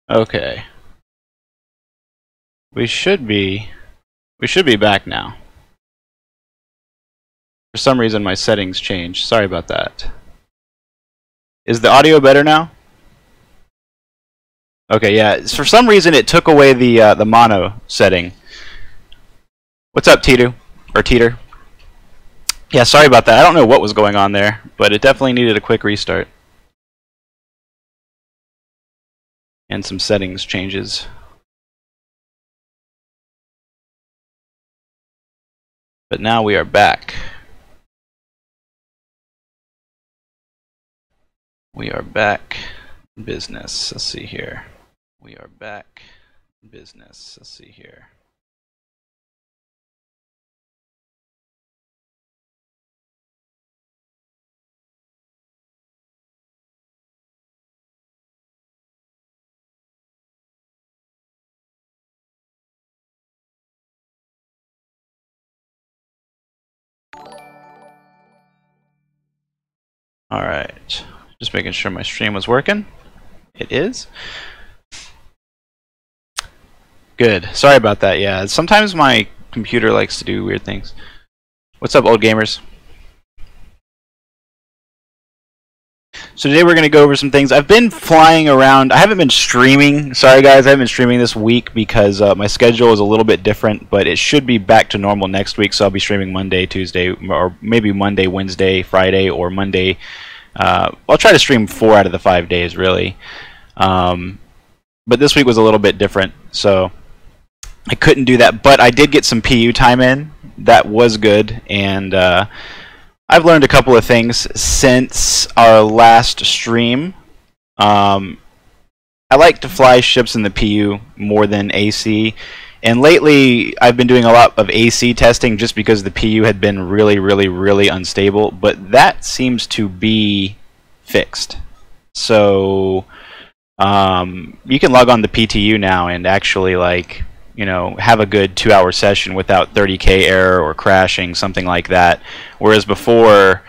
Okay. We should be back now. For some reason my settings changed. Sorry about that. Is the audio better now? Okay, yeah. For some reason it took away the mono setting. What's up, Titu? Or Teeter? Yeah, sorry about that. I don't know what was going on there, but it definitely needed a quick restart. And some settings changes. But now we are back. We are back in business. Let's see here. We are back in business. Let's see here. Alright. Just making sure my stream was working. It is. Good. Sorry about that, yeah. Sometimes my computer likes to do weird things. What's up, old gamers? So today we're going to go over some things. I've been flying around. I haven't been streaming. Sorry guys, I haven't been streaming this week because my schedule is a little bit different, but it should be back to normal next week, so I'll be streaming Monday, Tuesday, or maybe Monday, Wednesday, Friday, or Monday. I'll try to stream 4 out of the 5 days, really. But this week was a little bit different, so I couldn't do that. But I did get some PU time in. That was good, and I've learned a couple of things since our last stream. I like to fly ships in the PU more than AC, and lately I've been doing a lot of AC testing just because the PU had been really unstable, but that seems to be fixed. So you can log on the PTU now and actually, like, you know, have a good 2-hour session without 30K error or crashing, something like that. Whereas before,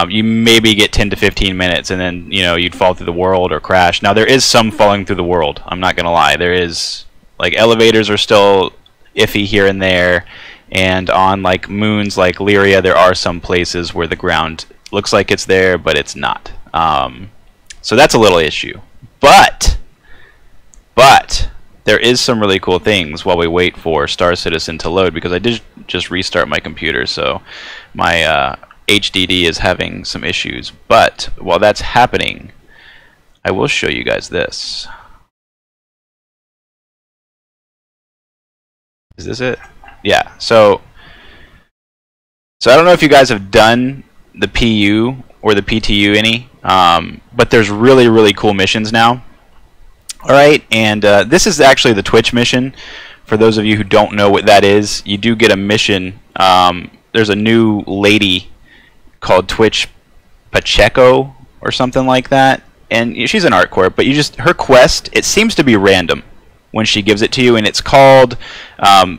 you maybe get 10 to 15 minutes and then, you know, you'd fall through the world or crash. Now there is some falling through the world, I'm not gonna lie. There is, like, elevators are still iffy here and there, and on like moons like Lyria there are some places where the ground looks like it's there but it's not. So that's a little issue. But there is some really cool things while we wait for Star Citizen to load, because I did just restart my computer, so my HDD is having some issues. But while that's happening, I will show you guys this. Is this it? Yeah. So I don't know if you guys have done the PU or the PTU any, but there's really cool missions now. Alright, and this is actually the Twitch mission. For those of you who don't know what that is, you do get a mission. There's a new lady called Twitch Pacheco or something like that, and she's an art corp, but her quest, it seems to be random when she gives it to you, and it's called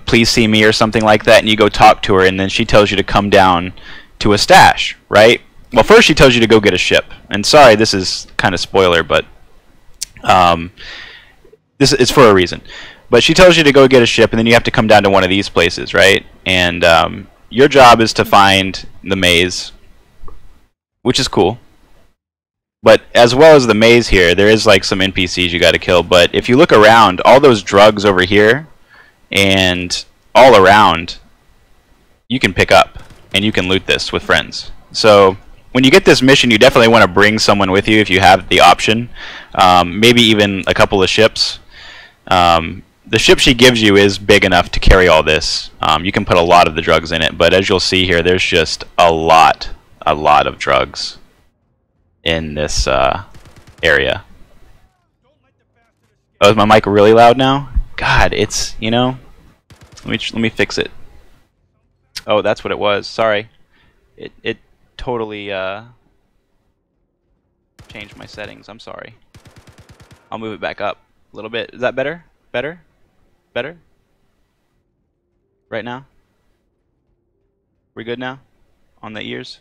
Please See Me or something like that, and you go talk to her, and then she tells you to come down to a stash, right? Well, first she tells you to go get a ship, and sorry, this is kind of spoiler, but this is for a reason. But she tells you to go get a ship, and then you have to come down to one of these places, right? And your job is to find the maze, which is cool. But as well as the maze here, there is like some NPCs you got to kill. But if you look around, all those drugs over here and all around, you can pick up, and you can loot this with friends. So when you get this mission, you definitely want to bring someone with you if you have the option. Maybe even a couple of ships. The ship she gives you is big enough to carry all this. You can put a lot of the drugs in it, but as you'll see here, there's just a lot of drugs in this area. Oh, is my mic really loud now? God, it's, you know, let me fix it. Oh, that's what it was. Sorry. It totally changed my settings. I'm sorry. I'll move it back up a little bit. Is that better? Better? Better? Right now? We good now? On the ears?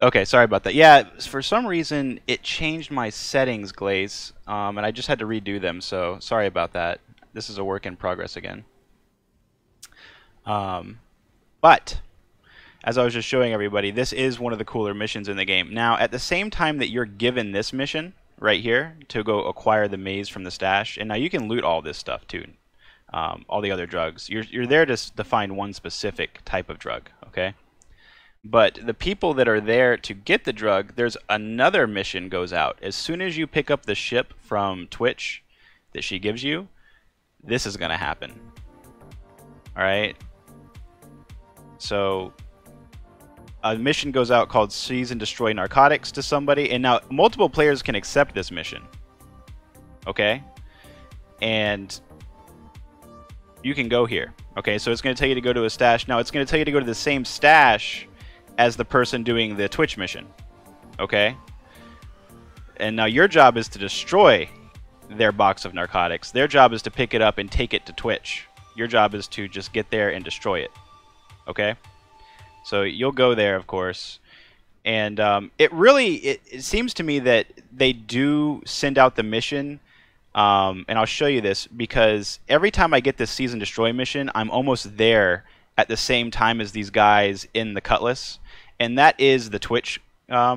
Okay, sorry about that. Yeah, for some reason it changed my settings, Glaze, and I just had to redo them, so sorry about that. This is a work in progress again. But, as I was just showing everybody, this is one of the cooler missions in the game. Now, at the same time that you're given this mission, right here, to go acquire the maze from the stash, and now you can loot all this stuff too, all the other drugs. You're there to find one specific type of drug, okay? But the people that are there to get the drug, there's another mission goes out. As soon as you pick up the ship from Twitch that she gives you, this is going to happen. Alright? So, a mission goes out called Seize and Destroy Narcotics to somebody. And now, multiple players can accept this mission. Okay? And you can go here. Okay, so it's going to tell you to go to a stash. Now, it's going to tell you to go to the same stash as the person doing the Twitch mission. Okay? And now your job is to destroy their box of narcotics. Their job is to pick it up and take it to Twitch. Your job is to just get there and destroy it. Okay? So you'll go there, of course. And it seems to me that they do send out the mission. And I'll show you this, because every time I get this Seize and Destroy mission, I'm almost there at the same time as these guys in the Cutlass. And that is the Twitch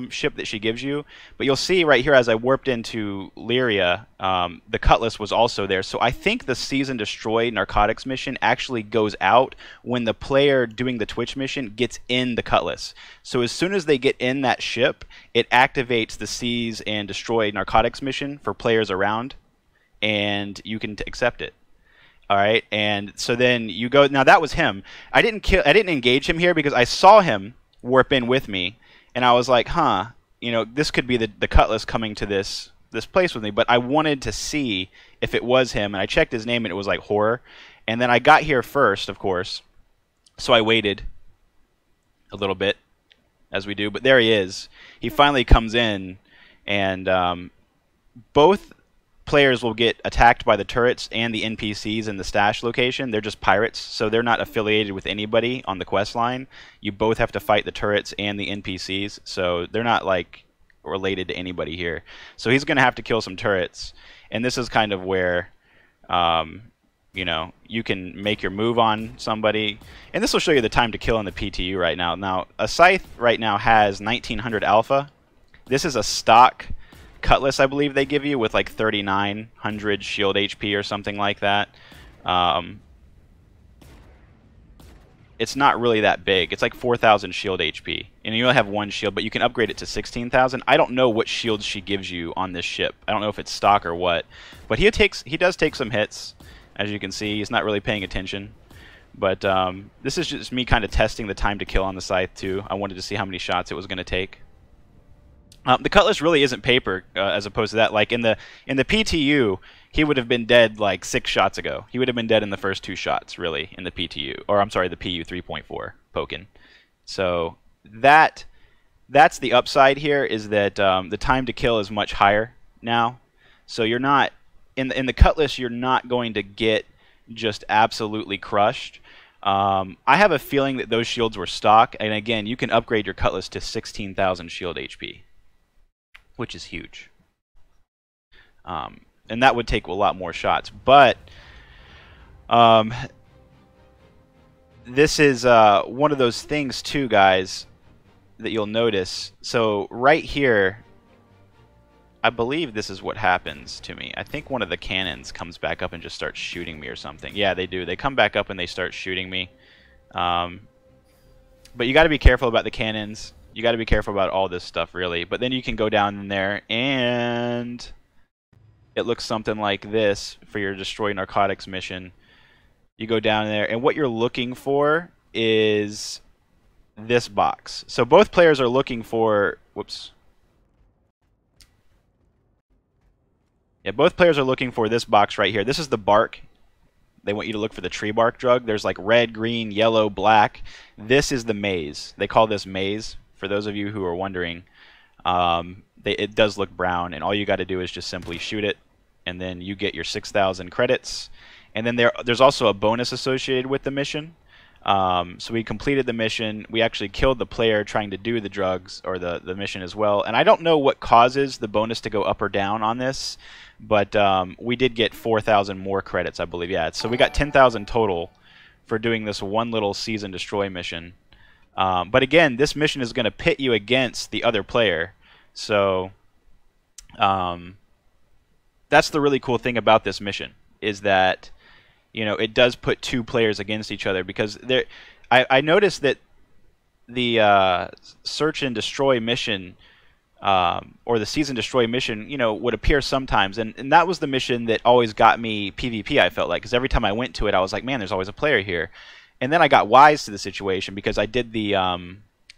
ship that she gives you. But you'll see right here, as I warped into Lyria, the Cutlass was also there. So I think the Seize and Destroy Narcotics mission actually goes out when the player doing the Twitch mission gets in the Cutlass. So as soon as they get in that ship, it activates the Seize and Destroy Narcotics mission for players around, and you can accept it. All right, and so then you go. Now that was him. I didn't engage him here because I saw him warp in with me, and I was like, huh, you know, this could be the Cutlass coming to this place with me. But I wanted to see if it was him, and I checked his name, and it was like Horror. And then I got here first, of course, so I waited a little bit, as we do. But there he is. He finally comes in, and both players will get attacked by the turrets and the NPCs in the stash location. They're just pirates, so they're not affiliated with anybody on the quest line. You both have to fight the turrets and the NPCs, so they're not like related to anybody here. So he's going to have to kill some turrets, and this is kind of where you know, you can make your move on somebody. And this will show you the time to kill in the PTU right now. Now, a Scythe right now has 1900 alpha. This is a stock Cutlass, I believe they give you, with like 3900 shield HP or something like that. It's not really that big. It's like 4000 shield HP, and you only have one shield, but you can upgrade it to 16,000. I don't know what shields she gives you on this ship. I don't know if it's stock or what, but he does take some hits. As you can see, he's not really paying attention. But this is just me kind of testing the time to kill on the Scythe too. I wanted to see how many shots it was going to take. The Cutlass really isn't paper, as opposed to that. Like in the PTU, he would have been dead like 6 shots ago. He would have been dead in the first 2 shots, really, in the PTU, or I'm sorry, the PU 3.4 Pokin. So that's the upside here, is that the time to kill is much higher now. So you're not in the Cutlass, you're not going to get just absolutely crushed. I have a feeling that those shields were stock, and again, you can upgrade your Cutlass to 16,000 shield HP. Which is huge. And that would take a lot more shots. But this is one of those things too, guys, that you'll notice. So right here, I believe this is what happens to me. I think one of the cannons comes back up and just starts shooting me or something. Yeah, they do. They come back up and they start shooting me. But you got to be careful about the cannons. You got to be careful about all this stuff, really. But then you can go down in there, and it looks something like this for your Destroy Narcotics mission. You go down there, and what you're looking for is this box. So both players are looking for... Whoops. Yeah, both players are looking for this box right here. This is the bark. They want you to look for the tree bark drug. There's like red, green, yellow, black. This is the maze. They call this maze. For those of you who are wondering, it does look brown, and all you got to do is just simply shoot it, and then you get your 6,000 credits. And then there's also a bonus associated with the mission. So we completed the mission. We actually killed the player trying to do the drugs or the mission as well. And I don't know what causes the bonus to go up or down on this, but we did get 4,000 more credits, I believe. Yeah, so we got 10,000 total for doing this one little Seize and Destroy mission. But again, this mission is going to pit you against the other player. So that's the really cool thing about this mission, is that it does put two players against each other, because I noticed that the Search and Destroy mission or the Seize and Destroy mission, would appear sometimes, and that was the mission that always got me PvP, I felt like, because every time I went to it, I was like, man, there's always a player here. And then I got wise to the situation, because I did the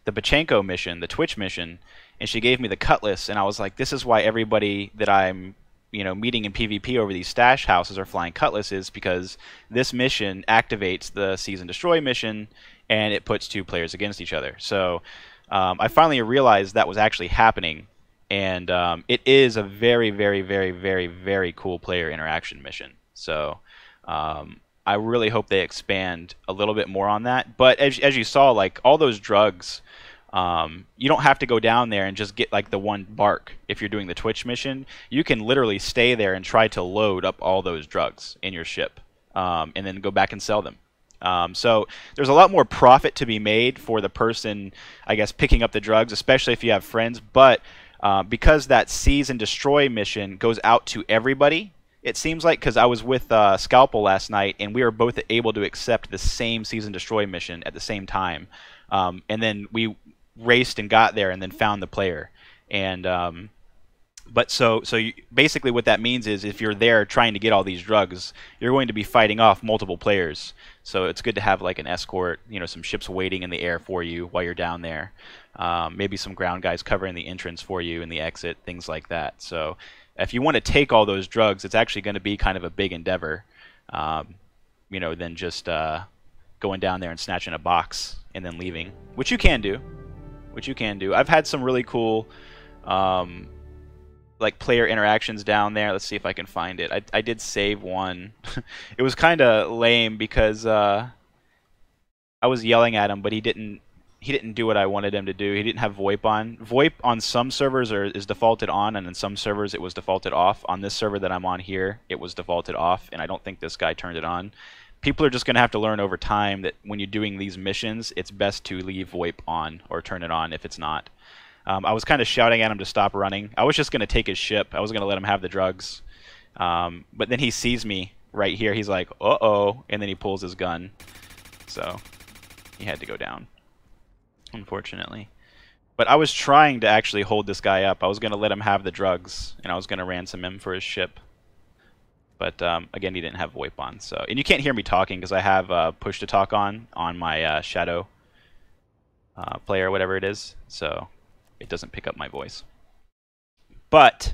Pachenko mission, the Twitch mission, and she gave me the cutlass, and I was like, this is why everybody that I'm meeting in PvP over these stash houses are flying cutlasses, because this mission activates the Seize and Destroy mission, and it puts two players against each other. So I finally realized that was actually happening, and it is a very, very, very, very, very cool player interaction mission. So I really hope they expand a little bit more on that. But as you saw, like, all those drugs, you don't have to go down there and just get like the one bark. If you're doing the Twitch mission, you can literally stay there and try to load up all those drugs in your ship, and then go back and sell them. So there's a lot more profit to be made for the person, I guess, picking up the drugs, especially if you have friends. But because that Seize and Destroy mission goes out to everybody, it seems like, because I was with Scalpel last night, and we were both able to accept the same Seize and Destroy mission at the same time, and then we raced and got there and then found the player. And but so basically what that means is, if you're there trying to get all these drugs, you're going to be fighting off multiple players. So it's good to have like an escort, some ships waiting in the air for you while you're down there, maybe some ground guys covering the entrance for you and the exit, things like that. So if you want to take all those drugs, it's actually going to be kind of a big endeavor, than just going down there and snatching a box and then leaving, which you can do. I've had some really cool like player interactions down there. Let's see if I can find it. I did save one. It was kind of lame, because I was yelling at him, but he didn't do what I wanted him to do. He didn't have VoIP on. VoIP on some servers is defaulted on, and in some servers it was defaulted off. On this server that I'm on here, it was defaulted off, and I don't think this guy turned it on. People are just going to have to learn over time that when you're doing these missions, it's best to leave VoIP on or turn it on if it's not. I was kind of shouting at him to stop running. I was just going to take his ship. I was going to let him have the drugs. But then he sees me right here. He's like, uh-oh, and then he pulls his gun. So he had to go down, unfortunately. But I was trying to actually hold this guy up. I was going to let him have the drugs, and I was going to ransom him for his ship. But again, he didn't have VoIP on. So, and you can't hear me talking because I have push to talk on my Shadow player, whatever it is. So it doesn't pick up my voice. But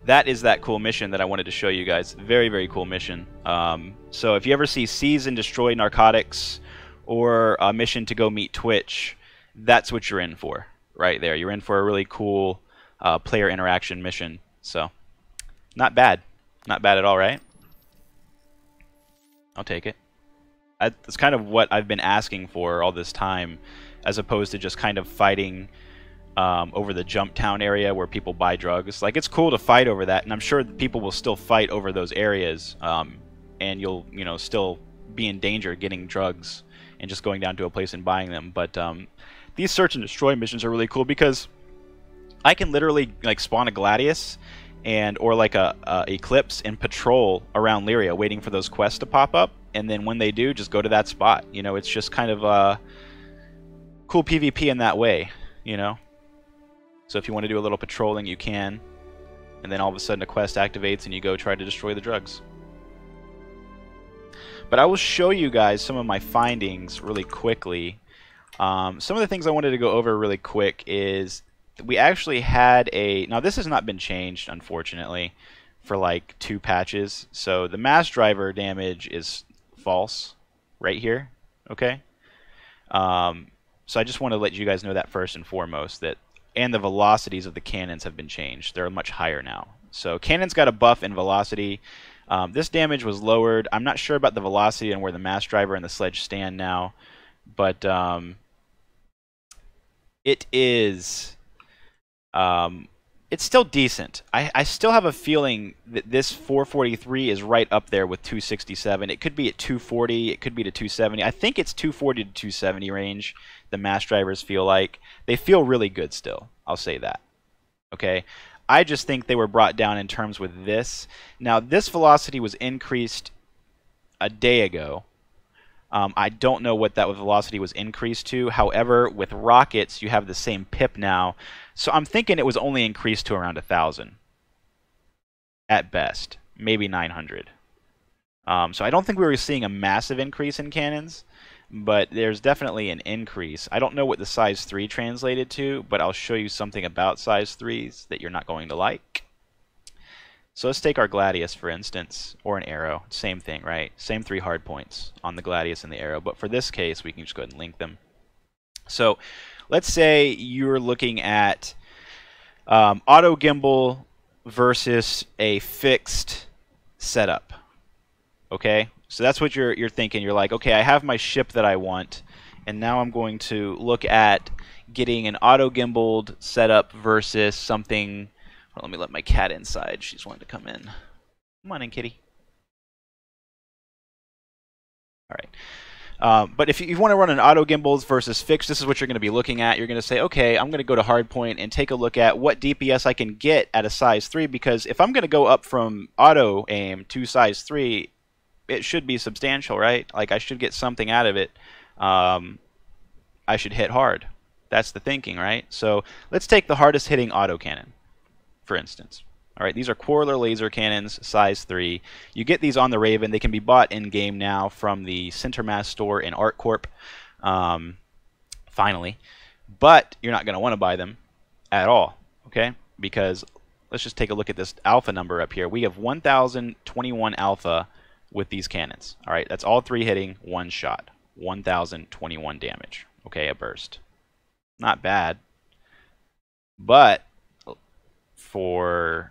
that is that cool mission that I wanted to show you guys. Very, very cool mission. So if you ever see Seize and Destroy Narcotics or a mission to go meet Twitch, that's what you're in for right there. You're in for a really cool player interaction mission. So not bad. Not bad at all, right? I'll take it. That's kind of what I've been asking for all this time, as opposed to just kind of fighting over the jump town area where people buy drugs. Like, it's cool to fight over that, and I'm sure that people will still fight over those areas, and you'll still be in danger getting drugs and just going down to a place and buying them. But these search and destroy missions are really cool, because I can literally like spawn a Gladius or like a Eclipse and patrol around Lyria waiting for those quests to pop up, and then when they do, just go to that spot. It's just kind of cool PvP in that way, So if you want to do a little patrolling, you can, and then all of a sudden a quest activates and you go try to destroy the drugs. But I will show you guys some of my findings really quickly. Some of the things I wanted to go over really quick is we actually had now this has not been changed, unfortunately, for like 2 patches. So the mass driver damage is false right here, okay? So I just want to let you guys know that first and foremost, and the velocities of the cannons have been changed. They're much higher now. So cannons got a buff in velocity. This damage was lowered. I'm not sure about the velocity and where the mass driver and the sledge stand now, but it is it's still decent. I still have a feeling that this 443 is right up there with 267. It could be at 240. It could be to 270. I think it's 240 to 270 range. The mass drivers feel like they feel really good still. I'll say that. Okay. I just think they were brought down in terms with this. Now, this velocity was increased a day ago. I don't know what that velocity was increased to. However, with rockets, you have the same pip now. So I'm thinking it was only increased to around 1,000 at best, maybe 900. So I don't think we were seeing a massive increase in cannons, but there's definitely an increase. I don't know what the size 3 translated to, but I'll show you something about size 3s that you're not going to like. So let's take our Gladius, for instance, or an arrow. Same thing, right? Same 3 hard points on the Gladius and the arrow, but for this case, we can just go ahead and link them. So let's say you're looking at auto gimbal versus a fixed setup. Okay? So that's what you're thinking. You're like, okay, I have my ship that I want, and now I'm going to look at getting an auto gimbaled setup versus something. Let me let my cat inside. She's wanting to come in. Come on in, kitty. All right. But if you want to run an auto gimbals versus fixed, this is what you're going to be looking at. You're going to say, okay, I'm going to go to hardpoint and take a look at what DPS I can get at a size 3, because if I'm going to go up from auto aim to size 3, it should be substantial, right? Like, I should get something out of it. I should hit hard. That's the thinking, right? So let's take the hardest hitting autocannon, for instance. All right, these are Quarler laser cannons, size 3. You get these on the Raven. They can be bought in-game now from the Centermass store in ArtCorp, finally. But you're not going to want to buy them at all, okay? Because let's just take a look at this alpha number up here. We have 1,021 alpha with these cannons. All right, that's all 3 hitting, 1 shot. 1,021 damage, okay, a burst. Not bad. But for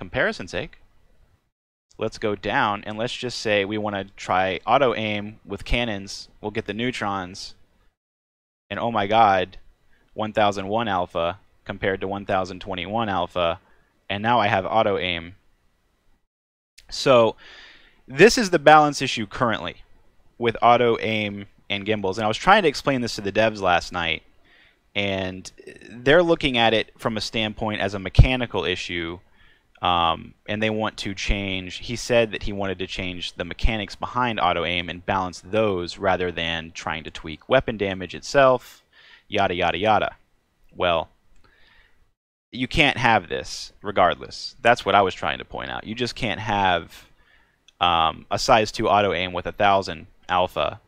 comparison's sake, let's go down and let's just say we want to try auto aim with cannons. We'll get the neutrons, and oh my god, 1001 alpha compared to 1021 alpha, and now I have auto aim. So this is the balance issue currently with auto aim and gimbals, and I was trying to explain this to the devs last night, and they're looking at it from a standpoint as a mechanical issue, and they want to change. He said that he wanted to change the mechanics behind auto aim and balance those rather than trying to tweak weapon damage itself, yada yada yada. Well, you can't have this regardless. That's what I was trying to point out. You just can't have a size 2 auto aim with 1,000 alpha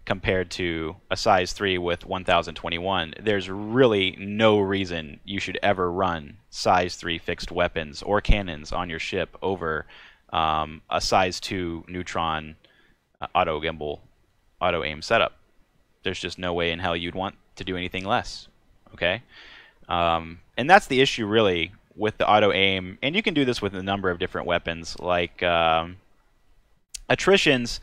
compared to a size 3 with 1021. There's really no reason you should ever run size 3 fixed weapons or cannons on your ship over a size 2 neutron auto gimbal auto aim setup. There's just no way in hell you'd want to do anything less. Okay? And that's the issue really with the auto aim, and you can do this with a number of different weapons like attritions.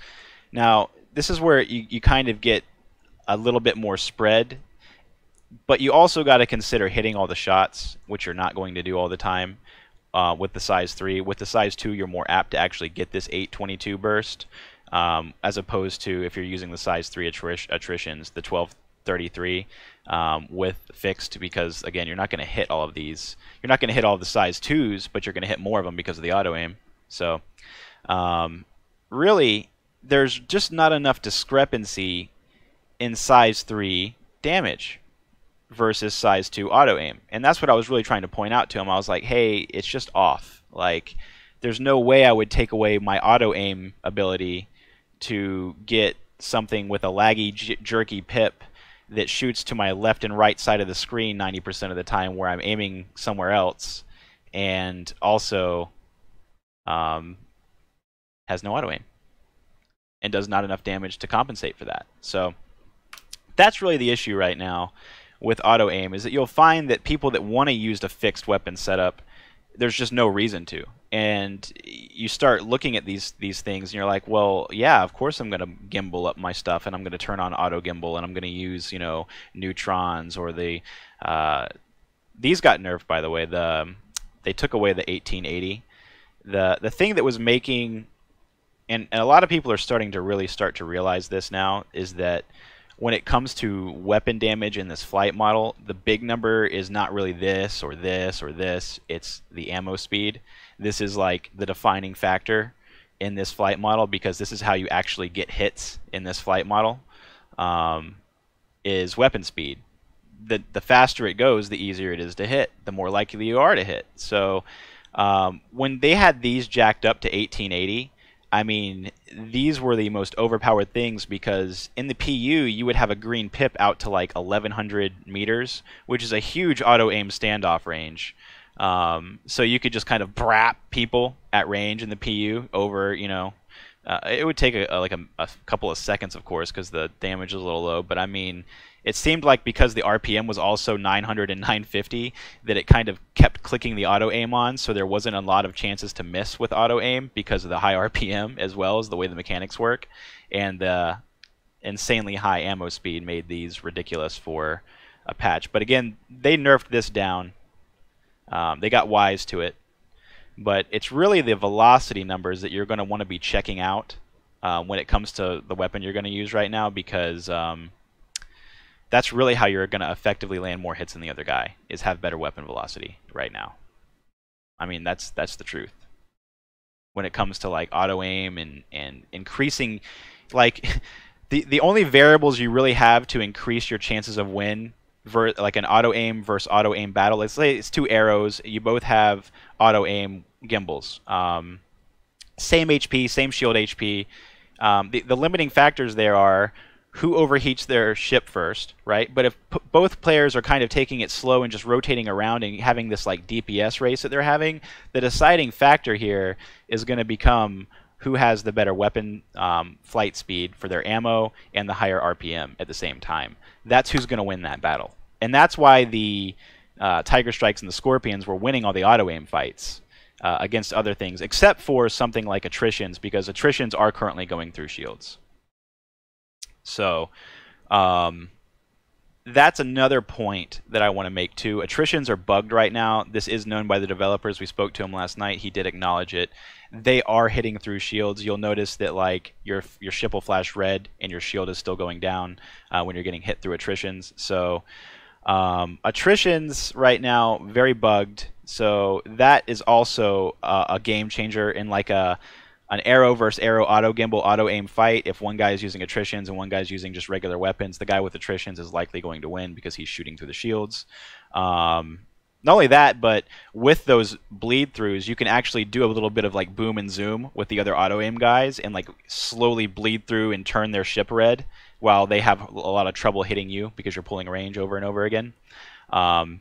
Now this is where you kind of get a little bit more spread, but you also got to consider hitting all the shots, which you're not going to do all the time with the size 3. With the size 2, you're more apt to actually get this 822 burst, as opposed to if you're using the size 3 attritions, the 1233 with fixed, because again, you're not going to hit all of these. You're not going to hit all of the size 2s, but you're going to hit more of them because of the auto aim. So really, there's just not enough discrepancy in size 3 damage versus size 2 auto aim. And that's what I was really trying to point out to him. I was like, hey, it's just off. Like, there's no way I would take away my auto aim ability to get something with a laggy, jerky pip that shoots to my left and right side of the screen 90% of the time where I'm aiming somewhere else, and also has no auto aim and does not enough damage to compensate for that. So that's really the issue right now with auto aim is that you'll find that people that want to use a fixed weapon setup, there's just no reason to. And you start looking at these things, and you're like, well, yeah, of course I'm going to gimbal up my stuff, and I'm going to turn on auto gimbal, and I'm going to use, you know, neutrons or the these got nerfed, by the way. They took away the 1880. The thing that was making, and a lot of people are starting to really start to realize this now, is that when it comes to weapon damage in this flight model, the big number is not really this or this or this. It's the ammo speed. This is like the defining factor in this flight model, because this is how you actually get hits in this flight model, is weapon speed. The faster it goes, the easier it is to hit, the more likely you are to hit. So when they had these jacked up to 1880, I mean, these were the most overpowered things, because in the PU you would have a green pip out to like 1100 meters, which is a huge auto aim standoff range. So you could just kind of brap people at range in the PU over, you know, it would take a couple of seconds, of course, because the damage is a little low. But I mean, it seemed like because the RPM was also 900 and 950, that it kind of kept clicking the auto aim on, so there wasn't a lot of chances to miss with auto aim because of the high RPM, as well as the way the mechanics work. And the insanely high ammo speed made these ridiculous for a patch. But again, they nerfed this down. They got wise to it. But it's really the velocity numbers that you're going to want to be checking out when it comes to the weapon you're going to use right now, because that's really how you're going to effectively land more hits than the other guy, is have better weapon velocity right now. I mean, that's the truth. When it comes to like auto aim and increasing, like the only variables you really have to increase your chances of win, like an auto aim versus auto aim battle. Let's say it's two arrows. You both have auto aim gimbals. Same HP, same shield HP. The limiting factors there are who overheats their ship first, right? But if both players are kind of taking it slow and just rotating around and having this like DPS race that they're having, the deciding factor here is going to become who has the better weapon flight speed for their ammo and the higher RPM at the same time. That's who's going to win that battle. And that's why the Tiger Strikes and the Scorpions were winning all the auto-aim fights against other things, except for something like attritions, because attritions are currently going through shields. So that's another point that I want to make too. Attritions are bugged right now. This is known by the developers. We spoke to him last night. He did acknowledge it. They are hitting through shields. You'll notice that like your ship will flash red and your shield is still going down when you're getting hit through attritions. So attritions right now, very bugged. So that is also a game changer in like an arrow versus arrow auto gimbal auto aim fight. If one guy is using attritions and one guy's using just regular weapons, the guy with attritions is likely going to win because he's shooting through the shields. Not only that, but with those bleed throughs, you can actually do a little bit of like boom and zoom with the other auto aim guys and like slowly bleed through and turn their ship red while they have a lot of trouble hitting you because you're pulling range over and over again, and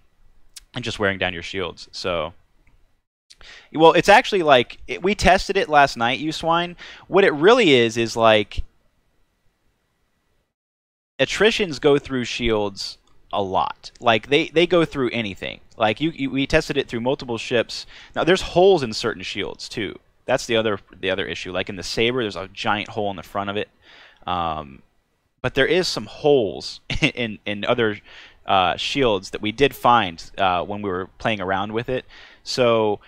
just wearing down your shields. So, well, it's actually like we tested it last night, you swine. What it really is like attritions go through shields a lot. Like they go through anything. Like we tested it through multiple ships. Now there's holes in certain shields too. That's the other issue. Like in the Saber, there's a giant hole in the front of it. But there is some holes in other shields that we did find when we were playing around with it. So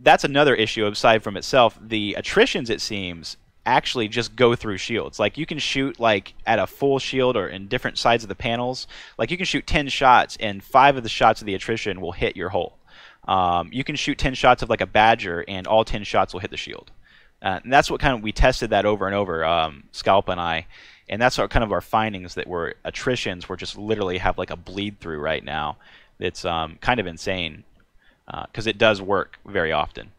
that's another issue aside from itself. The attritions, it seems, actually just go through shields. Like you can shoot like at a full shield or in different sides of the panels. Like you can shoot 10 shots and 5 of the shots of the attrition will hit your hole. You can shoot 10 shots of like a Badger and all 10 shots will hit the shield. And that's what kind of we tested that over and over, Scalp and I. And that's kind of our findings, that were attritions were just literally have like a bleed through right now. It's kind of insane because it does work very often.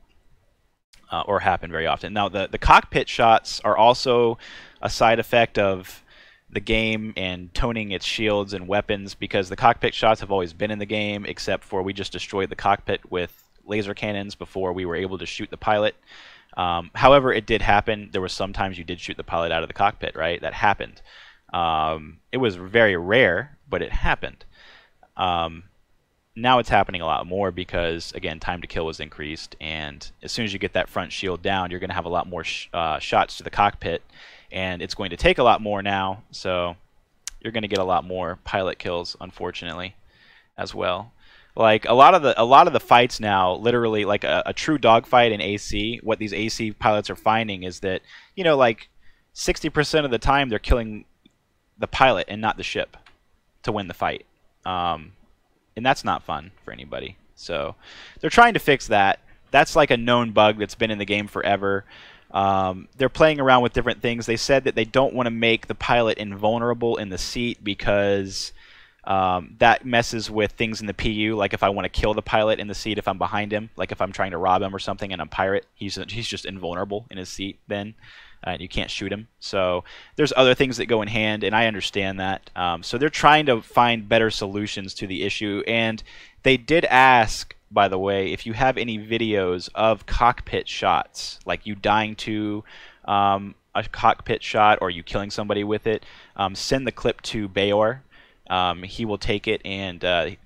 Or happen very often. Now, the cockpit shots are also a side effect of the game and toning its shields and weapons, because the cockpit shots have always been in the game, except for we just destroyed the cockpit with laser cannons before we were able to shoot the pilot. However, it did happen. There were sometimes you did shoot the pilot out of the cockpit, right? That happened. It was very rare, but it happened. Now it's happening a lot more because, again, time to kill was increased, and as soon as you get that front shield down, you're going to have a lot more shots to the cockpit, and it's going to take a lot more now, so you're going to get a lot more pilot kills, unfortunately, as well. Like a lot of the fights now, literally, like a true dogfight in AC, what these AC pilots are finding is that, you know, like 60% of the time they're killing the pilot and not the ship to win the fight. And that's not fun for anybody. So they're trying to fix that. That's like a known bug that's been in the game forever. They're playing around with different things. They said that they don't want to make the pilot invulnerable in the seat because that messes with things in the PU. Like if I want to kill the pilot in the seat if I'm behind him, like if I'm trying to rob him or something and I'm a pirate, he's just invulnerable in his seat then. And you can't shoot him. So there's other things that go in hand, and I understand that. So they're trying to find better solutions to the issue. And they did ask, by the way, if you have any videos of cockpit shots, like you dying to a cockpit shot or you killing somebody with it, send the clip to Bayor. He will take it and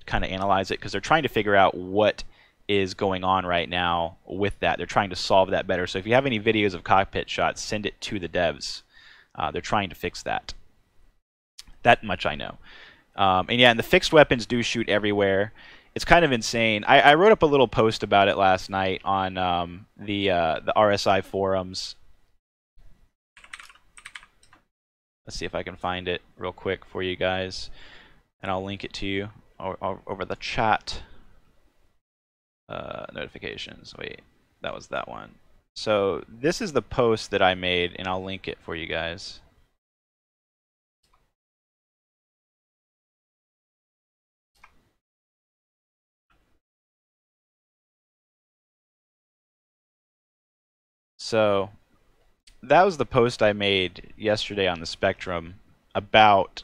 kind of analyze it because they're trying to figure out what is going on right now with that. They're trying to solve that better. So if you have any videos of cockpit shots, send it to the devs. They're trying to fix that. That much I know. And yeah, and the fixed weapons do shoot everywhere. It's kind of insane. I wrote up a little post about it last night on the RSI forums. Let's see if I can find it real quick for you guys, and I'll link it to you over the chat. Notifications. Wait, that was that one. So this is the post that I made, and I'll link it for you guys. So that was the post I made yesterday on the Spectrum about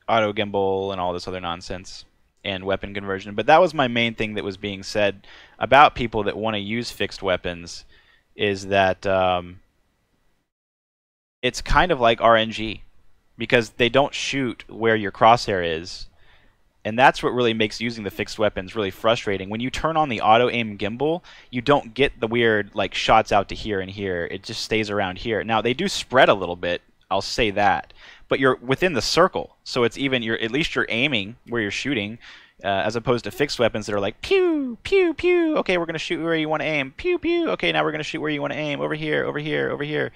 auto gimbal and all this other nonsense and weapon conversion. But that was my main thing that was being said about people that want to use fixed weapons, is that it's kind of like RNG because they don't shoot where your crosshair is. And that's what really makes using the fixed weapons really frustrating. When you turn on the auto aim gimbal, you don't get the weird like shots out to here and here. It just stays around here. Now they do spread a little bit, I'll say that, but you're within the circle, so it's even at least you're aiming where you're shooting, as opposed to fixed weapons that are like pew pew pew. Okay, we're gonna shoot where you want to aim. Pew pew. Okay, now we're gonna shoot where you want to aim. Over here, over here, over here.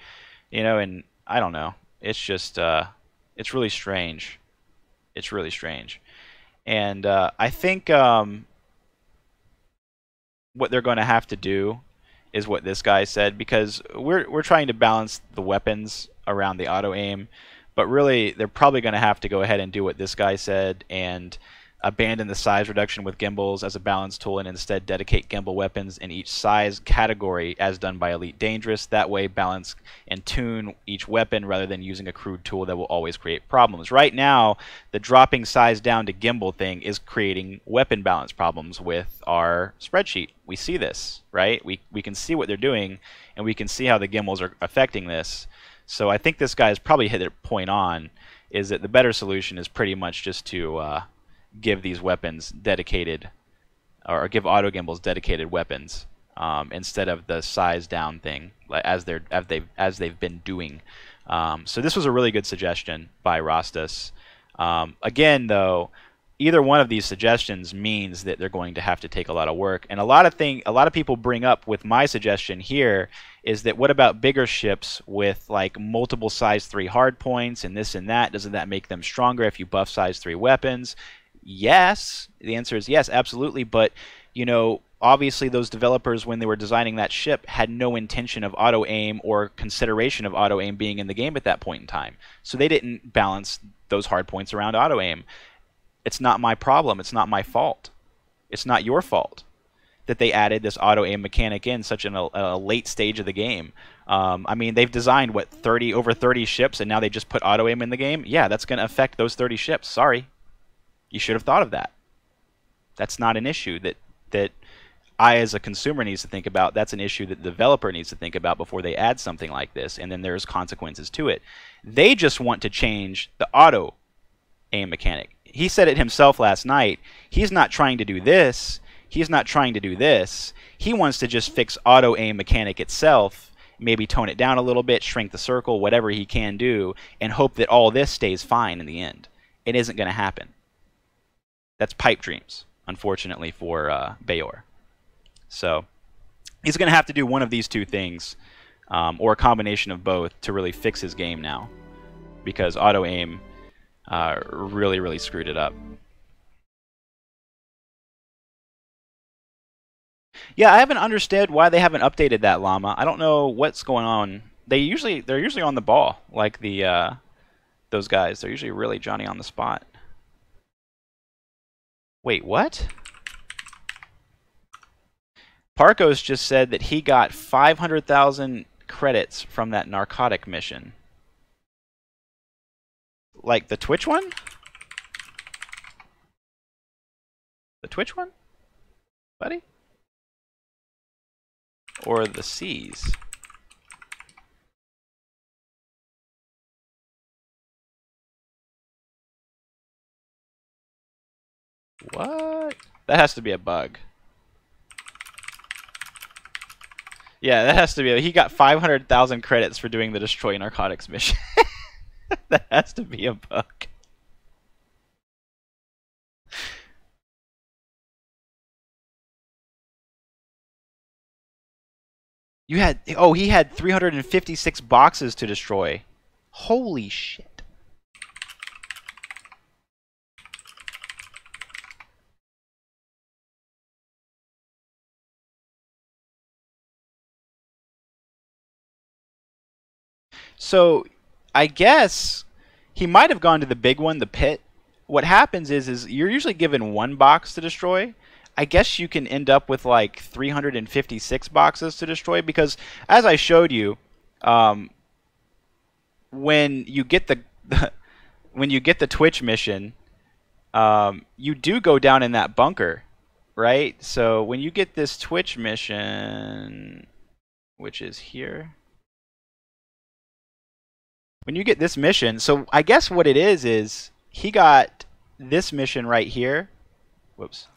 You know, and I don't know. It's just it's really strange. It's really strange. And I think what they're going to have to do is what this guy said, because we're trying to balance the weapons around the auto aim, but really they're probably going to have to go ahead and do what this guy said and abandon the size reduction with gimbals as a balance tool and instead dedicate gimbal weapons in each size category as done by Elite Dangerous. That way balance and tune each weapon rather than using a crude tool that will always create problems. Right now, the dropping size down to gimbal thing is creating weapon balance problems with our spreadsheet. We see this, right? We can see what they're doing, and we can see how the gimbals are affecting this. So I think this guy's probably hit it point on, is that the better solution is pretty much just to give these weapons dedicated, or give auto gimbals dedicated weapons instead of the size down thing as they've been doing. So this was a really good suggestion by Rostas. Again, though, either one of these suggestions means that they're going to have to take a lot of work. And a lot of people bring up with my suggestion here is that what about bigger ships with like multiple size 3 hard points and this and that? Doesn't that make them stronger if you buff size 3 weapons? Yes, the answer is yes, absolutely. But you know, obviously those developers, when they were designing that ship, had no intention of auto aim or consideration of auto aim being in the game at that point in time. So they didn't balance those hard points around auto aim. It's not my problem. It's not my fault. It's not your fault that they added this auto aim mechanic in such a late stage of the game. I mean, they've designed what, over 30 ships, and now they just put auto aim in the game. Yeah, that's going to affect those 30 ships. Sorry. You should have thought of that. That's not an issue that I, as a consumer, needs to think about. That's an issue that the developer needs to think about before they add something like this, and then there's consequences to it. They just want to change the auto aim mechanic. He said it himself last night. He's not trying to do this. He's not trying to do this. He wants to just fix auto aim mechanic itself, maybe tone it down a little bit, shrink the circle, whatever he can do, and hope that all this stays fine in the end. It isn't going to happen. That's pipe dreams, unfortunately, for Bayor. So he's going to have to do one of these two things, or a combination of both, to really fix his game now, because auto aim really, really screwed it up. Yeah, I haven't understood why they haven't updated that llama. I don't know what's going on. They're usually on the ball, like the those guys. They're usually really Johnny on the spot. Wait, what? Parkos just said that he got 500,000 credits from that narcotic mission. Like the Twitch one? The Twitch one? Buddy? Or the C's? What? That has to be a bug. Yeah, that has to be. He got 500,000 credits for doing the Destroy Narcotics mission. That has to be a bug. You had... Oh, he had 356 boxes to destroy. Holy shit. So, I guess he might have gone to the big one, the pit. What happens is you're usually given one box to destroy. I guess you can end up with like 356 boxes to destroy, because as I showed you, when you get the when you get the Twitch mission, you do go down in that bunker, right? So when you get this Twitch mission, which is here. When you get this mission, so I guess what it is he got this mission right here. Whoops.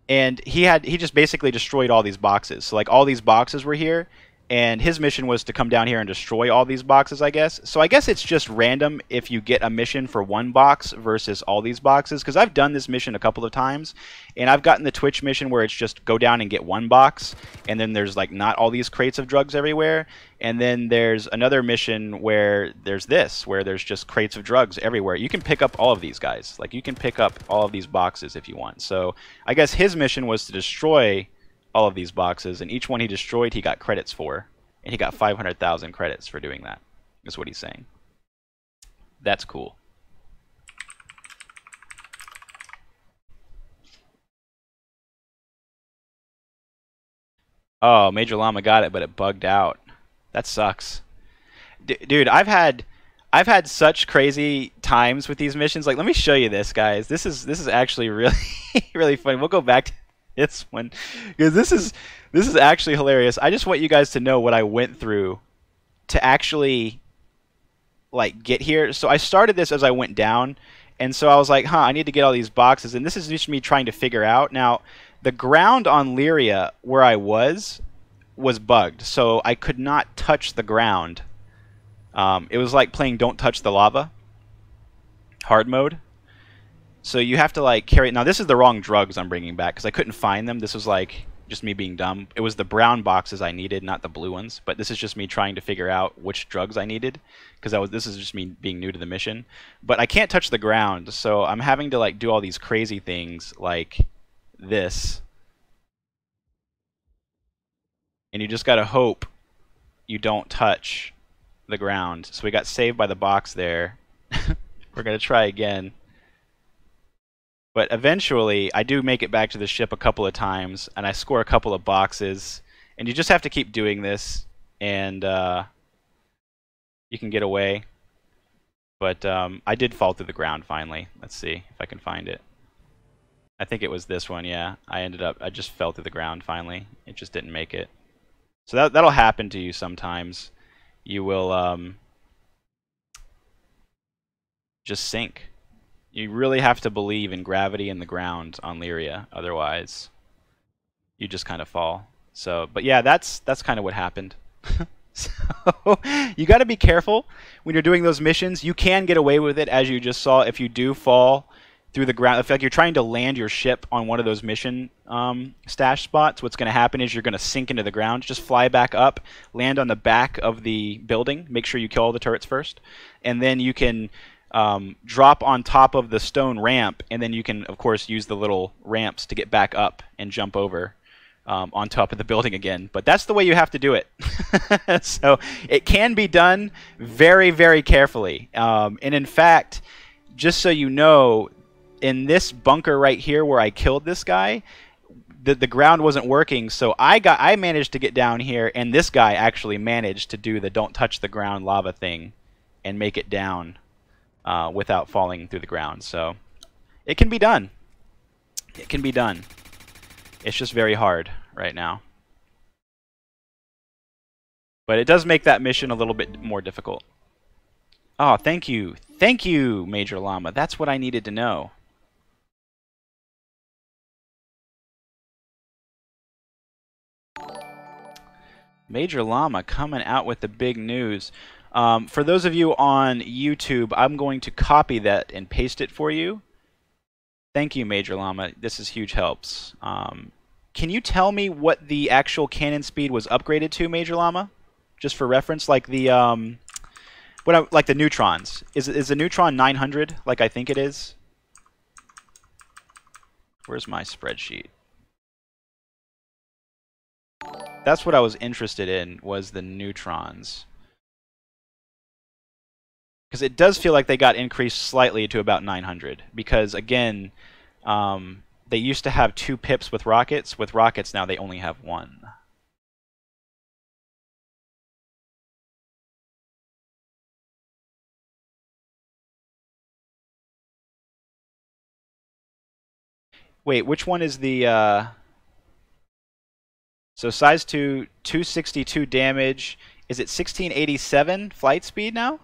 And he just basically destroyed all these boxes. So like all these boxes were here, and his mission was to come down here and destroy all these boxes, I guess. So I guess it's just random if you get a mission for one box versus all these boxes, because I've done this mission a couple of times, and I've gotten the Twitch mission where it's just go down and get one box, and then there's like not all these crates of drugs everywhere, and then there's another mission where there's this, where there's just crates of drugs everywhere. You can pick up all of these guys. Like you can pick up all of these boxes if you want. So I guess his mission was to destroy all of these boxes, and each one he destroyed he got credits for, and he got 500,000 credits for doing that. That's what he's saying. That's cool. Oh, Major Llama got it, but it bugged out. That sucks. Dude, I've had such crazy times with these missions. Like, let me show you this, guys. This is actually really really funny. We'll go back to this one, because this is actually hilarious. I just want you guys to know what I went through to actually like get here. So I started this as I went down, and so I was like, I need to get all these boxes, and this is just me trying to figure out. Now, the ground on Lyria where I was bugged, so I could not touch the ground. It was like playing Don't Touch the Lava hard mode. So you have to like carry... Now this is the wrong drugs I'm bringing back, because I couldn't find them. This was like just me being dumb. It was the brown boxes I needed, not the blue ones. But this is just me trying to figure out which drugs I needed, because this is just me being new to the mission. But I can't touch the ground, so I'm having to like do all these crazy things like this. And you just gotta hope you don't touch the ground. So we got saved by the box there. We're gonna try again. But eventually, I do make it back to the ship a couple of times, and I score a couple of boxes. And you just have to keep doing this, and you can get away. But I did fall through the ground finally. Let's see if I can find it. I think it was this one, yeah. I just fell through the ground finally. It just didn't make it. So that'll happen to you sometimes. You will just sink. You really have to believe in gravity and the ground on Lyria, otherwise you just kind of fall. So, but yeah, that's kind of what happened. So you got to be careful when you're doing those missions. You can get away with it, as you just saw, if you do fall through the ground. If like you're trying to land your ship on one of those mission stash spots, what's going to happen is you're going to sink into the ground. Just fly back up, land on the back of the building. Make sure you kill all the turrets first, and then you can drop on top of the stone ramp, and then you can, of course, use the little ramps to get back up and jump over on top of the building again. But that's the way you have to do it. So it can be done very, very carefully. And in fact, just so you know, in this bunker right here where I killed this guy, the ground wasn't working, so I managed to get down here, and this guy actually managed to do the don't touch the ground lava thing and make it down without falling through the ground. So it can be done. It can be done. It's just very hard right now. But it does make that mission a little bit more difficult. Oh, thank you. Thank you, Major Llama. That's what I needed to know. Major Llama coming out with the big news. For those of you on YouTube, I'm going to copy that and paste it for you. Thank you, Major Llama. This is huge helps. Can you tell me what the actual cannon speed was upgraded to, Major Llama? Just for reference, like the like the neutrons. Is the neutron 900 like I think it is? Where's my spreadsheet? That's what I was interested in, was the neutrons. Because it does feel like they got increased slightly to about 900. Because again, they used to have 2 pips with rockets. With rockets now they only have 1. Wait, which one is the... So size 2, 262 damage. Is it 1687 flight speed now?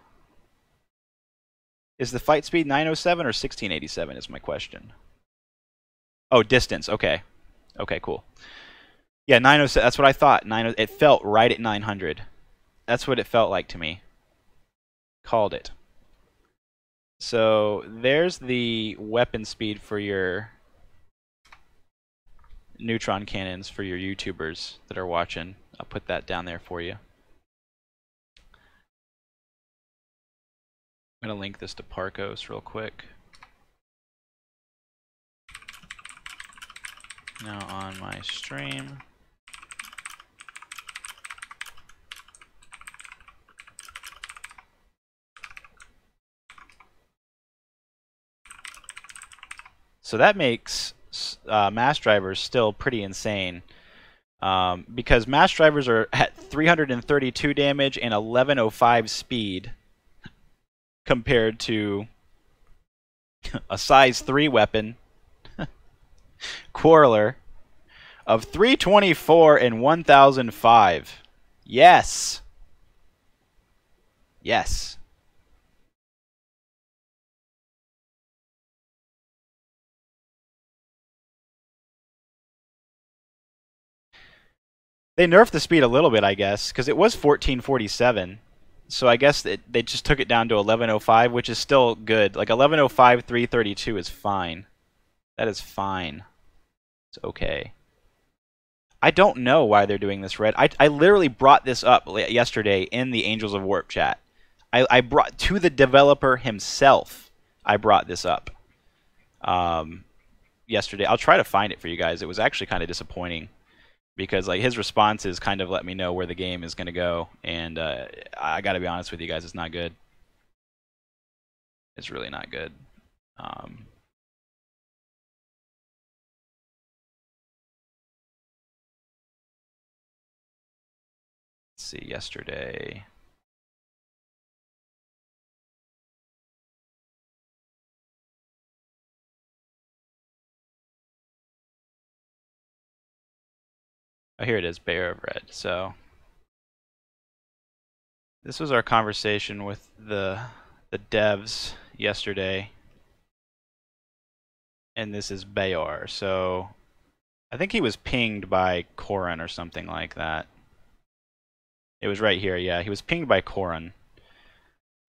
Is the flight speed 907 or 1687 is my question. Oh, distance. Okay. Okay, cool. Yeah, 907. That's what I thought. It felt right at 900. That's what it felt like to me. Called it. So there's the weapon speed for your neutron cannons for your YouTubers that are watching. I'll put that down there for you. I'm going to link this to Parkos real quick. Now on my stream. So that makes mass drivers still pretty insane. Because mass drivers are at 332 damage and 1105 speed compared to a size 3 weapon, Quarreler, of 324 and 1005. Yes. Yes. They nerfed the speed a little bit, I guess, because it was 1447. So I guess they just took it down to 1105, which is still good. Like 1105, 332 is fine. That is fine. It's okay. I don't know why they're doing this, Red. I literally brought this up yesterday in the Angels of Warp chat. I brought to the developer himself. I brought this up yesterday. I'll try to find it for you guys. It was actually kind of disappointing because like his responses kind of let me know where the game is going to go, and I got to be honest with you guys, it's not good. It's really not good. Let's see, yesterday. Oh, here it is, Bear of Red. So this was our conversation with the devs yesterday, and this is Bayor. So I think he was pinged by Koran or something like that. It was right here, yeah. He was pinged by Koran.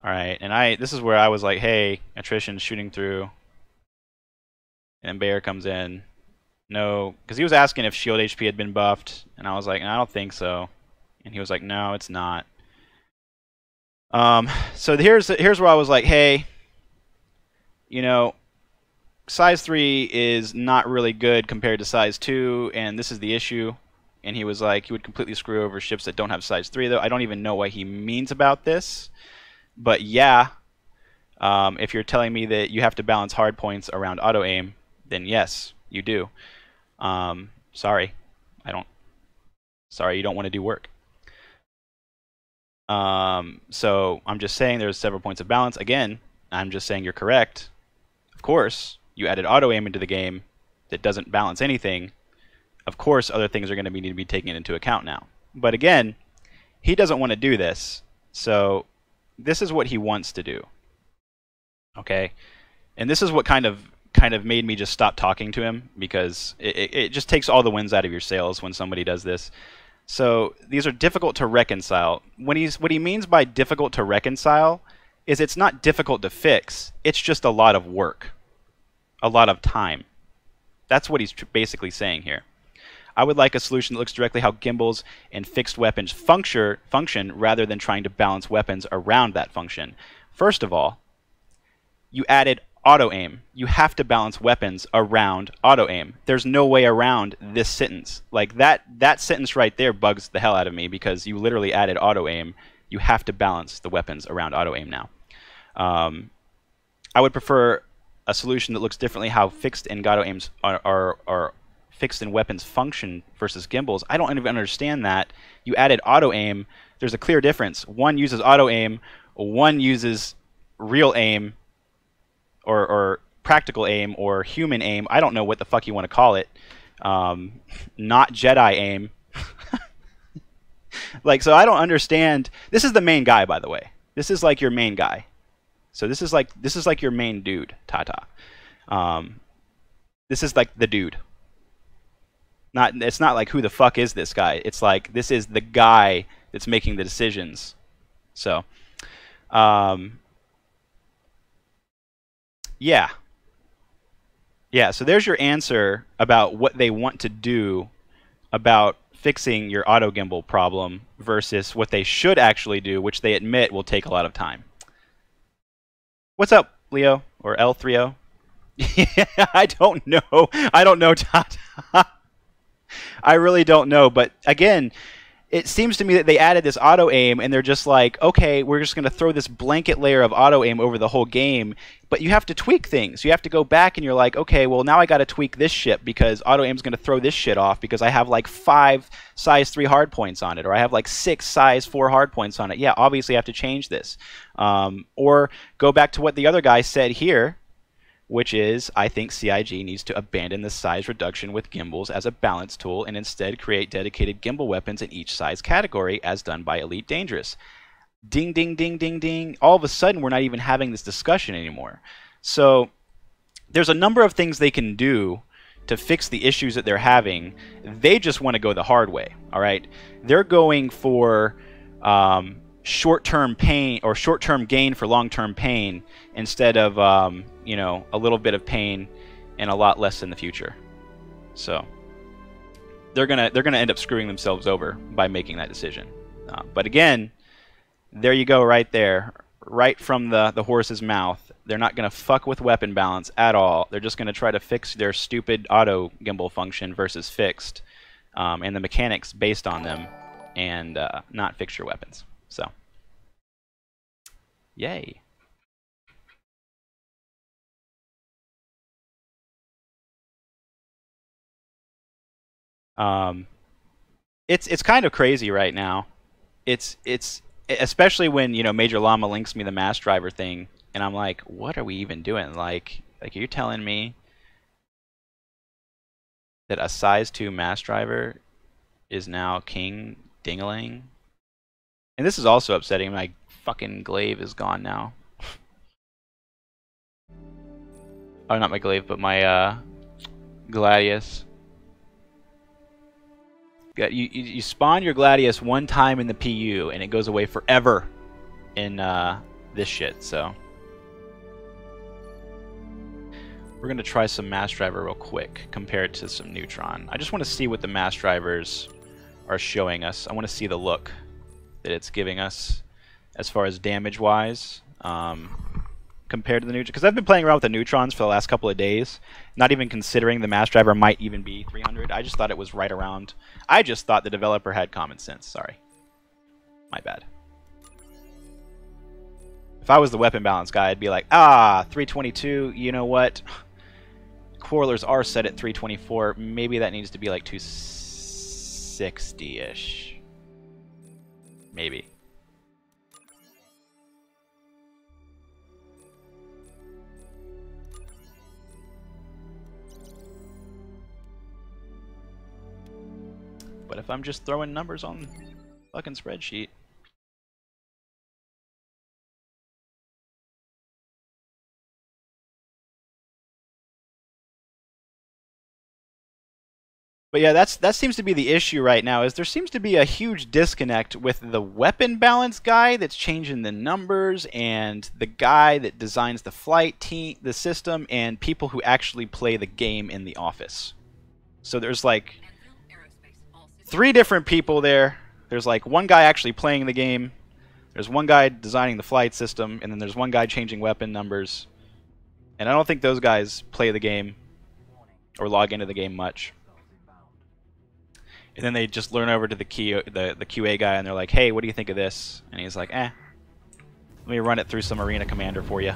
Alright, and this is where I was like, hey, attrition's shooting through. And Bayer comes in. No, because he was asking if shield HP had been buffed, and I was like, I don't think so. And he was like, no, it's not. So here's where I was like, hey, you know, size 3 is not really good compared to size 2, and this is the issue. And he was like, he would completely screw over ships that don't have size 3, though. I don't even know what he means about this. But yeah, if you're telling me that you have to balance hard points around auto aim, then yes, you do. Sorry, Sorry, you don't want to do work. So I'm just saying there's several points of balance. Again, I'm just saying you're correct. Of course, you added auto aim into the game that doesn't balance anything. Of course, other things are going to need to be taken into account now. But again, he doesn't want to do this. So this is what he wants to do. Okay? And this is what kind of made me just stop talking to him, because it just takes all the winds out of your sails when somebody does this. So these are difficult to reconcile. What he means by difficult to reconcile is it's not difficult to fix. It's just a lot of work, a lot of time. That's what he's basically saying here. I would like a solution that looks directly how gimbals and fixed weapons function rather than trying to balance weapons around that function. First of all, you added auto aim. You have to balance weapons around auto aim. There's no way around this sentence. Like that sentence right there bugs the hell out of me, because you literally added auto aim. You have to balance the weapons around auto aim now. I would prefer a solution that looks differently how fixed and auto aims are fixed in weapons function versus gimbals. I don't even understand that. You added auto aim. There's a clear difference. One uses auto aim. One uses real aim, or practical aim, or human aim. I don't know what the fuck you want to call it. Not Jedi aim. Like, so I don't understand. This is the main guy, by the way. This is like your main guy. So this is like your main dude, Tata. This is like the dude. It's not like who the fuck is this guy. It's like this is the guy that's making the decisions. So, yeah. So there's your answer about what they want to do about fixing your auto gimbal problem versus what they should actually do, which they admit will take a lot of time. What's up, Leo, or L30? I don't know. I don't know, Tata. I really don't know. But again, it seems to me that they added this auto aim, and they're just like, okay, we're just going to throw this blanket layer of auto aim over the whole game. But you have to tweak things. You have to go back and you're like, okay, well, now I got to tweak this ship because auto aim's going to throw this shit off because I have like 5 size 3 hard points on it, or I have like 6 size 4 hard points on it. Yeah, obviously I have to change this. Or go back to what the other guy said here, which is, I think CIG needs to abandon the size reduction with gimbals as a balance tool and instead create dedicated gimbal weapons in each size category as done by Elite Dangerous. Ding, ding, ding, ding, ding. All of a sudden, we're not even having this discussion anymore. So there's a number of things they can do to fix the issues that they're having. They just want to go the hard way, all right? They're going for short-term pain, or short-term gain for long-term pain, instead of you know, a little bit of pain and a lot less in the future. So they're gonna end up screwing themselves over by making that decision. But again, there you go, right there, right from the horse's mouth. They're not gonna fuck with weapon balance at all. They're just gonna try to fix their stupid auto gimbal function versus fixed, and the mechanics based on them, and not fix your weapons. So, yay. It's kind of crazy right now. It's especially when, you know, Major Llama links me the mass driver thing, and I'm like, what are we even doing? Like you're telling me that a size 2 mass driver is now King Dingaling. And this is also upsetting. My fucking glaive is gone now. Oh, not my glaive, but my Gladius. You spawn your Gladius one time in the PU, and it goes away forever in this shit, so. We're going to try some mass driver real quick compared to some neutron. I just want to see what the mass drivers are showing us. I want to see the look that it's giving us as far as damage-wise compared to the neutron. Because I've been playing around with the neutrons for the last couple of days, not even considering the mass driver might even be 300. I just thought it was right around. I just thought the developer had common sense. Sorry. My bad. If I was the weapon balance guy, I'd be like, 322, you know what? Quarrelers are set at 324. Maybe that needs to be like 260-ish. Maybe. But if I'm just throwing numbers on fucking spreadsheet. But yeah, that seems to be the issue right now, is there seems to be a huge disconnect with the weapon balance guy that's changing the numbers and the guy that designs the flight team, the system, and people who actually play the game in the office. So there's like 3 different people there. There's like one guy actually playing the game, there's one guy designing the flight system, and then there's one guy changing weapon numbers. And I don't think those guys play the game or log into the game much. And then they just learn over to the QA guy, and they're like, hey, what do you think of this? And he's like, let me run it through some Arena Commander for you.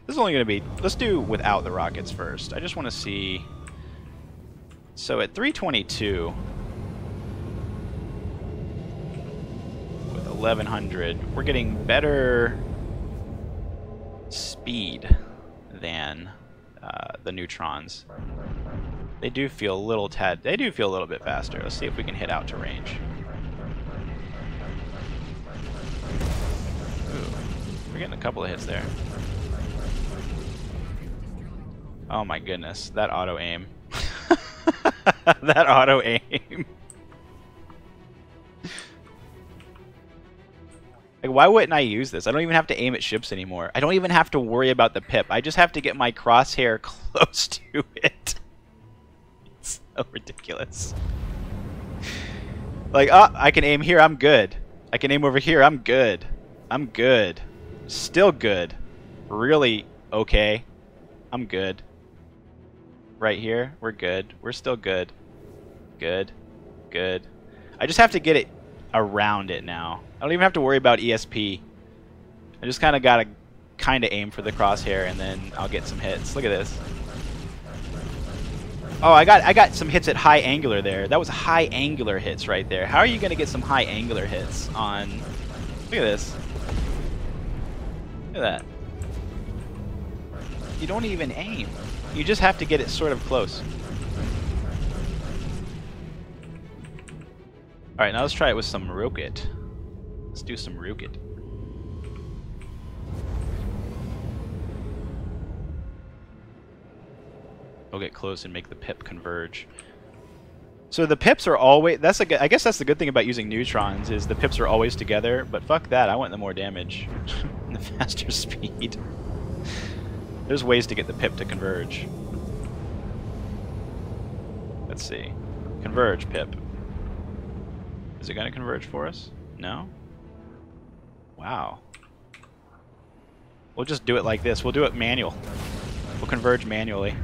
This is only going to be... Let's do without the rockets first. I just want to see... So at 322... with 1100, we're getting better... speed than the neutrons. They do feel a little bit faster. Let's see if we can hit out to range. Ooh, we're getting a couple of hits there. Oh my goodness, that auto aim. That auto aim. Like, why wouldn't I use this? I don't even have to aim at ships anymore. I don't even have to worry about the pip. I just have to get my crosshair close to it. It's so ridiculous. Like, I can aim here, I'm good. I can aim over here, I'm good. I'm good. Still good. Really okay. I'm good. Right here, we're good. We're still good. Good. Good. I just have to get it around it now. I don't even have to worry about ESP. I just kind of gotta aim for the crosshair, and then I'll get some hits. Look at this. Oh, I got some hits at high angular there. That was high angular hits right there. How are you gonna get some high angular hits on? Look at this. Look at that. You don't even aim. You just have to get it sort of close. Alright, now let's try it with some rocket. Let's do some rocket. We'll get close and make the pip converge. So the pips are always... I guess that's the good thing about using neutrons, is the pips are always together, but fuck that, I want the more damage. And the faster speed. There's ways to get the pip to converge. Let's see. Converge, pip. Is it going to converge for us? No? Wow. We'll just do it like this. We'll do it manual. We'll converge manually.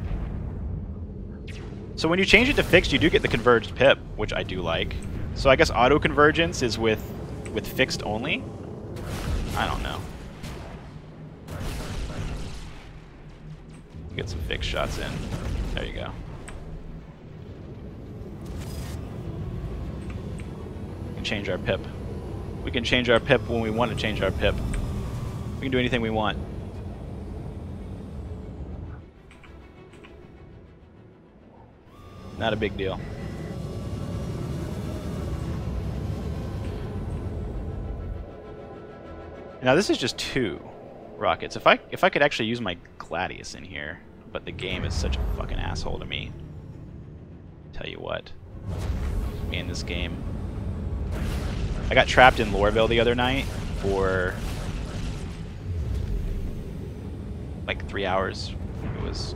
So when you change it to fixed, you do get the converged pip, which I do like. So I guess auto convergence is with fixed only? I don't know. Get some fixed shots in. There you go. We can change our pip. We can change our pip when we want to change our pip. We can do anything we want. Not a big deal. Now this is just 2 rockets. If I could actually use my Gladius in here, but the game is such a fucking asshole to me. Tell you what, me in this game. I got trapped in Loreville the other night for like 3 hours. It was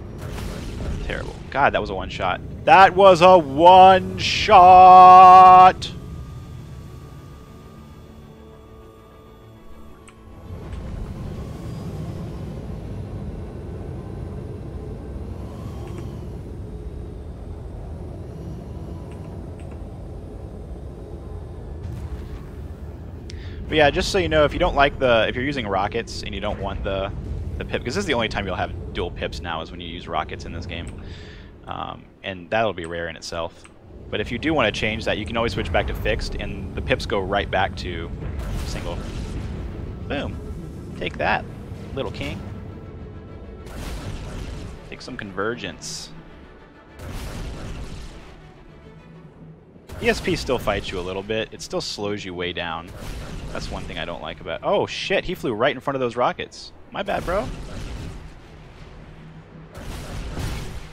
terrible. God, that was a one-shot. That was a one-shot! But yeah, just so you know, if you don't like if you're using rockets and you don't want the pip, because this is the only time you'll have dual pips now is when you use rockets in this game, and that'll be rare in itself. But if you do want to change that, you can always switch back to fixed, and the pips go right back to single. Boom. Take that, little king. Take some convergence. ESP still fights you a little bit. It still slows you way down. That's one thing I don't like about... Oh, shit! He flew right in front of those rockets. My bad, bro.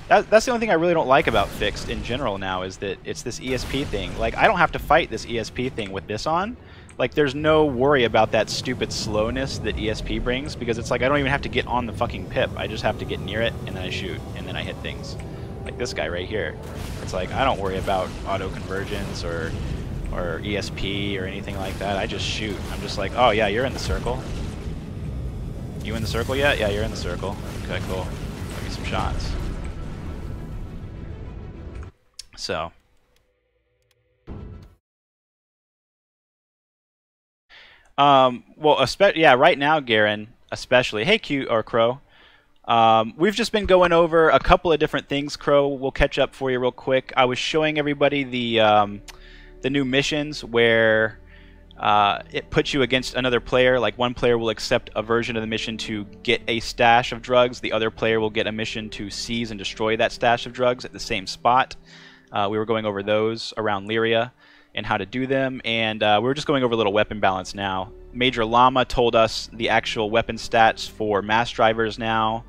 That's the only thing I really don't like about Fixed in general now, is that it's this ESP thing. Like, I don't have to fight this ESP thing with this on. Like, there's no worry about that stupid slowness that ESP brings, because it's like I don't even have to get on the fucking pip. I just have to get near it, and then I shoot, and then I hit things. Like this guy right here. It's like, I don't worry about auto-convergence or ESP or anything like that. I just shoot. I'm just like, oh yeah, you're in the circle. You in the circle yet? Yeah, you're in the circle. Okay, cool. Give me some shots. So. Well, yeah, right now, Garen, especially. Hey, Q or Crow. We've just been going over a couple of different things, Crow. We'll catch up for you real quick. I was showing everybody the new missions where it puts you against another player. Like, one player will accept a version of the mission to get a stash of drugs. The other player will get a mission to seize and destroy that stash of drugs at the same spot. We were going over those around Lyria and how to do them, and we're just going over a little weapon balance now. Major Llama told us the actual weapon stats for mass drivers now,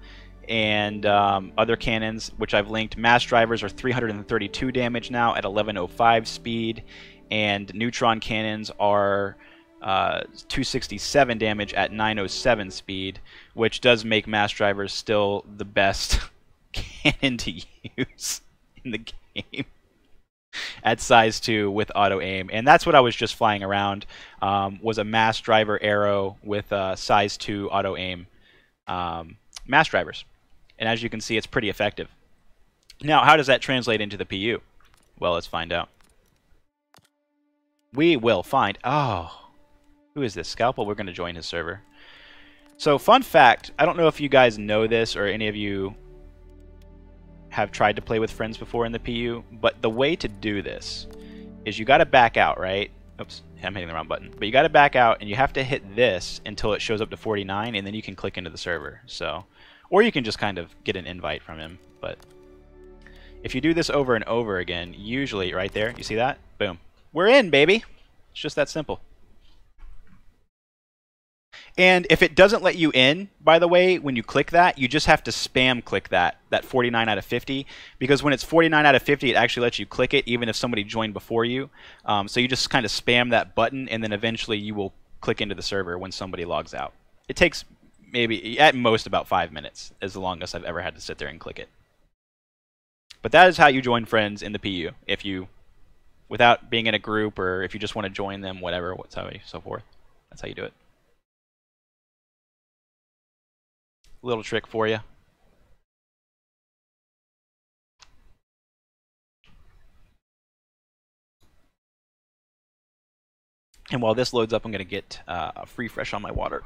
and other cannons, which I've linked. Mass drivers are 332 damage now at 1105 speed, and neutron cannons are 267 damage at 907 speed, which does make mass drivers still the best cannon to use in the game. At size 2 with auto aim, and that's what I was just flying around, was a mass driver arrow with size 2 auto aim mass drivers, and as you can see, it's pretty effective. Now, how does that translate into the PU? Well, let's find out. We will find... Oh, who is this? Scalpel? We're going to join his server. So, fun fact, I don't know if you guys know this, or any of you have tried to play with friends before in the PU, but the way to do this is you got to back out, right? Oops, I'm hitting the wrong button. But you got to back out, and you have to hit this until it shows up to 49, and then you can click into the server. So, or you can just kind of get an invite from him. But if you do this over and over again, usually, right there, you see that? Boom. We're in, baby. It's just that simple. And if it doesn't let you in, by the way, when you click that, you just have to spam click that 49 out of 50, because when it's 49 out of 50, it actually lets you click it even if somebody joined before you. So you just kind of spam that button, and then eventually you will click into the server when somebody logs out. It takes maybe, at most, about 5 minutes, as the longest I've ever had to sit there and click it. But that is how you join friends in the PU, if you, without being in a group, or if you just want to join them, whatever, so forth. That's how you do it. Little trick for you. And while this loads up, I'm going to get a free fresh on my water.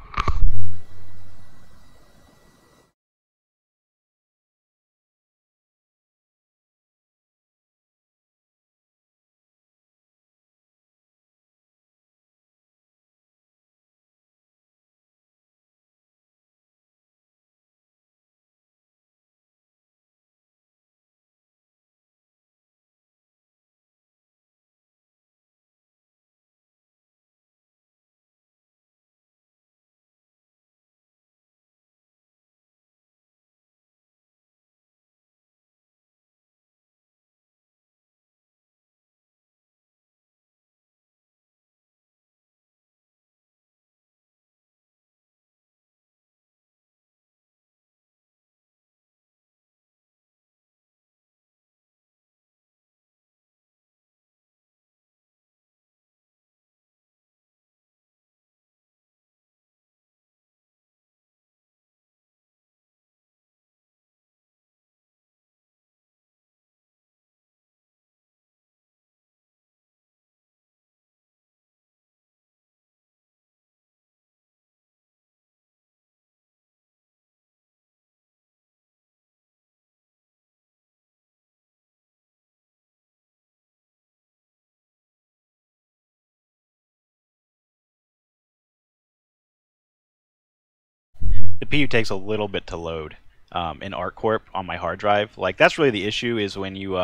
The PU takes a little bit to load in ArcCorp on my hard drive. Like that's really the issue is when you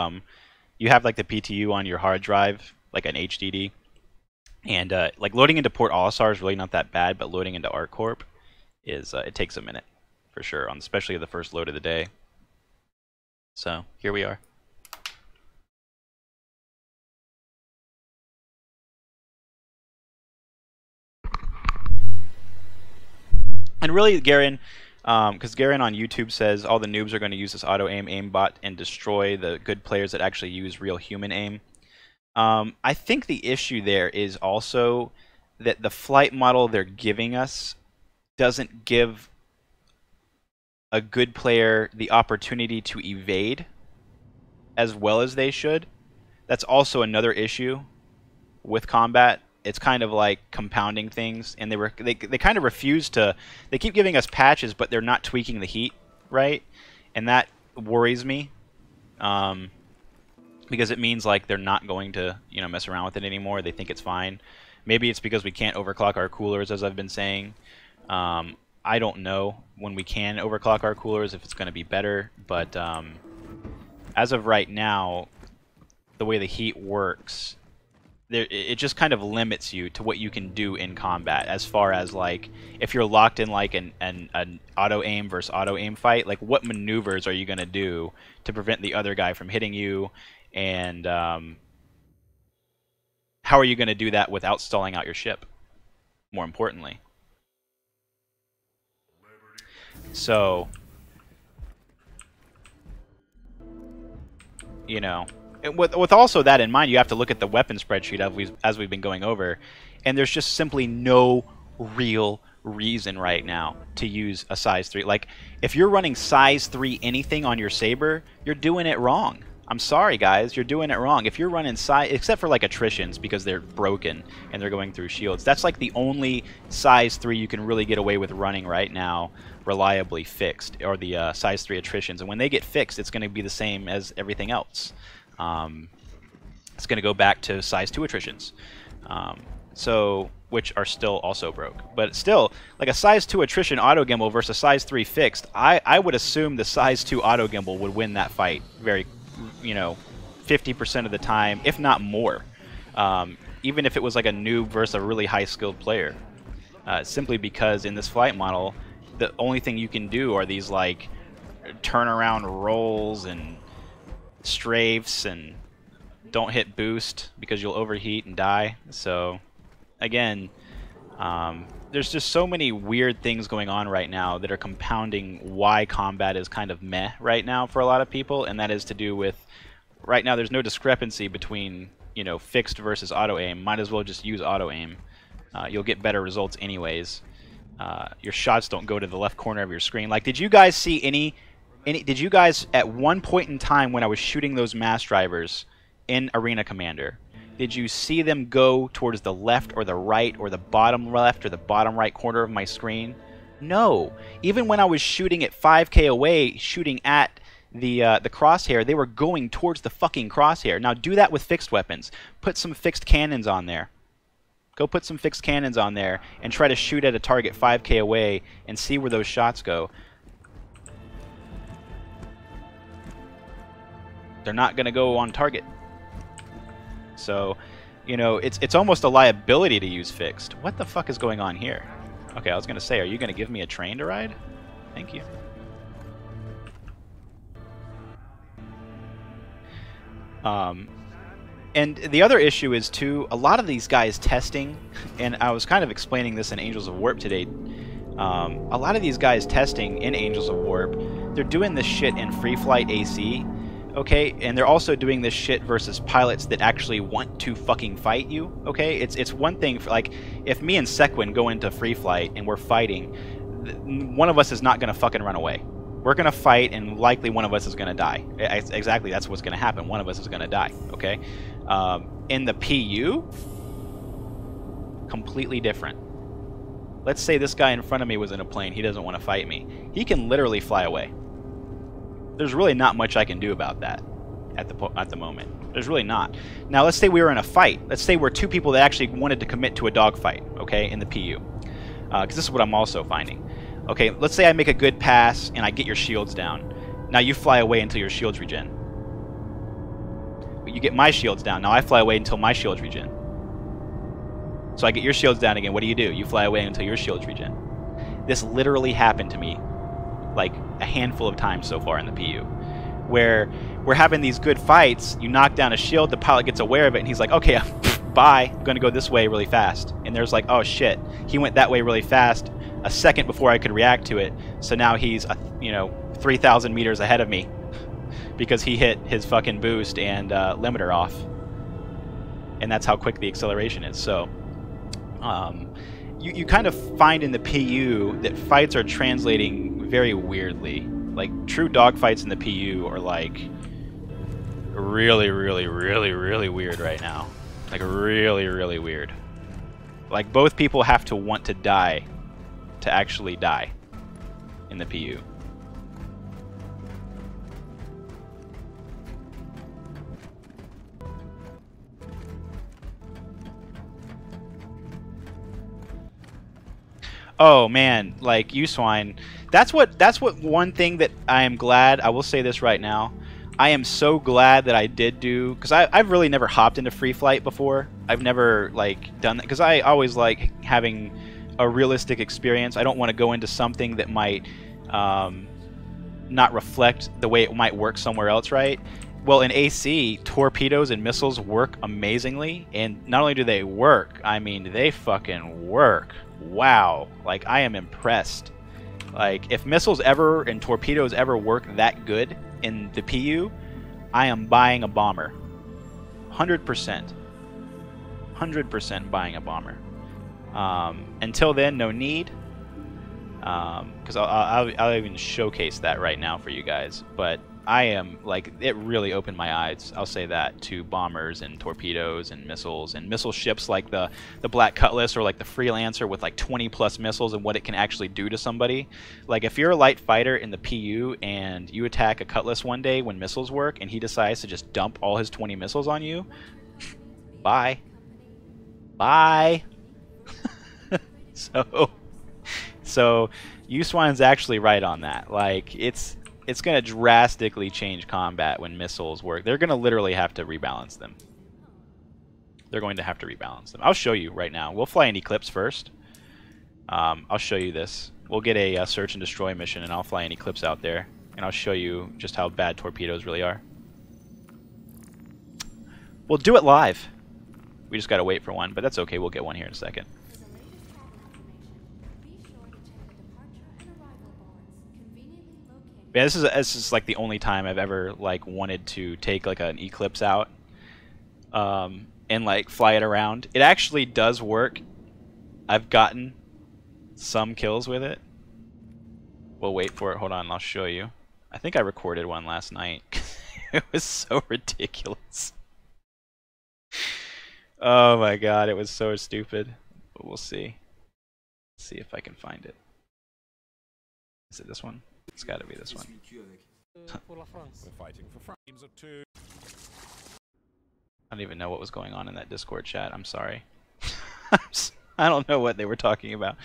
you have like the PTU on your hard drive, like an HDD, and like loading into Port All-Star is really not that bad, but loading into ArcCorp is it takes a minute for sure, on especially the first load of the day. So here we are. And really, Garen, because Garen on YouTube says all the noobs are going to use this auto-aim aimbot and destroy the good players that actually use real human aim. I think the issue there is also that the flight model they're giving us doesn't give a good player the opportunity to evade as well as they should. That's also another issue with combat. It's kind of like compounding things, and they kind of refuse to. They keep giving us patches, but they're not tweaking the heat right, and that worries me, because it means like they're not going to mess around with it anymore. They think it's fine. Maybe it's because we can't overclock our coolers, as I've been saying. I don't know when we can overclock our coolers if it's going to be better, but as of right now, the way the heat works, it just kind of limits you to what you can do in combat. As far as like if you're locked in like an auto aim versus auto aim fight, like what maneuvers are you going to do to prevent the other guy from hitting you, and how are you going to do that without stalling out your ship, more importantly. So with also that in mind, you have to look at the weapon spreadsheet as we've been going over, and there's just simply no real reason right now to use a size 3. Like, if you're running size 3 anything on your Saber, you're doing it wrong. I'm sorry, guys, you're doing it wrong. If you're running size, except for like attritions because they're broken and they're going through shields, that's like the only size 3 you can really get away with running right now reliably fixed, or the size 3 attritions. And when they get fixed, it's going to be the same as everything else. It's going to go back to size 2 attritions, which are still also broke. But still, like a size 2 attrition auto gimbal versus a size 3 fixed, I would assume the size 2 auto gimbal would win that fight very, 50% of the time, if not more. Even if it was like a noob versus a really high skilled player, simply because in this flight model, the only thing you can do are these like turnaround rolls and strafes, and don't hit boost because you'll overheat and die. So again, there's just so many weird things going on right now that are compounding why combat is kind of meh right now for a lot of people, and that is to do with right now there's no discrepancy between fixed versus auto aim. Might as well just use auto aim. You'll get better results anyways. Your shots don't go to the left corner of your screen. Like, did you guys see did you guys at one point in time when I was shooting those mass drivers in Arena Commander, did you see them go towards the left or the right or the bottom left or the bottom right corner of my screen? No. Even when I was shooting at 5K away, shooting at the crosshair, they were going towards the fucking crosshair. Now do that with fixed weapons. Put some fixed cannons on there. Go put some fixed cannons on there and try to shoot at a target 5K away and see where those shots go. They're not going to go on target. So, it's almost a liability to use fixed. What the fuck is going on here? Okay, I was going to say, are you going to give me a train to ride? Thank you. And the other issue is, too, a lot of these guys testing, and I was kind of explaining this in Angels of Warp today, a lot of these guys testing in Angels of Warp, they're doing this shit in Free Flight AC, okay? And they're also doing this shit versus pilots that actually want to fucking fight you, okay? It's one thing, for, like, if me and Sequin go into Free Flight and we're fighting, one of us is not going to fucking run away. We're going to fight, and likely one of us is going to die. Exactly, that's what's going to happen. One of us is going to die, okay? In the PU, completely different. Let's say this guy in front of me was in a plane. He doesn't want to fight me. He can literally fly away. There's really not much I can do about that at the moment. There's really not. Now, let's say we were in a fight. Let's say we're two people that actually wanted to commit to a dogfight, okay, in the PU. Because this is what I'm also finding. Okay, let's say I make a good pass and I get your shields down. Now you fly away until your shields regen. You get my shields down. Now I fly away until my shields regen. So I get your shields down again. What do? You fly away until your shields regen. This literally happened to me like a handful of times so far in the PU, where we're having these good fights. You knock down a shield, the pilot gets aware of it, and he's like, okay, bye, I'm going to go this way really fast. And there's like, oh shit, he went that way really fast a second before I could react to it. So now he's, 3,000 meters ahead of me because he hit his fucking boost and limiter off. And that's how quick the acceleration is. So you kind of find in the PU that fights are translating very weirdly. Like, true dogfights in the PU are like really, really, really, really weird right now. Like, really, really weird. Like, both people have to want to die to actually die in the PU. Oh man, like, you swine. That's what one thing that I am glad, I will say this right now, I am so glad that I did do, because I've really never hopped into free flight before. I've never like done that, because I always like having a realistic experience. I don't want to go into something that might not reflect the way it might work somewhere else, right? Well, in AC, torpedoes and missiles work amazingly, and not only do they work, I mean, they fucking work. Wow, like, I am impressed. Like, if missiles ever and torpedoes ever work that good in the PU, I am buying a bomber. 100%. 100% buying a bomber. Until then, no need. Because I'll even showcase that right now for you guys. But I am, like, it really opened my eyes, I'll say that, to bombers and torpedoes and missiles and missile ships like the Black Cutlass or like the Freelancer with like 20 plus missiles and what it can actually do to somebody. Like, if you're a light fighter in the PU and you attack a Cutlass one day when missiles work and he decides to just dump all his 20 missiles on you, bye. Bye. So U-Swine's actually right on that. Like, it's going to drastically change combat when missiles work. They're going to literally have to rebalance them. They're going to have to rebalance them. I'll show you right now. We'll fly an Eclipse first. I'll show you this. We'll get a search and destroy mission, and I'll fly an Eclipse out there. And I'll show you just how bad torpedoes really are. We'll do it live. We just got to wait for one, but that's okay. We'll get one here in a second. Yeah, this is like the only time I've ever like wanted to take like an Eclipse out and like fly it around. It actually does work. I've gotten some kills with it. We'll wait for it. Hold on, I'll show you. I think I recorded one last night. It was so ridiculous. Oh my god, it was so stupid. But we'll see. Let's see if I can find it. Is it this one? It's gotta be this one. We're fighting for frames of two. I don't even know what was going on in that Discord chat. I'm sorry. I don't know what they were talking about.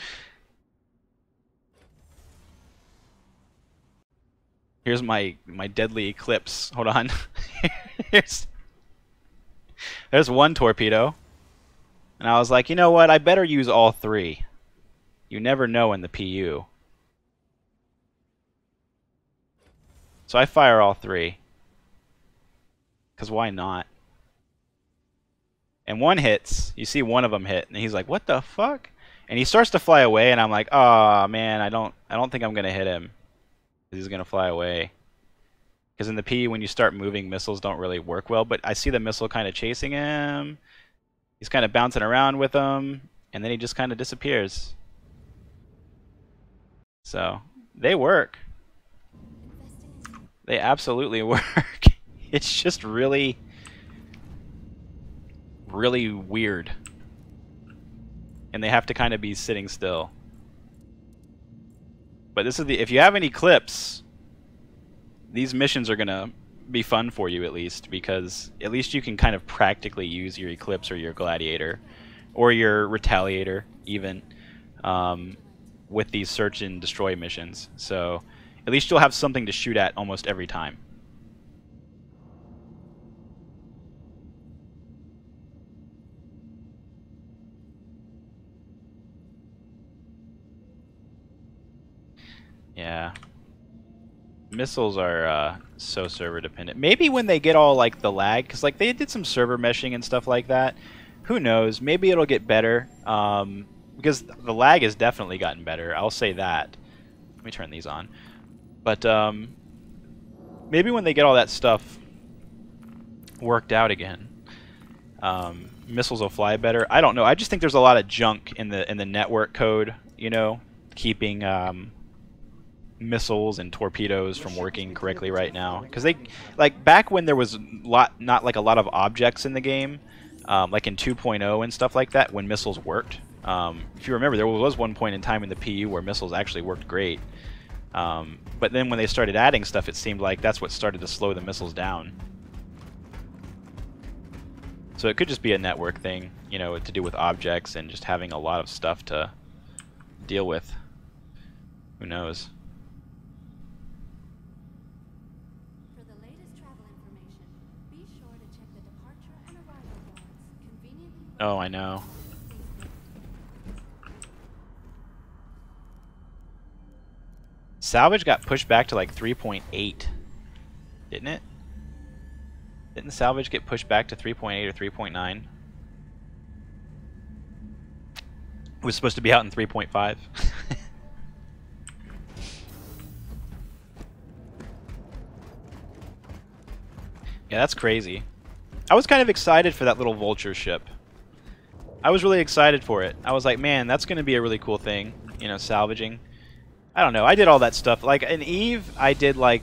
Here's my deadly Eclipse. Hold on. There's one torpedo. And I was like, you know what? I better use all three. You never know in the PU. So I fire all three. Because why not? And one hits. You see one of them hit. And he's like, what the fuck? And he starts to fly away. And I'm like, oh man, I don't think I'm going to hit him. He's going to fly away. Because in the P, when you start moving, missiles don't really work well. But I see the missile kind of chasing him. He's kind of bouncing around with him. And then he just kind of disappears. So, they work. They absolutely work. It's just really, really weird. And they have to kind of be sitting still. But this is the, if you have an Eclipse, these missions are going to be fun for you at least, because at least you can kind of practically use your Eclipse or your Gladiator or your Retaliator even with these search and destroy missions. So at least you'll have something to shoot at almost every time. Yeah. Missiles are so server dependent. Maybe when they get all like the lag, because like they did some server meshing and stuff like that. Who knows? Maybe it'll get better. Because the lag has definitely gotten better. I'll say that. Let me turn these on. But maybe when they get all that stuff worked out again, missiles will fly better. I don't know. I just think there's a lot of junk in the network code. You know, keeping missiles and torpedoes from working correctly right now. Because they, like back when there was not like a lot of objects in the game, like in 2.0 and stuff like that, when missiles worked. If you remember, there was one point in time in the PU where missiles actually worked great. But then when they started adding stuff, it seemed like that's what started to slow the missiles down. So it could just be a network thing, you know, to do with objects and just having a lot of stuff to deal with. Who knows? For the latest travel information, be sure to check the departure and arrival boards. Conveniently. Oh, I know. Salvage got pushed back to like 3.8, didn't it? Didn't Salvage get pushed back to 3.8 or 3.9? It was supposed to be out in 3.5. Yeah, that's crazy. I was kind of excited for that little vulture ship. I was really excited for it. I was like, man, that's going to be a really cool thing, you know, salvaging. I don't know. I did all that stuff. Like in Eve, I did like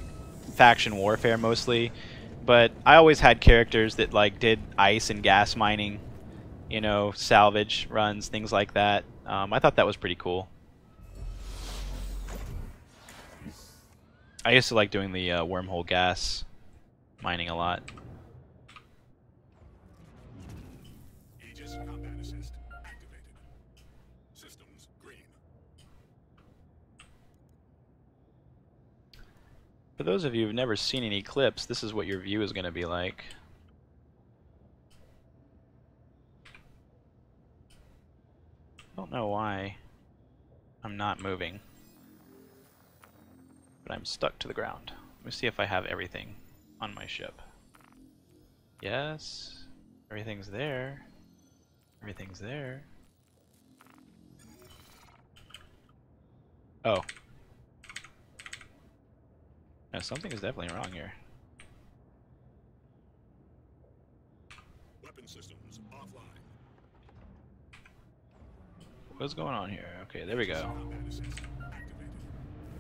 faction warfare mostly, but I always had characters that like did ice and gas mining, you know, salvage runs, things like that. I thought that was pretty cool. I used to like doing the wormhole gas mining a lot. Aegis combat assist activated. Systems green. For those of you who've never seen any clips, this is what your view is going to be like. I don't know why I'm not moving, but I'm stuck to the ground. Let me see if I have everything on my ship. Yes, everything's there. Everything's there. Oh. No, something is definitely wrong here. Weapon systems offline. What's going on here? Okay, there we go. Combat assist activated.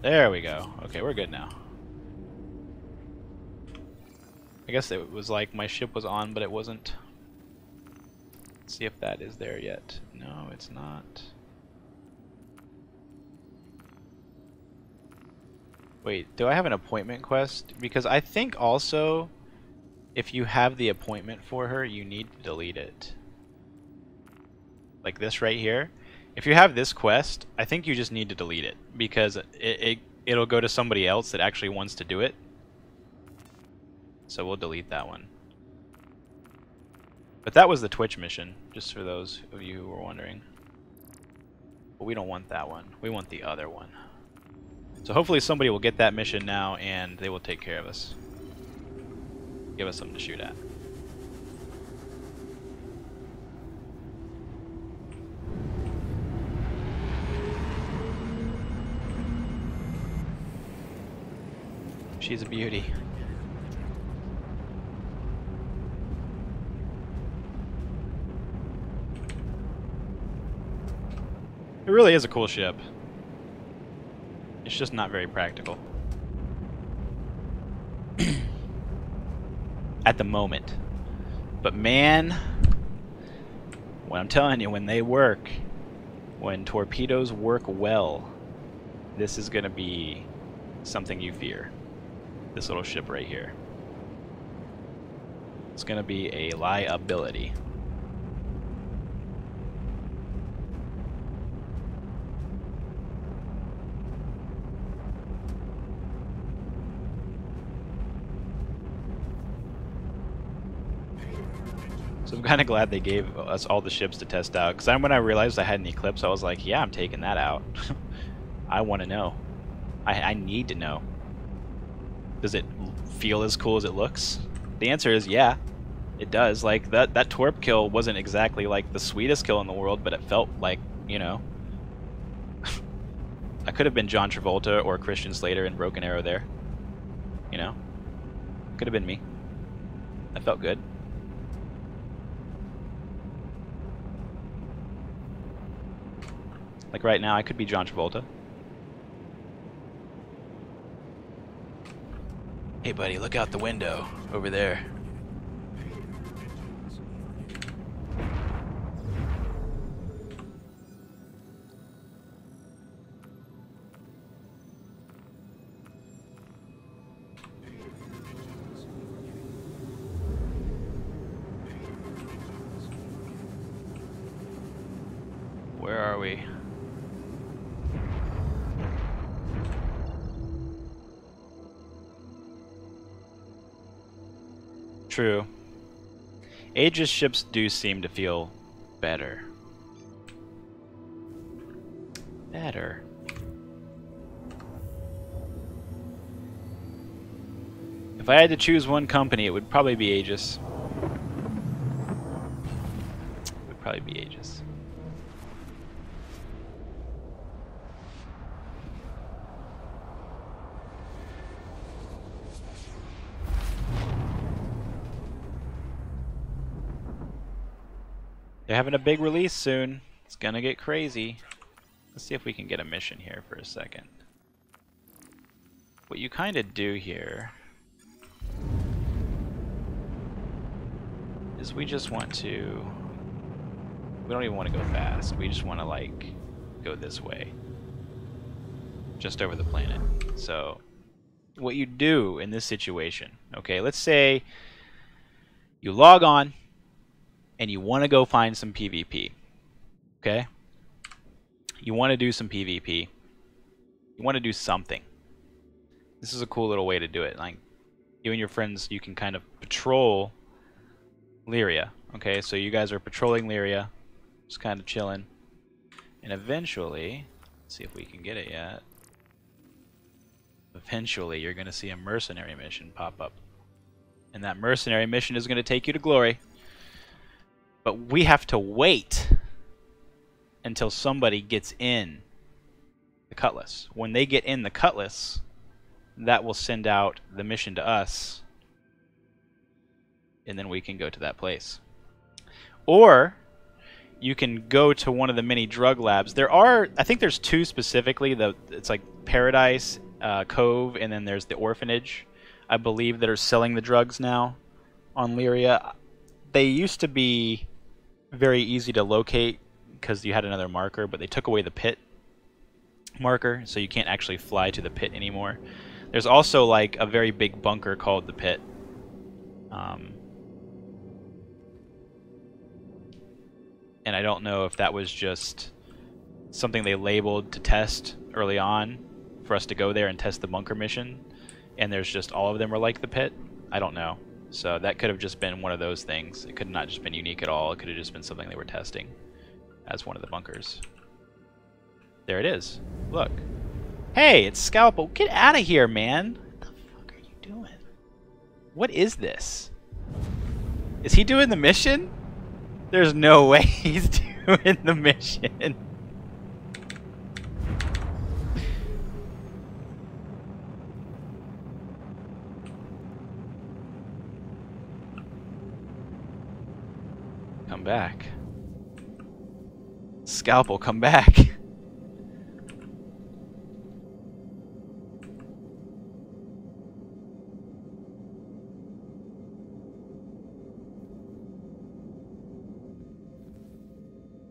There we go. Okay, we're good now. I guess it was like my ship was on, but it wasn't. Let's see if that is there yet. No, it's not. Wait, do I have an appointment quest? Because I think also, if you have the appointment for her, you need to delete it. Like this right here. If you have this quest, I think you just need to delete it. Because it'll go to somebody else that actually wants to do it. So we'll delete that one. But that was the Twitch mission, just for those of you who were wondering. But we don't want that one. We want the other one. So hopefully somebody will get that mission now and they will take care of us. Give us something to shoot at. She's a beauty. It really is a cool ship. It's just not very practical. At the moment. But man, what I'm telling you, when they work, when torpedoes work well, this is going to be something you fear. This little ship right here. It's going to be a liability. So I'm kind of glad they gave us all the ships to test out. Because when I realized I had an Eclipse, I was like, yeah, I'm taking that out. I want to know. I need to know. Does it feel as cool as it looks? The answer is yeah, it does. Like, that Torp kill wasn't exactly like the sweetest kill in the world, but it felt like, you know... I could have been John Travolta or Christian Slater in Broken Arrow there. You know? Could have been me. That felt good. Like right now, I could be John Travolta. Hey buddy, look out the window over there. Where are we? True. Aegis ships do seem to feel better. Better. If I had to choose one company, it would probably be Aegis. It would probably be Aegis. They're having a big release soon. It's gonna get crazy. Let's see if we can get a mission here for a second. What you kind of do here is we just want to... We don't even want to go fast. We just want to, like, go this way. Just over the planet. So, what you do in this situation, okay, let's say you log on and you want to go find some PvP, okay? You want to do some PvP. You want to do something. This is a cool little way to do it. Like, you and your friends, you can kind of patrol Lyria, okay? So you guys are patrolling Lyria, just kind of chilling. And eventually, let's see if we can get it yet. Eventually, you're going to see a mercenary mission pop up. And that mercenary mission is going to take you to glory. But we have to wait until somebody gets in the Cutlass. When they get in the Cutlass, that will send out the mission to us. And then we can go to that place. Or you can go to one of the many drug labs. There are, I think there's two specifically. It's like Paradise Cove, and then there's the Orphanage, I believe, that are selling the drugs now on Lyria. They used to be very easy to locate because you had another marker, but they took away the pit marker, so you can't actually fly to the pit anymore. There's also like a very big bunker called the pit. And I don't know if that was just something they labeled to test early on for us to go there and test the bunker mission, and there's just all of them are like the pit. I don't know. So that could have just been one of those things. It could have not just been unique at all. It could have just been something they were testing as one of the bunkers. There it is. Look. Hey, it's Scalpel. Get out of here, man. What the fuck are you doing? What is this? Is he doing the mission? There's no way he's doing the mission. Come back. Scalpel, come back.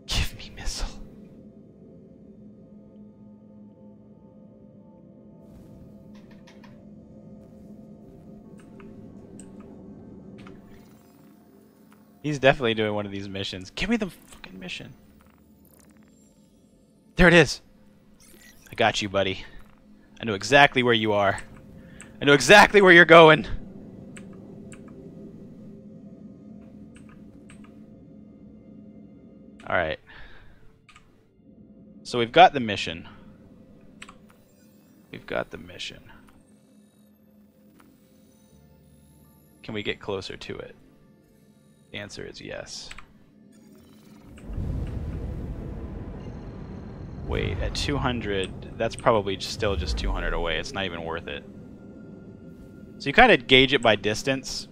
Give me missile. He's definitely doing one of these missions. Give me the fucking mission. There it is. I got you, buddy. I know exactly where you are. I know exactly where you're going. Alright. So we've got the mission. We've got the mission. Can we get closer to it? The answer is yes. Wait, at 200, that's probably still just 200 away. It's not even worth it. So you kind of gauge it by distance.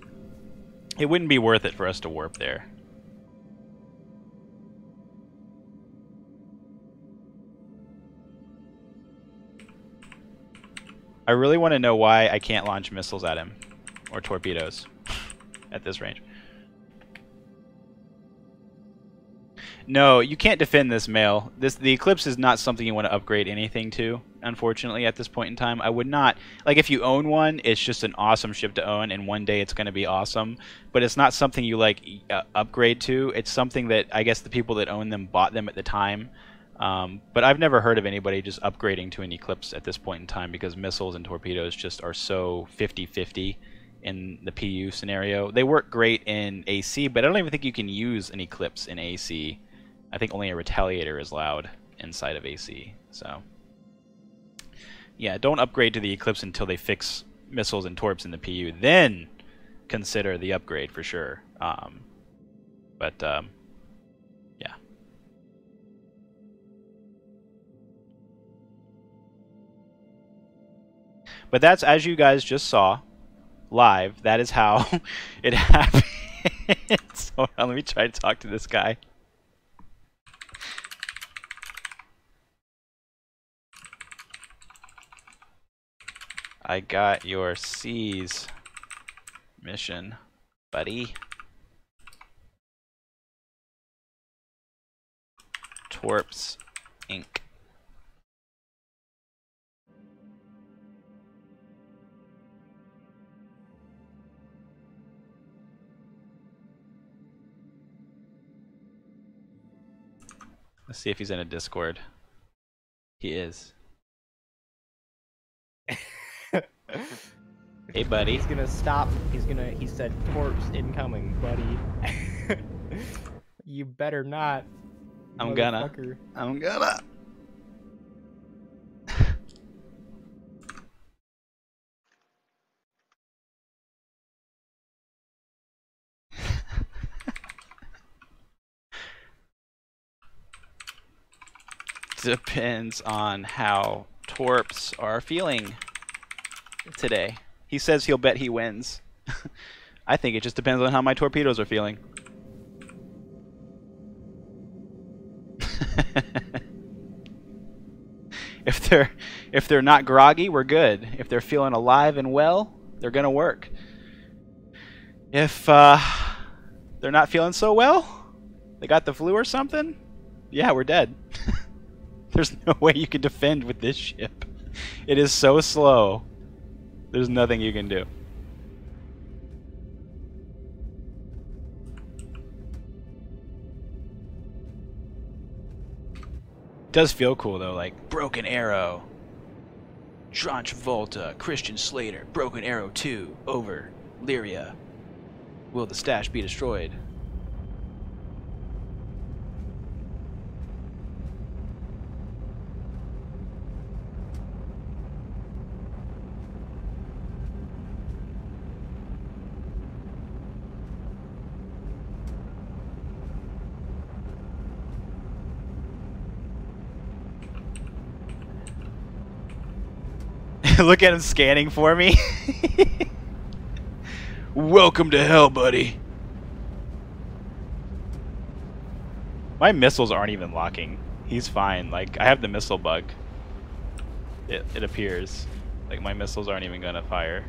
It wouldn't be worth it for us to warp there. I really want to know why I can't launch missiles at him. Or torpedoes. At this range. No, you can't defend this male. The Eclipse is not something you want to upgrade anything to, unfortunately, at this point in time. I would not... Like, if you own one, it's just an awesome ship to own, and one day it's going to be awesome. But it's not something you, like, upgrade to. It's something that, I guess, the people that own them bought them at the time. But I've never heard of anybody just upgrading to an Eclipse at this point in time, because missiles and torpedoes just are so 50-50 in the PU scenario. They work great in AC, but I don't even think you can use an Eclipse in AC. I think only a Retaliator is allowed inside of AC. So, yeah, don't upgrade to the Eclipse until they fix missiles and torps in the PU. Then consider the upgrade for sure. Yeah. But that's, as you guys just saw live, that is how it happened. Hold on, let me try to talk to this guy. I got your C's mission, buddy. Torps, Inc. Let's see if he's in a Discord. He is. Hey, buddy. He's gonna stop. He said, corpse incoming, buddy. You better not. I'm gonna. Depends on how Torps are feeling today. He says he'll bet he wins. I think it just depends on how my torpedoes are feeling. If they're not groggy, we're good. If they're feeling alive and well, they're gonna work. If they're not feeling so well, they got the flu or something, yeah, we're dead. There's no way you can defend with this ship. It is so slow. There's nothing you can do. Does feel cool though, like Broken Arrow, John Travolta, Christian Slater, Broken Arrow 2, over, Lyria. Will the stash be destroyed? Look at him scanning for me. Welcome to hell, buddy. My missiles aren't even locking. He's fine. Like, I have the missile bug. It appears. Like, my missiles aren't even gonna fire.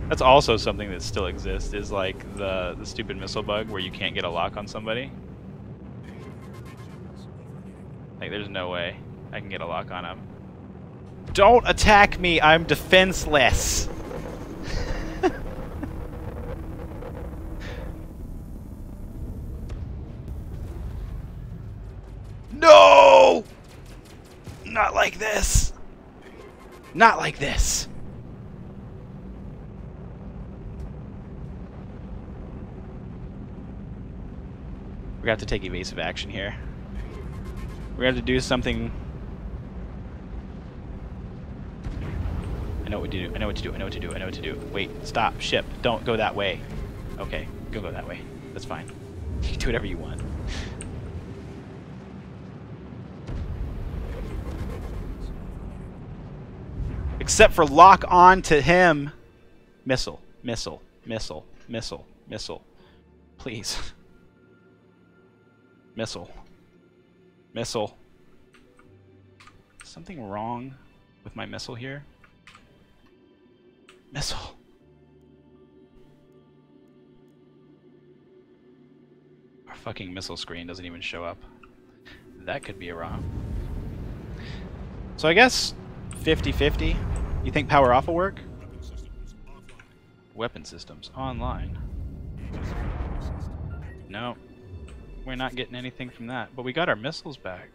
That's also something that still exists, is like the stupid missile bug where you can't get a lock on somebody. Like, there's no way I can get a lock on him. Don't attack me! I'm defenseless! No! Not like this! Not like this! We're gonna have to take evasive action here. We're gonna have to do something. I know what to do. I know what to do. I know what to do. I know what to do. Wait, stop. Ship. Don't go that way. Okay, go that way. That's fine. You can do whatever you want. Except for lock on to him. Missile. Missile. Missile. Missile. Missile. Please. Missile. Missile. Something wrong with my missile here? Missile. Our fucking missile screen doesn't even show up. That could be a ROM. So I guess 50-50. You think power off will work? Weapon systems online. No. We're not getting anything from that. But we got our missiles back.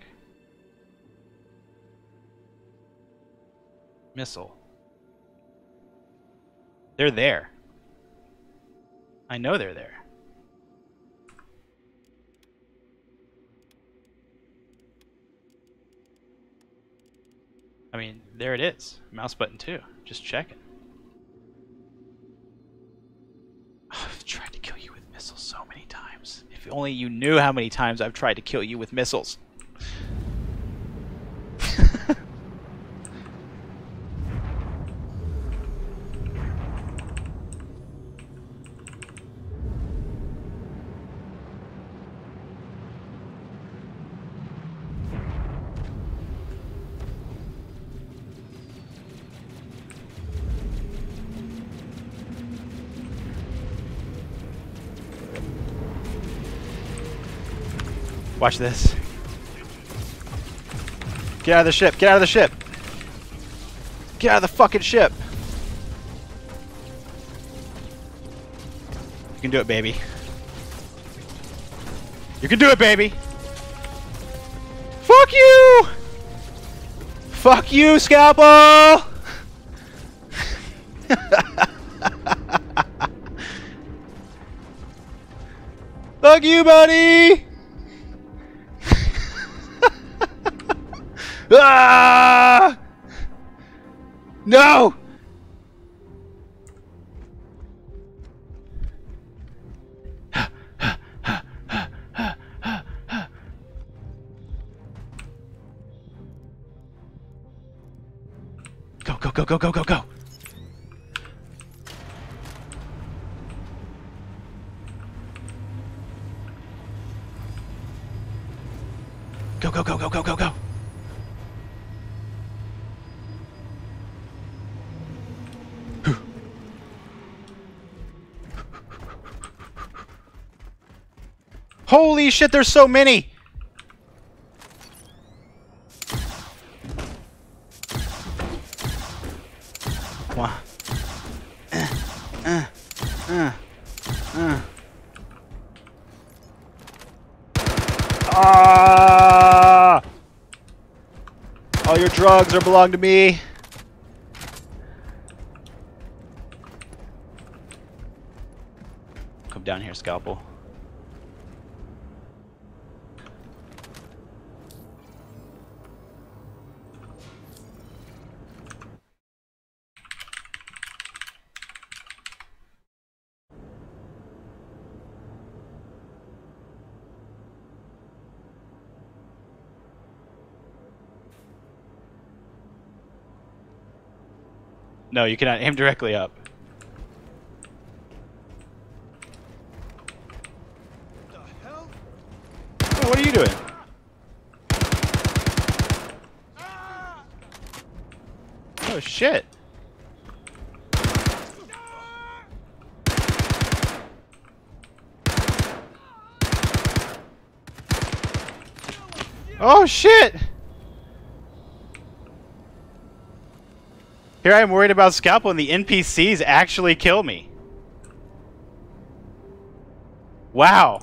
Missile. They're there. I know they're there. I mean, there it is. Mouse button 2. Just checking. I've tried to kill you with missiles so many times. If only you knew how many times I've tried to kill you with missiles. Watch this. Get out of the ship. Get out of the ship. Get out of the fucking ship. You can do it, baby. You can do it, baby. Fuck you. Fuck you, Scalpel. Fuck you, buddy. Ah! No! Go, go, go, go, go, go, go! Go, go, go, go, go, go, go! Holy shit, there's so many! Come on. Ah! All your drugs belong to me. Come down here, Scalpel. No, you cannot aim directly up. The hell? Oh, what are you doing? Oh shit. Oh shit. Here I am worried about Scalpel and the NPCs actually kill me. Wow.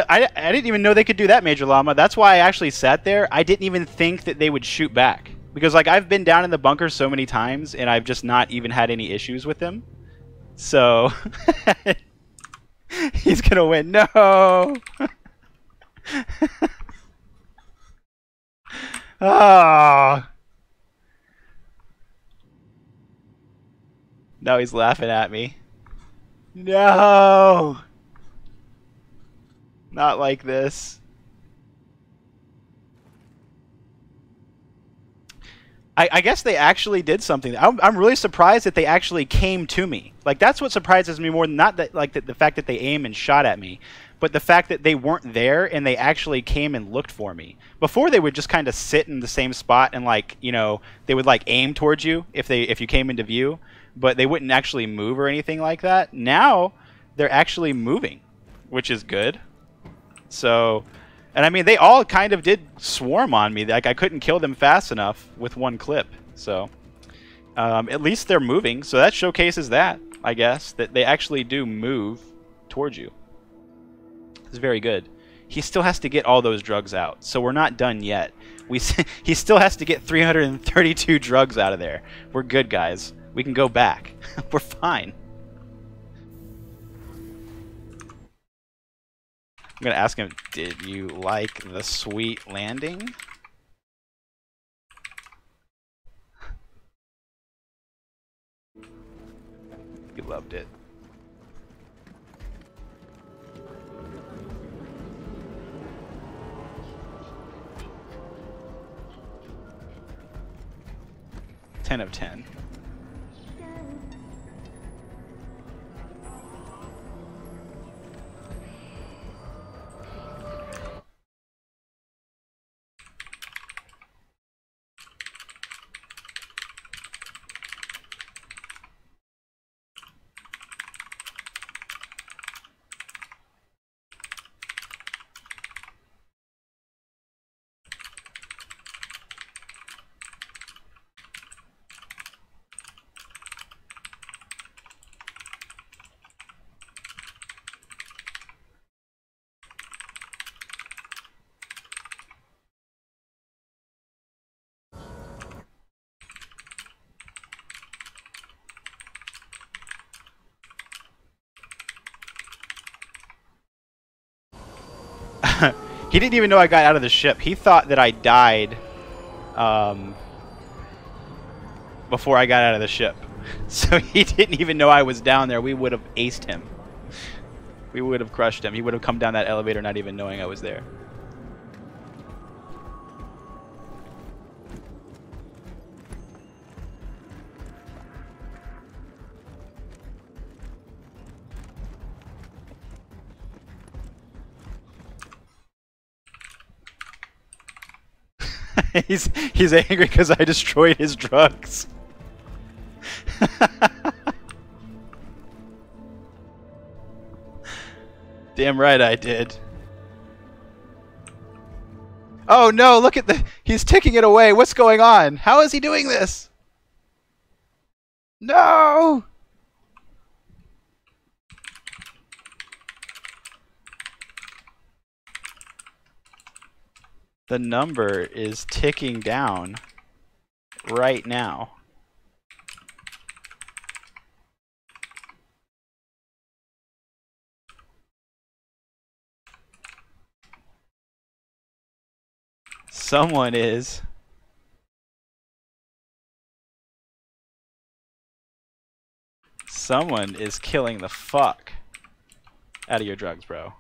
I didn't even know they could do that, Major Llama. That's why I actually sat there. I didn't even think that they would shoot back. Because, like, I've been down in the bunker so many times, and I've just not even had any issues with them. So... He's gonna win. No! Oh! Now he's laughing at me. No! Not like this. I guess they actually did something. I'm really surprised that they actually came to me. Like, that's what surprises me more than not that, like, the fact that they aimed and shot at me, but the fact that they weren't there and they actually came and looked for me. Before, they would just kind of sit in the same spot and, like, you know, they would, like, aim towards you if you came into view, but they wouldn't actually move or anything like that. Now they're actually moving, which is good. So... And I mean, they all kind of did swarm on me. Like, I couldn't kill them fast enough with one clip. So, at least they're moving. So that showcases that, I guess, that they actually do move towards you. It's very good. He still has to get all those drugs out. So we're not done yet. He still has to get 332 drugs out of there. We're good, guys. We can go back. We're fine. I'm gonna ask him, did you like the sweet landing? He loved it. Ten of 10. He didn't even know I got out of the ship. He thought that I died before I got out of the ship. So he didn't even know I was down there. We would have aced him. We would have crushed him. He would have come down that elevator not even knowing I was there. He's angry because I destroyed his drugs. Damn right I did. Oh no, look at he's taking it away. What's going on? How is he doing this? No! The number is ticking down right now. Someone is. Someone is killing the fuck out of your drugs, bro.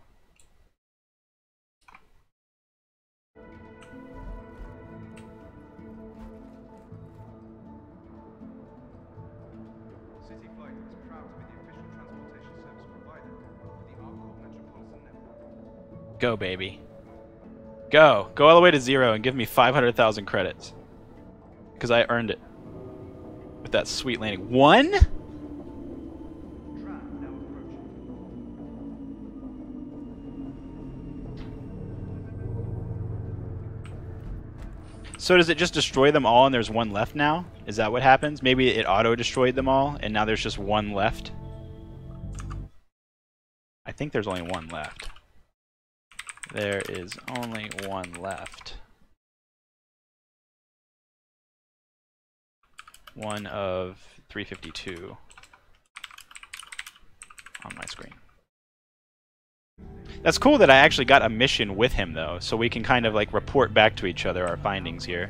Go, baby. Go. Go all the way to 0 and give me 500,000 credits. Because I earned it. With that sweet landing. 1? So does it just destroy them all and there's one left now? Is that what happens? Maybe it auto-destroyed them all and now there's just one left? I think there's only one left. There is only one left. One of 352 on my screen. That's cool that I actually got a mission with him, though, so we can kind of like report back to each other our findings here.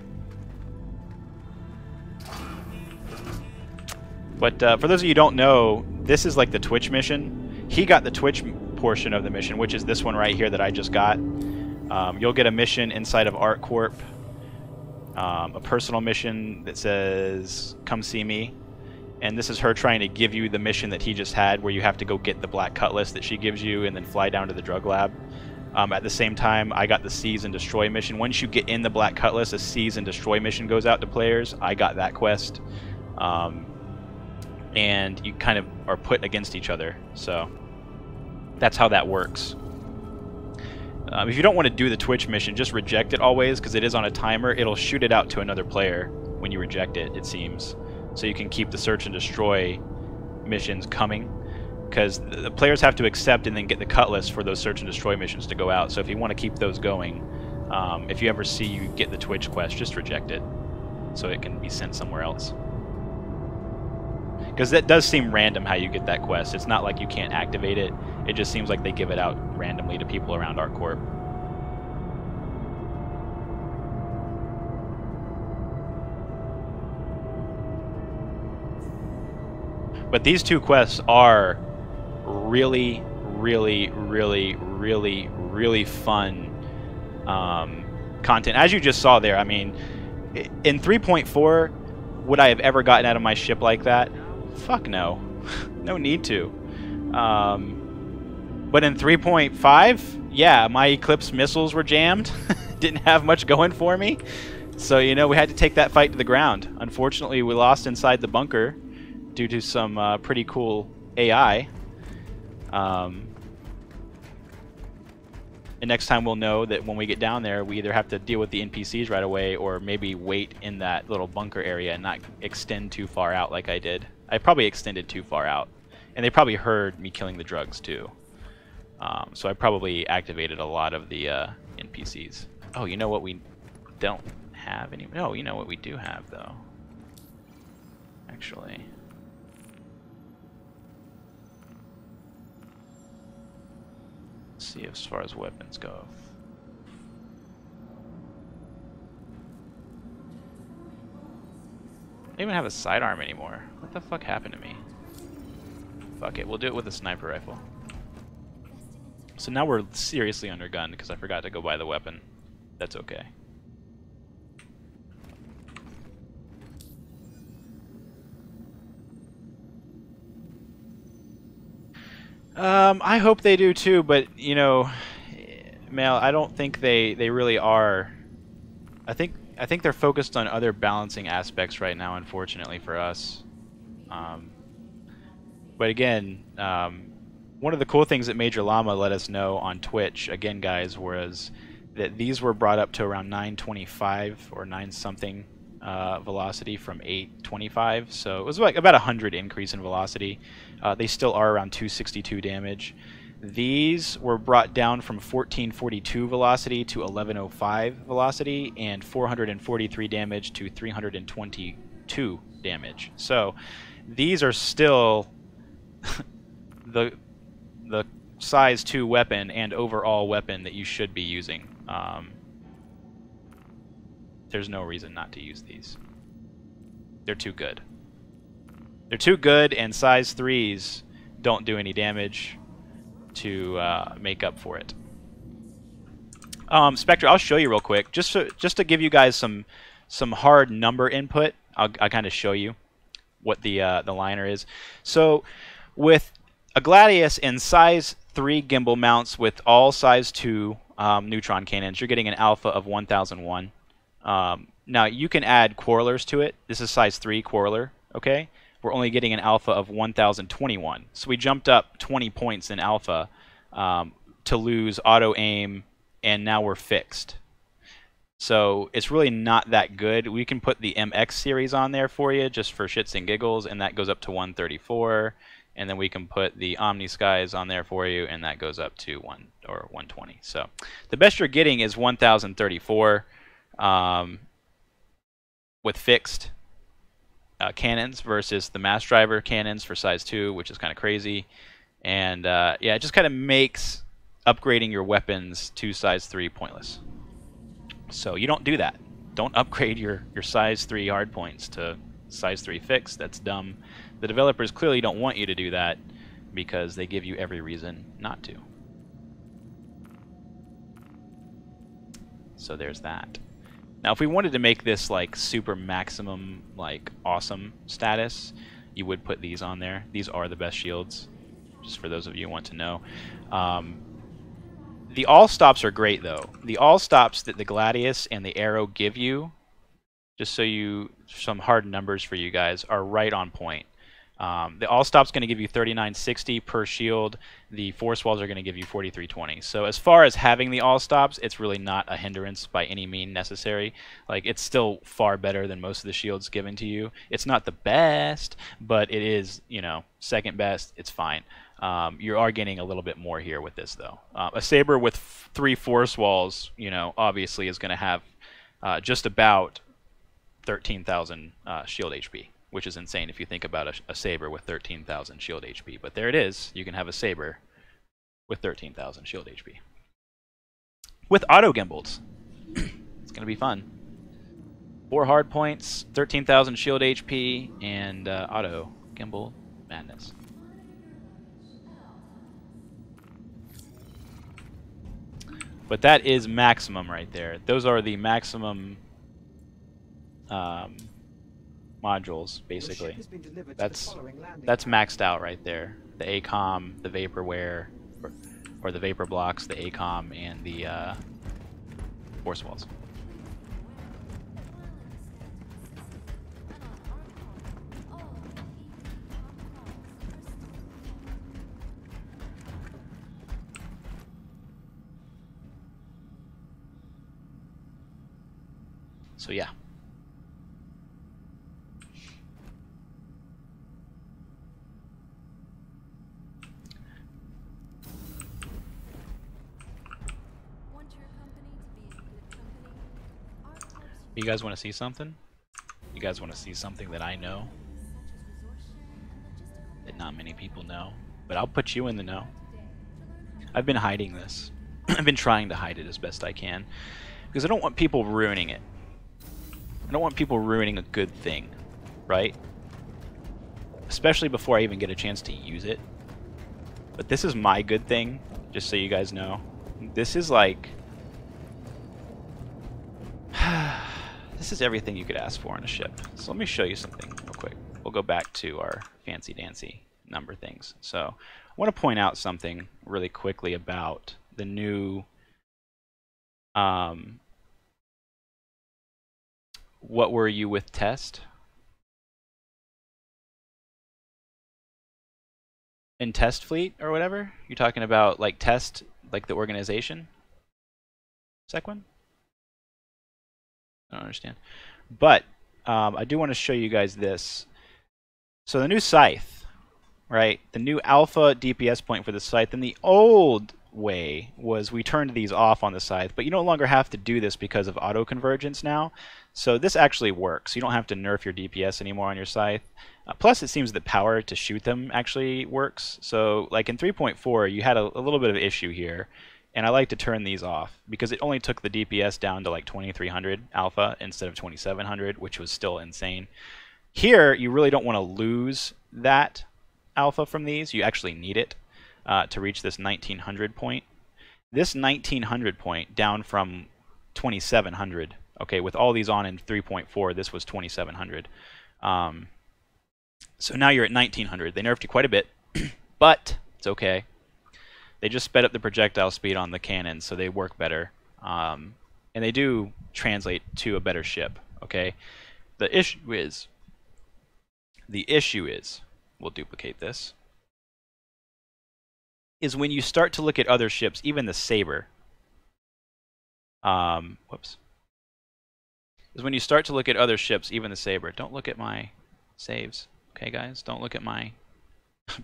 But for those of you who don't know, this is like the Twitch mission. He got the Twitch portion of the mission, which is this one right here that I just got. You'll get a mission inside of ArtCorp, a personal mission that says, come see me. And this is her trying to give you the mission that he just had, where you have to go get the black cutlass that she gives you and then fly down to the drug lab. At the same time, I got the Seize and Destroy mission. Once you get in the black cutlass, a Seize and Destroy mission goes out to players. I got that quest. And you kind of are put against each other. So that's how that works. If you don't want to do the Twitch mission, just reject it always, because it is on a timer. It'll shoot it out to another player when you reject it, it seems. So you can keep the Search and Destroy missions coming, because the players have to accept and then get the cutlass for those Search and Destroy missions to go out. So if you want to keep those going, if you ever see you get the Twitch quest, just reject it so it can be sent somewhere else. Because that does seem random how you get that quest. It's not like you can't activate it. It just seems like they give it out randomly to people around ArtCorp. But these two quests are really, really, really, really, really fun content. As you just saw there, I mean, in 3.4, would I have ever gotten out of my ship like that? Fuck no. No need to. But in 3.5, yeah, my Eclipse missiles were jammed. Didn't have much going for me. So, you know, we had to take that fight to the ground. Unfortunately, we lost inside the bunker due to some pretty cool AI. And next time we'll know that when we get down there, we either have to deal with the NPCs right away or maybe wait in that little bunker area and not extend too far out like I did. I probably extended too far out. And they probably heard me killing the drugs too. So I probably activated a lot of the NPCs. Oh, you know what we don't have any... No, you know what we do have, though. Actually... Let's see as far as weapons go. I don't even have a sidearm anymore. What the fuck happened to me? Fuck it, we'll do it with a sniper rifle. So now we're seriously undergunned because I forgot to go buy the weapon. That's okay. I hope they do too, but you know, Mel, I don't think they really are. I think they're focused on other balancing aspects right now, unfortunately for us. But again, one of the cool things that Major Llama let us know on Twitch, again guys, was that these were brought up to around 925 or 9 something velocity from 825, so it was like about 100 increase in velocity. They still are around 262 damage. These were brought down from 1442 velocity to 1105 velocity and 443 damage to 322 damage. So these are still the size 2 weapon and overall weapon that you should be using. There's no reason not to use these. They're too good. They're too good, and size 3s don't do any damage to make up for it. Spectre, I'll show you real quick, just to give you guys some hard number input. I'll kind of show you what the liner is. So with a Gladius in size 3 gimbal mounts with all size 2 neutron cannons, you're getting an alpha of 1001. Now you can add quarrelers to it. This is size 3 quarreler, okay? We're only getting an alpha of 1021. So we jumped up 20 points in alpha to lose auto aim, and now we're fixed. So it's really not that good. We can put the MX series on there for you just for shits and giggles, and that goes up to 134. and then we can put the Omni Skies on there for you, and that goes up to 120. So the best you're getting is 1034 with fixed cannons versus the mass driver cannons for size 2, which is kind of crazy. And yeah, it just kind of makes upgrading your weapons to size 3 pointless. So you don't do that. Don't upgrade your size 3 hard points to size 3 fixed. That's dumb. The developers clearly don't want you to do that because they give you every reason not to. So there's that. Now if we wanted to make this like super maximum like awesome status, you would put these on there. These are the best shields, just for those of you who want to know. The all stops are great though. The all stops that the Gladius and the Arrow give you, just so you, some hard numbers for you guys, are right on point. The all stop's going to give you 3960 per shield. The force walls are going to give you 4320. So as far as having the all stops, it's really not a hindrance by any mean necessary. Like, it's still far better than most of the shields given to you. It's not the best, but it is, you know, second best. It's fine. You are getting a little bit more here with this though. A saber with 3 force walls, you know, obviously is going to have just about 13,000 shield HP, which is insane if you think about a saber with 13,000 shield HP. But there it is. You can have a saber with 13,000 shield HP. With auto gimbals. It's going to be fun. 4 hard points, 13,000 shield HP, and auto gimbal madness. But that is maximum right there. Those are the maximum modules, basically. That's maxed out right there. The ACOM, the Vaporware, or the Vapor Blocks, the ACOM, and the Force Walls. So yeah. You guys want to see something? You guys want to see something that I know that not many people know? But I'll put you in the know. I've been hiding this. I've been trying to hide it as best I can because I don't want people ruining it. I don't want people ruining a good thing, right? Especially before I even get a chance to use it. But this is my good thing, just so you guys know. This is like... this is everything you could ask for on a ship. So let me show you something real quick. We'll go back to our fancy-dancy number things. So I want to point out something really quickly about the new... what were you with test? In test fleet or whatever? You're talking about like test, like the organization? Sequin? I don't understand. But I do want to show you guys this. So the new scythe, right? The new alpha DPS point for the scythe, and the old way was we turned these off on the scythe, but you no longer have to do this because of auto convergence now. So this actually works. You don't have to nerf your DPS anymore on your scythe. Plus it seems that power to shoot them actually works. So like in 3.4 you had a little bit of issue here, and I like to turn these off because it only took the DPS down to like 2300 alpha instead of 2700, which was still insane. Here you really don't want to lose that alpha from these. You actually need it to reach this 1900 point. This 1900 point down from 2700. Okay, with all these on in 3.4, this was 2700. So now you're at 1900. They nerfed you quite a bit, but it's okay. They just sped up the projectile speed on the cannons, so they work better. And they do translate to a better ship, okay? The issue is, we'll duplicate this, is when you start to look at other ships, even the Saber, is when you start to look at other ships, even the Saber. Don't look at my saves, okay guys? Don't look at my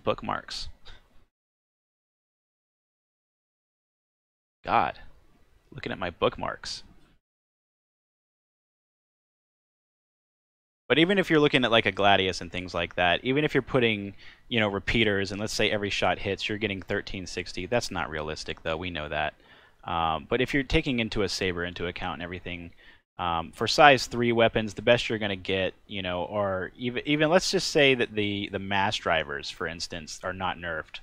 Bookmarks. God, looking at my bookmarks. But even if you're looking at like a Gladius and things like that, even if you're putting, you know, repeaters and let's say every shot hits, you're getting 1360. That's not realistic, though. We know that. But if you're taking into a saber into account and everything, for size 3 weapons, the best you're going to get, you know, or even let's just say that the mass drivers, for instance, are not nerfed.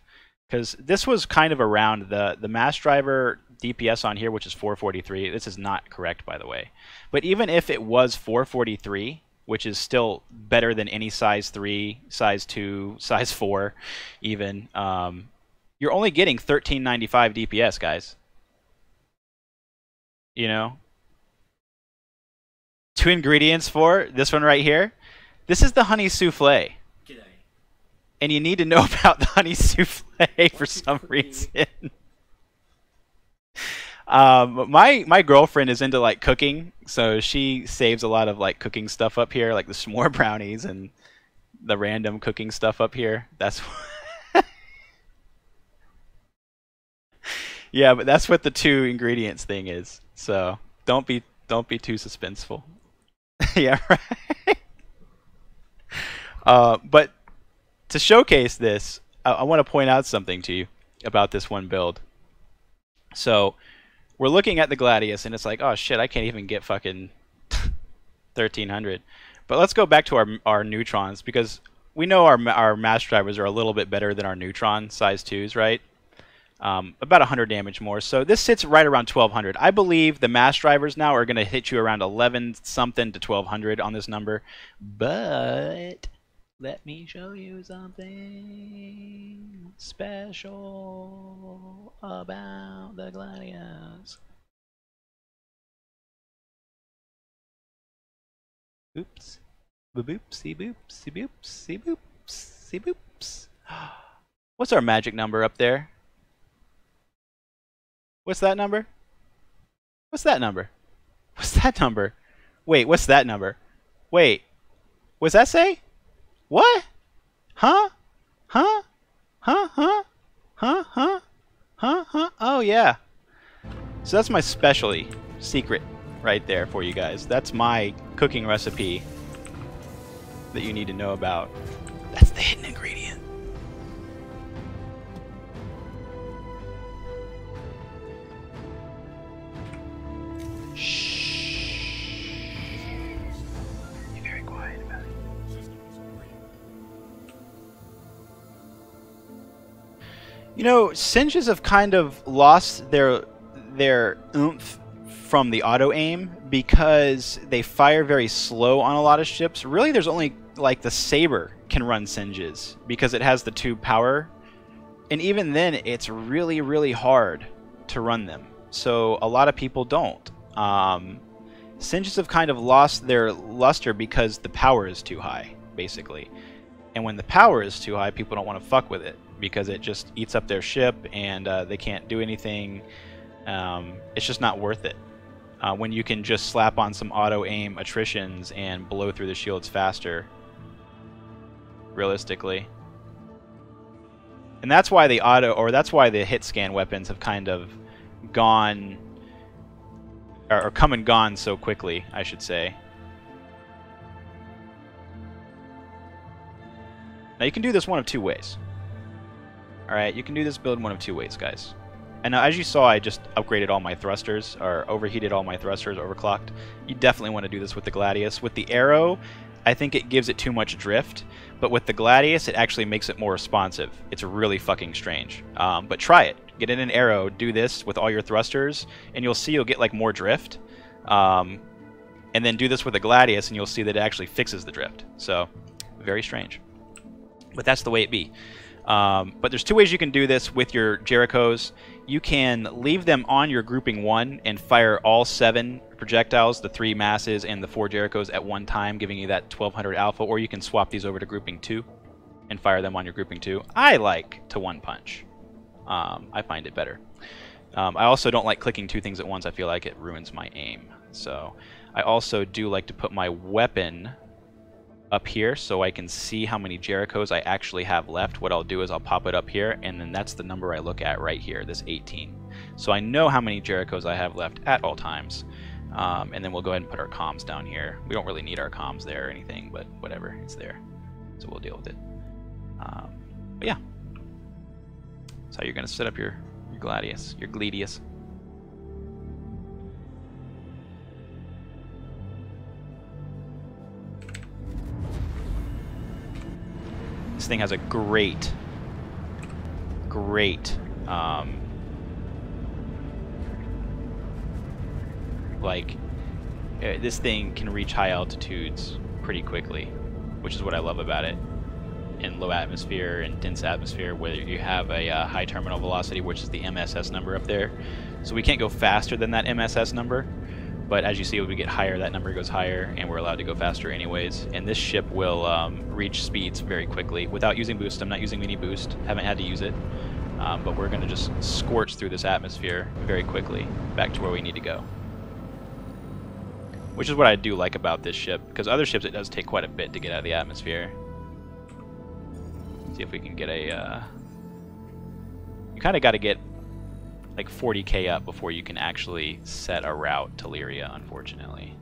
Because this was kind of around the mass driver DPS on here, which is 443. This is not correct, by the way. But even if it was 443, which is still better than any size 3, size 2, size 4, even, you're only getting 1395 DPS, guys. You know? 2 ingredients for this one right here. This is the honey souffle. G'day. And you need to know about the honey souffle for some reason. My girlfriend is into like cooking, so she saves a lot of like cooking stuff up here, like the s'more brownies and the random cooking stuff up here. That's yeah, but that's what the 2 ingredients thing is. So don't be too suspenseful. Yeah, right. But to showcase this, I want to point out something to you about this one build. So we're looking at the Gladius, and it's like, oh shit, I can't even get fucking 1300. But let's go back to our neutrons, because we know our mass drivers are a little bit better than our neutron size 2s, right? About 100 damage more. So this sits right around 1200. I believe the mass drivers now are going to hit you around 11 something to 1200 on this number. But let me show you something special about the Gladius. Oops. Boopsie boopsie boopsie boopsie boops. What's our magic number up there? What's that number? What's that number? What's that number? Wait, what's that number? Wait. What's that say? What? Huh? Huh? Huh? Huh? Huh? Huh? Huh? Huh? Oh, yeah. So that's my specialty secret right there for you guys. That's my cooking recipe that you need to know about. That's the hidden ingredient. Be very quiet about it. You know, Singes have kind of lost their oomph from the auto aim because they fire very slow on a lot of ships. Really, there's only like the Saber can run Singes because it has the 2 power, and even then, it's really, really hard to run them. So a lot of people don't. Singes have kind of lost their luster because the power is too high, basically. And when the power is too high, people don't want to fuck with it because it just eats up their ship and they can't do anything. It's just not worth it. When you can just slap on some auto-aim attritions and blow through the shields faster, realistically. And that's why the that's why the hit scan weapons have kind of gone, or come and gone so quickly, I should say. Now you can do this one of 2 ways. Alright, you can do this build one of 2 ways, guys. And now, as you saw, I just upgraded all my thrusters, or overheated all my thrusters, overclocked. You definitely want to do this with the Gladius. With the Arrow, I think it gives it too much drift, but with the Gladius, it actually makes it more responsive. It's really fucking strange. But try it. Get in an Arrow, do this with all your thrusters, and you'll see you'll get like more drift. And then do this with a Gladius, and you'll see that it actually fixes the drift. So, very strange. But that's the way it be. But there's 2 ways you can do this with your Jerichos. You can leave them on your grouping 1 and fire all 7 projectiles, the 3 masses and the 4 Jerichos at one time, giving you that 1200 alpha, or you can swap these over to grouping 2 and fire them on your grouping 2. I like to one punch. I find it better. I also don't like clicking 2 things at once. I feel like it ruins my aim. So I also do like to put my weapon up here so I can see how many Jerichos I actually have left. What I'll do is I'll pop it up here, and then that's the number I look at right here, this 18. So I know how many Jerichos I have left at all times. And then we'll go ahead and put our comms down here. We don't really need our comms there or anything, but whatever, it's there. So we'll deal with it. But yeah. That's how you're going to set up your Gladius, your Gladius. This thing has a great this thing can reach high altitudes pretty quickly, which is what I love about it. In low atmosphere and dense atmosphere, where you have a high terminal velocity, which is the MSS number up there. So we can't go faster than that MSS number, but as you see, when we get higher, that number goes higher, and we're allowed to go faster anyways. And this ship will reach speeds very quickly without using boost. I'm not using mini boost, haven't had to use it, but we're going to just scorch through this atmosphere very quickly back to where we need to go. Which is what I do like about this ship, because other ships it does take quite a bit to get out of the atmosphere. See if we can get a... You kind of got to get like 40k up before you can actually set a route to Lyria, unfortunately.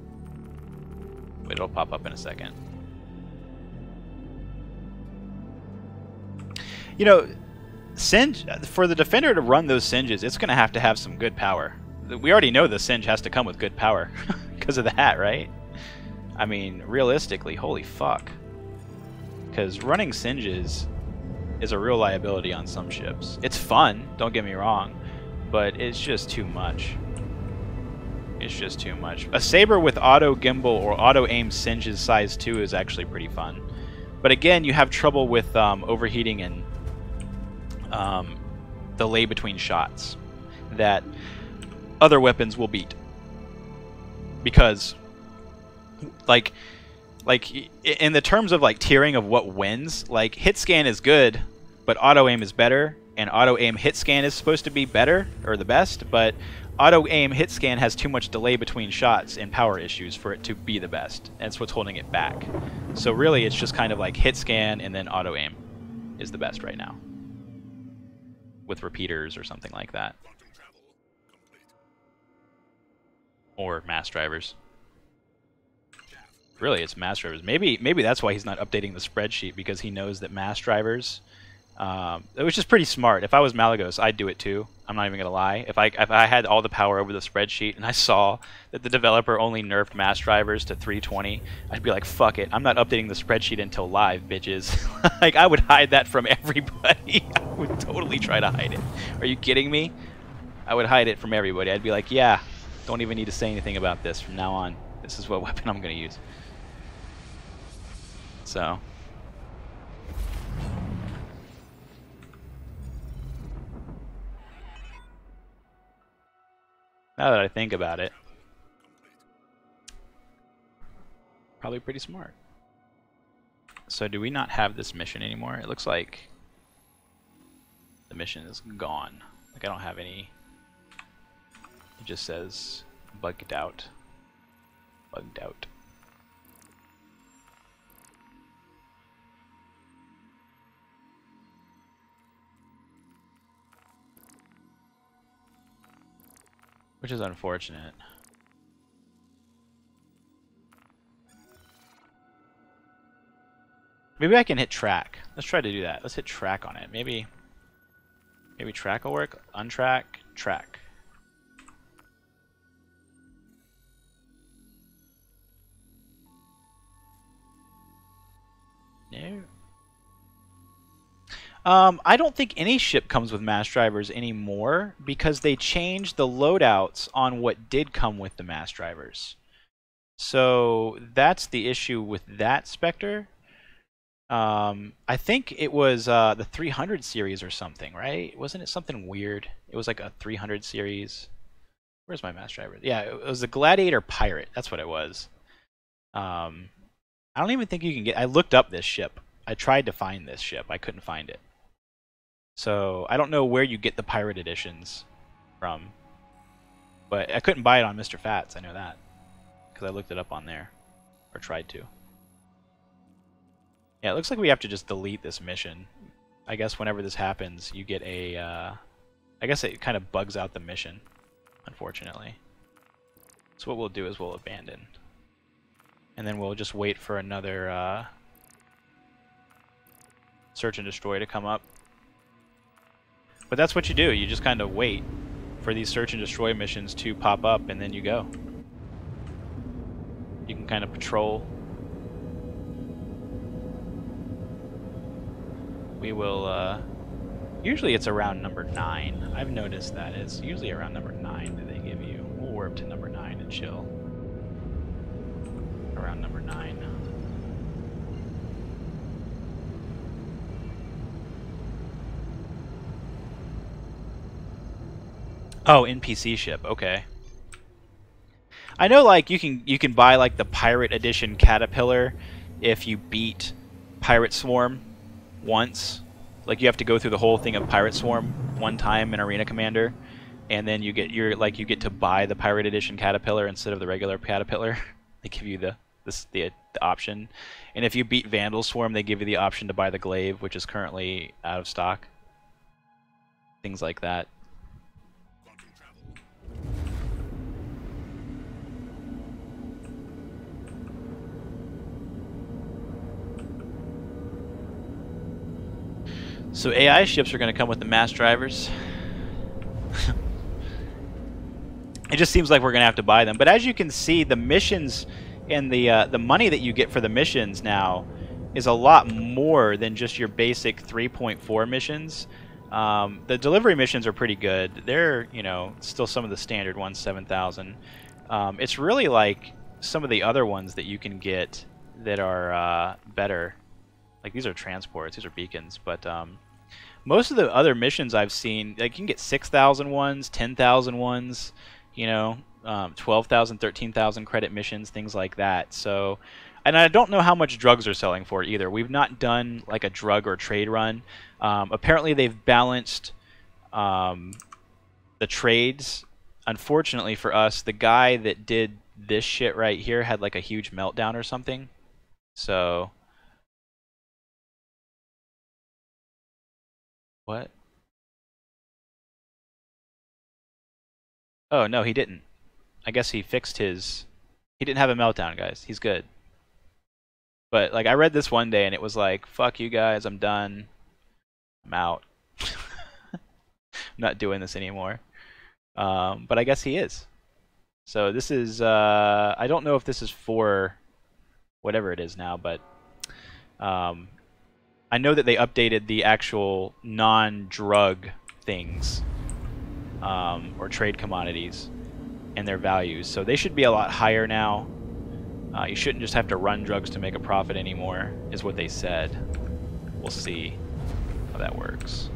But it'll pop up in a second. You know, Singe, for the Defender to run those Singes, it's going to have some good power. We already know the Singe has to come with good power because of that, right? I mean, realistically, holy fuck. Because running Singes is a real liability on some ships. It's fun, don't get me wrong, but it's just too much. It's just too much. A Saber with auto gimbal or auto aim Singes size 2 is actually pretty fun. But again, you have trouble with overheating and delay between shots that other weapons will beat. Because like in the terms of like tiering of what wins, like hit scan is good, but auto aim is better, and auto aim hit scan is supposed to be better or the best, but auto aim hit scan has too much delay between shots and power issues for it to be the best. That's what's holding it back. So really it's just kind of like hit scan and then auto aim is the best right now, with repeaters or something like that, or mass drivers. Really, it's mass drivers. Maybe that's why he's not updating the spreadsheet, because he knows that mass drivers, which is pretty smart. If I was Malagos, I'd do it too. I'm not even gonna lie. If I had all the power over the spreadsheet and I saw that the developer only nerfed mass drivers to 320, I'd be like, fuck it. I'm not updating the spreadsheet until live, bitches. Like, I would hide that from everybody. I would totally try to hide it. Are you kidding me? I would hide it from everybody. I'd be like, yeah, don't even need to say anything about this from now on. This is what weapon I'm gonna use. So now that I think about it, probably pretty smart. So do we not have this mission anymore? It looks like the mission is gone. Like, I don't have any. It just says bugged out. Bugged out. Which is unfortunate. Maybe I can hit track. Let's try to do that. Let's hit track on it. Maybe track will work. Untrack, track. No. I don't think any ship comes with mass drivers anymore, because they changed the loadouts on what did come with the mass drivers. So that's the issue with that Spectre. I think it was the 300 series or something, right? Wasn't it something weird? It was like a 300 series. Where's my mass driver? Yeah, it was the Gladiator Pirate. That's what it was. I don't even think you can get... I looked up this ship. I tried to find this ship. I couldn't find it. So I don't know where you get the pirate editions from, but I couldn't buy it on Mr. Fats. I know that because I looked it up on there, or tried to. Yeah, it looks like we have to just delete this mission. I guess whenever this happens, you get a... I guess it kind of bugs out the mission, unfortunately. So what we'll do is we'll abandon. And then we'll just wait for another search and destroy to come up. But that's what you do. You just kind of wait for these search and destroy missions to pop up, and then you go. You can kind of patrol. We will, usually it's around number 9. I've noticed that. It's usually around number 9 that they give you. We'll warp to number 9 and chill. Around number 9. Oh, NPC ship. Okay. I know, like, you can buy like the Pirate Edition Caterpillar if you beat Pirate Swarm once. Like, you have to go through the whole thing of Pirate Swarm one time in Arena Commander, and then you get you get to buy the Pirate Edition Caterpillar instead of the regular Caterpillar. They give you the option. And if you beat Vandal Swarm, they give you the option to buy the Glaive, which is currently out of stock. Things like that. So AI ships are going to come with the mass drivers. It just seems like we're going to have to buy them. But as you can see, the missions and the money that you get for the missions now is a lot more than just your basic 3.4 missions. The delivery missions are pretty good. They're, you know, still some of the standard ones, 7,000. It's really like some of the other ones that you can get that are better. Like, these are transports, these are beacons, but most of the other missions I've seen, like, you can get 6,000 ones, 10,000 ones, you know, 12,000, 13,000 credit missions, things like that. So, and I don't know how much drugs are selling for either. We've not done like a drug or trade run. Apparently they've balanced the trades. Unfortunately for us, the guy that did this shit right here had like a huge meltdown or something. So... What? Oh, no, he didn't. I guess he fixed his... He didn't have a meltdown, guys. He's good. But, like, I read this one day, and it was like, fuck you guys, I'm done. I'm out. I'm not doing this anymore. But I guess he is. So this is... I don't know if this is for whatever it is now, but... I know that they updated the actual non-drug things, or trade commodities, and their values. So they should be a lot higher now. You shouldn't just have to run drugs to make a profit anymore, is what they said. We'll see how that works.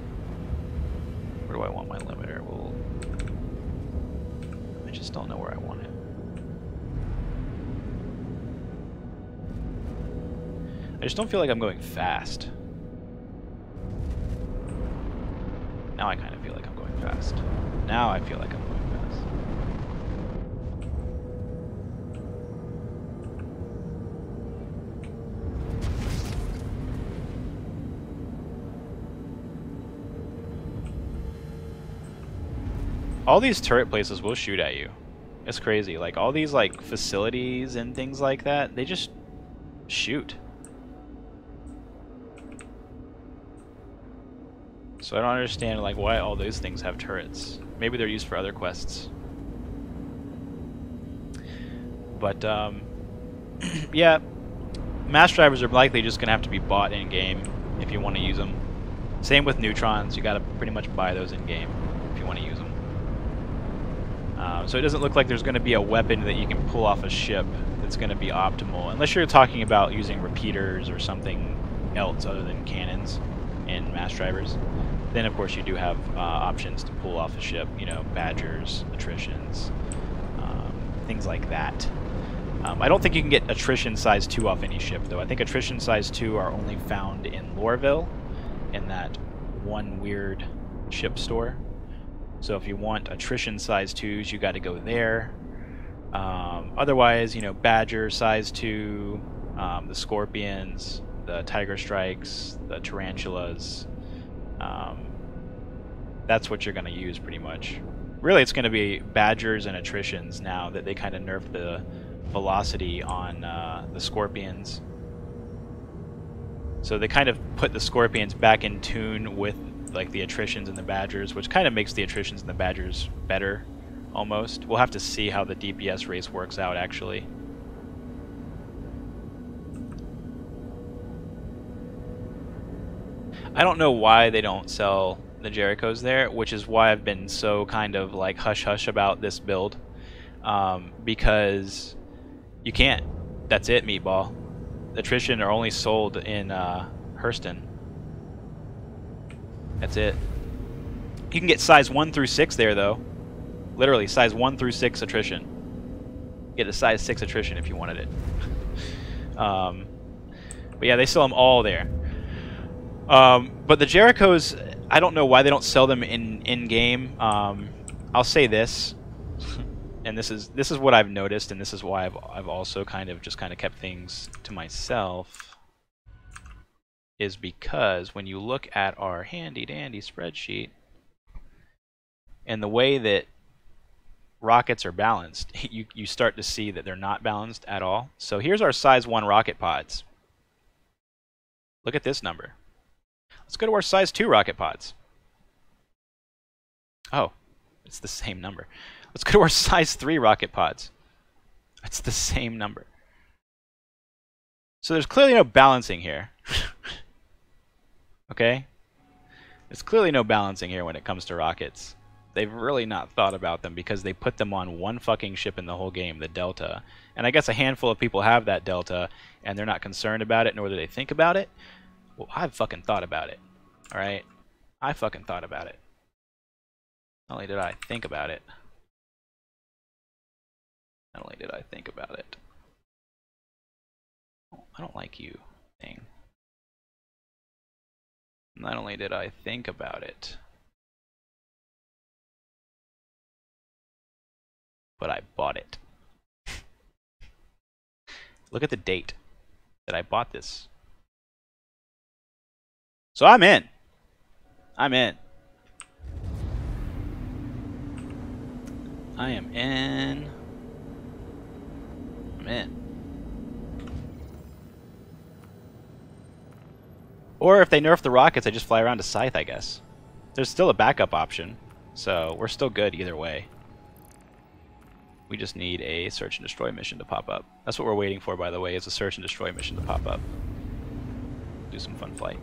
Where do I want my limiter? Well, I just don't know where I want it. I just don't feel like I'm going fast. Now I kind of feel like I'm going fast. Now I feel like I'm going fast. All these turret places will shoot at you. It's crazy. Like, all these, like, facilities and things like that, they just shoot. So I don't understand, like, why all those things have turrets. Maybe they're used for other quests. But, yeah, mass drivers are likely just going to have to be bought in-game if you want to use them. Same with neutrons. You got to pretty much buy those in-game if you want to use them. So it doesn't look like there's going to be a weapon that you can pull off a ship that's going to be optimal, unless you're talking about using repeaters or something else other than cannons and mass drivers. Then, of course, you do have options to pull off a ship, you know, Badgers, attritions, things like that. I don't think you can get attrition size 2 off any ship, though. I think attrition size 2 are only found in Loreville, in that one weird ship store. So if you want attrition size 2s, you got to go there. Otherwise, you know, Badger size 2, the Scorpions, the tiger strikes, the tarantulas. That's what you're going to use pretty much. Really, it's going to be badgers and attritions now that they kind of nerfed the velocity on the scorpions. So they kind of put the scorpions back in tune with like the attritions and the badgers, which kind of makes the attritions and the badgers better, almost. We'll have to see how the DPS race works out, actually. I don't know why they don't sell the Jerichos there, which is why I've been so kind of like hush-hush about this build. Because you can't. That's it, Meatball. Attrition are only sold in Hurston. That's it. You can get size 1 through 6 there, though. Literally, size 1 through 6 attrition. Get a size 6 attrition if you wanted it. But yeah, they sell them all there. But the Jerichos, I don't know why they don't sell them in-game. I'll say this, and this is what I've noticed, and this is why I've also kind of kept things to myself, is because when you look at our handy-dandy spreadsheet and the way that rockets are balanced, you start to see that they're not balanced at all. So here's our size 1 rocket pods. Look at this number. Let's go to our size 2 rocket pods. Oh, it's the same number. Let's go to our size 3 rocket pods. It's the same number. So there's clearly no balancing here. Okay? There's clearly no balancing here when it comes to rockets. They've really not thought about them because they put them on one fucking ship in the whole game, the Delta. And I guess a handful of people have that Delta, and they're not concerned about it, nor do they think about it. Well, I've fucking thought about it. Alright? I fucking thought about it. Not only did I think about it. Not only did I think about it. I don't like you, thing. Not only did I think about it, but I bought it. Look at the date that I bought this. So I'm in. I'm in. I am in. I'm in. Or if they nerf the rockets, I just fly around to Scythe, I guess. There's still a backup option, so we're still good either way. We just need a search and destroy mission to pop up. That's what we're waiting for, by the way, is a search and destroy mission to pop up. Do some fun flight.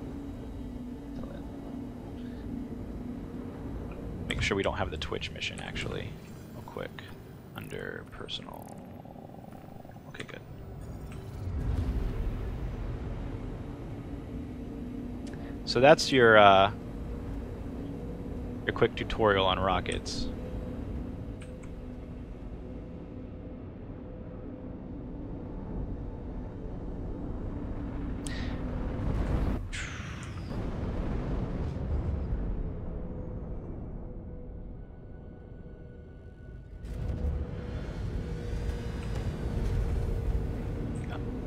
Make sure we don't have the Twitch mission, actually. Real quick. Under personal. Okay, good. So that's your quick tutorial on rockets.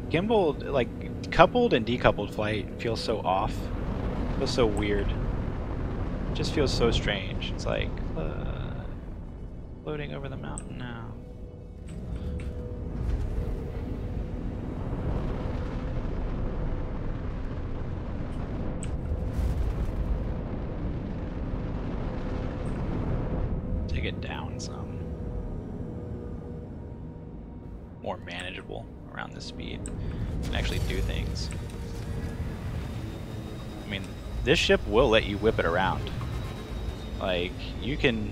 Gimbal, like, coupled and decoupled flight feels so off. Feels so weird. It just feels so strange. It's like, floating over the mountain now. Take it down some. More manageable around this speed. Can actually do things. I mean, this ship will let you whip it around. Like, you can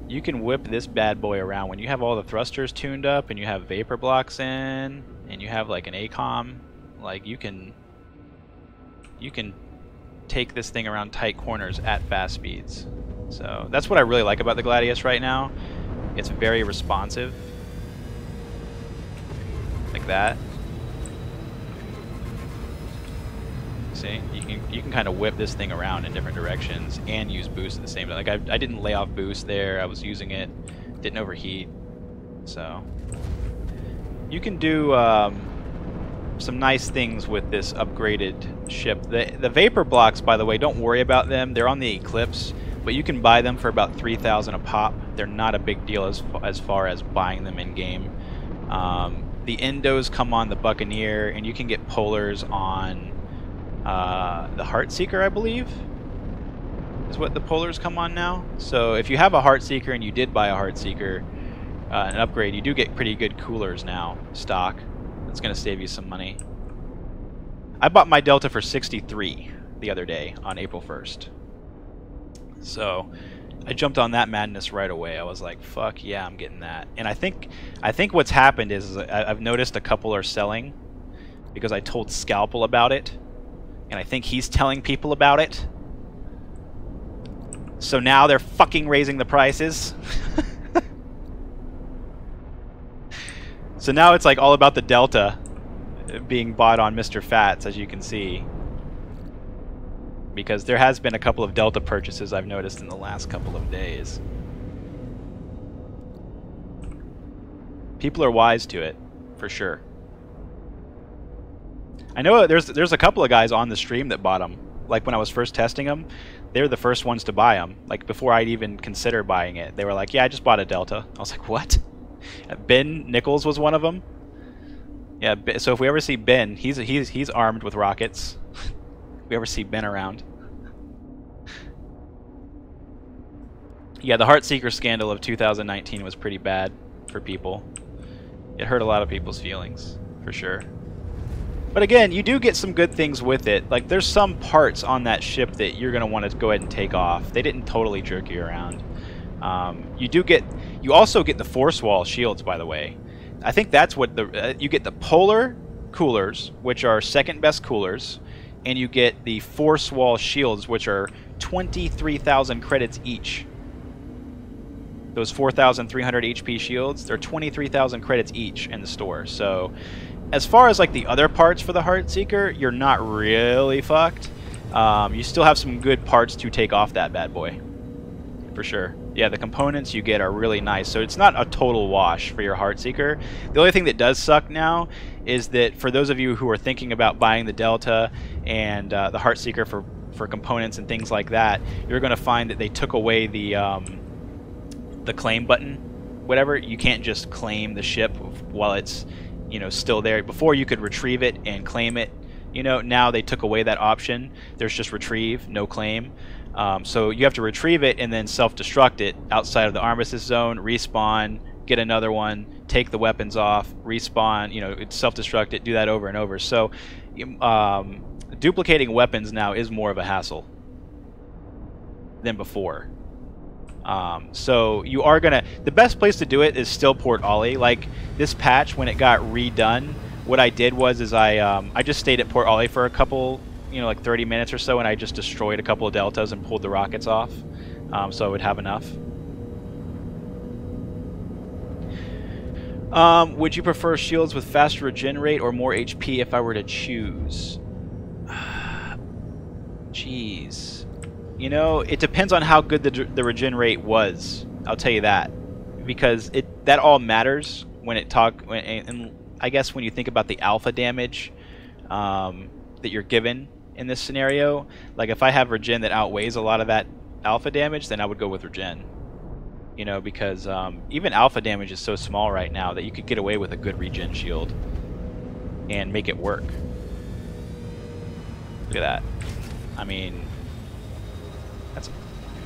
whip this bad boy around when you have all the thrusters tuned up and you have vapor blocks in and you have like an ACOM. Like, you can take this thing around tight corners at fast speeds. So that's what I really like about the Gladius right now. It's very responsive. Like that. See, you can kind of whip this thing around in different directions and use boost at the same time. Like I didn't lay off boost there. I was using it, didn't overheat. So you can do some nice things with this upgraded ship. The vapor blocks, by the way, don't worry about them. They're on the Eclipse, but you can buy them for about 3,000 a pop. They're not a big deal as far as buying them in game. The Endos come on the Buccaneer, and you can get polars on the Heartseeker, I believe, is what the polars come on now. So if you have a Heartseeker and you did buy a Heartseeker, an upgrade, you do get pretty good coolers now, stock. It's going to save you some money. I bought my Delta for 63 the other day on April 1st. So I jumped on that madness right away. I was like, fuck yeah, I'm getting that. And I think what's happened is I've noticed a couple are selling because I told Scalpel about it. And I think he's telling people about it. So now they're fucking raising the prices. So now it's like all about the Delta being bought on Mr. Fats, as you can see. Because there has been a couple of Delta purchases I've noticed in the last couple of days. People are wise to it, for sure. I know there's a couple of guys on the stream that bought them. Like when I was first testing them, they were the first ones to buy them. Like before I'd even consider buying it, they were like, "Yeah, I just bought a Delta." I was like, "What?" Ben Nichols was one of them. Yeah, so if we ever see Ben, he's armed with rockets. If we ever see Ben around. Yeah, the Heartseeker scandal of 2019 was pretty bad for people. It hurt a lot of people's feelings, for sure. But again, you do get some good things with it. Like, there's some parts on that ship that you're going to want to go ahead and take off. They didn't totally jerk you around. You also get the force wall shields, by the way. I think that's what you get the polar coolers, which are second best coolers, and you get the force wall shields, which are 23,000 credits each. Those 4,300 HP shields, they're 23,000 credits each in the store. So as far as like the other parts for the Heartseeker, you're not really fucked. You still have some good parts to take off that bad boy, for sure. Yeah, the components you get are really nice, so it's not a total wash for your Heartseeker. The only thing that does suck now is that for those of you who are thinking about buying the Delta and the Heartseeker for components and things like that, you're going to find that they took away the claim button. Whatever, you can't just claim the ship while it's, you know, still there. Before you could retrieve it and claim it. You know, now they took away that option. There's just retrieve, no claim. So you have to retrieve it and then self-destruct it outside of the armistice zone, respawn, get another one, take the weapons off, respawn, you know, self-destruct it, do that over and over. So duplicating weapons now is more of a hassle than before. So you are gonna, the best place to do it is still Port Ollie. Like this patch, when it got redone, what I did was I just stayed at Port Ollie for a couple, you know, like 30 minutes or so, and I just destroyed a couple of Deltas and pulled the rockets off, so I would have enough. Would you prefer shields with faster regen rate or more HP if I were to choose? Jeez. You know, it depends on how good the regen rate was. I'll tell you that, because that all matters when and I guess when you think about the alpha damage that you're given in this scenario. Like if I have regen that outweighs a lot of that alpha damage, then I would go with regen. You know, because even alpha damage is so small right now that you could get away with a good regen shield and make it work. Look at that. I mean, that's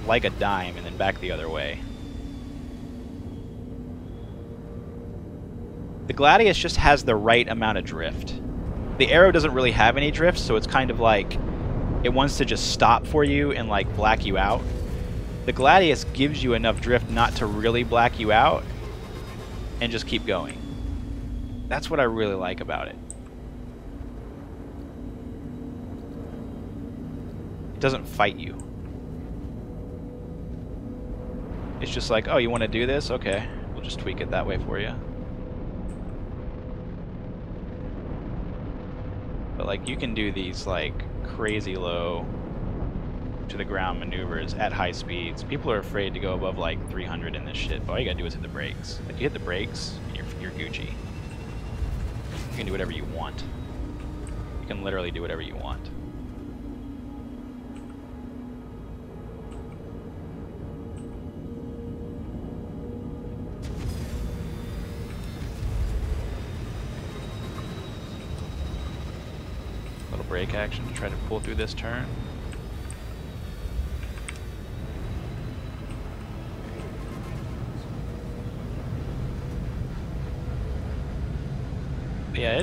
like a dime and then back the other way. The Gladius just has the right amount of drift. The Arrow doesn't really have any drift, so it's kind of like it wants to just stop for you and like black you out. The Gladius gives you enough drift not to really black you out and just keep going. That's what I really like about it. It doesn't fight you. It's just like, oh, you want to do this? Okay, we'll just tweak it that way for you. But like you can do these like crazy low to the ground maneuvers at high speeds. People are afraid to go above like 300 in this shit, but all you gotta do is hit the brakes. Like you hit the brakes, and you're Gucci. You can do whatever you want. can literally do whatever you want. Little brake action to try to pull through this turn. Yeah,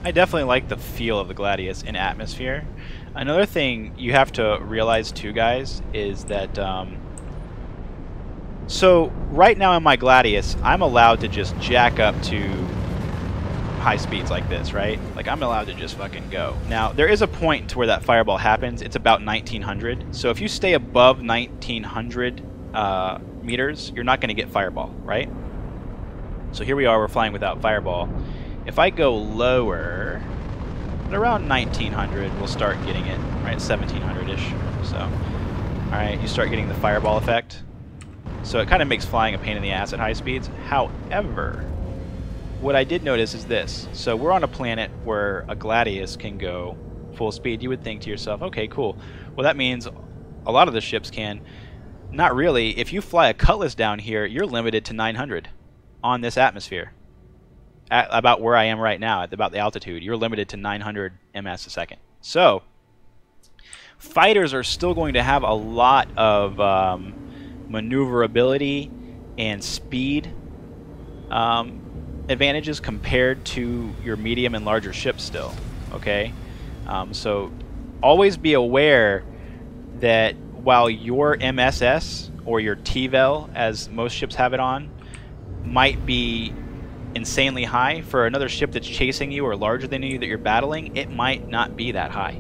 I definitely like the feel of the Gladius in atmosphere. Another thing you have to realize too, guys, is that so right now in my Gladius, I'm allowed to just jack up to high speeds like this, right? Like I'm allowed to just fucking go. Now there is a point to where that fireball happens. It's about 1900. So if you stay above 1900 meters, you're not going to get fireball, right? So here we are, we're flying without fireball. If I go lower, at around 1900, we'll start getting it, right? 1700-ish. So, all right, you start getting the fireball effect. So it kind of makes flying a pain in the ass at high speeds. However, what I did notice is this. So we're on a planet where a Gladius can go full speed. You would think to yourself, okay, cool. Well, that means a lot of the ships can. Not really. If you fly a Cutlass down here, you're limited to 900 on this atmosphere. At about where I am right now, at about the altitude, you're limited to 900 ms a second. So, fighters are still going to have a lot of maneuverability and speed advantages compared to your medium and larger ships still, okay? So, always be aware that while your MSS, or your TVEL, as most ships have it on, might be insanely high, for another ship that's chasing you or larger than you that you're battling, it might not be that high.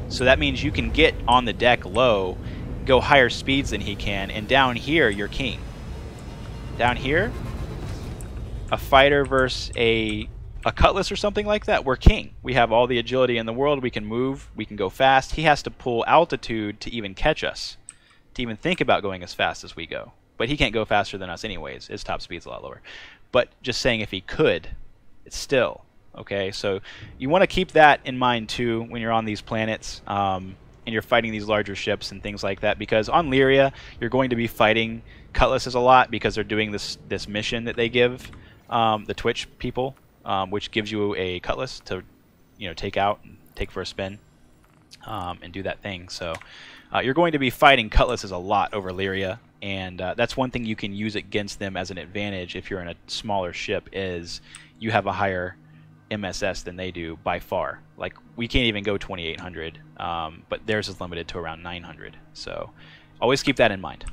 So that means you can get on the deck low, go higher speeds than he can, and down here you're king. Down here, a fighter versus a Cutlass or something like that, we're king. We have all the agility in the world, we can move, we can go fast. He has to pull altitude to even catch us, to even think about going as fast as we go. But he can't go faster than us anyways, his top speed's a lot lower. But just saying, if he could, it's still, okay? So you want to keep that in mind too when you're on these planets and you're fighting these larger ships and things like that, because on Lyria, you're going to be fighting Cutlasses a lot because they're doing this mission that they give the Twitch people, which gives you a Cutlass to, you know, take out and take for a spin and do that thing. So you're going to be fighting Cutlasses a lot over Lyria. And that's one thing you can use against them as an advantage if you're in a smaller ship, is you have a higher MSS than they do by far. Like, we can't even go 2800, but theirs is limited to around 900. So always keep that in mind.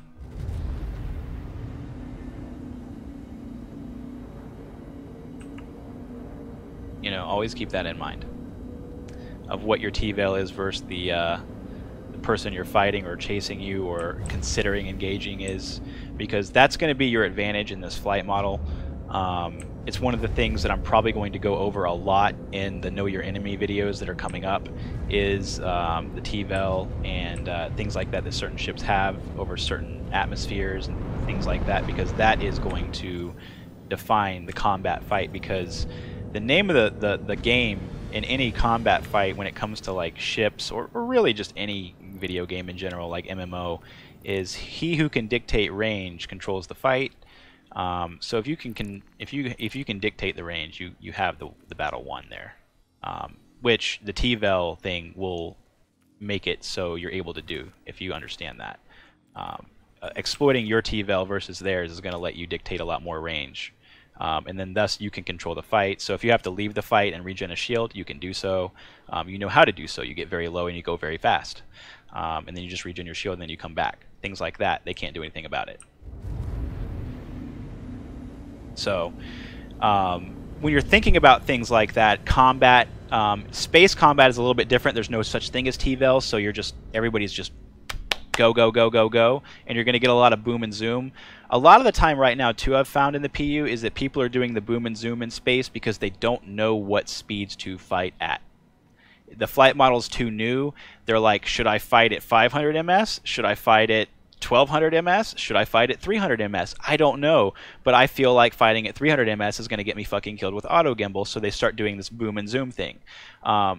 You know, always keep that in mind of what your TVEL is versus the person you're fighting or chasing you or considering engaging is, because that's going to be your advantage in this flight model. It's one of the things that I'm probably going to go over a lot in the Know Your Enemy videos that are coming up, is the TVEL and things like that that certain ships have over certain atmospheres and things like that, because that is going to define the combat fight. Because the name of the game in any combat fight, when it comes to like ships or really just any video game in general, like MMO, is he who can dictate range controls the fight. So if you can dictate the range, you have the battle won there, which the TVEL thing will make it so you're able to do, if you understand that. Exploiting your TVEL versus theirs is going to let you dictate a lot more range. And then thus you can control the fight. So if you have to leave the fight and regen a shield, you can do so. You know how to do so. You get very low and you go very fast. And then you just regen your shield and then you come back. Things like that, they can't do anything about it. So when you're thinking about things like that, combat, space combat is a little bit different. There's no such thing as TVEL, so everybody's just go, go, go, go, go, and you're going to get a lot of boom and zoom. A lot of the time right now, too, I've found in the PU is that people are doing the boom and zoom in space because they don't know what speeds to fight at. The flight model's too new. They're like, should I fight at 500 ms? Should I fight at 1200 ms? Should I fight at 300 ms? I don't know, but I feel like fighting at 300 ms is going to get me fucking killed with auto gimbal, so they start doing this boom and zoom thing.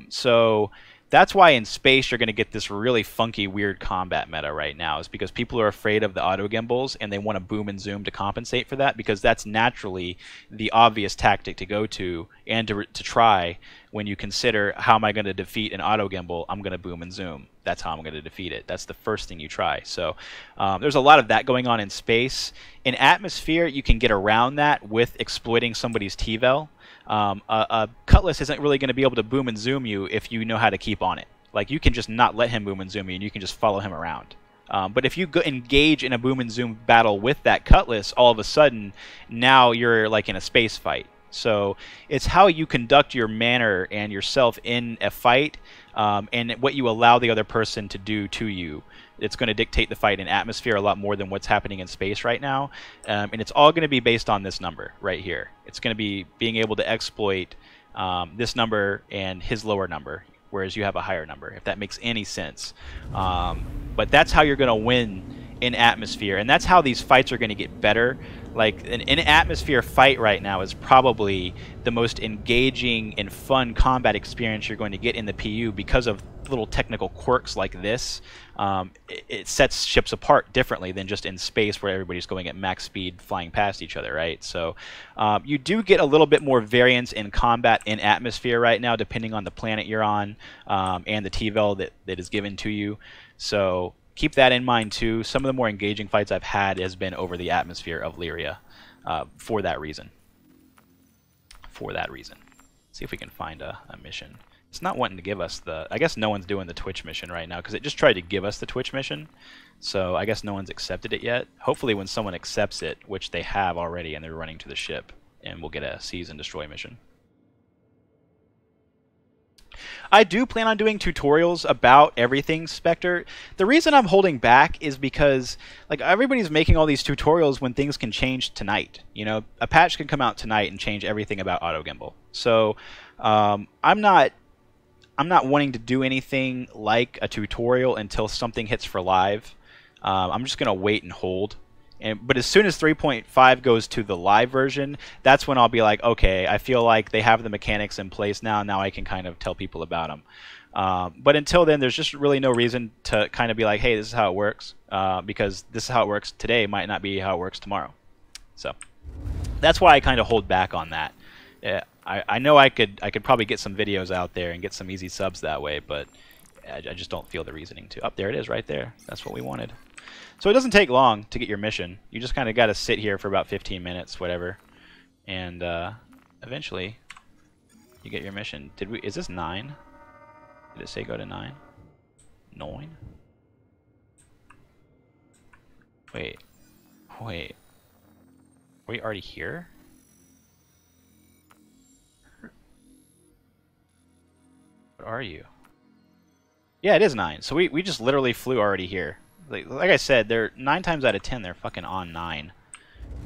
So that's why in space you're going to get this really funky, weird combat meta right now, is because people are afraid of the auto gimbals and they want to boom and zoom to compensate for that, because that's naturally the obvious tactic to go to and to try when you consider, how am I going to defeat an auto gimbal? I'm going to boom and zoom. That's how I'm going to defeat it. That's the first thing you try. So there's a lot of that going on in space. In atmosphere, you can get around that with exploiting somebody's T-Vel. A Cutlass isn't really going to be able to boom and zoom you if you know how to keep on it. Like, you can just not let him boom and zoom you, and you can just follow him around. But if you engage in a boom and zoom battle with that Cutlass, all of a sudden, now you're like in a space fight. So it's how you conduct your manner and yourself in a fight, and what you allow the other person to do to you. It's going to dictate the fight in atmosphere a lot more than what's happening in space right now. And it's all going to be based on this number right here. It's going to be being able to exploit this number and his lower number, whereas you have a higher number, if that makes any sense. But that's how you're going to win in atmosphere, and that's how these fights are going to get better. Like, an atmosphere fight right now is probably the most engaging and fun combat experience you're going to get in the PU, because of little technical quirks like this. It sets ships apart differently than just in space, where everybody's going at max speed flying past each other, right? So you do get a little bit more variance in combat in atmosphere right now, depending on the planet you're on, and the T-Vel that is given to you. So keep that in mind too. Some of the more engaging fights I've had has been over the atmosphere of Lyria, for that reason. See if we can find a mission. It's not wanting to give us the... I guess no one's doing the Twitch mission right now, because it just tried to give us the Twitch mission. So I guess no one's accepted it yet. Hopefully when someone accepts it, which they have already, and they're running to the ship, and we'll get a seize and destroy mission. I do plan on doing tutorials about everything Spectre. The reason I'm holding back is because, like, everybody's making all these tutorials when things can change tonight. You know, a patch can come out tonight and change everything about auto gimbal. So I'm not wanting to do anything like a tutorial until something hits for live. I'm just gonna wait and hold. But as soon as 3.5 goes to the live version, that's when I'll be like, okay, I feel like they have the mechanics in place now. Now I can kind of tell people about them. But until then, there's just really no reason to kind of be like, hey, this is how it works, because this is how it works today might not be how it works tomorrow. So that's why I kind of hold back on that. I know I could probably get some videos out there and get some easy subs that way, but I just don't feel the reasoning to. Up there it is, right there. That's what we wanted. So it doesn't take long to get your mission. You just kind of got to sit here for about 15 minutes, whatever, and eventually you get your mission. Is this 9? Did it say go to 9? 9? Wait. Are we already here? What are you? Yeah, it is 9. So we just literally flew already here. Like I said, they're 9 times out of 10 they're fucking on 9.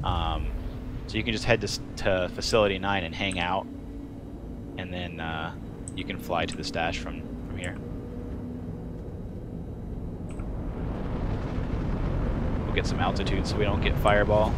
So you can just head to facility 9 and hang out, and then you can fly to the stash from here. We'll get some altitude so we don't get fireball.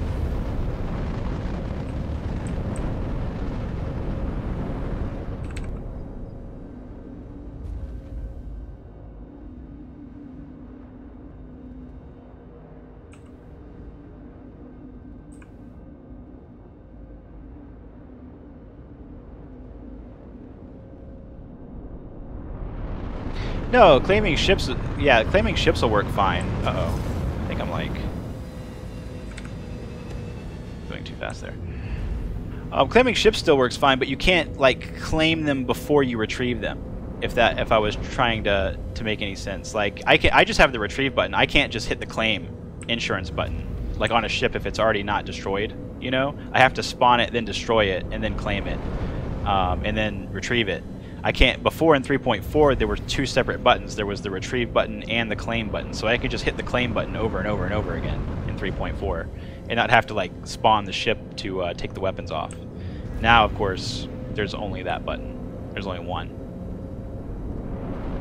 No, claiming ships... Yeah, claiming ships will work fine. Uh-oh. I think I'm, like... going too fast there. Claiming ships still works fine, but you can't, like, claim them before you retrieve them. If I was trying to make any sense. Like, I just have the retrieve button. I can't just hit the claim insurance button. Like on a ship if it's already not destroyed, you know? I have to spawn it, then destroy it, and then claim it. And then retrieve it. I can't. Before in 3.4 there were 2 separate buttons. There was the retrieve button and the claim button. So I could just hit the claim button over and over and over again in 3.4 and not have to like spawn the ship to take the weapons off. Now, of course, there's only that button. There's only one.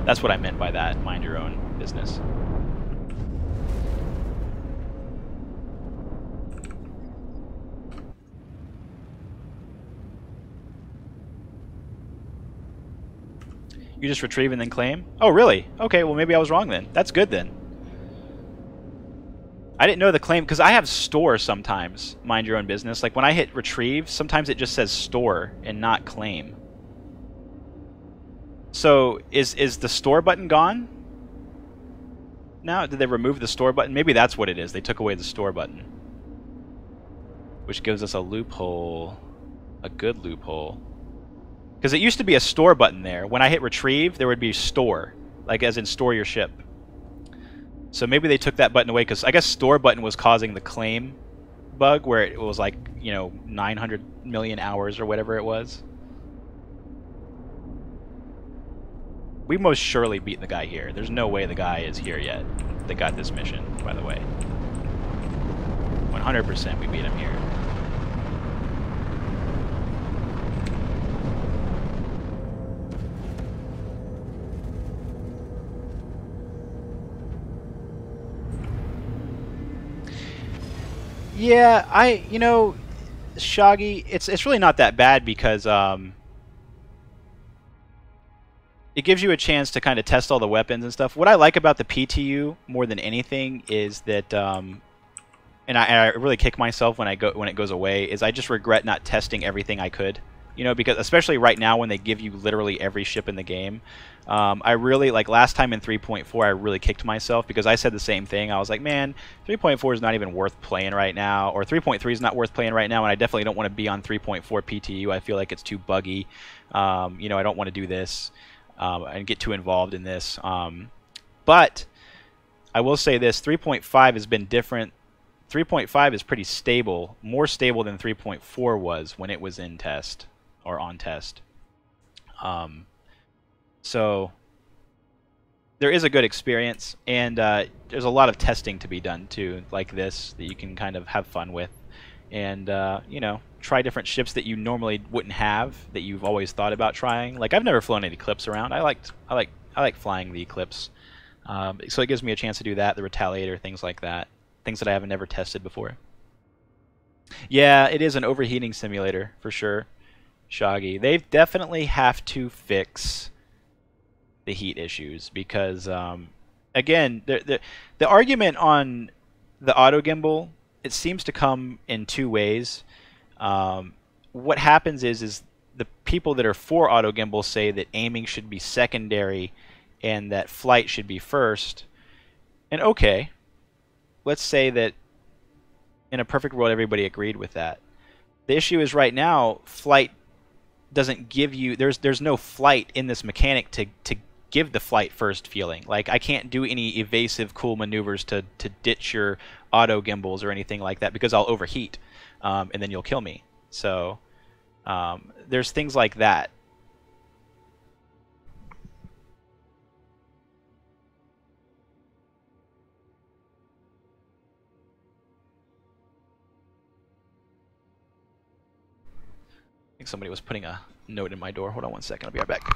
That's what I meant by that. Mind your own business. You just retrieve and then claim? Oh, really? Okay, well maybe I was wrong then. That's good then. I didn't know the claim, because I have store sometimes, mind your own business. Like when I hit retrieve, sometimes it just says store and not claim. So is the store button gone? Now, did they remove the store button? Maybe that's what it is. They took away the store button. Which gives us a loophole. A good loophole. Because it used to be a store button there. When I hit retrieve, there would be store. Like as in store your ship. So maybe they took that button away, because I guess store button was causing the claim bug, where it was like, you know, 900 million hours or whatever it was. We most surely beat the guy here. There's no way the guy is here yet that got this mission, by the way. 100% we beat him here. Yeah, you know, Shoggy, it's really not that bad, because it gives you a chance to kind of test all the weapons and stuff. What I like about the PTU more than anything is that, and I really kick myself when it goes away, is I just regret not testing everything I could. You know, because especially right now when they give you literally every ship in the game, I really, like last time in 3.4, I really kicked myself because I said the same thing. I was like, man, 3.4 is not even worth playing right now, or 3.3 is not worth playing right now, and I definitely don't want to be on 3.4 PTU. I feel like it's too buggy. You know, I don't want to do this and get too involved in this. But I will say this, 3.5 has been different. 3.5 is pretty stable, more stable than 3.4 was when it was in test. Or on test. So there is a good experience, and there's a lot of testing to be done too, like this, that you can kind of have fun with, and you know, try different ships that you normally wouldn't have, that you've always thought about trying. Like I've never flown an Eclipse around. I like flying the Eclipse, so it gives me a chance to do that, the Retaliator, things like that, things that I haven't never tested before. Yeah, it is an overheating simulator for sure. Shoggy, they definitely have to fix the heat issues, because again, the argument on the auto gimbal, it seems to come in two ways. What happens is the people that are for auto gimbal say that aiming should be secondary and that flight should be first. And okay, let's say that in a perfect world everybody agreed with that. The issue is right now flight doesn't give you, there's no flight in this mechanic to give the flight first feeling. Like I can't do any evasive cool maneuvers to ditch your auto gimbals or anything like that, because I'll overheat and then you'll kill me. So there's things like that. I think somebody was putting a note in my door. Hold on one second. I'll be right back.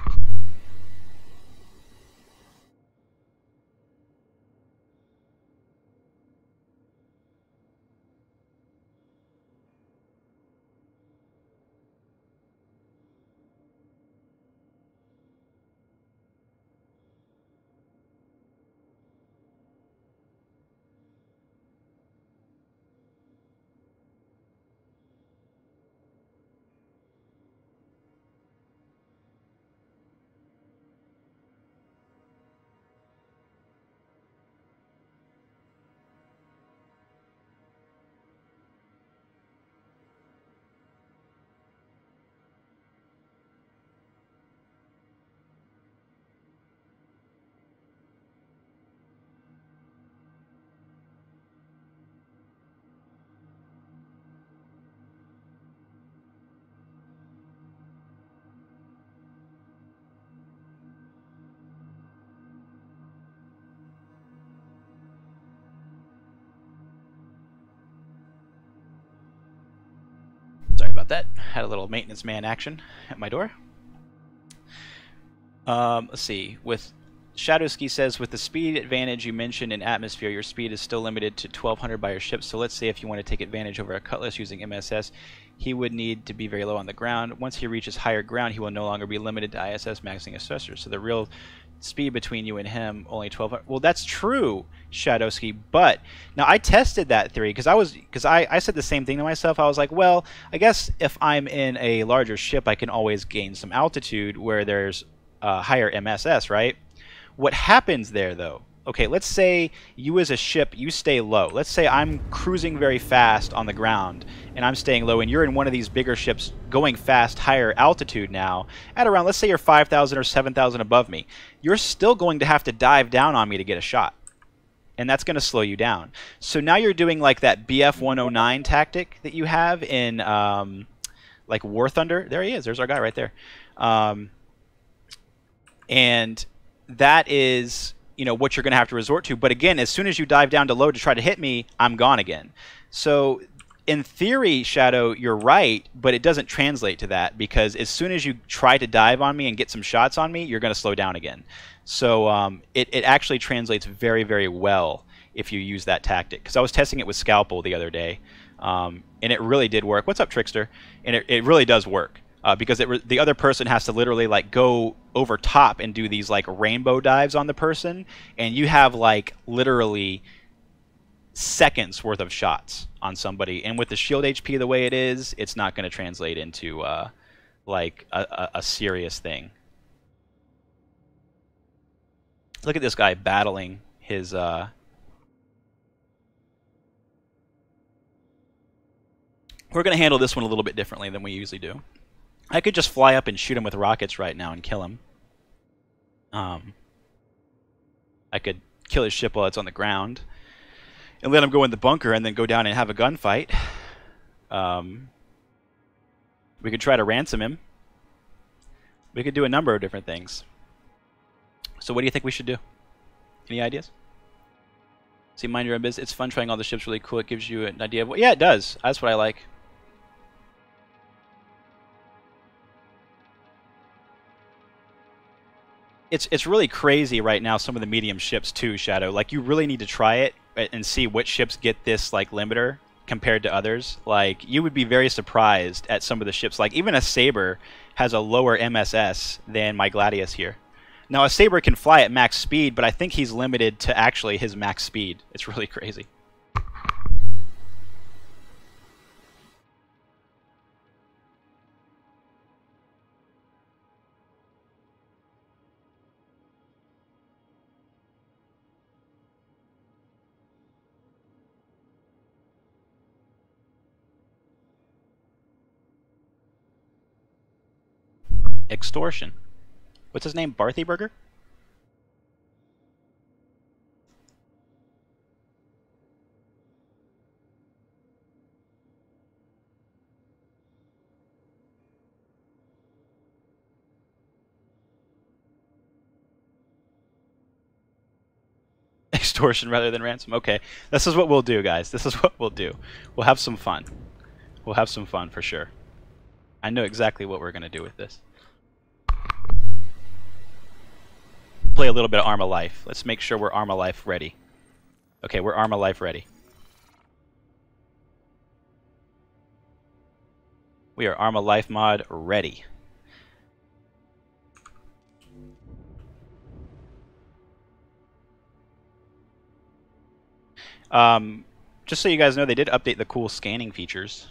Sorry about that. Had a little maintenance man action at my door. Let's see. With Shadowski says, with the speed advantage you mentioned in atmosphere, your speed is still limited to 1200 by your ship. So let's say if you want to take advantage over a Cutlass using MSS, he would need to be very low on the ground. Once he reaches higher ground, he will no longer be limited to ISS maxing assessors. So the real speed between you and him only 1200. Well, that's true, Shadowski. But now I tested that theory because I said the same thing to myself. I was like, well, I guess if I'm in a larger ship, I can always gain some altitude where there's higher MSS, right? What happens there, though? Okay, let's say you as a ship, you stay low. Let's say I'm cruising very fast on the ground, and I'm staying low, and you're in one of these bigger ships going fast, higher altitude now, at around, let's say you're 5,000 or 7,000 above me. You're still going to have to dive down on me to get a shot, and that's going to slow you down. So now you're doing like that BF 109 tactic that you have in like War Thunder. There he is. There's our guy right there. And that is, you know, what you're going to have to resort to. But again, as soon as you dive down to low to try to hit me, I'm gone again. So in theory, Shadow, you're right, but it doesn't translate to that, because as soon as you try to dive on me and get some shots on me, you're going to slow down again. So it actually translates very, very well if you use that tactic. Because I was testing it with Scalpel the other day, and it really did work. What's up, Trickster? And it really does work. Because the other person has to literally like go over top and do these like rainbow dives on the person, and you have like literally seconds worth of shots on somebody. And with the shield HP the way it is, it's not going to translate into like a serious thing. Look at this guy battling his. We're going to handle this one a little bit differently than we usually do. I could just fly up and shoot him with rockets right now and kill him. I could kill his ship while it's on the ground and let him go in the bunker and then go down and have a gunfight. We could try to ransom him. We could do a number of different things. So what do you think we should do? Any ideas? See, mind your own business. It's fun trying all the ships. Really cool. It gives you an idea of what... Yeah, it does. That's what I like. It's really crazy right now, some of the medium ships too, Shadow. Like, you really need to try it and see which ships get this like limiter compared to others. Like, you would be very surprised at some of the ships. Like, even a Saber has a lower MSS than my Gladius here. Now, a Saber can fly at max speed, but I think he's limited to actually his max speed. It's really crazy. Extortion. What's his name? Barthy Burger? Extortion rather than ransom. Okay. This is what we'll do, guys. This is what we'll do. We'll have some fun. We'll have some fun for sure. I know exactly what we're going to do with this. Play a little bit of Arma Life. Let's make sure we're Arma Life ready. Okay, we're Arma Life ready. We are Arma Life mod ready. Just so you guys know, they did update the cool scanning features.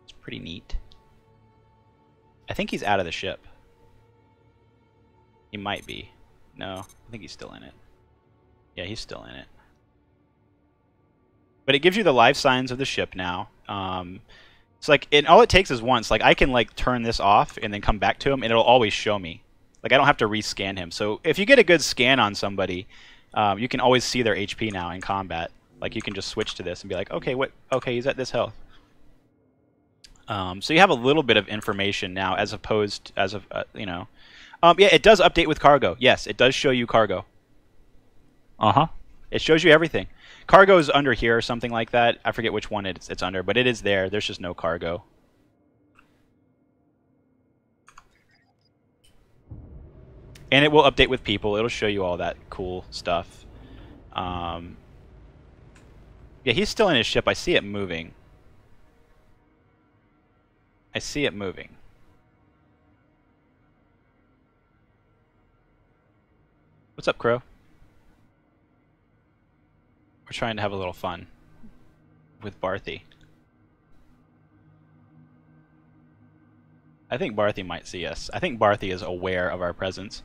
It's pretty neat. I think he's out of the ship. He might be. No, I think he's still in it. Yeah, he's still in it. But it gives you the life signs of the ship now. It's like, all it takes is once. Like, I can like turn this off and then come back to him, and it'll always show me. Like, I don't have to rescan him. So if you get a good scan on somebody, you can always see their HP now in combat. Like, you can just switch to this and be like, okay, okay, he's at this health. So you have a little bit of information now, as opposed, you know. Yeah, it does update with cargo. Yes, it does show you cargo. Uh-huh. It shows you everything. Cargo is under here or something like that. I forget which one it's under, but it is there. There's just no cargo. And it will update with people. It'll show you all that cool stuff. Yeah, he's still in his ship. I see it moving. I see it moving. What's up, Crow? We're trying to have a little fun with Barthy. I think Barthy might see us. I think Barthy is aware of our presence,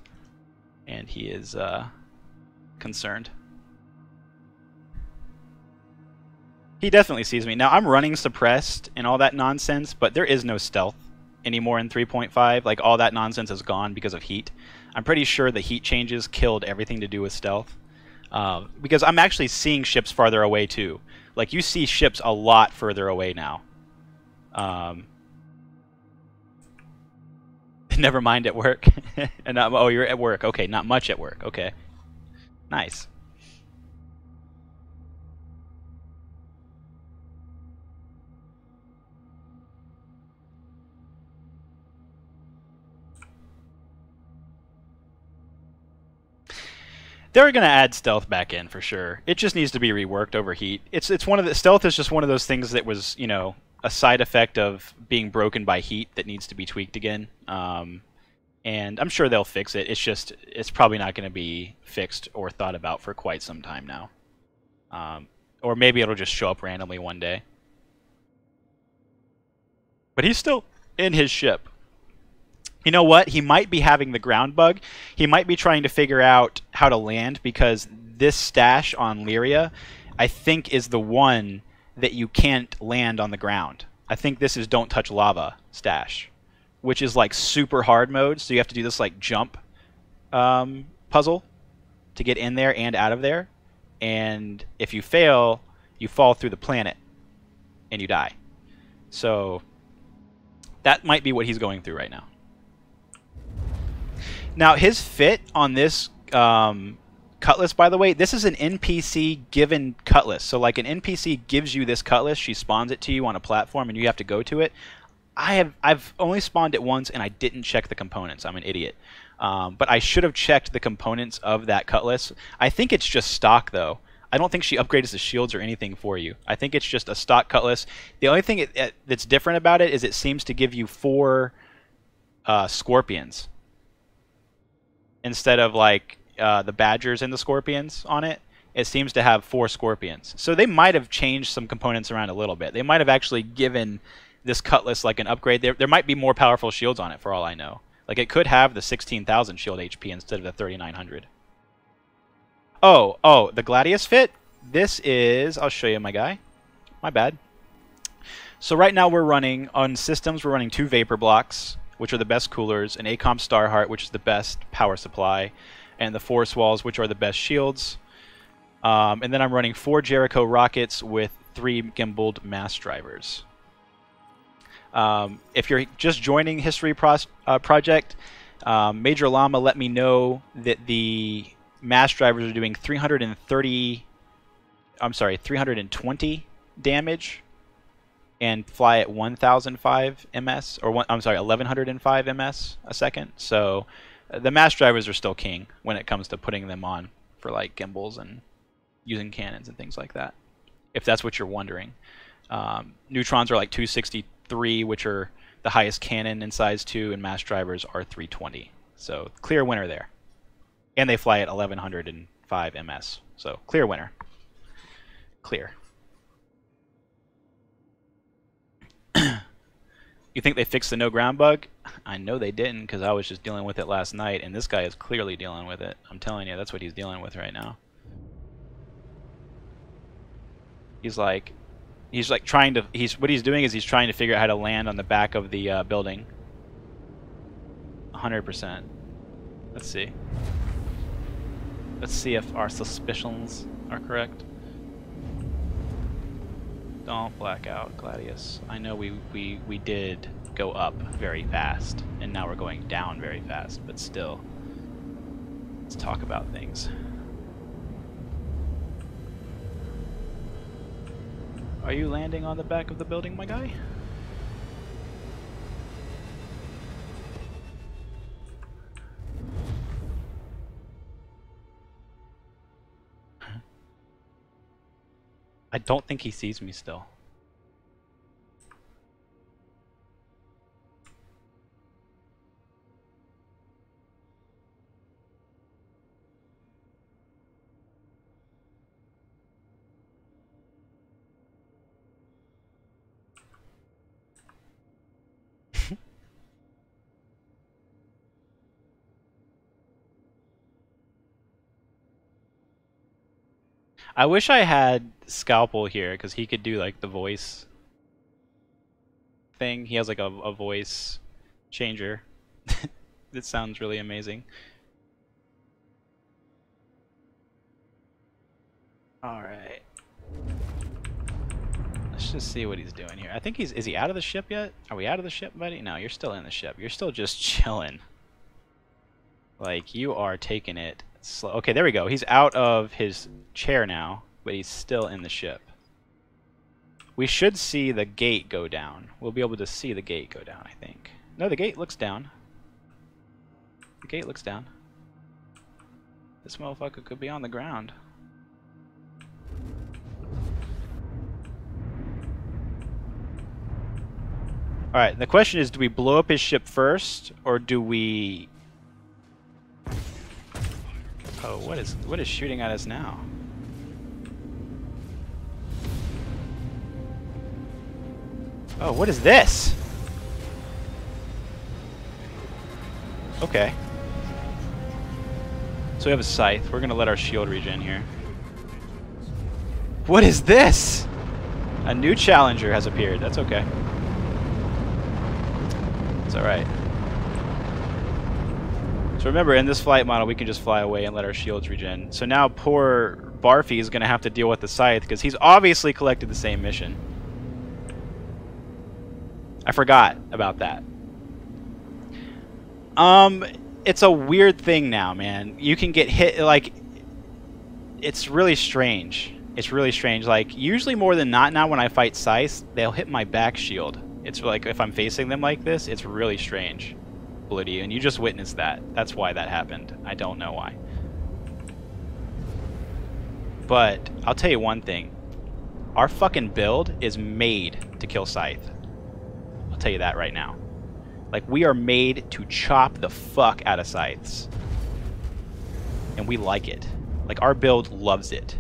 and he is concerned. He definitely sees me. Now, I'm running suppressed and all that nonsense, but there is no stealth anymore in 3.5. Like, all that nonsense is gone because of heat. I'm pretty sure the heat changes killed everything to do with stealth. Because I'm actually seeing ships farther away, too. Like, you see ships a lot further away now. Never mind at work. And oh, you're at work. Okay, not much at work. Okay. Nice. They're going to add stealth back in for sure. It just needs to be reworked over heat. It's one of the stealth is just one of those things that was, you know, a side effect of being broken by heat that needs to be tweaked again. And I'm sure they'll fix it. It's probably not going to be fixed or thought about for quite some time now. Or maybe it'll just show up randomly one day. But he's still in his ship. You know what? He might be having the ground bug. He might be trying to figure out how to land, because this stash on Lyria, I think, is the one that you can't land on the ground. I think this is Don't Touch Lava stash, which is like super hard mode, so you have to do this like jump puzzle to get in there and out of there. And if you fail, you fall through the planet and you die. So that might be what he's going through right now. Now, his fit on this cutlass, by the way, this is an NPC given cutlass. So like an NPC gives you this cutlass, she spawns it to you on a platform, and you have to go to it. I've only spawned it once, and I didn't check the components. I'm an idiot. But I should have checked the components of that cutlass. I think it's just stock, though. I don't think she upgrades the shields or anything for you. I think it's just a stock cutlass. The only thing that's different about it is it seems to give you 4 scorpions instead of like the badgers and the scorpions on it. It seems to have 4 scorpions. So they might have changed some components around a little bit. They might have actually given this cutlass like an upgrade. There might be more powerful shields on it for all I know. Like, it could have the 16,000 shield HP instead of the 3,900. Oh, the Gladius fit? This is... I'll show you, my guy. My bad. So right now we're running, on systems, we're running 2 Vapor Blocks, which are the best coolers, an ACOM Starheart, which is the best power supply, and the Force Walls, which are the best shields. And then I'm running 4 Jericho Rockets with 3 gimbaled mass drivers. If you're just joining History Project, Major Llama let me know that the mass drivers are doing 320 damage and fly at 1,005 ms, or 1,105 ms a second. So the mass drivers are still king when it comes to putting them on for like gimbals and using cannons and things like that, if that's what you're wondering. Neutrons are like 263, which are the highest cannon in size 2, and mass drivers are 320. So clear winner there. And they fly at 1,105 ms. So clear winner. Clear. You think they fixed the no ground bug? I know they didn't, because I was just dealing with it last night, and this guy is clearly dealing with it. I'm telling you, that's what he's dealing with right now. He's like trying to, what he's doing is he's trying to figure out how to land on the back of the building. 100%. Let's see. Let's see if our suspicions are correct. Don't black out, Gladius. I know we did go up very fast, and now we're going down very fast, but still. Let's talk about things. Are you landing on the back of the building, my guy? I don't think he sees me still. I wish I had Scalpel here because he could do like the voice thing. He has like a voice changer. That sounds really amazing. Alright. Let's just see what he's doing here. I think is he out of the ship yet? Are we out of the ship, buddy? No, you're still in the ship. You're still just chilling. Like, you are taking it slow. Okay, there we go. He's out of his chair now, but he's still in the ship. We should see the gate go down. We'll be able to see the gate go down, I think. No, the gate looks down. The gate looks down. This motherfucker could be on the ground. Alright, the question is, do we blow up his ship first, or do we... Oh, what is shooting at us now? Oh, what is this? Okay. So we have a scythe. We're gonna let our shield regen here. What is this? A new challenger has appeared. That's okay. It's alright. So remember, in this flight model, we can just fly away and let our shields regen. So now poor Barfy is going to have to deal with the scythe because he's obviously collected the same mission. I forgot about that. It's a weird thing now, man. You can get hit, like, it's really strange. It's really strange. Like, usually more than not now when I fight scythes, they'll hit my back shield. It's like, if I'm facing them like this, it's really strange. Bloody, and you just witnessed that. That's why that happened. I don't know why. But, I'll tell you one thing. Our fucking build is made to kill Scythe. I'll tell you that right now. Like, we are made to chop the fuck out of Scythes. And we like it. Like, our build loves it.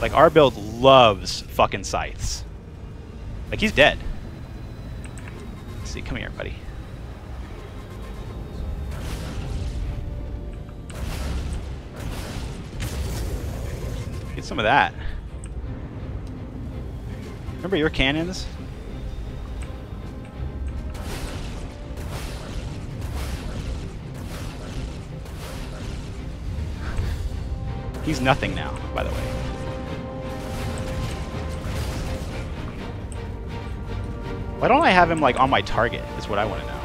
Like, our build loves fucking Scythes. Like, he's dead. Let's see, come here, buddy. Get some of that. Remember your cannons? He's nothing now, by the way. Why don't I have him, like, on my target, is what I want to know.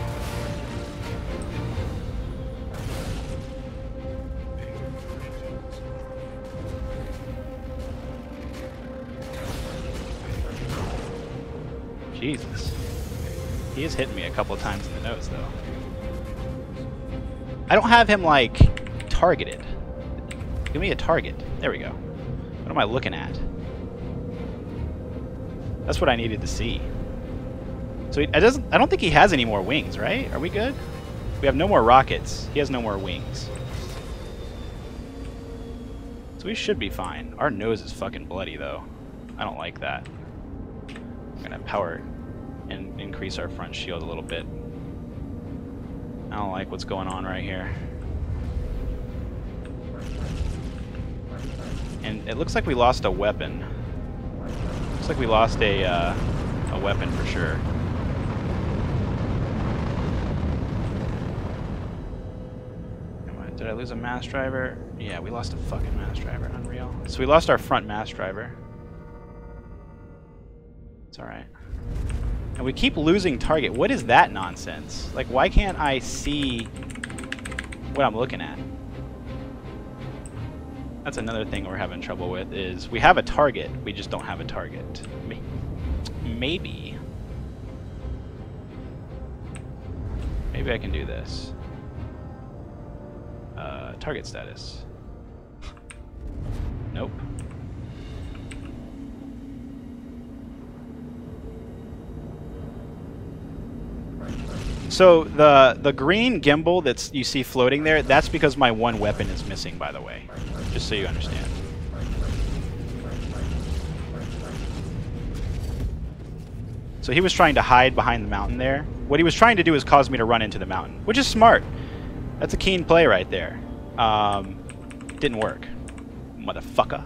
Jesus. He has hit me a couple of times in the nose, though. I don't have him, like, targeted. Give me a target. There we go. What am I looking at? That's what I needed to see. So I don't think he has any more wings, right? Are we good? We have no more rockets. He has no more wings. So we should be fine. Our nose is fucking bloody, though. I don't like that. I'm gonna power and increase our front shield a little bit. I don't like what's going on right here. And it looks like we lost a weapon. Looks like we lost a weapon for sure. Did I lose a mass driver? Yeah, we lost a fucking mass driver. Unreal. So we lost our front mass driver. It's alright. And we keep losing target. What is that nonsense? Like, why can't I see what I'm looking at? That's another thing we're having trouble with, is we have a target, we just don't have a target. Maybe I can do this. Target status. Nope. So the green gimbal that's you see floating there, that's because my one weapon is missing, by the way. Just so you understand. So he was trying to hide behind the mountain there. What he was trying to do is cause me to run into the mountain, which is smart. That's a keen play right there. Didn't work. Motherfucker.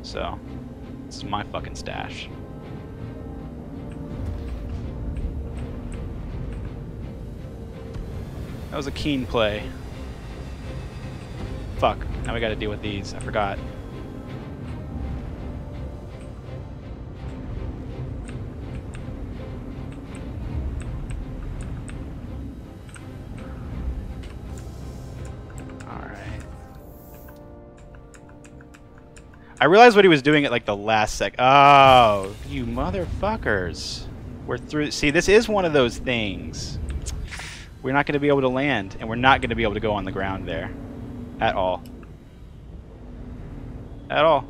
So, this is my fucking stash. That was a keen play. Fuck. Now we gotta deal with these. I forgot. I realized what he was doing at like the last sec. Oh, you motherfuckers. We're through. See, this is one of those things. We're not going to be able to land, and we're not going to be able to go on the ground there. At all. At all.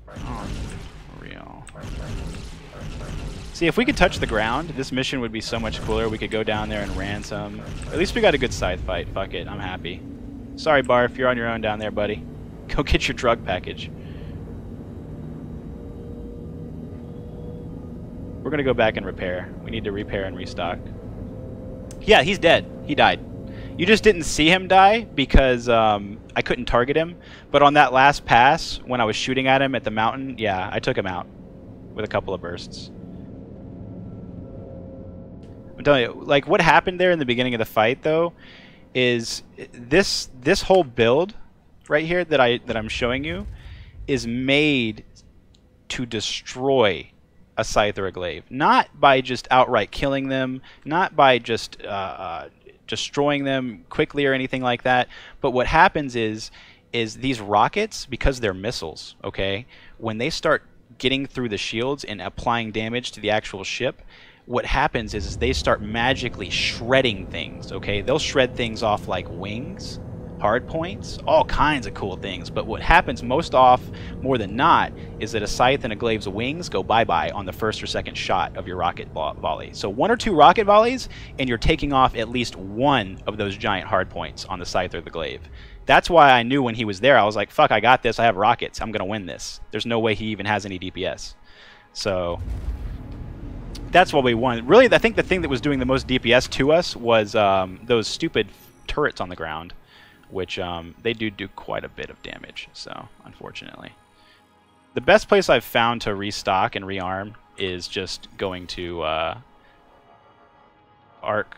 Oh, for real. See, if we could touch the ground, this mission would be so much cooler. We could go down there and ransom. At least we got a good scythe fight. Fuck it. I'm happy. Sorry, Barf, you're on your own down there, buddy. Go get your drug package. We're gonna go back and repair. We need to repair and restock. Yeah, he's dead. He died. You just didn't see him die because I couldn't target him. But on that last pass, when I was shooting at him at the mountain, yeah, I took him out with a couple of bursts. I'm telling you, like, what happened there in the beginning of the fight, though, is this whole build right here that I'm showing you is made to destroy a scythe or a glaive, not by just outright killing them, not by just destroying them quickly or anything like that. But what happens is these rockets, because they're missiles, okay, when they start getting through the shields and applying damage to the actual ship, what happens is they start magically shredding things, okay? They'll shred things off like wings, hard points, all kinds of cool things. But what happens more than not, is that a scythe and a glaive's wings go bye-bye on the first or second shot of your rocket volley. So 1 or 2 rocket volleys, and you're taking off at least one of those giant hard points on the scythe or the glaive. That's why I knew when he was there, I was like, fuck, I got this, I have rockets, I'm gonna win this. There's no way he even has any DPS. So that's what we won. Really, I think the thing that was doing the most DPS to us was those stupid turrets on the ground, which they do quite a bit of damage, so unfortunately. The best place I've found to restock and rearm is just going to Arc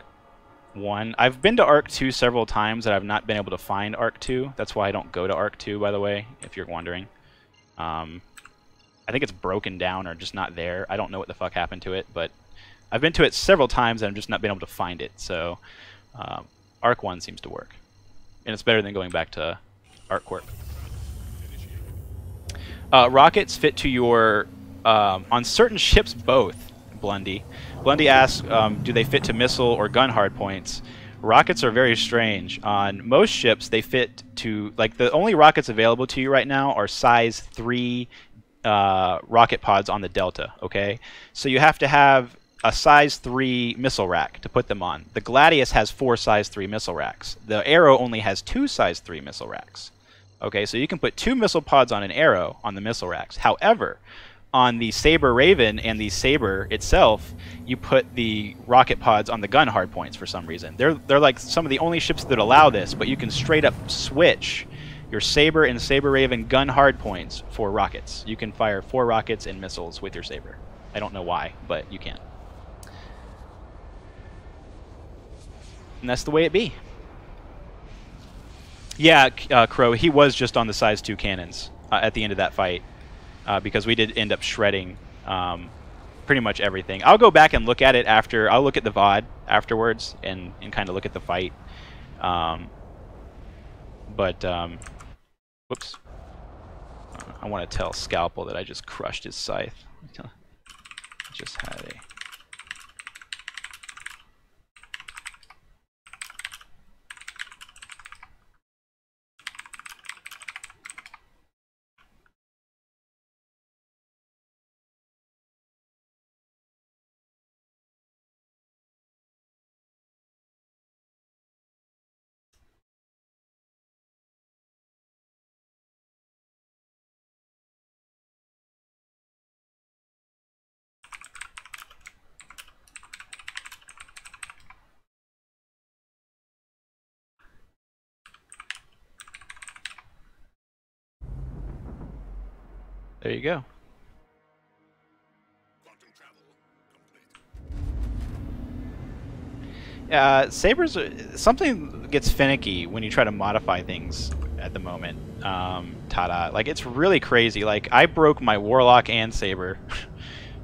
1. I've been to Arc 2 several times and I've not been able to find Arc 2. That's why I don't go to Arc 2, by the way, if you're wondering. I think it's broken down or just not there. I don't know what the fuck happened to it, but I've been to it several times and I've just not been able to find it. So Arc 1 seems to work. And it's better than going back to Arc Corp. Rockets fit to your... on certain ships, both, Blundy. Blundy asks, do they fit to missile or gun hardpoints? Rockets are very strange. On most ships, they fit to... Like, the only rockets available to you right now are size 3 rocket pods on the Delta, okay? So you have to have a size 3 missile rack to put them on. The Gladius has 4 size 3 missile racks. The Arrow only has 2 size 3 missile racks. Okay, so you can put 2 missile pods on an Arrow on the missile racks. However, on the Saber Raven and the Saber itself, you put the rocket pods on the gun hardpoints for some reason. They're like some of the only ships that allow this, but you can straight up switch your Saber and Saber Raven gun hardpoints for rockets. You can fire 4 rockets and missiles with your Saber. I don't know why, but you can. And that's the way it be. Yeah, Crow, he was just on the size 2 cannons at the end of that fight, because we did end up shredding pretty much everything. I'll go back and look at it after. I'll look at the VOD afterwards and kind of look at the fight. Whoops. I want to tell Scalpel that I just crushed his scythe. Just had a There you go. Sabers, something gets finicky when you try to modify things at the moment. Ta-da. Like, it's really crazy. Like, I broke my Warlock and Saber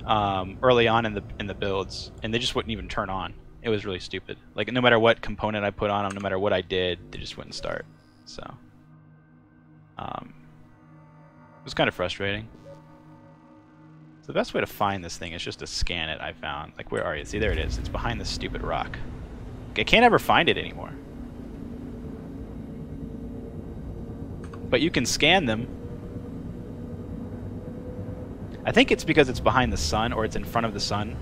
early on in the builds, and they just wouldn't even turn on. It was really stupid. Like, no matter what component I put on them, no matter what I did, they just wouldn't start. So, it was kind of frustrating. So the best way to find this thing is just to scan it, I found. Like, where are you? See, there it is. It's behind this stupid rock. I can't ever find it anymore. But you can scan them. I think it's because it's behind the sun, or it's in front of the sun.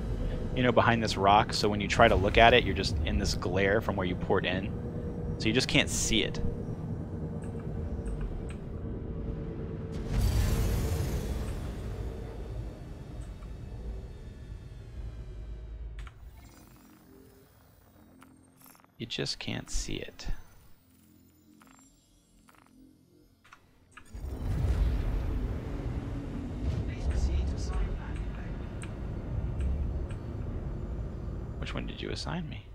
You know, behind this rock. So when you try to look at it, you're just in this glare from where you poured in. So you just can't see it. You just can't see it. Which one did you assign me?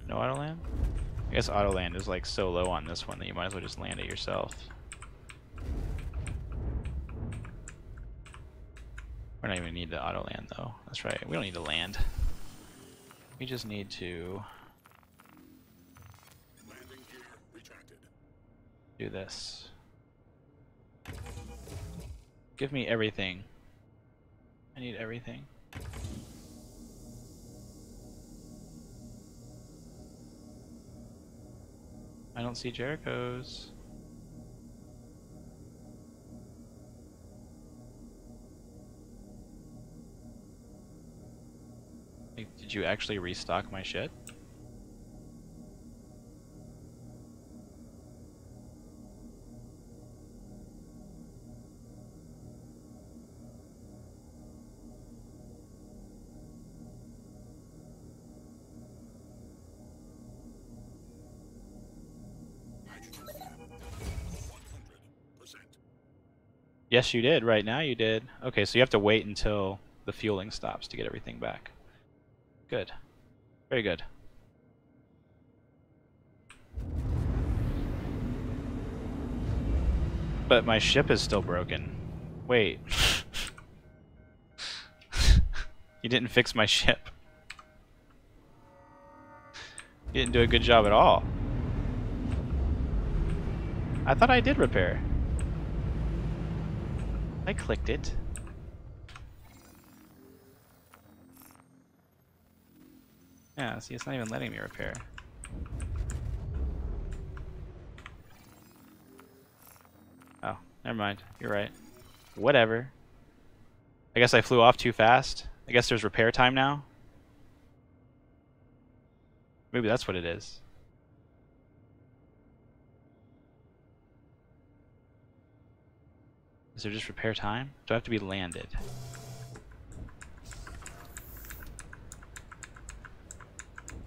No auto land? I guess auto land is like so low on this one that you might as well just land it yourself. We don't even need to auto land though. That's right, we don't need to land. We just need to do this. Give me everything. I need everything. I don't see Jericho's. Like, did you actually restock my shit? Yes, you did. Right now you did. Okay, so you have to wait until the fueling stops to get everything back. Good. Very good. But my ship is still broken. Wait. You didn't fix my ship. You didn't do a good job at all. I thought I did repair. I clicked it. Yeah, see, it's not even letting me repair. Oh, never mind. You're right. Whatever. I guess I flew off too fast. I guess there's repair time now. Maybe that's what it is. Is there just repair time? Do I have to be landed?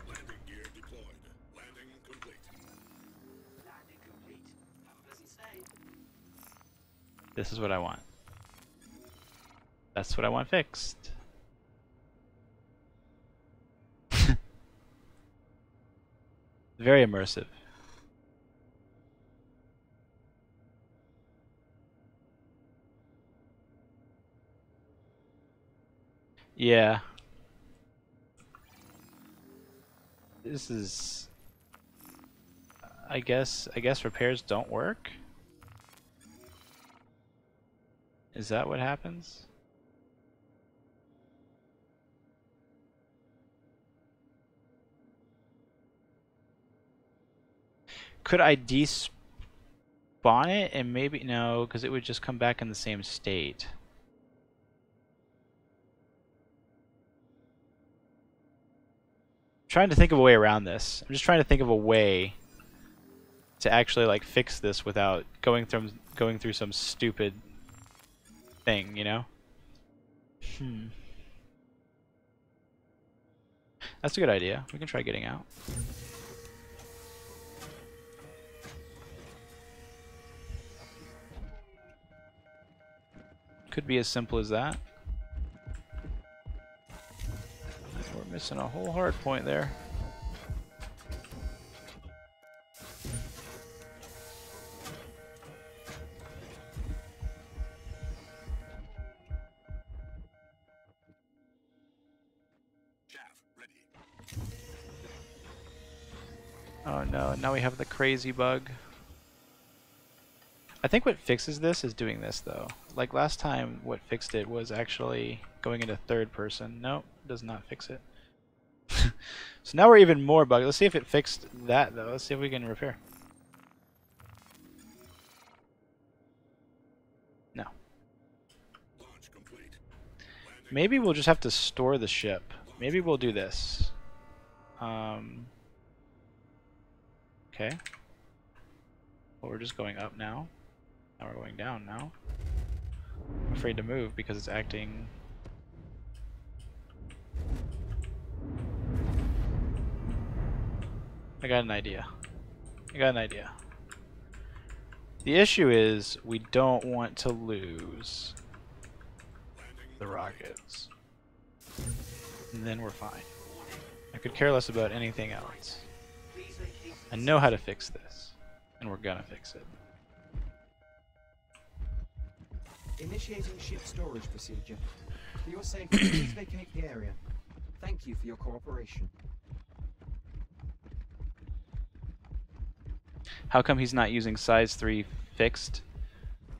Landing gear deployed. Landing complete. Landing complete. Have a pleasant stay. This is what I want. That's what I want fixed. Very immersive. Yeah. This is... I guess repairs don't work? Is that what happens? Could I despawn it and maybe... No, because it would just come back in the same state. trying to think of a way around this. I'm just trying to think of a way to actually like fix this without going through some stupid thing, you know? That's a good idea. We can try getting out. Could be as simple as that. We're missing a whole hard point there. Oh no, now we have the crazy bug. I think what fixes this is doing this though. Like last time what fixed it was actually going into third person. Nope, does not fix it. So now we're even more bugged. Let's see if it fixed that though. Let's see if we can repair. No. Maybe we'll just have to store the ship. Maybe we'll do this. Okay. Well, we're just going up now. Now we're going down now. I'm afraid to move because it's acting... I got an idea. The issue is we don't want to lose the rockets. And then we're fine. I could care less about anything else. I know how to fix this, and we're gonna fix it. Initiating ship storage procedure. For your safety, please vacate the area. Thank you for your cooperation. How come he's not using size 3 fixed?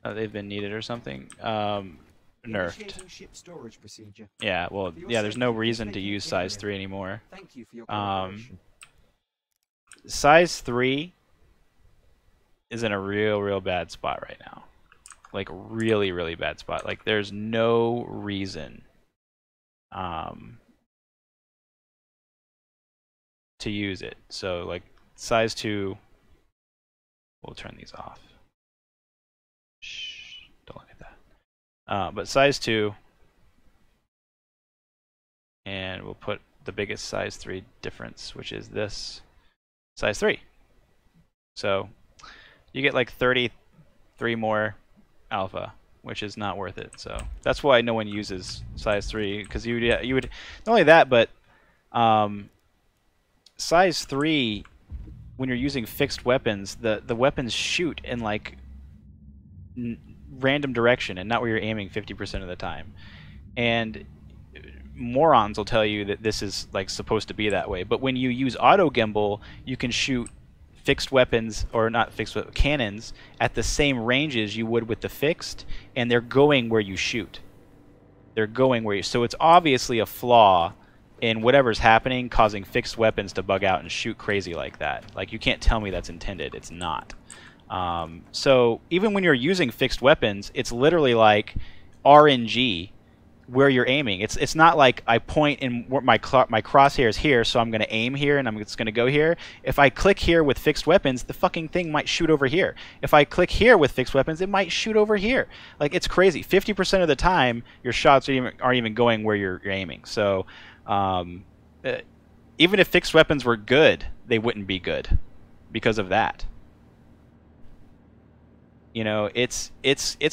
They've been needed or something? Nerfed. Ship storage procedure. Yeah, well, yeah, there's no reason to use size 3 anymore. Thank you for your cooperation. Size 3 is in a real bad spot right now. Like, really bad spot. Like, there's no reason to use it. So, like, size 2... We'll turn these off. Shh, don't look at that. But size 2, and we'll put the biggest size 3 difference, which is this size 3. So you get like 33 more alpha, which is not worth it. So that's why no one uses size 3, because you would not only that, but size 3. When you're using fixed weapons, the weapons shoot in like random direction and not where you're aiming 50% of the time. And morons will tell you that this is like supposed to be that way. But when you use auto gimbal, you can shoot fixed weapons, or not fixed cannons, at the same ranges you would with the fixed, and they're going where you shoot. They're going where you. So it's obviously a flaw in whatever's happening, causing fixed weapons to bug out and shoot crazy like that. Like, you can't tell me that's intended. It's not. So even when you're using fixed weapons, it's literally like RNG where you're aiming. It's not like I point in my crosshairs here, so I'm going to aim here and I'm just going to go here. If I click here with fixed weapons, the fucking thing might shoot over here. If I click here with fixed weapons, it might shoot over here. Like, it's crazy. 50% of the time, your shots aren't even going where you're aiming. So even if fixed weapons were good, they wouldn't be good because of that. You know, it's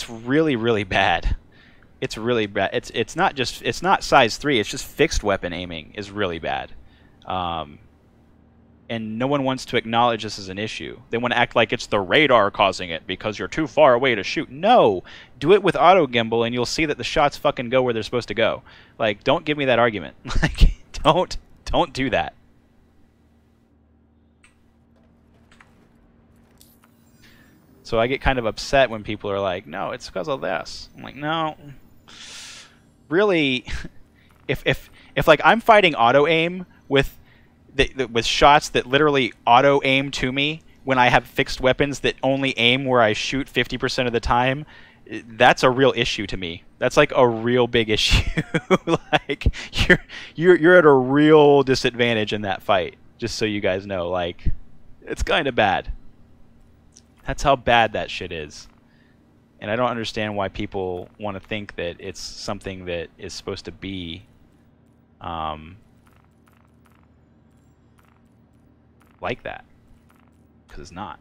really bad. It's really bad. It's not size 3. It's just fixed weapon aiming is really bad. And no one wants to acknowledge this as an issue. They want to act like it's the radar causing it because you're too far away to shoot. No, do it with auto gimbal and you'll see that the shots fucking go where they're supposed to go. Like, don't give me that argument. Like, don't do that. So I get kind of upset when people are like, no, it's because of this. I'm like, no. Really, if like I'm fighting auto aim with shots that literally auto aim to me when I have fixed weapons that only aim where I shoot 50% of the time, that's a real issue to me. That's like a real big issue. Like you're at a real disadvantage in that fight. Just so you guys know, like it's kind of bad. That's how bad that shit is. And I don't understand why people want to think that it's something that is supposed to be like that. Because it's not.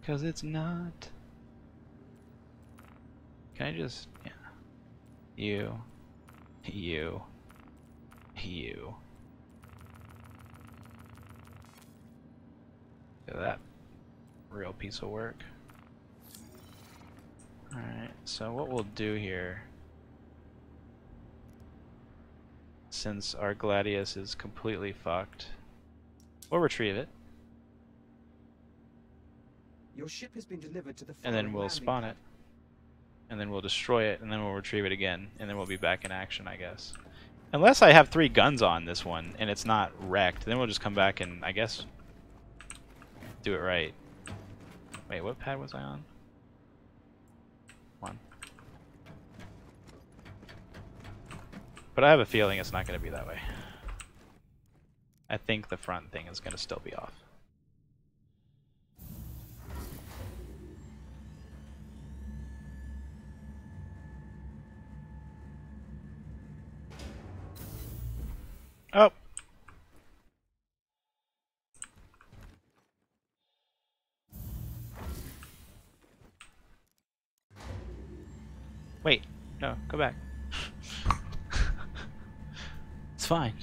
Because it's not. Can I just, yeah. You. Look at that real piece of work. Alright, so what we'll do here, since our Gladius is completely fucked, we'll retrieve it. Your ship has been delivered to the And then following we'll landing spawn pad. it. And then we'll destroy it, and then we'll retrieve it again, and then we'll be back in action, I guess. Unless I have 3 guns on this one, and it's not wrecked, then we'll just come back and, I guess, do it right. Wait, what pad was I on? 1. But I have a feeling it's not going to be that way. I think the front thing is going to still be off. Oh. Wait. No, go back. It's fine.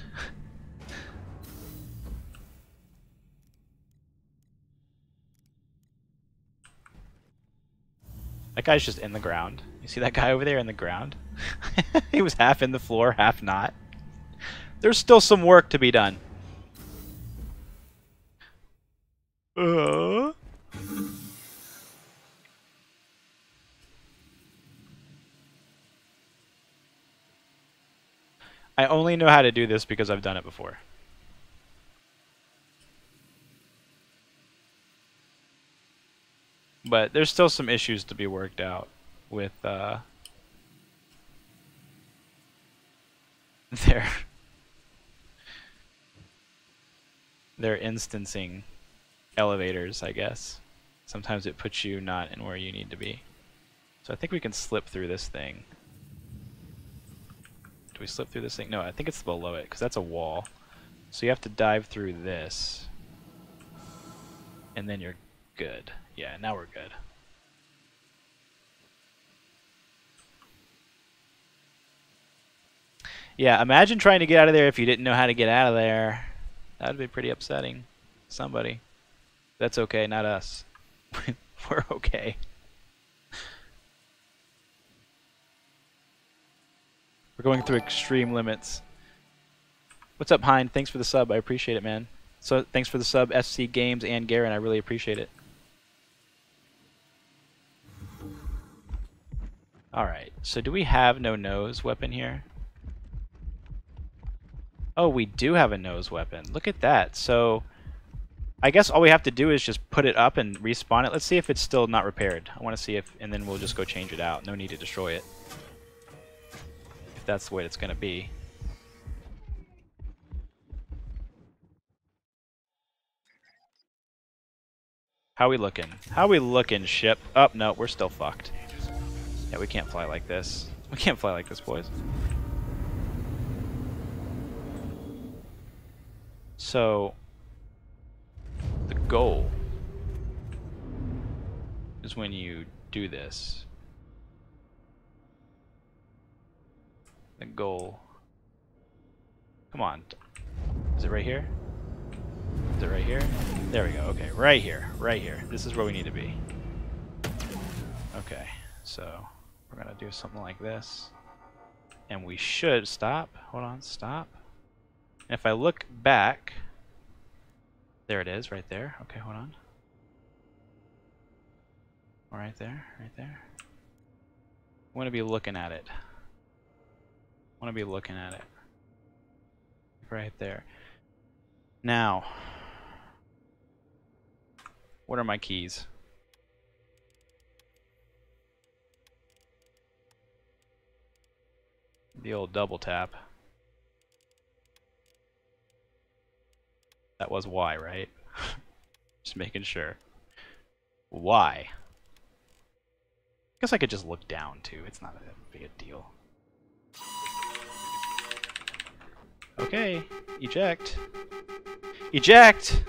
That guy's just in the ground. You see that guy over there in the ground? He was half in the floor, half not. There's still some work to be done. I only know how to do this because I've done it before. But there's still some issues to be worked out with their instancing elevators, I guess. Sometimes it puts you not in where you need to be. So I think we can slip through this thing. Do we slip through this thing? No, I think it's below it, because that's a wall. So you have to dive through this. And then you're good. Yeah, now we're good. Yeah, imagine trying to get out of there if you didn't know how to get out of there. That would be pretty upsetting. Somebody. That's okay, not us. We're okay. We're going through extreme limits. What's up, Hein? Thanks for the sub. I appreciate it, man. So thanks for the sub, SC Games and Garen. I really appreciate it. Alright, so do we have no nose weapon here? Oh, we do have a nose weapon. Look at that. So I guess all we have to do is just put it up and respawn it. Let's see if it's still not repaired. I want to see if, and then we'll just go change it out. No need to destroy it. If that's the way it's going to be. How we looking? How we looking, ship? Oh, no, we're still fucked. Yeah, we can't fly like this. We can't fly like this, boys. So, the goal is when you do this. The goal. Come on. Is it right here? Is it right here? There we go. Okay, right here. Right here. This is where we need to be. Okay, so we're going to do something like this. And we should stop. Hold on, stop. If I look back, there it is, right there. Okay, hold on. Right there, right there. I want to be looking at it. I want to be looking at it. Right there. Now, what are my keys? The old double tap. That was Y, right? Just making sure. Y. Guess I could just look down too. It's not a big a deal. Okay, eject. Eject!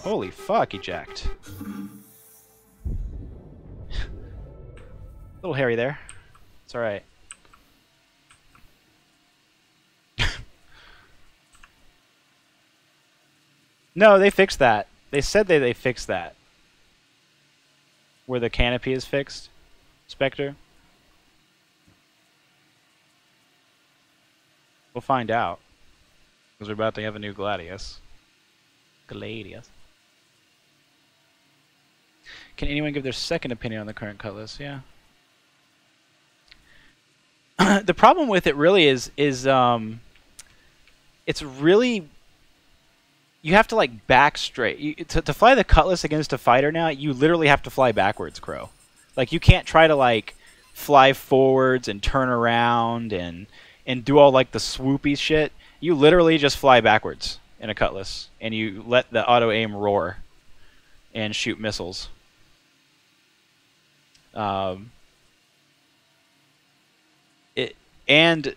Holy fuck, eject. Little hairy there. It's alright. No, they fixed that. They said they fixed that. Where the canopy is fixed. Spectre. We'll find out. Because we're about to have a new Gladius. Gladius. Can anyone give their second opinion on the current cutlass? Yeah. The problem with it really is it's really, you have to like back straight. To fly the cutlass against a fighter now, you literally have to fly backwards, Crow. Like you can't try to like fly forwards and turn around and do all like the swoopy shit. You literally just fly backwards in a cutlass and you let the auto aim roar and shoot missiles. And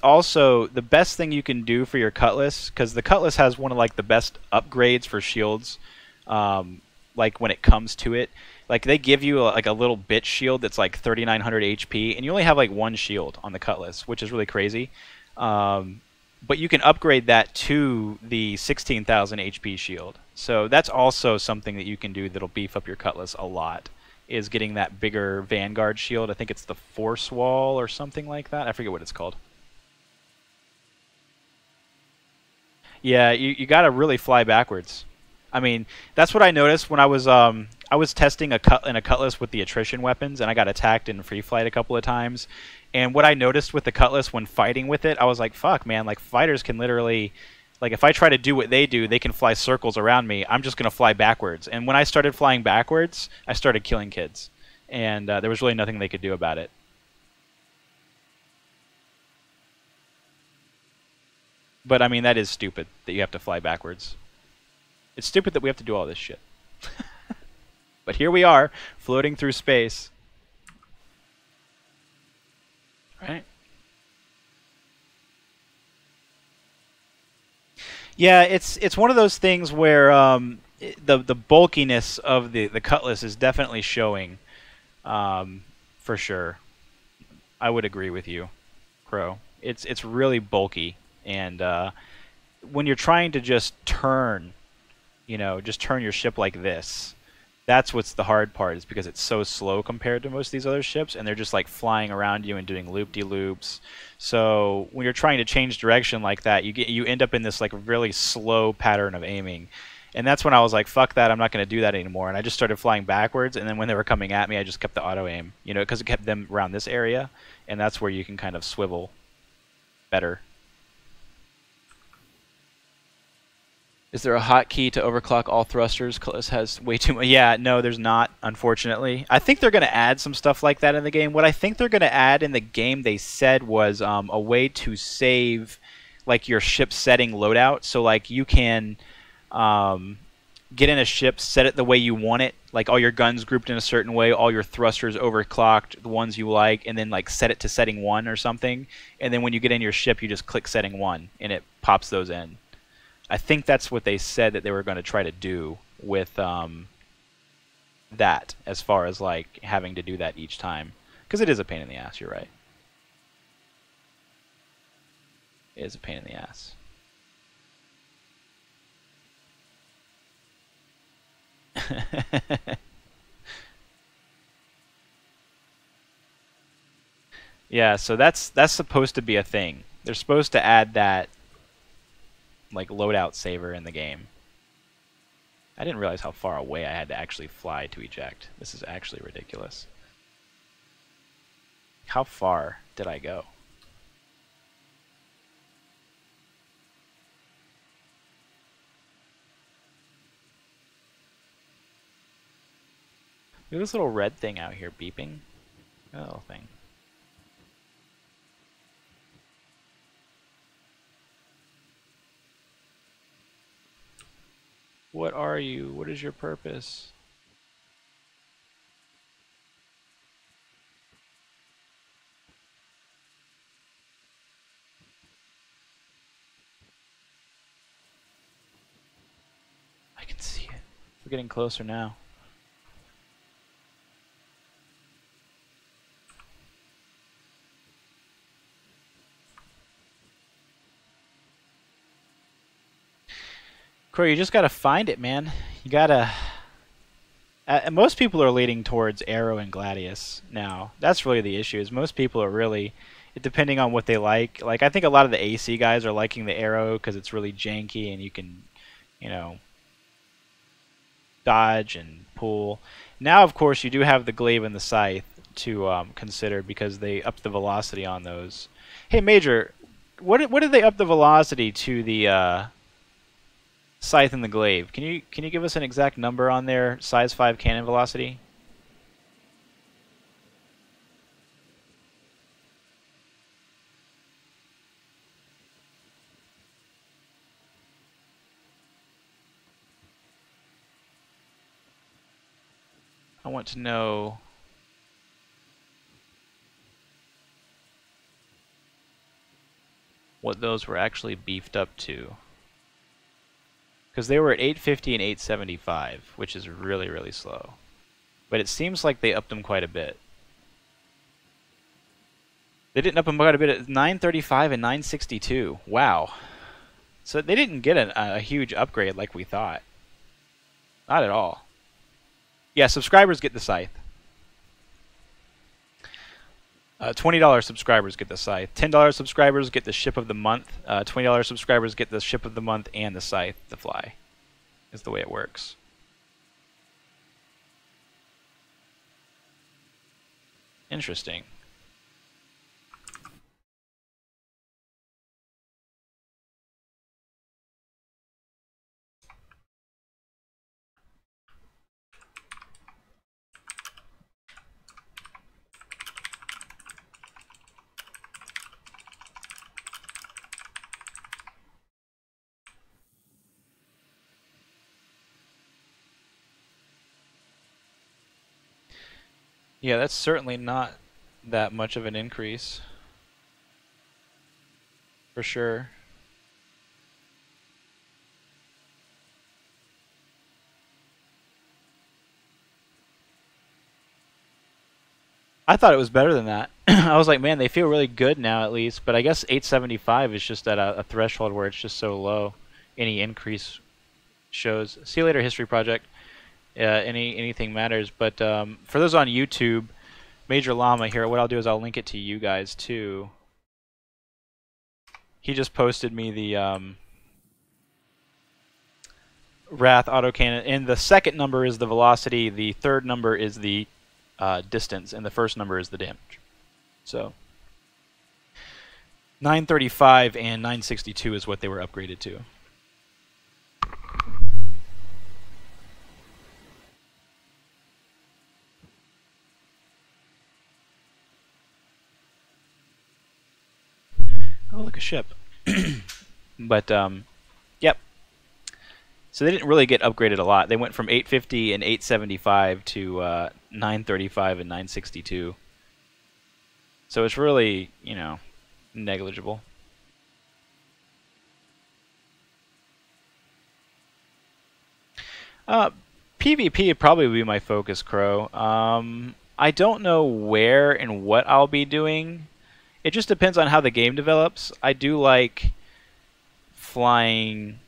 also the best thing you can do for your cutlass, because the cutlass has one of like the best upgrades for shields, like when it comes to it, like they give you like a little bit shield that's like 3900 HP, and you only have like one shield on the cutlass, which is really crazy. But you can upgrade that to the 16,000 HP shield. So that's also something that you can do that'll beef up your cutlass a lot, is getting that bigger Vanguard shield. I think it's the Force Wall or something like that. I forget what it's called. Yeah, you gotta really fly backwards. I mean, that's what I noticed when I was testing in a cutlass with the attrition weapons, and I got attacked in free flight a couple of times. And what I noticed with the cutlass when fighting with it, I was like, fuck, man, like fighters can literally, like if I try to do what they do, they can fly circles around me. I'm just gonna fly backwards. And when I started flying backwards, I started killing kids, and there was really nothing they could do about it. But I mean, that is stupid that you have to fly backwards. It's stupid that we have to do all this shit. But here we are, floating through space. Right? Yeah, it's one of those things where the bulkiness of the cutlass is definitely showing, for sure. I would agree with you, Crow. It's really bulky, and when you're trying to just turn, just turn your ship like this, that's what's the hard part, is because it's so slow compared to most of these other ships, and they're just like flying around you and doing loop-de-loops. So when you're trying to change direction like that, you end up in this like really slow pattern of aiming. And that's when I was like, fuck that, I'm not going to do that anymore. And I just started flying backwards, and then when they were coming at me, I just kept the auto aim, because it kept them around this area, and that's where you can kind of swivel better. Is there a hotkey to overclock all thrusters? Cutlass has way too much. Yeah, no, there's not, unfortunately. I think they're going to add some stuff like that in the game. What I think they're going to add in the game, they said, was a way to save like your ship setting loadout. So like you can get in a ship, set it the way you want it, like all your guns grouped in a certain way, all your thrusters overclocked, the ones you like, and then like set it to setting 1 or something. And then when you get in your ship, you just click setting 1, and it pops those in. I think that's what they said that they were going to try to do with that, as far as like having to do that each time, because it is a pain in the ass. You're right. It is a pain in the ass. Yeah, so that's supposed to be a thing. They're supposed to add that like loadout saver in the game. I didn't realize how far away I had to actually fly to eject. This is actually ridiculous. How far did I go? Look at this little red thing out here beeping. Look at that little thing. What are you? What is your purpose? I can see it. We're getting closer now. Crow, you just gotta find it, man. You gotta... most people are leading towards Arrow and Gladius now. That's really the issue, is most people are really... depending on what they like. Like, I think a lot of the AC guys are liking the Arrow because it's really janky and you can, you know, dodge and pull. Now, of course, you do have the Glaive and the Scythe to consider because they up the velocity on those. Hey, Major, what did they up the velocity to the... Scythe and the Glaive? Can you give us an exact number on their size 5 cannon velocity? I want to know what those were actually beefed up to. Because they were at 850 and 875, which is really, really slow. But it seems like they upped them quite a bit. They didn't up them quite a bit at 935 and 962. Wow. So they didn't get a huge upgrade like we thought. Not at all. Yeah, subscribers get the Scythe. $20 subscribers get the Scythe. $10 subscribers get the Ship of the Month. $20 subscribers get the Ship of the Month and the Scythe to fly. Is the way it works. Interesting. Yeah, that's certainly not that much of an increase. For sure. I thought it was better than that. I was like, man, they feel really good now at least, but I guess 875 is just at a threshold where it's just so low. Any increase shows. See you later, History Project. Anything matters, but for those on YouTube, Major Llama here, what I'll do is I'll link it to you guys too. He just posted me the Wrath autocannon, and the second number is the velocity, the third number is the distance, and the first number is the damage. So 935 and 962 is what they were upgraded to. Oh, look, a ship. But, yep. So they didn't really get upgraded a lot. They went from 850 and 875 to 935 and 962. So it's really, you know, negligible. PvP would probably be my focus, Crow. I don't know where and what I'll be doing. It just depends on how the game develops. I do like flying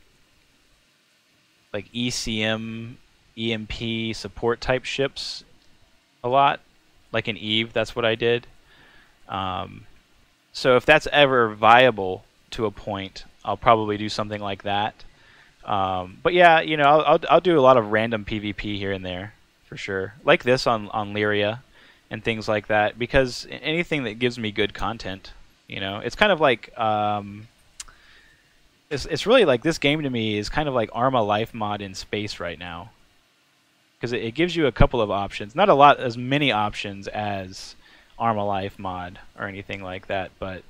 like ECM, EMP support type ships a lot. Like in Eve, that's what I did. So if that's ever viable to a point, I'll probably do something like that. But yeah, you know, I'll do a lot of random PvP here and there for sure, like this on Lyria and things like that, because anything that gives me good content, you know, it's kind of like it's really like this game to me is kind of like Arma Life mod in space right now, because it gives you a couple of options, not a lot as many options as Arma Life mod or anything like that, but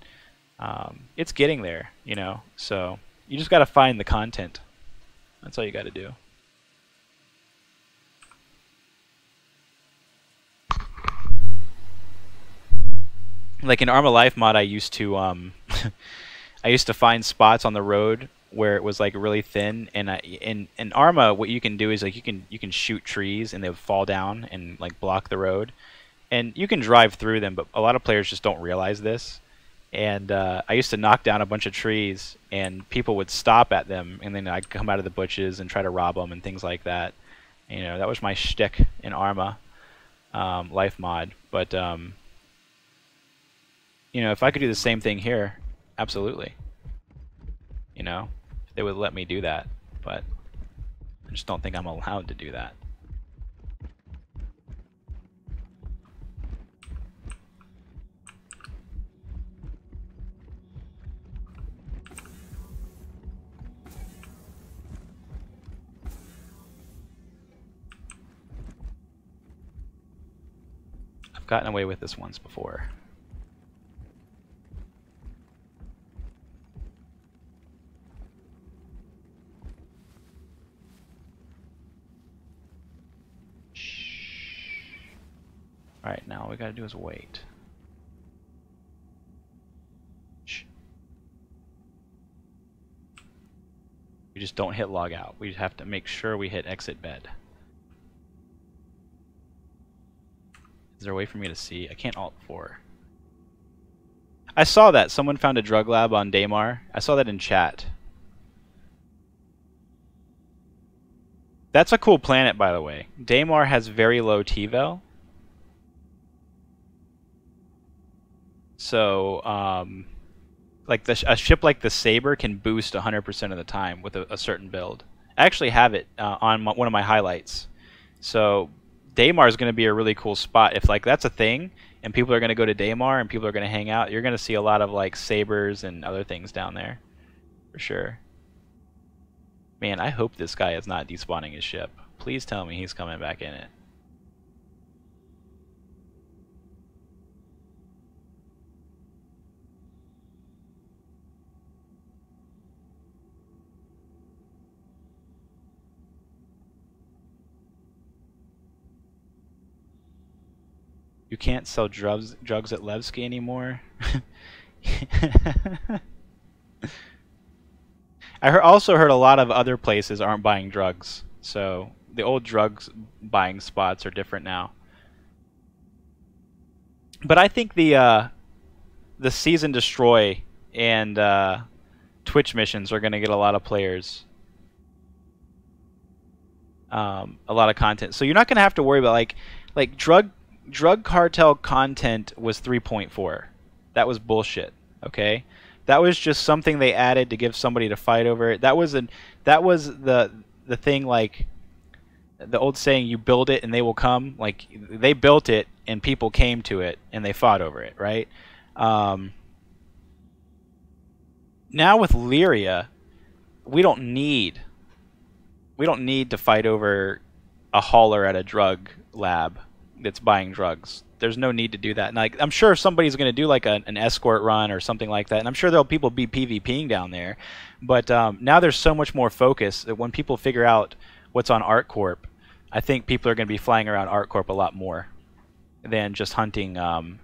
it's getting there, you know. So you just got to find the content. That's all you got to do. Like in Arma Life mod, I used to I used to find spots on the road where it was like really thin, and in Arma, what you can do is like you can shoot trees and they would fall down and like block the road, and you can drive through them, but a lot of players just don't realize this. And I used to knock down a bunch of trees, and people would stop at them, and then I'd come out of the bushes and try to rob them and things like that. You know, that was my shtick in Arma Life mod. But you know, if I could do the same thing here, absolutely. You know, if they would let me do that, but I just don't think I'm allowed to do that. I've gotten away with this once before. Alright, now all we gotta do is wait. Shh. We just don't hit log out. We have to make sure we hit exit bed. Is there a way for me to see? I can't Alt 4. I saw that. Someone found a drug lab on Daymar. I saw that in chat. That's a cool planet, by the way. Daymar has very low T-Vel. So, like a ship like the Saber can boost 100% of the time with a certain build. I actually have it on one of my highlights. So, Daymar is going to be a really cool spot. If like that's a thing, and people are going to go to Daymar and people are going to hang out, you're going to see a lot of like Sabers and other things down there, for sure. Man, I hope this guy is not despawning his ship. Please tell me he's coming back in it. You can't sell drugs at Levski anymore. I also heard a lot of other places aren't buying drugs, so the old drugs buying spots are different now. But I think the Seize and Destroy and Twitch missions are going to get a lot of players, a lot of content. So you're not going to have to worry about like drug cartel content was 3.4. That was bullshit. Okay, that was just something they added to give somebody to fight over it. That was the thing, like the old saying, you build it and they will come. Like they built it and people came to it and they fought over it, right? Now with Lyria, we don't need to fight over a hauler at a drug lab that's buying drugs. There's no need to do that. And like, I'm sure somebody's going to do like an escort run or something like that, and I'm sure there'll people be PvPing down there. But now there's so much more focus that when people figure out what's on ArtCorp, I think people are going to be flying around ArtCorp a lot more than just hunting the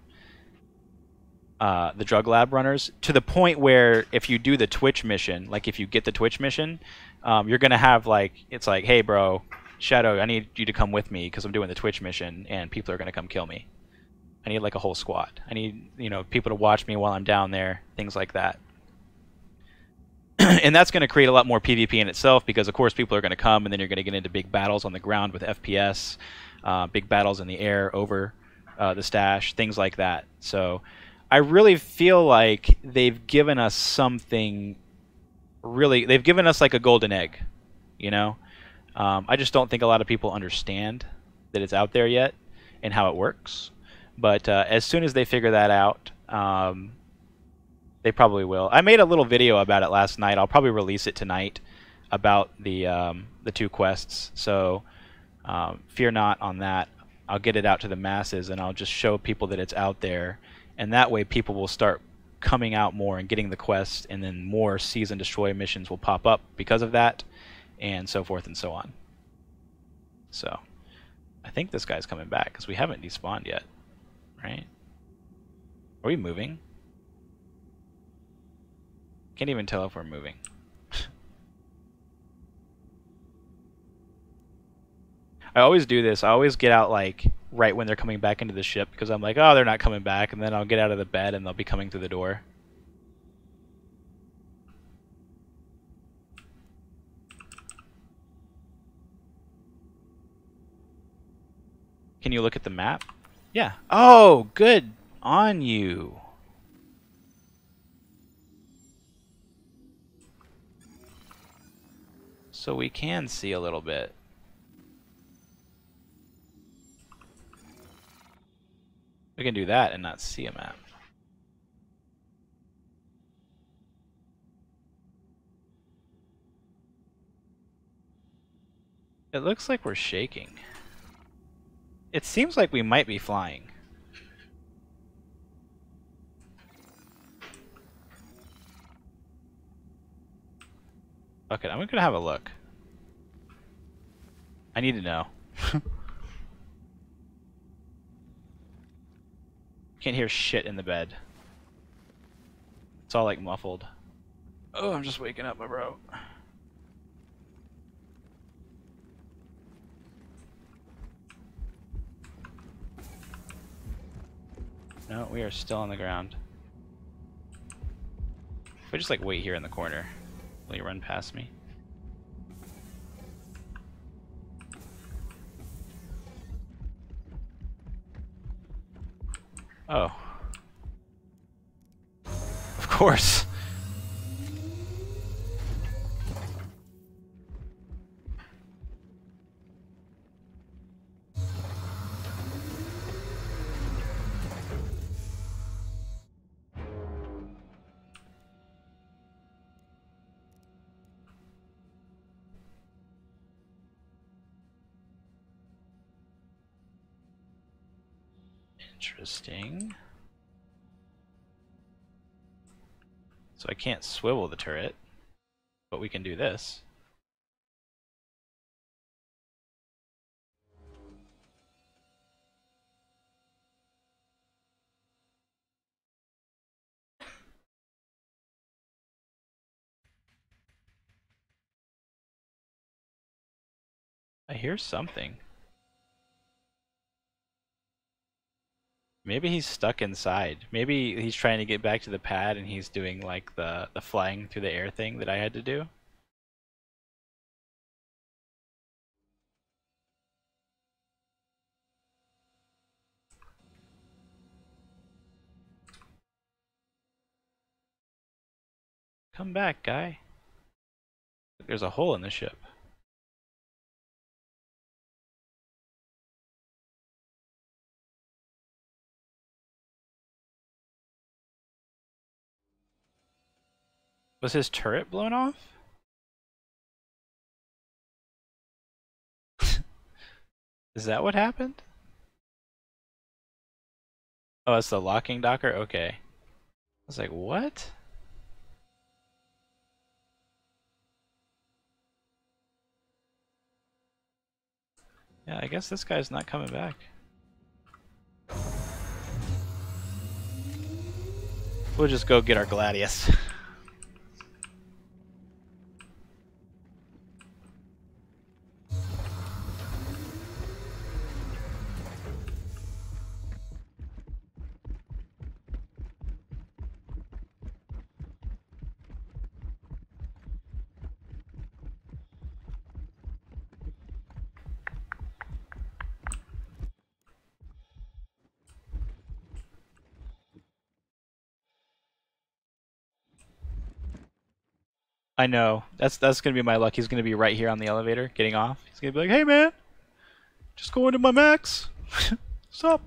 drug lab runners, to the point where if you do the Twitch mission, like if you get the Twitch mission, you're going to have like, it's like, hey bro, Shadow, I need you to come with me because I'm doing the Twitch mission and people are going to come kill me. I need like a whole squad. I need, you know, people to watch me while I'm down there, things like that. And that's going to create a lot more PvP in itself, because of course people are going to come, and then you're going to get into big battles on the ground with FPS, big battles in the air over the stash, things like that. So I really feel like they've given us something really, they've given us like a golden egg, you know. I just don't think a lot of people understand that it's out there yet and how it works. But as soon as they figure that out, they probably will. I made a little video about it last night. I'll probably release it tonight about the 2 quests. So fear not on that. I'll get it out to the masses, and I'll just show people that it's out there, and that way people will start coming out more and getting the quests, and then more seize and destroy missions will pop up because of that, and so forth and so on. So I think this guy's coming back because we haven't despawned yet, right? Are we moving? Can't even tell if we're moving. I always do this. I always get out like right when they're coming back into the ship because I'm like, oh, they're not coming back, and then I'll get out of the bed and they'll be coming through the door. Can you look at the map? Yeah. Oh, good on you. So we can see a little bit. We can do that and not see a map. It looks like we're shaking. It seems like we might be flying. Okay, I'm gonna have a look. I need to know. Can't hear shit in the bed. It's all like muffled. Oh, I'm just waking up, my bro. No, we are still on the ground. If I just like wait here in the corner, will you run past me? Oh. Of course. Interesting. So I can't swivel the turret, but we can do this. I hear something. Maybe he's stuck inside. Maybe he's trying to get back to the pad and he's doing like the flying through the air thing that I had to do. Come back, guy. There's a hole in the ship. Was his turret blown off? Is that what happened? Oh, it's the locking docker? Okay. I was like, what? Yeah, I guess this guy's not coming back. We'll just go get our Gladius. I know. That's gonna be my luck. He's gonna be right here on the elevator, getting off. He's gonna be like, "Hey man, just going to my max. Stop."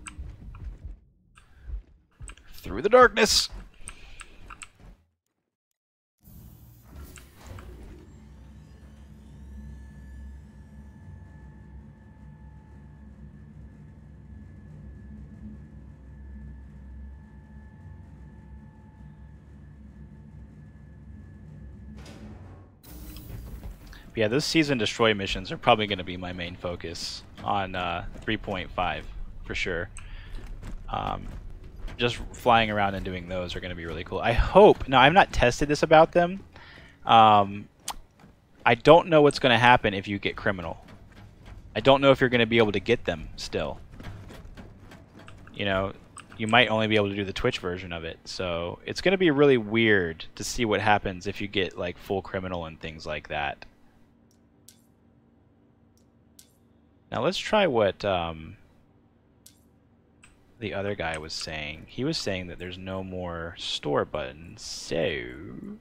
Through the darkness. Yeah, those season destroy missions are probably going to be my main focus on 3.5 for sure. Just flying around and doing those are going to be really cool. I hope. Now, I've not tested this about them. I don't know what's going to happen if you get criminal. I don't know if you're going to be able to get them still. You know, you might only be able to do the Twitch version of it. So it's going to be really weird to see what happens if you get like full criminal and things like that. Now let's try what the other guy was saying. He was saying that there's no more store buttons. So, and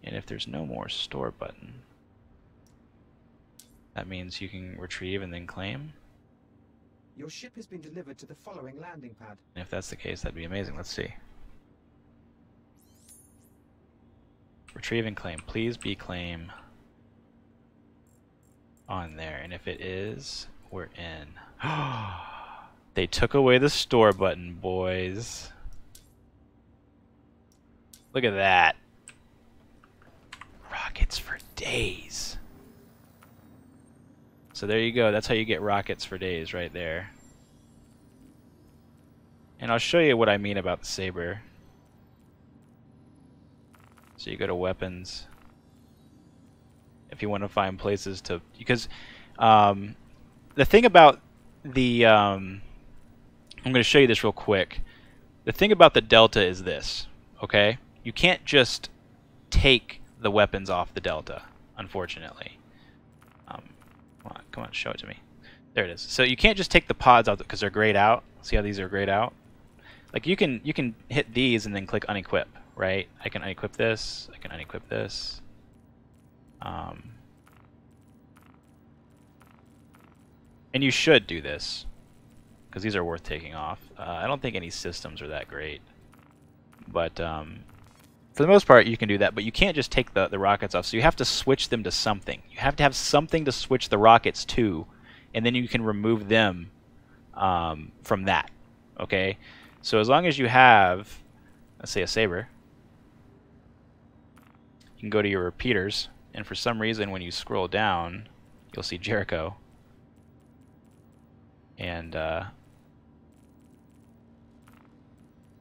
if there's no more store button, that means you can retrieve and then claim. Your ship has been delivered to the following landing pad. And if that's the case, that'd be amazing. Let's see. Retrieve and claim. Please be claim on there. And if it is, we're in. They took away the store button, boys. Look at that. Rockets for days. So there you go. That's how you get rockets for days right there. And I'll show you what I mean about the saber. So you go to weapons. If you want to find places to... Because the thing about the... I'm going to show you this real quick. The thing about the Delta is this, okay? You can't just take the weapons off the Delta, unfortunately. Come on, show it to me. There it is. So you can't just take the pods out because they're grayed out. See how these are grayed out? Like you can hit these and then click unequip, right? I can unequip this. I can unequip this. And you should do this because these are worth taking off. I don't think any systems are that great, but for the most part you can do that. But you can't just take the rockets off. So you have to switch them to something. You have to have something to switch the rockets to, and then you can remove them from that. Okay. So as long as you have, let's say, a saber, you can go to your repeaters, and for some reason when you scroll down, you'll see Jericho. And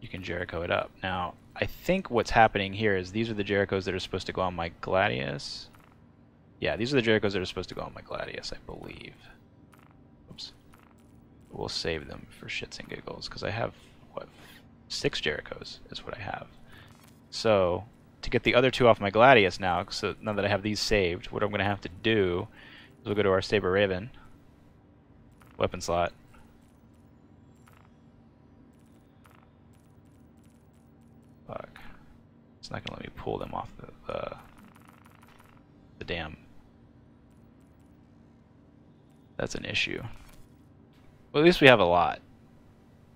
you can Jericho it up. Now, I think what's happening here is these are the Jerichos that are supposed to go on my Gladius. Yeah, these are the Jerichos that are supposed to go on my Gladius, I believe. Oops. We'll save them for shits and giggles, because I have, what, 6 Jerichos is what I have. So, to get the other 2 off my Gladius now, so now that I have these saved, what I'm going to have to do is we'll go to our Saber Raven. Weapon slot. Fuck. It's not gonna let me pull them off the damn. That's an issue. Well, at least we have a lot.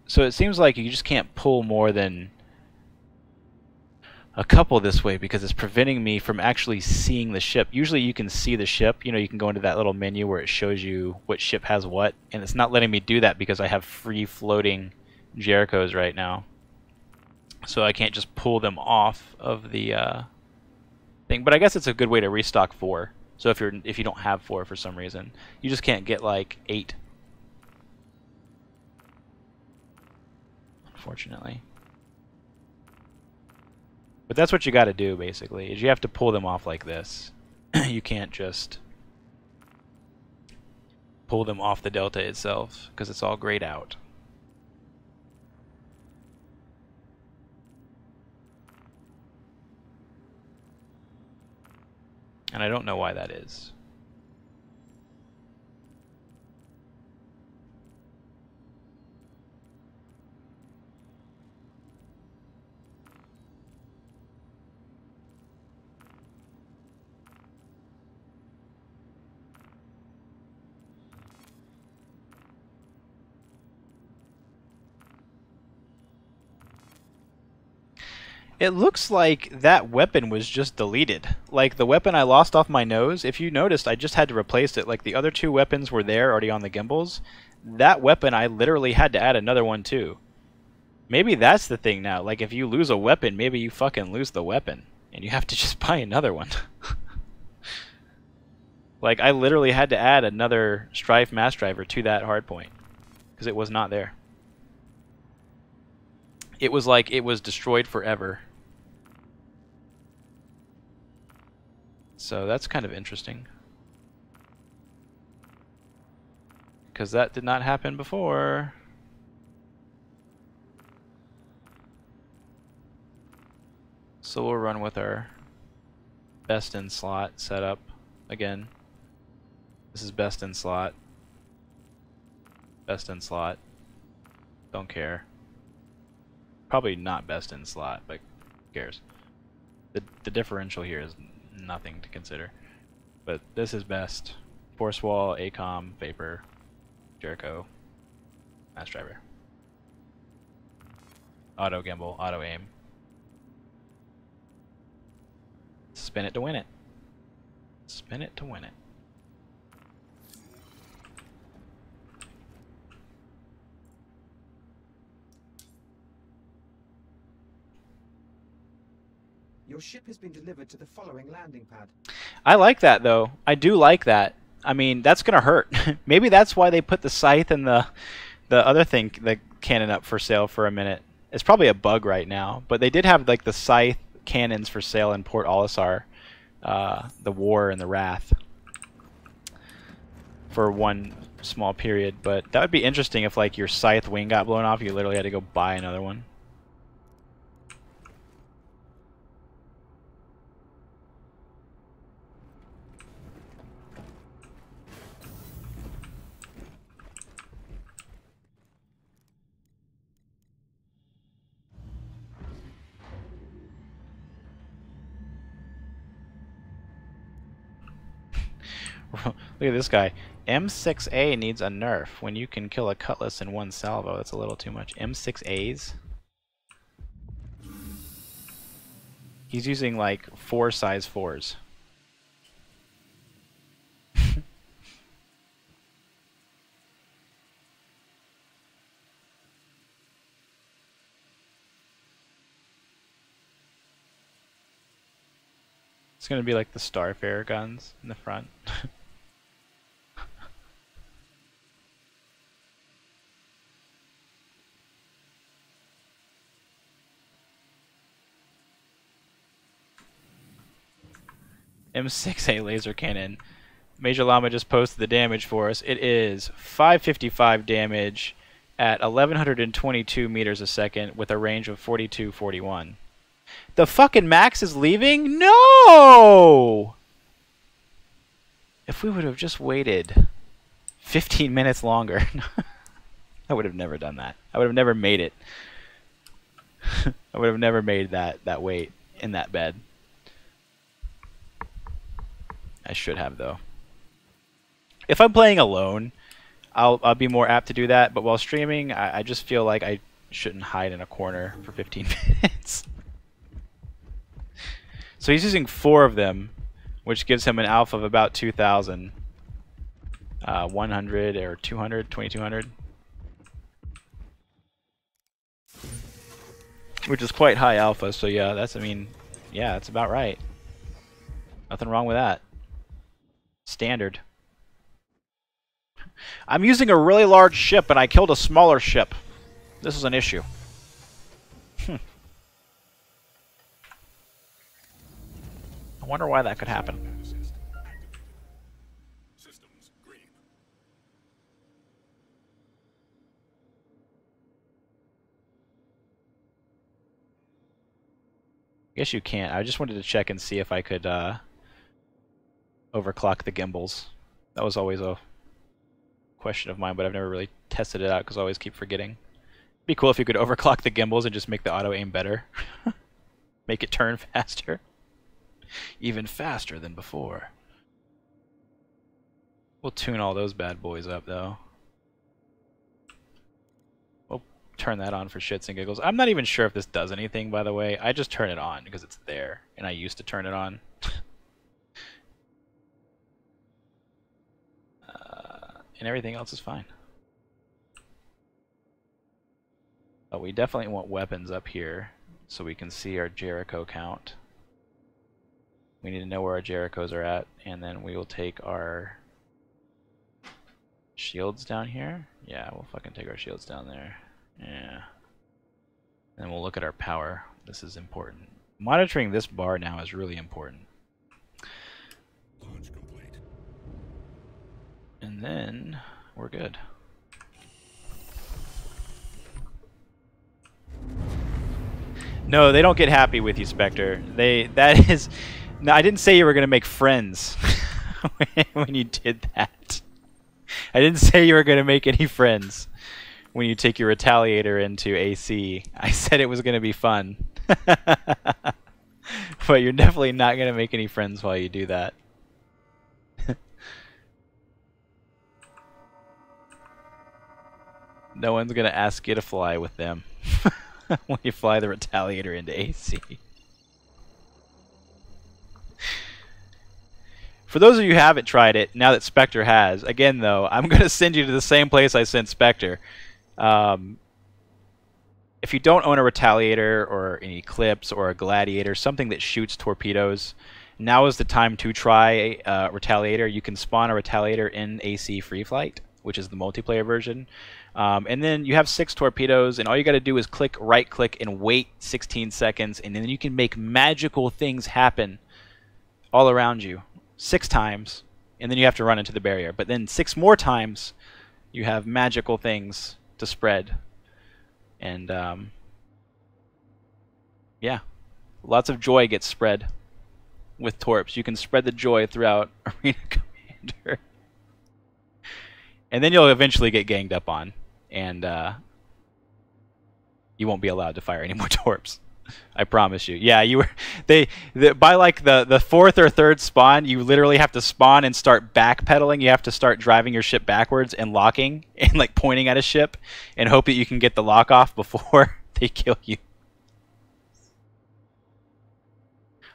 So it seems like you just can't pull more than a couple this way because it's preventing me from actually seeing the ship. Usually you can see the ship. You know, you can go into that little menu where it shows you what ship has what, and it's not letting me do that because I have free floating Jerichos right now. So I can't just pull them off of the thing. But I guess it's a good way to restock 4. So if you don't have 4 for some reason, you just can't get like 8. Unfortunately. But that's what you got to do basically, is you have to pull them off like this. You can't just pull them off the Delta itself because it's all grayed out. And I don't know why that is. It looks like that weapon was just deleted. Like the weapon I lost off my nose, if you noticed, I just had to replace it. Like the other two weapons were there already on the gimbals. That weapon, I literally had to add another one too. Maybe that's the thing now. Like if you lose a weapon, maybe you fucking lose the weapon. And you have to just buy another one. Like I literally had to add another Strife mass driver to that hardpoint. Because it was not there. It was like it was destroyed forever. So that's kind of interesting. Because that did not happen before. So we'll run with our best in slot setup again. This is best in slot. Best in slot. Don't care. Probably not best in slot, but who cares? The differential here is nothing to consider. But this is best. Force wall, ACOM, Vapor, Jericho, mass driver. Auto gimbal, auto aim. Spin it to win it. Spin it to win it. Your ship has been delivered to the following landing pad. I like that though. I do like that. I mean, that's gonna hurt. Maybe that's why they put the scythe and the other thing, the cannon, up for sale for a minute. It's probably a bug right now, but they did have like the scythe cannons for sale in Port Olisar, the War and the Wrath, for one small period. But that would be interesting if like your scythe wing got blown off, you literally had to go buy another one. Look at this guy. M6A needs a nerf when you can kill a cutlass in one salvo. That's a little too much. M6As? He's using like 4 size 4s. It's gonna be like the Starfarer guns in the front. M6A laser cannon. Major Llama just posted the damage for us. It is 555 damage at 1122 meters a second with a range of 4241. The fucking max is leaving? No! If we would have just waited 15 minutes longer, I would have never done that. I would have never made it. I would have never made that wait in that bed. I should have though. If I'm playing alone, I'll be more apt to do that. But while streaming, I just feel like I shouldn't hide in a corner for 15 minutes. So he's using 4 of them, which gives him an alpha of about 2,000. 100 or 200, 2200. Which is quite high alpha, so yeah, that's, I mean, yeah, that's about right. Nothing wrong with that. Standard. I'm using a really large ship and I killed a smaller ship. This is an issue. I wonder why that could happen. Systems green. I guess you can't. I just wanted to check and see if I could overclock the gimbals. That was always a question of mine, but I've never really tested it out because I always keep forgetting. It'd be cool if you could overclock the gimbals and just make the auto aim better. Make it turn faster. Even faster than before. We'll tune all those bad boys up though. Oh, turn that on for shits and giggles. I'm not even sure if this does anything, by the way. I just turn it on because it's there, and I used to turn it on. And everything else is fine. But we definitely want weapons up here so we can see our Jericho count. We need to know where our Jerichos are at, and then we will take our shields down here. Yeah, we'll fucking take our shields down there. Yeah. And we'll look at our power. This is important. Monitoring this bar now is really important. Launch complete. And then we're good. No, they don't get happy with you, Spectre. That is... No, I didn't say you were going to make friends when you did that. I didn't say you were going to make any friends when you take your Retaliator into AC. I said it was going to be fun. But you're definitely not going to make any friends while you do that. No one's going to ask you to fly with them when you fly the Retaliator into AC. For those of you who haven't tried it, now that Spectre has, again though, I'm going to send you to the same place I sent Spectre. If you don't own a Retaliator or an Eclipse or a Gladiator, something that shoots torpedoes, now is the time to try a Retaliator. You can spawn a Retaliator in AC Free Flight, which is the multiplayer version. And then you have 6 torpedoes, and all you got to do is right-click, and wait 16 seconds, and then you can make magical things happen all around you. 6 times, and then you have to run into the barrier. But then 6 more times, you have magical things to spread. And, yeah. Lots of joy gets spread with Torps. You can spread the joy throughout Arena Commander. And then you'll eventually get ganged up on, and you won't be allowed to fire any more Torps. I promise you. Yeah, you were. By like the 4th or 3rd spawn, you literally have to spawn and start backpedaling. You have to start driving your ship backwards and locking and like pointing at a ship and hope that you can get the lock off before they kill you.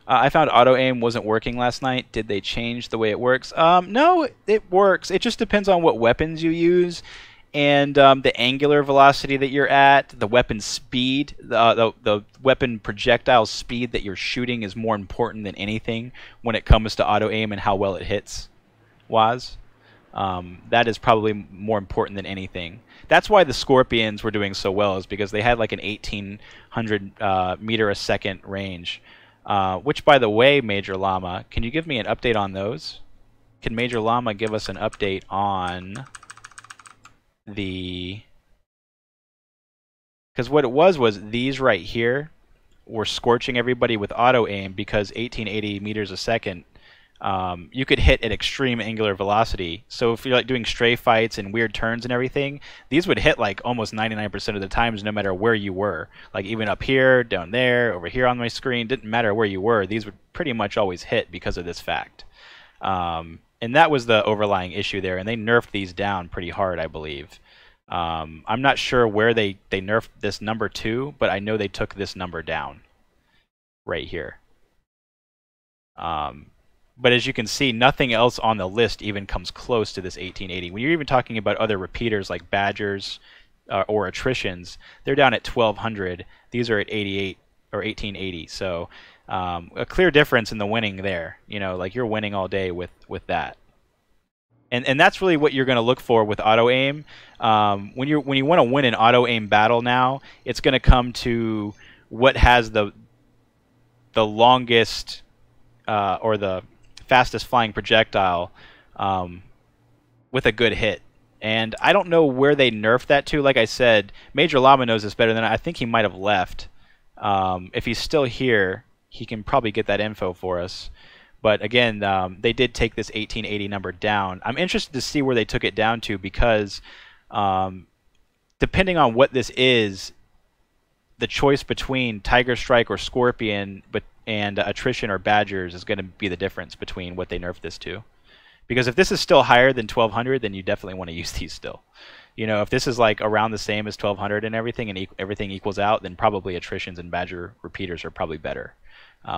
I found auto aim wasn't working last night. Did they change the way it works? No, it works. It just depends on what weapons you use. And the angular velocity that you're at, the weapon speed, the weapon projectile speed that you're shooting is more important than anything when it comes to auto aim and how well it hits. That is probably more important than anything. That's why the Scorpions were doing so well, is because they had like an 1800 meter a second range. Which, by the way, Major Llama, can you give me an update on those? Can Major Llama give us an update on the... Because what it was these right here were scorching everybody with auto aim because 1880 meters a second, you could hit at extreme angular velocity. So if you're like doing stray fights and weird turns and everything, these would hit like almost 99% of the times no matter where you were. Like even up here, down there, over here on my screen, didn't matter where you were, these would pretty much always hit because of this fact. And that was the overlying issue there, and they nerfed these down pretty hard, I believe. I'm not sure where they nerfed this number to, but I know they took this number down right here. But as you can see, nothing else on the list even comes close to this 1880. When you're even talking about other repeaters like Badgers or Attritions, they're down at 1200. These are at 88 or 1880. So a clear difference in the winning there. You know, like you're winning all day with that. And that's really what you're going to look for with auto aim. When you want to win an auto aim battle now, it's going to come to what has the longest or the fastest flying projectile with a good hit. And I don't know where they nerfed that to. Like I said, Major Llama knows this better than I think he might have left. If he's still here, he can probably get that info for us. But again, they did take this 1880 number down. I'm interested to see where they took it down to because depending on what this is, the choice between Tiger Strike or Scorpion and Attrition or Badgers is going to be the difference between what they nerfed this to. Because if this is still higher than 1200, then you definitely want to use these still. You know, if this is like around the same as 1200 and everything, and everything equals out, then probably attritions and Badger repeaters are probably better.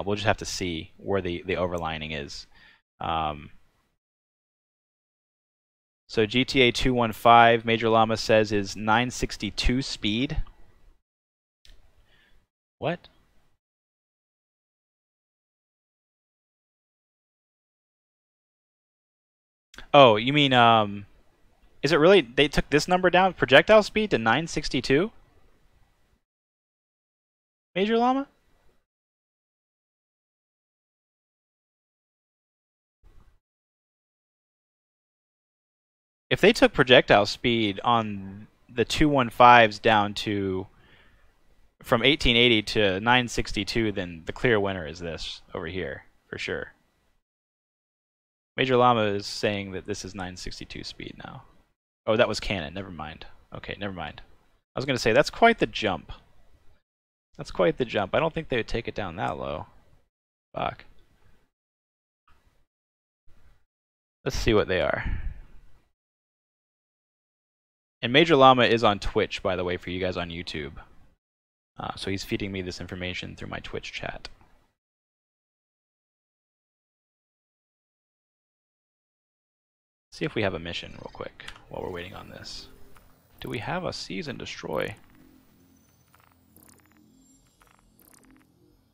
We'll just have to see where the overlining is. So GTA 215, Major Llama says, is 962 speed. What? Oh, you mean, is it really, they took this number down, projectile speed, to 962? Major Llama? If they took projectile speed on the 215s down to from 1880 to 962, then the clear winner is this over here for sure. Major Llama is saying that this is 962 speed now. Oh, that was canon. Never mind. Okay, never mind. I was going to say that's quite the jump. That's quite the jump. I don't think they would take it down that low. Fuck. Let's see what they are. And Major Llama is on Twitch, by the way, for you guys on YouTube. So he's feeding me this information through my Twitch chat. See if we have a mission real quick while we're waiting on this. Do we have a seize and destroy?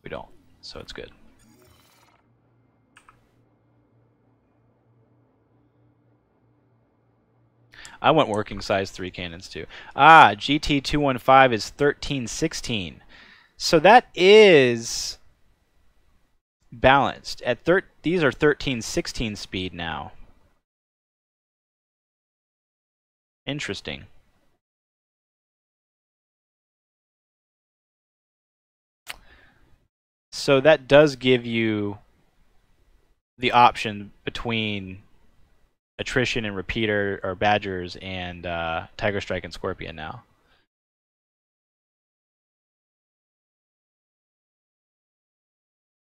We don't, so it's good. I want working size 3 cannons too. Ah, GT215 is 1316. So that is balanced. These are 1316 speed now. Interesting. So that does give you the option between attrition and repeater or badgers and Tiger Strike and Scorpion now.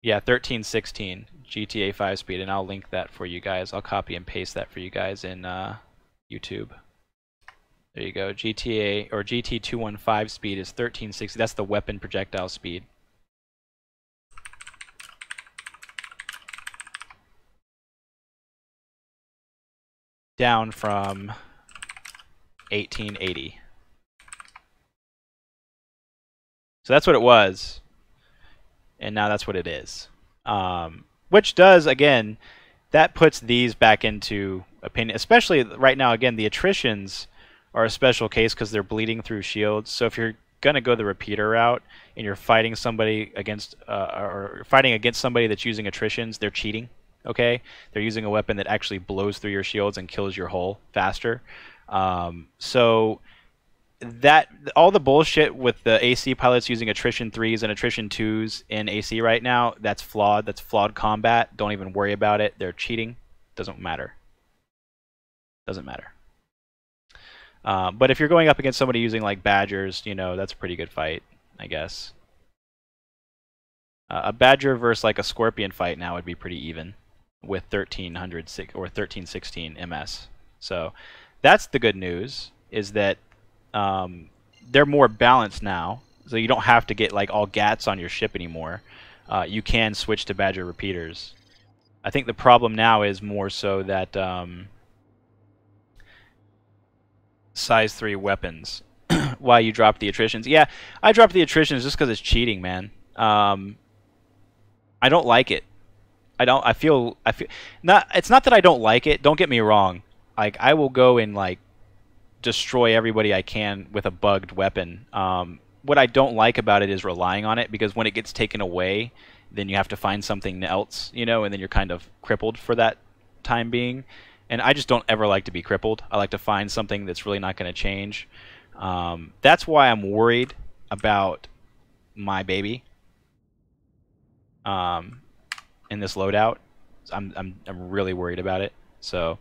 Yeah, 1316 GTA 5 speed, and I'll link that for you guys. I'll copy and paste that for you guys in YouTube. There you go. GTA or GT215 speed is 1360. That's the weapon projectile speed. Down from 1880. So that's what it was, and now that's what it is. Which does, again, that puts these back into opinion, especially right now. Again, the attritions are a special case because they're bleeding through shields. So if you're going to go the repeater route and you're fighting somebody against, or fighting against somebody that's using attritions, they're cheating. Okay, they're using a weapon that actually blows through your shields and kills your hull faster. So that all the bullshit with the AC pilots using attrition 3s and attrition 2s in AC right now, that's flawed. That's flawed combat. Don't even worry about it. They're cheating. Doesn't matter. Doesn't matter. But if you're going up against somebody using like Badgers, you know, that's a pretty good fight, I guess. A Badger versus like a Scorpion fight now would be pretty even with 1300 or 1316 MS. So that's the good news, is that they're more balanced now. So you don't have to get like all GATs on your ship anymore. You can switch to Badger repeaters. I think the problem now is more so that size 3 weapons. Why you drop the attritions? Yeah, I dropped the attritions just because it's cheating, man. I don't like it. I feel not. It's not that I don't like it. Don't get me wrong. Like, I will go and like destroy everybody I can with a bugged weapon. What I don't like about it is relying on it, because when it gets taken away, then you have to find something else, you know, and then you're kind of crippled for that time being. And I just don't ever like to be crippled. I like to find something that's really not going to change. That's why I'm worried about my baby. In this loadout, I'm really worried about it. So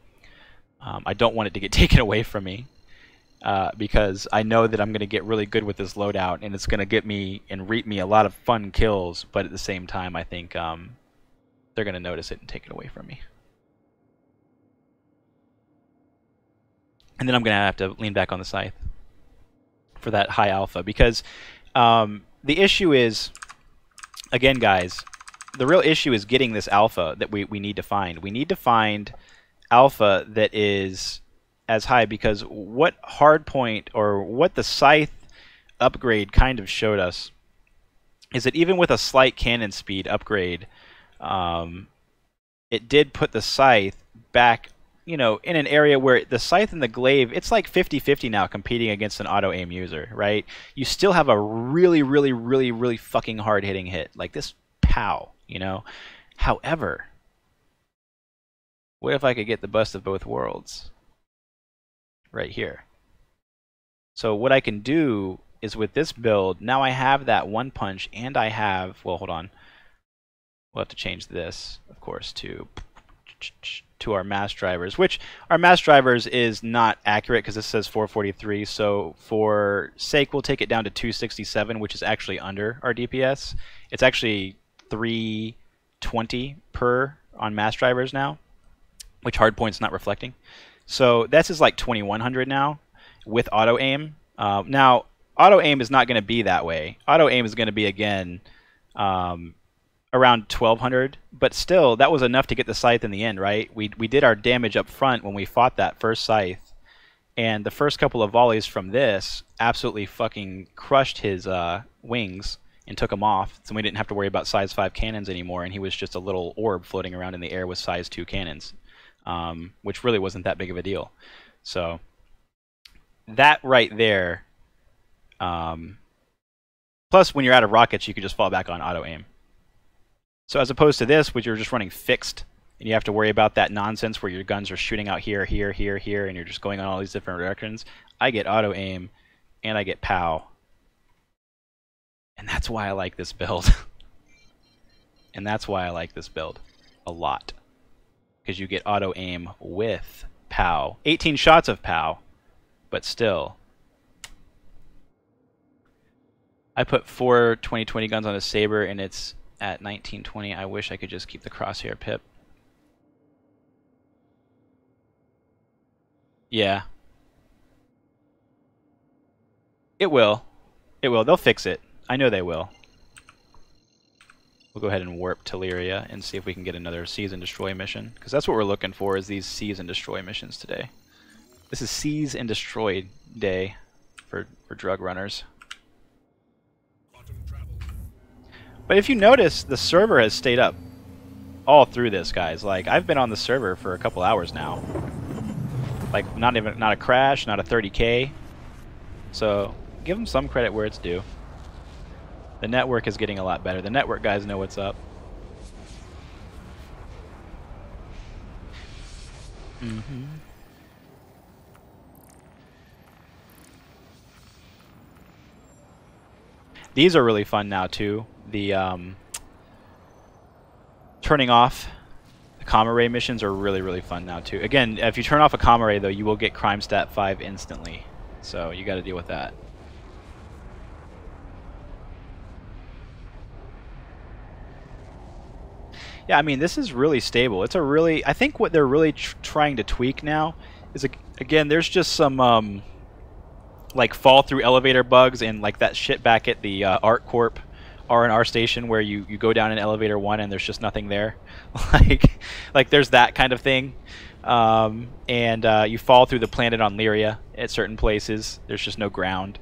I don't want it to get taken away from me, because I know that I'm going to get really good with this loadout, and it's going to get me and reap me a lot of fun kills. But at the same time, I think they're going to notice it and take it away from me. And then I'm going to have to lean back on the scythe for that high alpha, because the issue is, again, guys, the real issue is getting this alpha that we need to find. We need to find alpha that is as high, because what hardpoint or what the scythe upgrade kind of showed us is that even with a slight cannon speed upgrade, it did put the scythe back, you know, in an area where the scythe and the glaive, it's like 50-50 now competing against an auto aim user, right? You still have a really, really, really, really fucking hard hitting hit like this pow, you know. However, what if I could get the best of both worlds right here? So what I can do is with this build, now I have that one punch, and I have, well, hold on. We'll have to change this, of course, to our mass drivers, which our mass drivers is not accurate because this says 443. So for sake, we'll take it down to 267, which is actually under our DPS. It's actually 320 per on mass drivers now, which hardpoint's not reflecting. So this is like 2100 now with auto aim. Now auto aim is not going to be that way. Auto aim is going to be again around 1200, but still that was enough to get the scythe in the end, right? We did our damage up front when we fought that first scythe, and the first couple of volleys from this absolutely fucking crushed his wings and took him off, so we didn't have to worry about size 5 cannons anymore, and he was just a little orb floating around in the air with size 2 cannons, which really wasn't that big of a deal. So that right there, plus when you're out of rockets you could just fall back on auto aim. So as opposed to this, which you're just running fixed, and you have to worry about that nonsense where your guns are shooting out here, here, here, here, and you're just going on all these different directions, I get auto aim, and I get POW. And that's why I like this build. And that's why I like this build a lot. Because you get auto aim with POW. 18 shots of POW, but still. I put 4 20-20 guns on a saber, and it's at 1920. I wish I could just keep the crosshair pip. Yeah. It will. It will. They'll fix it. I know they will. We'll go ahead and warp Teleria and see if we can get another Seize and Destroy mission, because that's what we're looking for, is these Seize and Destroy missions today. This is Seize and Destroy day for drug runners. But if you notice, the server has stayed up all through this, guys. Like, I've been on the server for a couple hours now. Like, not a crash, not a 30K. So, give them some credit where it's due. The network is getting a lot better. The network guys know what's up. Mm-hmm. These are really fun now, too. The turning off the comm array missions are really, really fun now, too. Again, if you turn off a comm array, though, you will get crime stat 5 instantly. So you got to deal with that. Yeah, I mean, this is really stable. It's a really... I think what they're really trying to tweak now is, again, there's just some... like fall through elevator bugs and like that shit back at the Art Corp R&R station where you go down in elevator 1 and there's just nothing there. like there's that kind of thing. And you fall through the planet on Lyria at certain places. There's just no ground.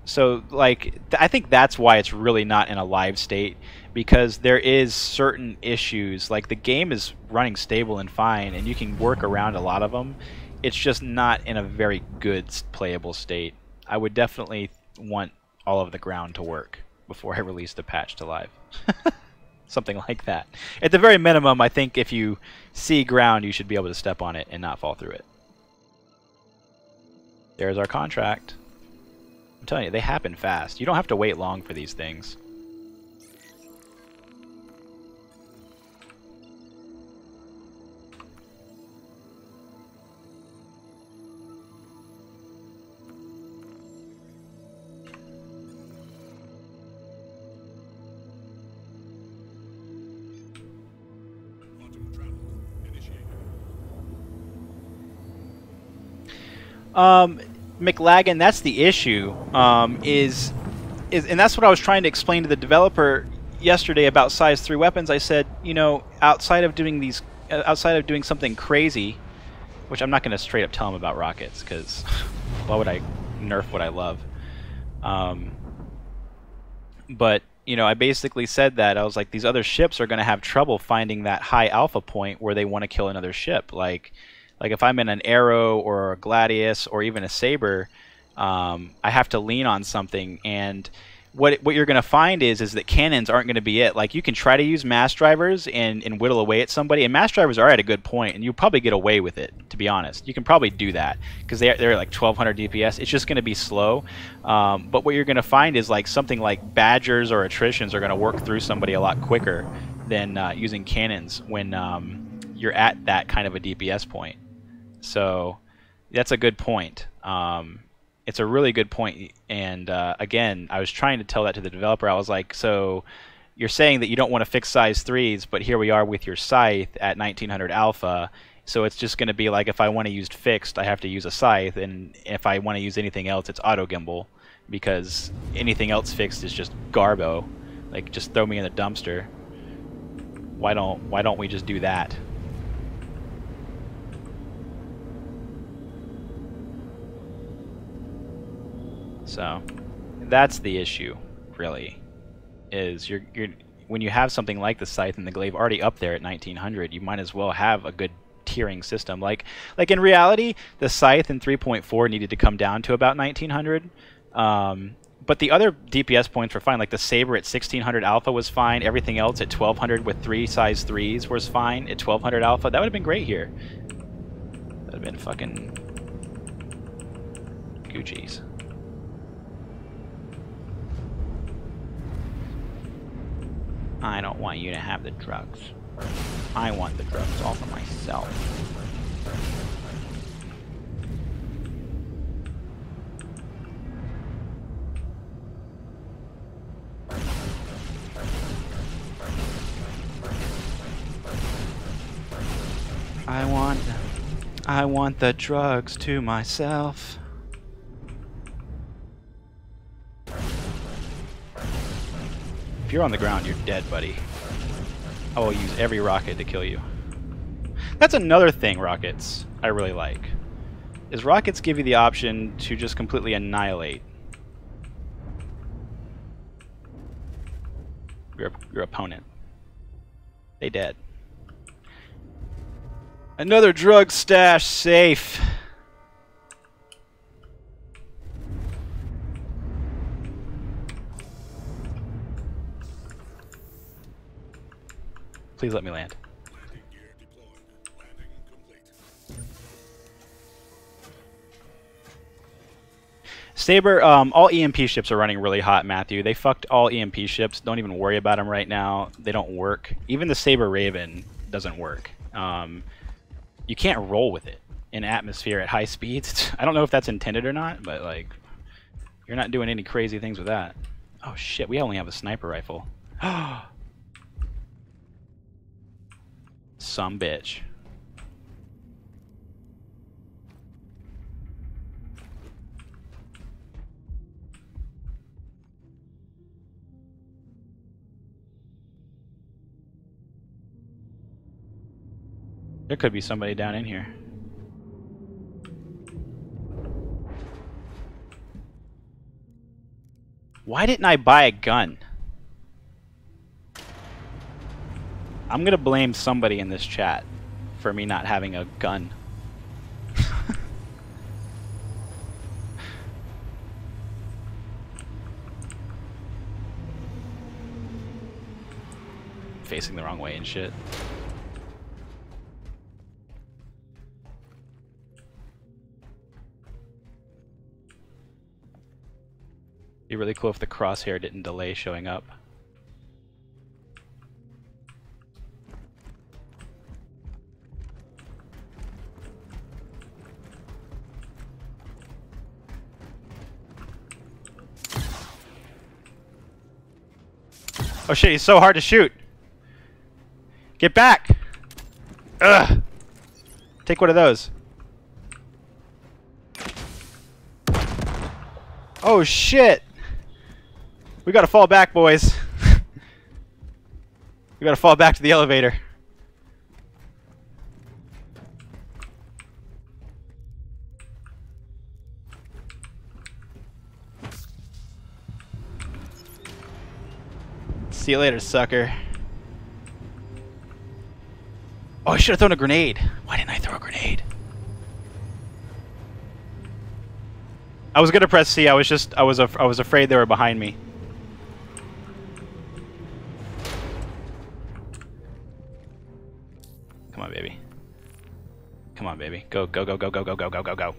So like I think that's why it's really not in a live state, because there is certain issues. Like the game is running stable and fine and you can work around a lot of them. It's just not in a very good playable state. I would definitely want all of the ground to work before I release the patch to live. Something like that. At the very minimum, I think if you see ground, you should be able to step on it and not fall through it. There's our contract. I'm telling you, they happen fast. You don't have to wait long for these things. McLagan, that's the issue. And that's what I was trying to explain to the developer yesterday about size 3 weapons. I said, you know, outside of doing something crazy, which I'm not going to straight up tell him about rockets, because why would I nerf what I love? But you know, I basically said that I was like, these other ships are going to have trouble finding that high alpha point where they want to kill another ship. Like if I'm in an Arrow or a Gladius or even a Saber, I have to lean on something. And what you're going to find is that cannons aren't going to be it. Like, you can try to use mass drivers and whittle away at somebody, and mass drivers are at a good point, and you'll probably get away with it, to be honest. You can probably do that because they're like 1200 DPS. It's just going to be slow. But what you're going to find is like something like Badgers or Attritions are going to work through somebody a lot quicker than using cannons when you're at that kind of a DPS point. So that's a good point. It's a really good point, and again, I was trying to tell that to the developer. I was like, so you're saying that you don't want to fix size 3s, but here we are with your scythe at 1900 alpha, so it's just going to be like, if I want to use fixed, I have to use a scythe, and if I want to use anything else, it's auto gimbal, because anything else fixed is just garbo. Like, just throw me in the dumpster. Why don't we just do that? So that's the issue, really, is you're when you have something like the scythe and the glaive already up there at 1900, you might as well have a good tiering system. Like in reality, the scythe in 3.4 needed to come down to about 1900, but the other DPS points were fine. Like the Saber at 1600 alpha was fine. Everything else at 1200 with 3 size 3s was fine at 1200 alpha. That would have been great here. That would have been fucking Gucci's. I don't want you to have the drugs. I want the drugs all for myself. I want the drugs to myself. If you're on the ground, you're dead, buddy. I will use every rocket to kill you. That's another thing, rockets, I really like. Is rockets give you the option to just completely annihilate your opponent. They dead. Another drug stash safe. Please let me land. Landing gear deployed. Landing complete. Saber, all EMP ships are running really hot, Matthew. They fucked all EMP ships. Don't even worry about them right now. They don't work. Even the Saber Raven doesn't work. You can't roll with it in atmosphere at high speeds. I don't know if that's intended or not, but like, you're not doing any crazy things with that. Oh shit, we only have a sniper rifle. Some bitch. There could be somebody down in here. Why didn't I buy a gun? I'm gonna blame somebody in this chat for me not having a gun. Facing the wrong way and shit. Be really cool if the crosshair didn't delay showing up. Oh shit, he's so hard to shoot. Get back! Ugh! Take one of those. Oh shit! We gotta fall back, boys. We gotta fall back to the elevator. See you later, sucker. Oh, I should have thrown a grenade. Why didn't I throw a grenade? I was gonna press C. I was afraid they were behind me. Come on, baby. Come on, baby. Go, go, go, go, go, go, go, go, go, go.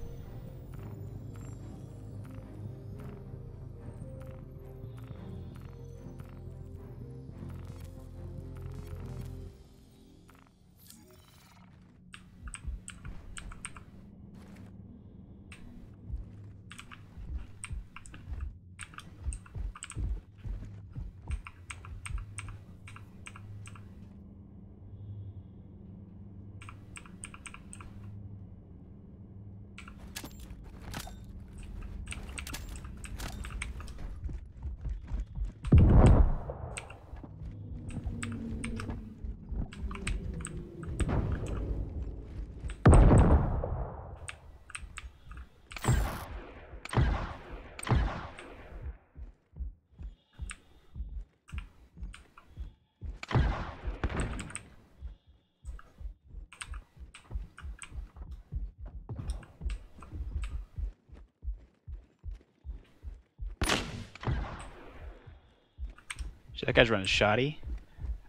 Shit, that guy's running shoddy.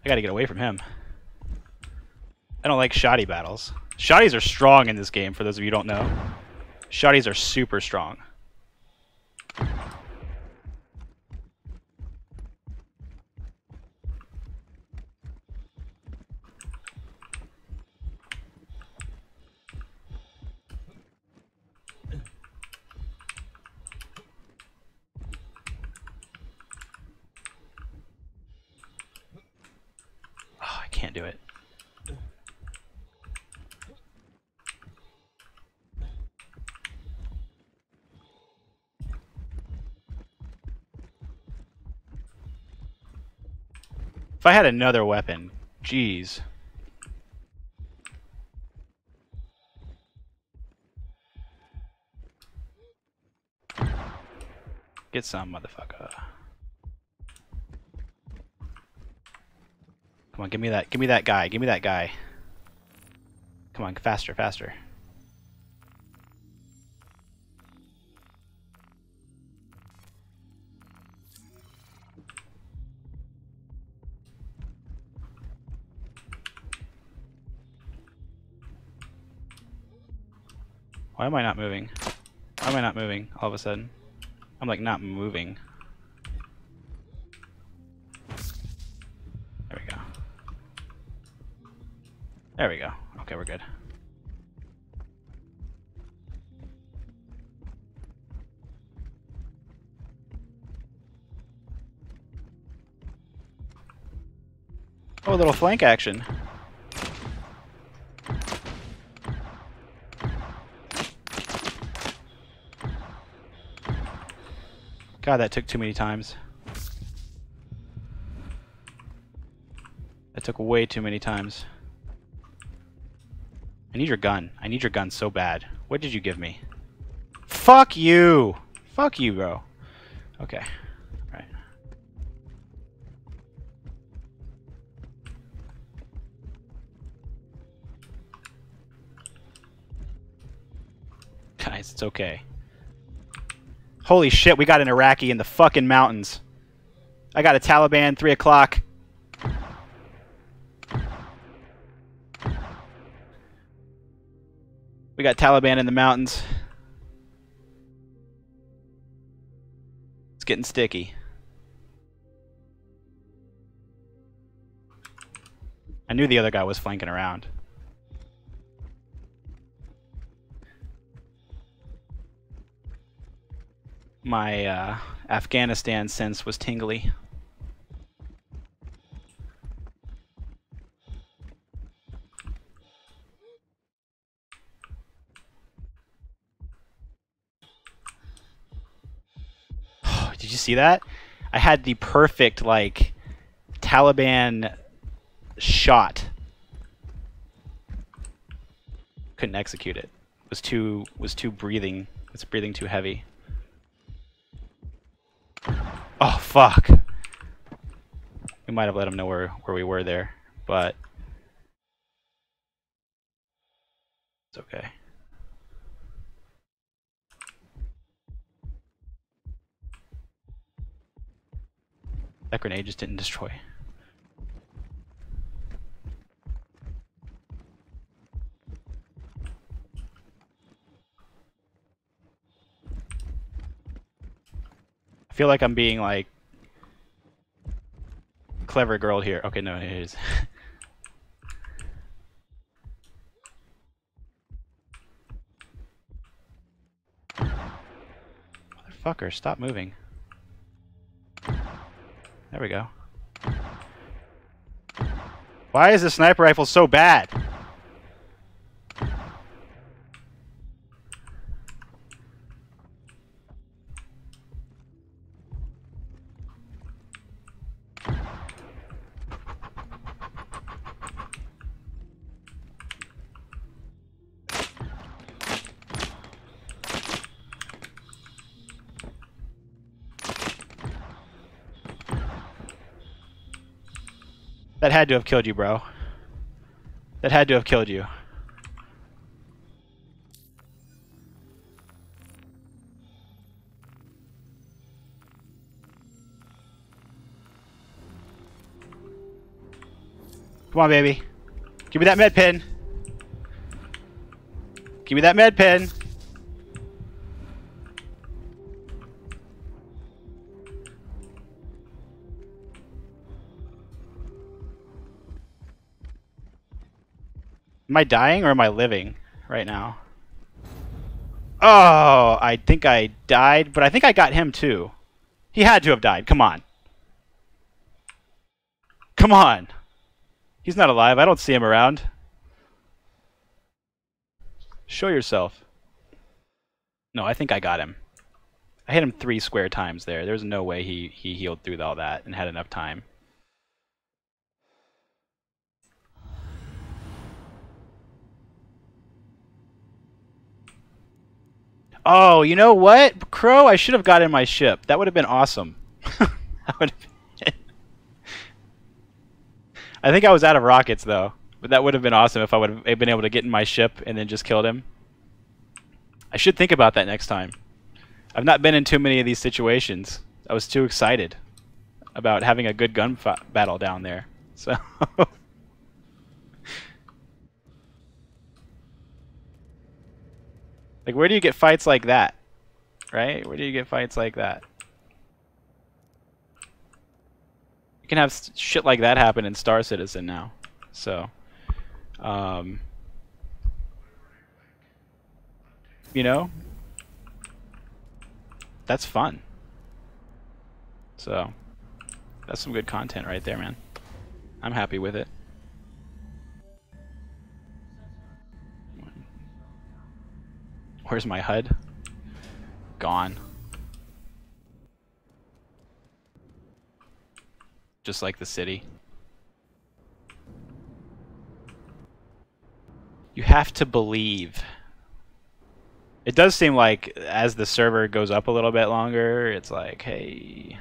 I gotta get away from him. I don't like shoddy battles. Shoddies are strong in this game, for those of you who don't know. Shoddies are super strong. Oh, I can't do it. If I had another weapon, jeez. Get some, motherfucker. Come on, give me that guy, give me that guy. Come on, faster, faster. Why am I not moving? Why am I not moving all of a sudden? I'm like not moving. There we go. There we go. Okay, we're good. Oh, a little flank action. God, that took too many times. That took way too many times. I need your gun. I need your gun so bad. What did you give me? Fuck you! Fuck you, bro. Okay. Alright. Guys, it's okay. Holy shit, we got an Iraqi in the fucking mountains. I got a Taliban, 3 o'clock. We got Taliban in the mountains. It's getting sticky. I knew the other guy was flanking around. My Afghanistan sense was tingly. Did you see that? I had the perfect like Taliban shot. Couldn't execute it. Was too breathing. It's breathing too heavy. Oh fuck. We might have let him know where we were there, but it's okay. That grenade just didn't destroy. I feel like I'm being like clever girl here. Okay, no, it is. Motherfucker, stop moving. There we go. Why is the sniper rifle so bad? That had to have killed you, bro. That had to have killed you. Come on, baby. Give me that med pin. Give me that med pin. Am I dying or am I living right now? Oh, I think I died, but I think I got him too. He had to have died. Come on. Come on. He's not alive. I don't see him around. Show yourself. No, I think I got him. I hit him 3 square times there. There's no way he healed through all that and had enough time. Oh, you know what? Crow, I should have got in my ship. That would have been awesome. That would have been... I think I was out of rockets, though. But that would have been awesome if I would have been able to get in my ship and then just killed him. I should think about that next time. I've not been in too many of these situations. I was too excited about having a good gun battle down there. So... Like, where do you get fights like that? Right? Where do you get fights like that? You can have shit like that happen in Star Citizen now. So, you know, that's fun. So, that's some good content right there, man. I'm happy with it. Where's my HUD? Gone. Just like the city. You have to believe. It does seem like as the server goes up a little bit longer, it's like, hey...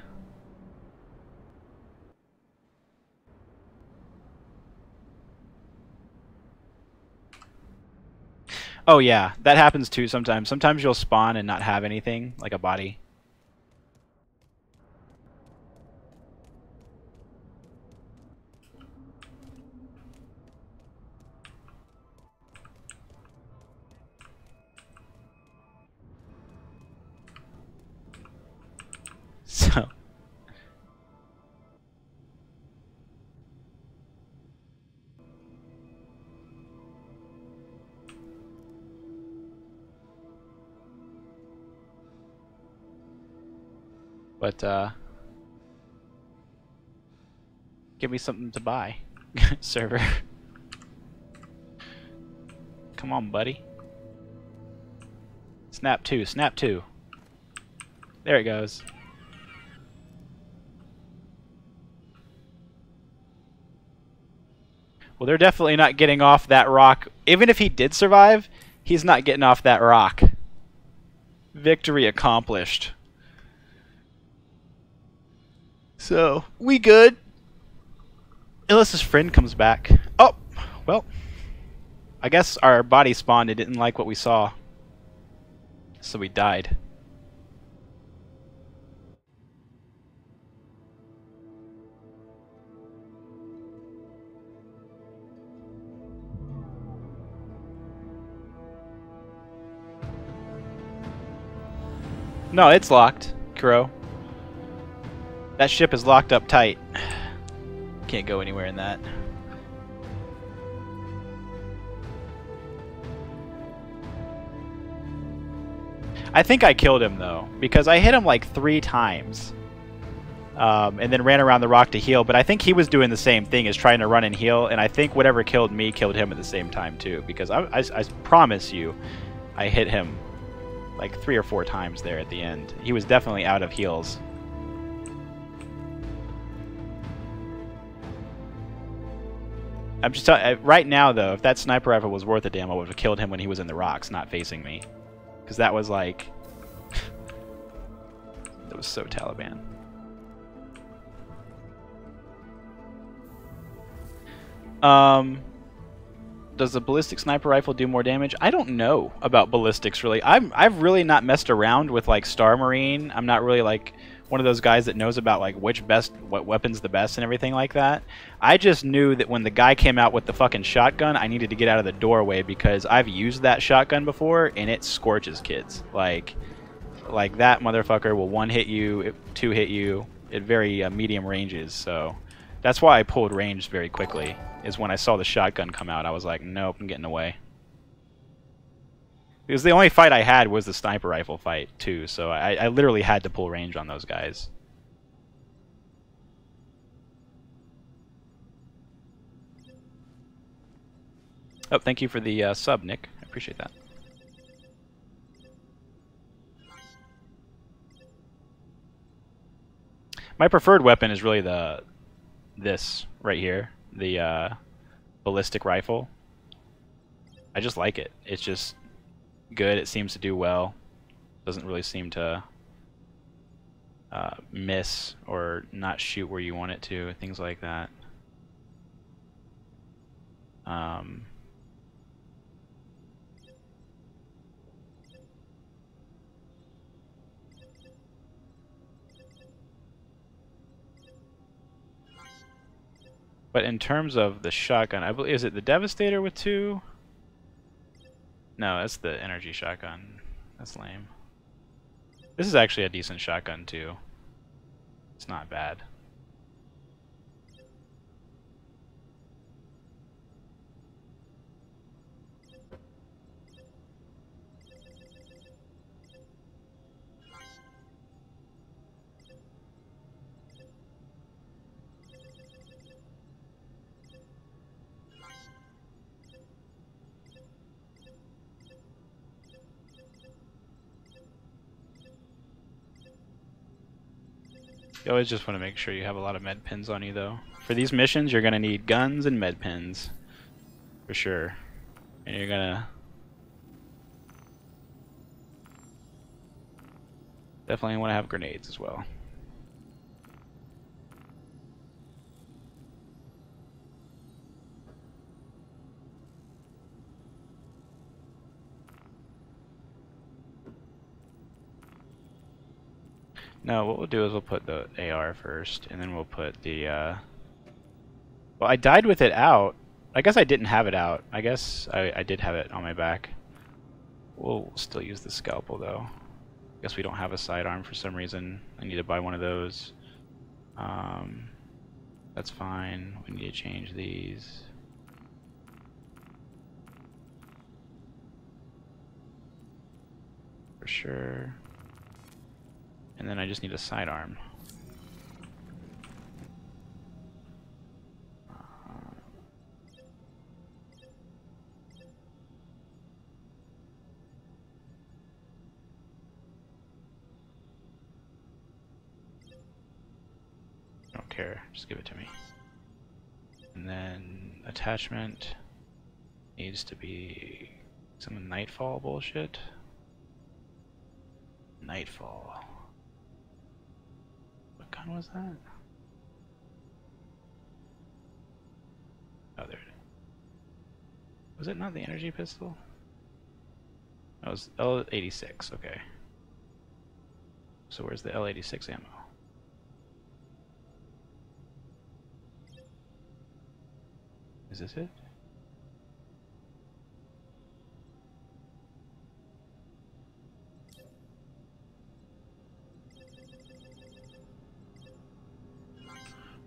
Oh yeah, that happens too sometimes. Sometimes you'll spawn and not have anything, like a body. So... But, give me something to buy, server. Come on, buddy. Snap 2, snap 2. There it goes. Well, they're definitely not getting off that rock. Even if he did survive, he's not getting off that rock. Victory accomplished. So, we good. Unless his friend comes back. Oh, well. I guess our body spawned and didn't like what we saw. So we died. No, it's locked, Crow. That ship is locked up tight. Can't go anywhere in that. I think I killed him, though, because I hit him like 3 times. And then ran around the rock to heal, but I think he was doing the same thing as trying to run and heal, and I think whatever killed me killed him at the same time, too, because I promise you, I hit him like 3 or 4 times there at the end. He was definitely out of heals. I'm just right now, though, if that sniper rifle was worth a damn, I would have killed him when he was in the rocks, not facing me. Because that was like... That was so Taliban. Does the ballistic sniper rifle do more damage? I don't know about ballistics, really. I've really not messed around with, like, Star Marine. I'm not really, like, one of those guys that knows about, like, what weapon's the best and everything like that. I just knew that when the guy came out with the fucking shotgun, I needed to get out of the doorway because I've used that shotgun before, and it scorches kids. Like that motherfucker will 1-hit you, 2-hit you at very medium ranges, so... That's why I pulled range very quickly, is when I saw the shotgun come out, I was like, nope, I'm getting away. Because the only fight I had was the sniper rifle fight, too, so I literally had to pull range on those guys. Oh, thank you for the sub, Nick. I appreciate that. My preferred weapon is really this right here, the ballistic rifle. I just like it. It's just good. It seems to do well. Doesn't really seem to miss or not shoot where you want it to. Things like that. But in terms of the shotgun, I believe, is it the Devastator with 2? No, that's the energy shotgun. That's lame. This is actually a decent shotgun too. It's not bad. You always just want to make sure you have a lot of med pins on you, though. For these missions, you're going to need guns and med pins. For sure. And you're going to... definitely want to have grenades as well. No, what we'll do is we'll put the AR first, and then we'll put the, Well, I died with it out. I guess I didn't have it out. I guess I did have it on my back. We'll still use the scalpel, though. I guess we don't have a sidearm for some reason. I need to buy one of those. That's fine. We need to change these. For sure. And then I just need a sidearm. I don't care. Just give it to me. And then attachment needs to be some Nightfall bullshit. Nightfall. What gun was that? Oh, there it is. Was it not the energy pistol? That was L86, okay. So where's the L86 ammo? Is this it?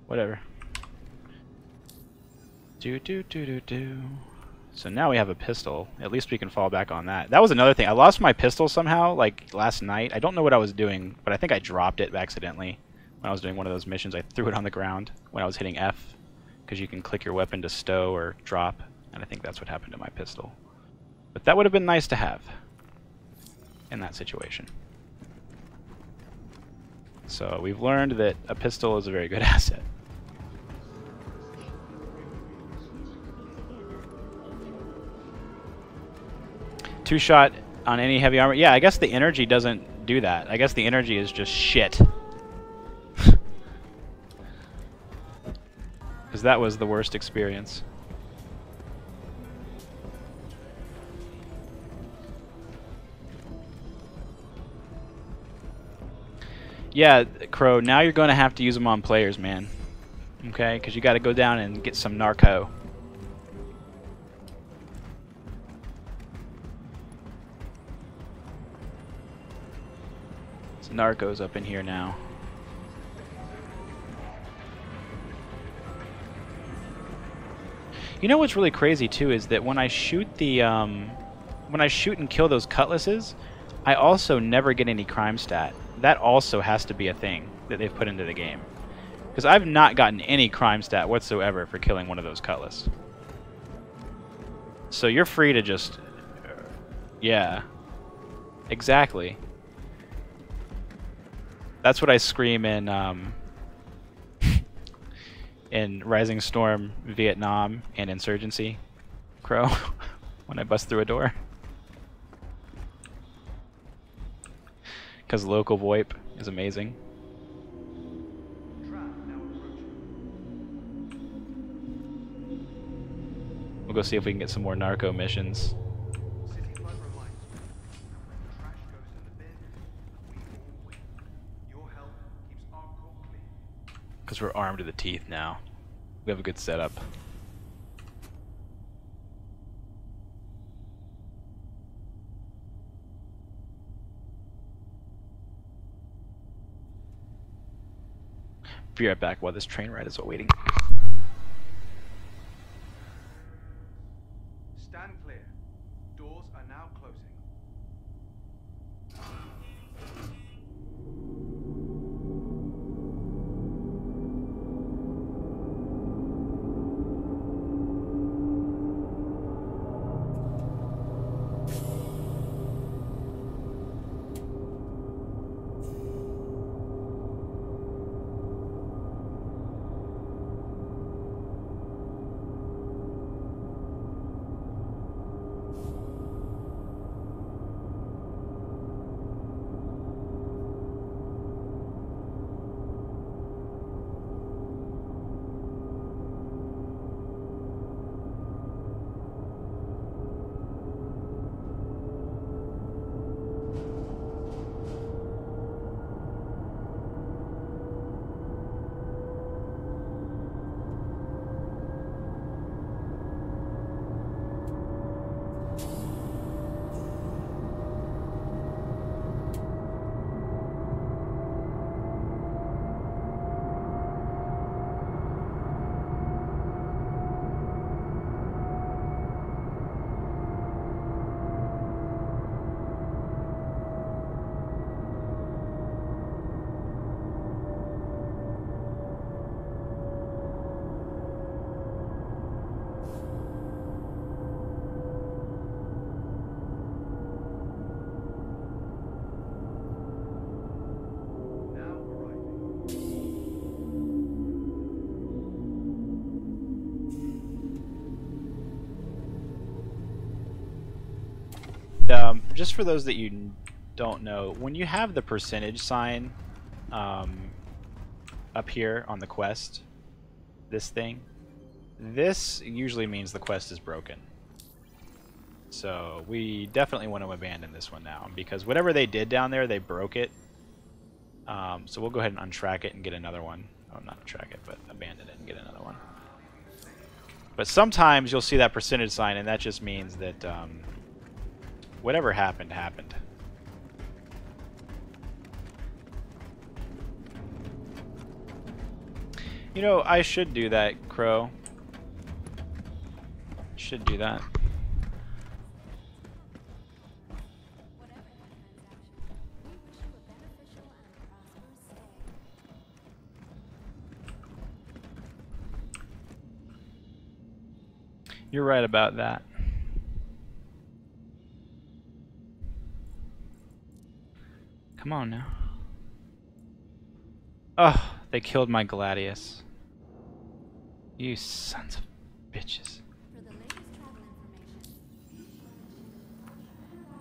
Whatever. Do. So now we have a pistol. At least we can fall back on that. That was another thing. I lost my pistol somehow, like last night. I don't know what I was doing, but I think I dropped it accidentally when I was doing one of those missions. I threw it on the ground when I was hitting F, because you can click your weapon to stow or drop, and I think that's what happened to my pistol. But that would have been nice to have in that situation. So we've learned that a pistol is a very good asset. Two-shot on any heavy armor. Yeah, I guess the energy doesn't do that. I guess the energy is just shit. Because that was the worst experience. Yeah, Crow, now you're going to have to use them on players, man. Okay? Because you got to go down and get some narco. Narcos up in here now. You know what's really crazy too is that when I shoot the when I shoot and kill those cutlasses, I also never get any crime stat. That also has to be a thing that they've put into the game, because I've not gotten any crime stat whatsoever for killing one of those cutlass. So you're free to just, yeah, exactly. That's what I scream in in Rising Storm, Vietnam, and Insurgency, Crow, when I bust through a door. Because local VoIP is amazing. We'll go see if we can get some more narco missions. Because we're armed to the teeth now. We have a good setup. Be right back while this train ride is waiting. Stand clear. Doors are now closing. just for those that you don't know, when you have the percentage sign up here on the quest, this thing, this usually means the quest is broken. So we definitely want to abandon this one now, because whatever they did down there, they broke it. So we'll go ahead and untrack it and get another one. Oh, not untrack it, but abandon it and get another one. But sometimes you'll see that percentage sign, and that just means that whatever happened, happened. You know, I should do that, Crow. Should do that. Whatever your transaction, we wish you a beneficial and prosperous stay. You're right about that. Come on now. Oh, they killed my Gladius. You sons of bitches. For the latest travel information,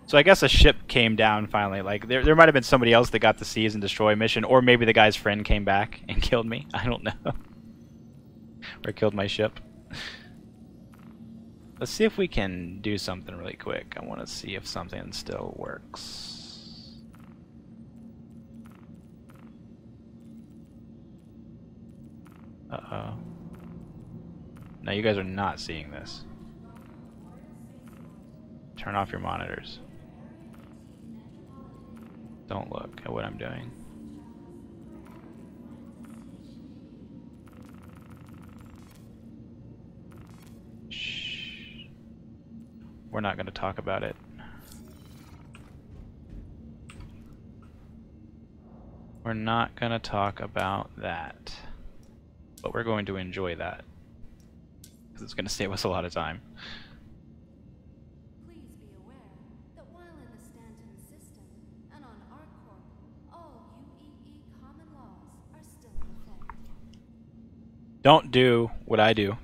So I guess a ship came down finally. Like there might have been somebody else that got the seize and destroy mission, or maybe the guy's friend came back and killed me. I don't know. Or killed my ship. Let's see if we can do something really quick. I want to see if something still works. Uh-oh. No, you guys are not seeing this. Turn off your monitors. Don't look at what I'm doing. Shh. We're not going to talk about it. We're not going to talk about that. But we're going to enjoy that. Because it's going to save us a lot of time. please be aware that while in the Stanton system and on ArcCorp, all UEE common laws are still in effect. Don't do what I do.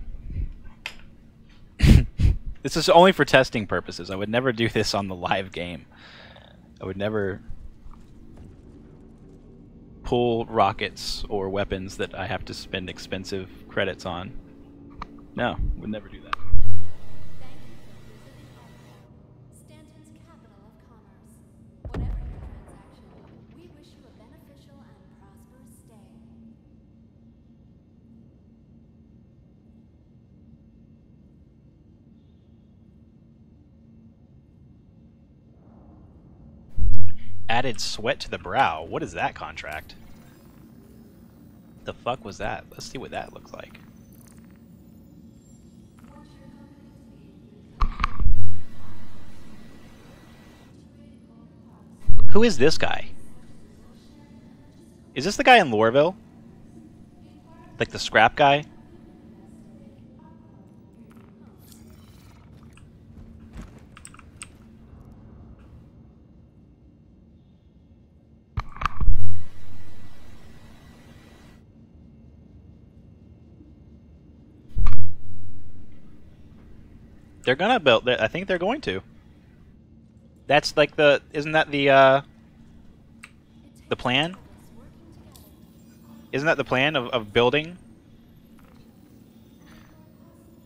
This is only for testing purposes. I would never do this on the live game. I would never pull rockets or weapons that I have to spend expensive credits on. No, would never do that. Thank you for visiting ArcCorp, Stanton's capital of commerce. Whatever your transaction, we wish you a beneficial and prosperous stay. Added sweat to the brow. What is that contract? The fuck was that? Let's see what that looks like. Who is this guy? Is this the guy in Loreville? Like the scrap guy? They're gonna build. I think they're going to. That's like the. Isn't that the plan? Isn't that the plan of building?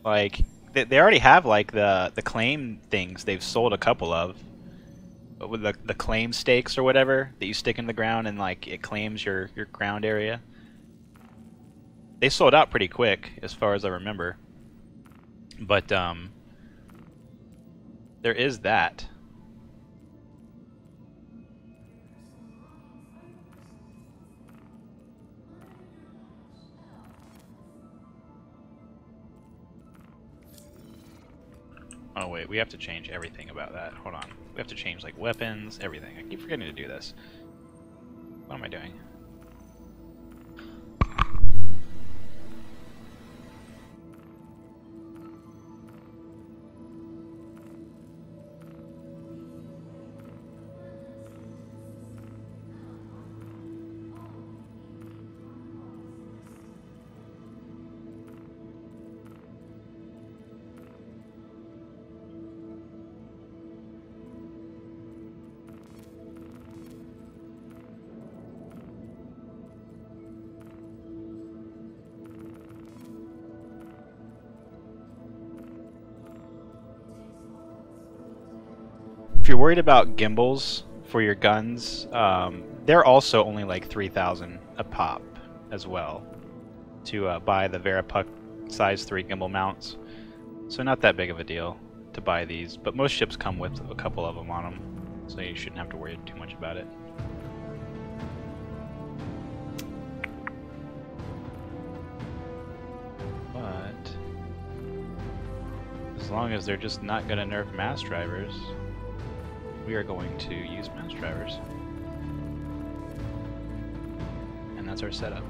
Like they already have like the claim things. They've sold a couple of. But with the claim stakes or whatever that you stick in the ground and like it claims your ground area. They sold out pretty quick as far as I remember. But there is that. Oh wait, we have to change everything about that. Hold on. We have to change like weapons, everything. I keep forgetting to do this. What am I doing? if you're worried about gimbals for your guns, they're also only like 3,000 a pop as well to buy the Verapuck size 3 gimbal mounts. So not that big of a deal to buy these, but most ships come with a couple of them on them, so you shouldn't have to worry too much about it. But as long as they're just not going to nerf mass drivers, we are going to use mass drivers. And that's our setup.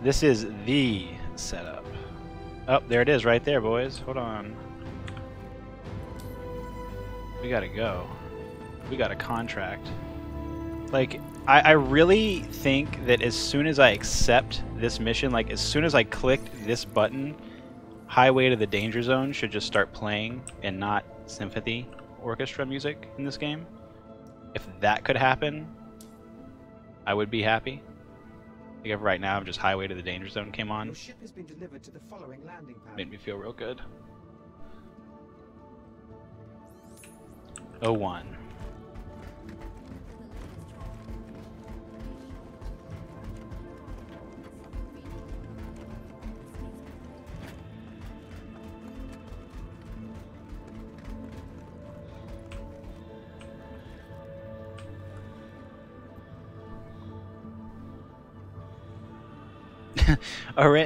This is the setup. Oh, there it is right there, boys. Hold on. We gotta go. We got a contract. Like, I really think that as soon as I accept this mission, like as soon as I clicked this button, Highway to the Danger Zone should just start playing and not symphony orchestra music in this game. If that could happen, I would be happy. Like if right now just Highway to the Danger Zone came on, Your ship has been delivered to the following landing pad. made me feel real good. 01.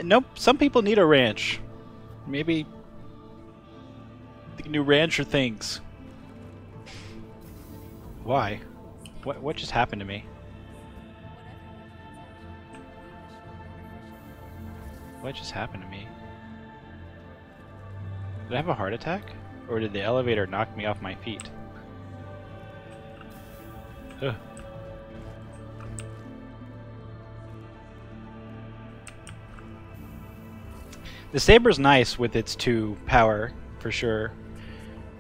Nope, some people need a ranch. Maybe they can do rancher things. Why? What just happened to me? What just happened to me? Did I have a heart attack? Or did the elevator knock me off my feet? Ugh. The Saber's nice with its 2 power, for sure.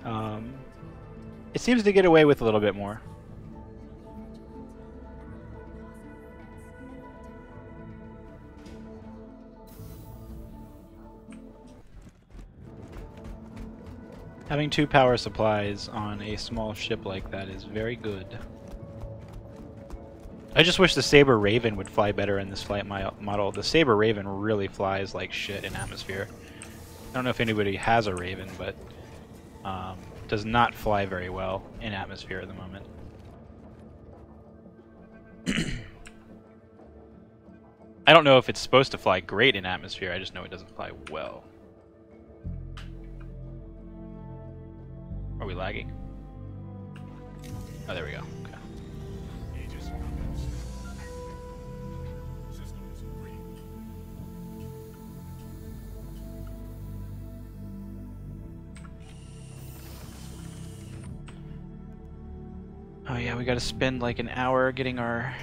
It seems to get away with a little bit more. Having 2 power supplies on a small ship like that is very good. I just wish the Saber Raven would fly better in this flight model. The Saber Raven really flies like shit in atmosphere. I don't know if anybody has a Raven, but does not fly very well in atmosphere at the moment. I don't know if it's supposed to fly great in atmosphere, I just know it doesn't fly well. Are we lagging? Oh, there we go. Okay. Oh yeah, we gotta spend like an hour getting our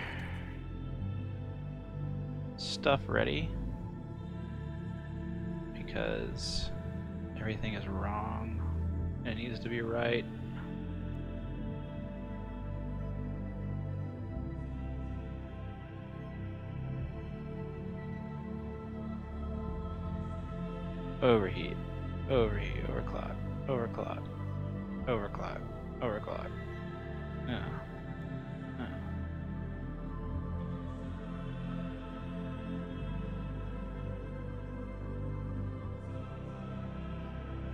stuff ready because everything is wrong and it needs to be right. Overheat, overheat, overclock, overclock, overclock, overclock. Yeah. Yeah.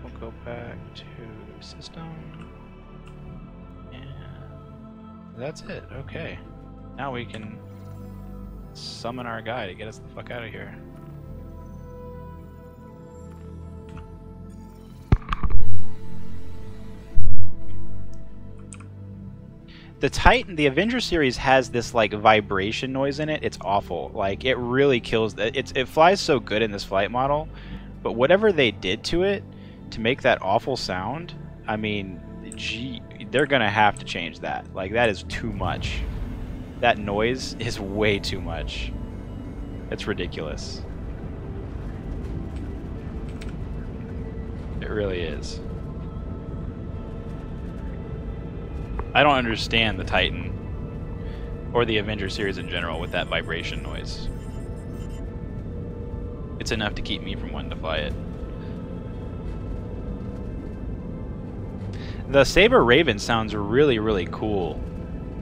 We'll go back to system. And that's it. Okay. Now we can summon our guy to get us the fuck out of here. The Titan, the Avenger series has this like vibration noise in it. It's awful. Like it really kills. It flies so good in this flight model, but whatever they did to it to make that awful sound, I mean, gee, they're gonna have to change that. Like that is too much. That noise is way too much. It's ridiculous. It really is. I don't understand the Titan or the Avenger series in general with that vibration noise. It's enough to keep me from wanting to fly it. The Saber Raven sounds really, really cool.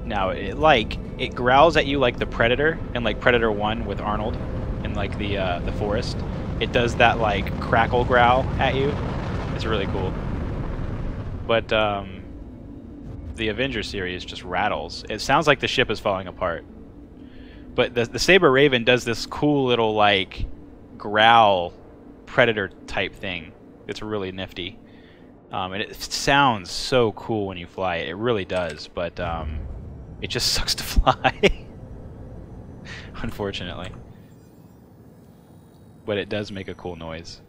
Now, it growls at you like the Predator in like Predator 1 with Arnold in like the forest. It does that like crackle growl at you. It's really cool. But the Avenger series just rattles. It sounds like the ship is falling apart. But the Saber Raven does this cool little like growl Predator type thing. It's really nifty. And it sounds so cool when you fly it. It really does, but it just sucks to fly. Unfortunately. But it does make a cool noise.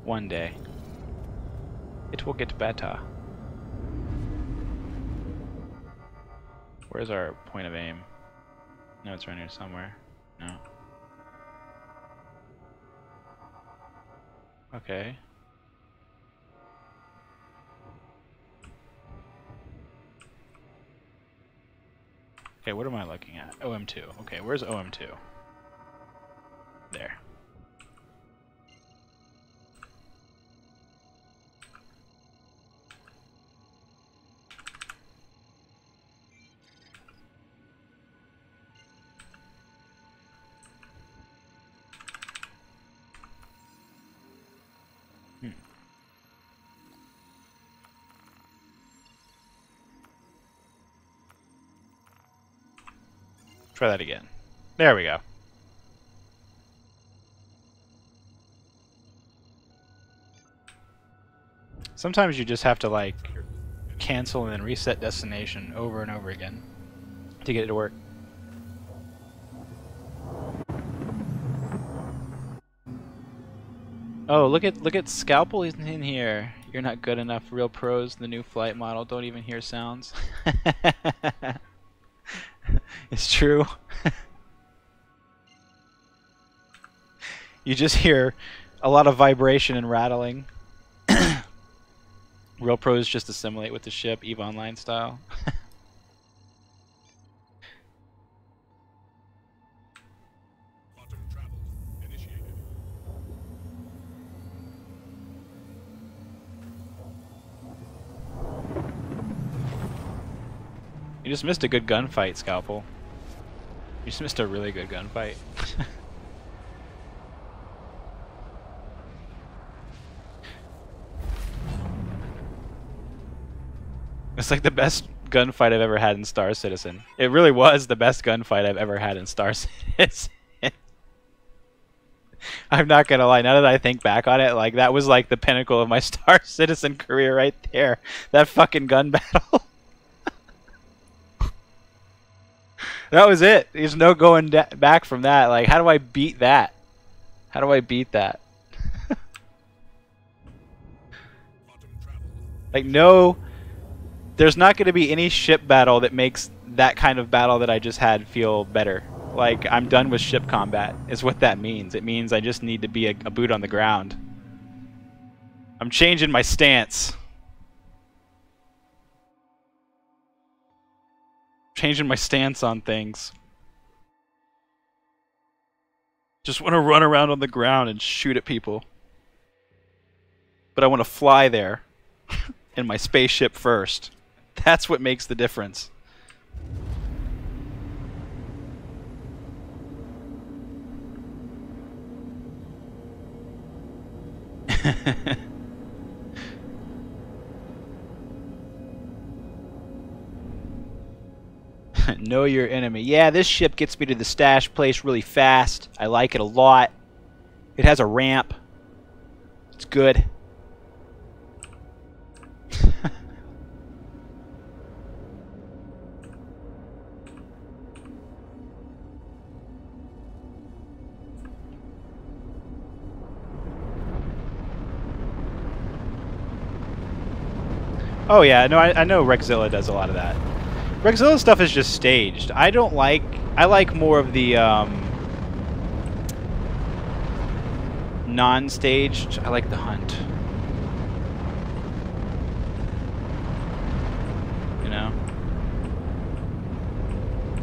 One day, it will get better. Where's our point of aim? No, it's around here somewhere. No. Okay. Okay, what am I looking at? OM2. Okay, where's OM2? There. Try that again. There we go. Sometimes you just have to like cancel and then reset destination over and over again to get it to work. Oh, look at Scalpel, he's in here. You're not good enough. Real pros, the new flight model, don't even hear sounds. It's true. You just hear a lot of vibration and rattling. Real pros just assimilate with the ship, EVE Online style. Quantum travel initiated. You just missed a good gunfight, Scalpel. You just missed a really good gunfight. It's like the best gunfight I've ever had in Star Citizen. It really was the best gunfight I've ever had in Star Citizen. I'm not gonna lie, now that I think back on it, like that was like the pinnacle of my Star Citizen career right there. That fucking gun battle. That was it. There's no going back from that. Like, how do I beat that? How do I beat that? Like, no, there's not going to be any ship battle that makes that kind of battle that I just had feel better. Like, I'm done with ship combat, is what that means. It means I just need to be a boot on the ground. I'm changing my stance. Changing my stance on things. Just want to run around on the ground and shoot at people. But I want to fly there in my spaceship first. That's what makes the difference. Know your enemy. Yeah, this ship gets me to the stash place really fast. I like it a lot. It has a ramp. It's good. Oh yeah, no, I know Rexzilla does a lot of that. Rexzilla stuff is just staged. I like more of the non-staged. I like the hunt. You know?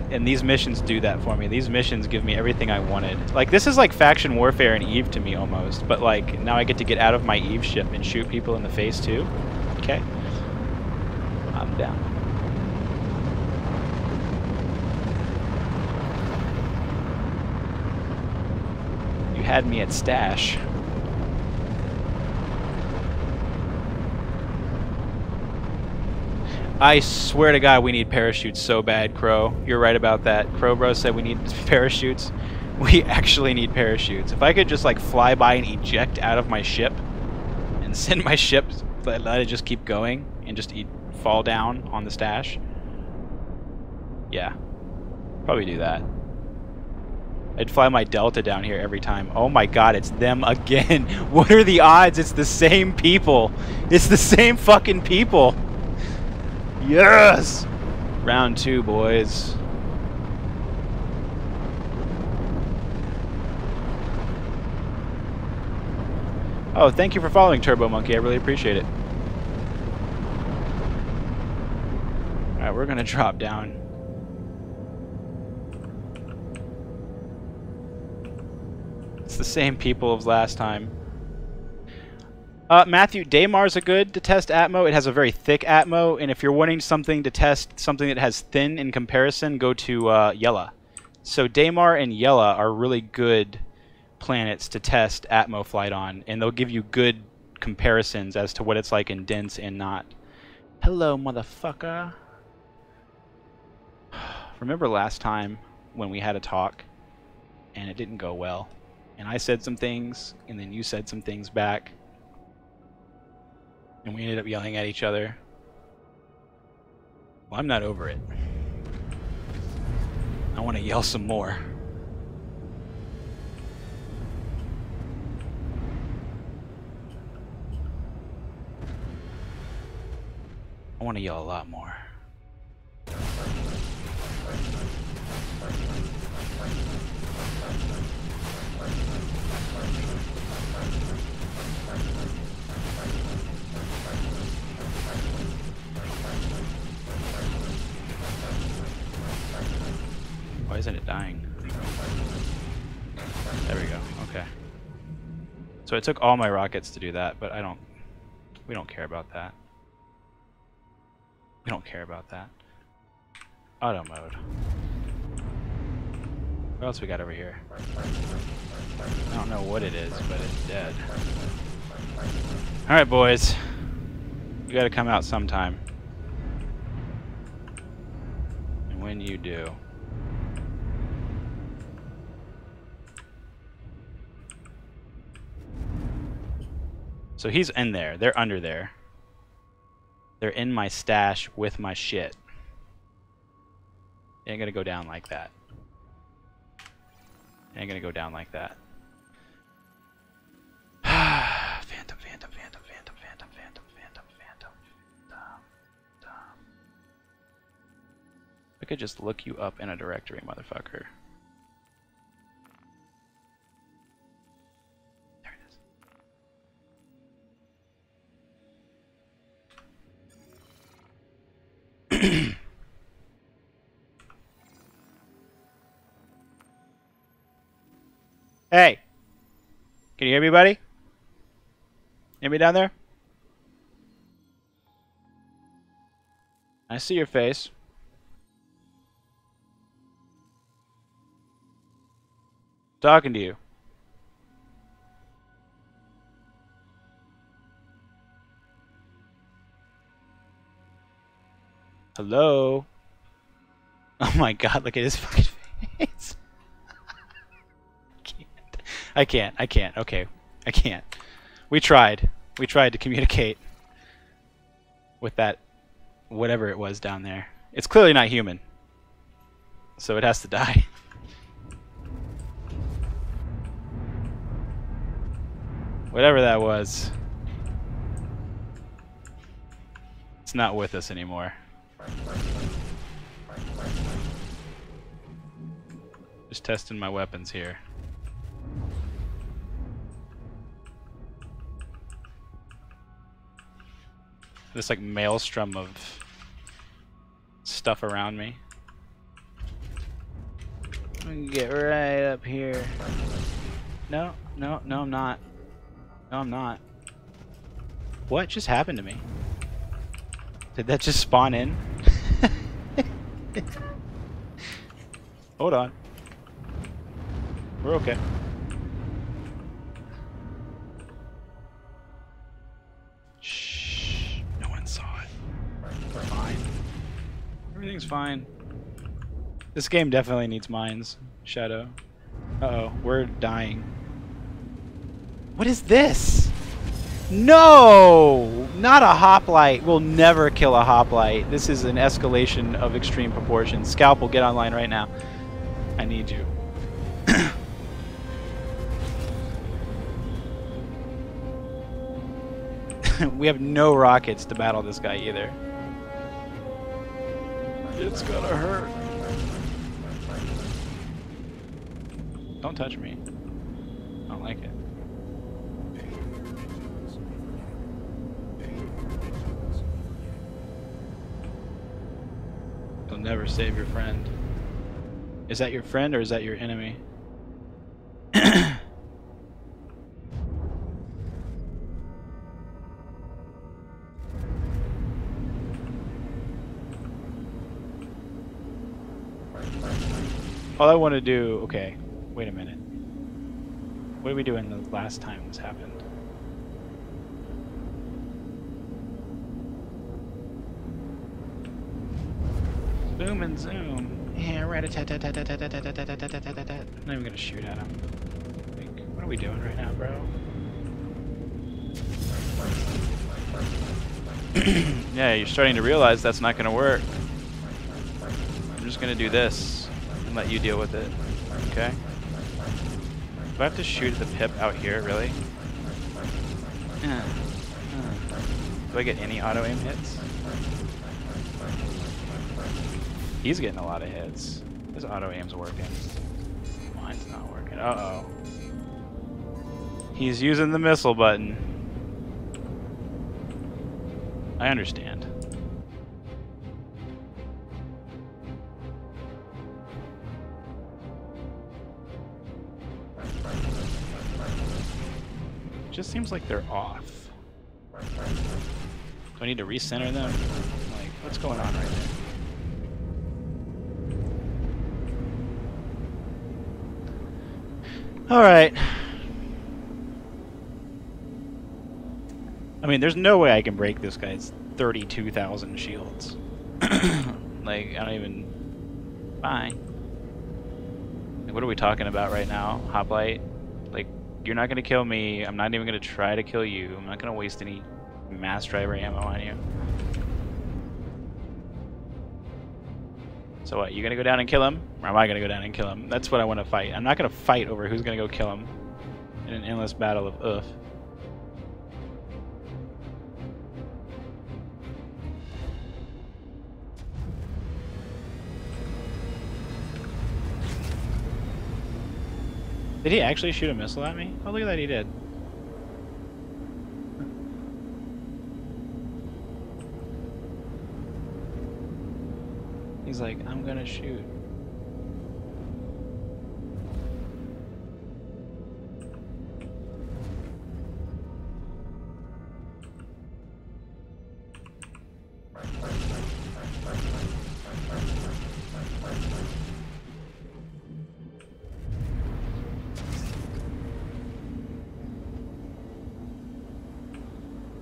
And these missions do that for me. These missions give me everything I wanted. Like, this is like faction warfare in EVE to me almost. But like, now I get to get out of my EVE ship and shoot people in the face too. Okay. I'm down. You had me at stash. I swear to God, we need parachutes so bad, Crow. You're right about that. Crow Bro said we need parachutes. We actually need parachutes. If I could just like fly by and eject out of my ship and send my ship, let it just keep going and just fall down on the stash. Yeah, probably do that. I'd fly my Delta down here every time. Oh my God, it's them again. What are the odds? It's the same people. It's the same fucking people. Yes! Round 2, boys. Oh, thank you for following, Turbo Monkey. I really appreciate it. Alright, we're gonna drop down. It's the same people as last time. Matthew, Daymar's a good to test Atmo. It has a very thick Atmo, and if you're wanting something to test something that has thin in comparison, go to Yella. So Daymar and Yella are really good planets to test Atmo flight on, and they'll give you good comparisons as to what it's like in dense and not. Hello, motherfucker. Remember last time when we had a talk, and it didn't go well, and I said some things, and then you said some things back. And we ended up yelling at each other. Well, I'm not over it. I want to yell some more. I want to yell a lot more. Why isn't it dying? There we go. Okay. So it took all my rockets to do that, but we don't care about that. We don't care about that. Auto mode. What else we got over here? I don't know what it is, but it's dead. Alright, boys. You gotta come out sometime. And when you do... So he's in there. They're under there. They're in my stash with my shit. It ain't gonna go down like that. It ain't gonna go down like that. Phantom, phantom, phantom, phantom, phantom, phantom, phantom, phantom, phantom. I could just look you up in a directory, motherfucker. Hey! Can you hear me, buddy? Hear me down there? I see your face. Talking to you. Hello? Oh my God, look at his fucking face. I can't. Okay. I can't. We tried. We tried to communicate with that whatever it was down there. It's clearly not human. So it has to die. Whatever that was. It's not with us anymore. Just testing my weapons here. This like maelstrom of stuff around me. I'm gonna get right up here. No, no, no, I'm not. No, I'm not. What just happened to me? Did that just spawn in? Hold on. We're okay. Shh. No one saw it. We're fine. Everything's fine. This game definitely needs mines. Shadow. Uh-oh. We're dying. What is this? No! Not a hoplite. We'll never kill a hoplite. This is an escalation of extreme proportions. Scalpel, get online right now. I need you. We have no rockets to battle this guy either. It's gonna hurt. Don't touch me. I don't like it. You'll never save your friend. Is that your friend or is that your enemy? All I want to do... Okay, wait a minute. What did we do in the last time this happened? Boom and zoom. Yeah, rat-a-tat-tat-tat-tat-tat-tat-tat-tat-tat-tat-tat-tat. I'm not even gonna shoot at him. Like, what are we doing right now, bro? Yeah, you're starting to realize that's not gonna work. I'm just gonna do this and let you deal with it. Okay? Do I have to shoot at the pip out here, really? Do I get any auto aim hits? He's getting a lot of hits. His auto aim's working. Mine's not working. Uh-oh. He's using the missile button. I understand. Just seems like they're off. Do I need to recenter them? Like, what's going on right there? Alright. I mean, there's no way I can break this guy's 32,000 shields. Like, I don't even... Fine. Like, what are we talking about right now? Hoplite? Like, you're not gonna kill me. I'm not even gonna try to kill you. I'm not gonna waste any mass driver ammo on you. So what, you gonna go down and kill him? Or am I gonna go down and kill him? That's what I want to fight. I'm not gonna fight over who's gonna go kill him in an endless battle of ugh. Did he actually shoot a missile at me? Oh, look at that, he did. He's like, I'm gonna shoot.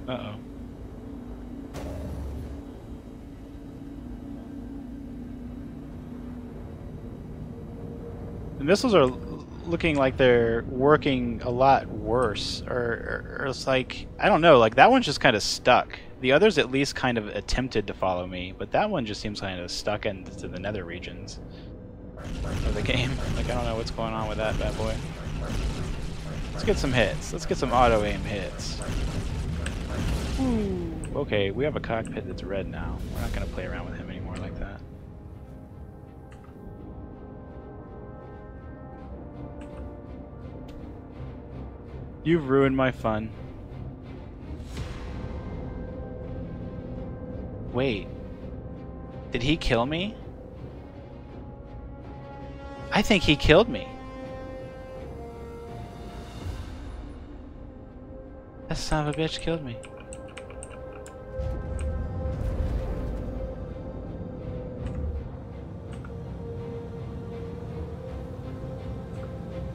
Uh-oh. The missiles are looking like they're working a lot worse, or it's like, I don't know, like that one's just kind of stuck. The others at least kind of attempted to follow me, but that one just seems kind of stuck into the nether regions of the game. Like, I don't know what's going on with that bad boy. Let's get some hits. Let's get some auto aim hits. Ooh. Okay, we have a cockpit that's red now. We're not going to play around with him anymore like that. You've ruined my fun. Wait. Did he kill me? I think he killed me. That son of a bitch killed me.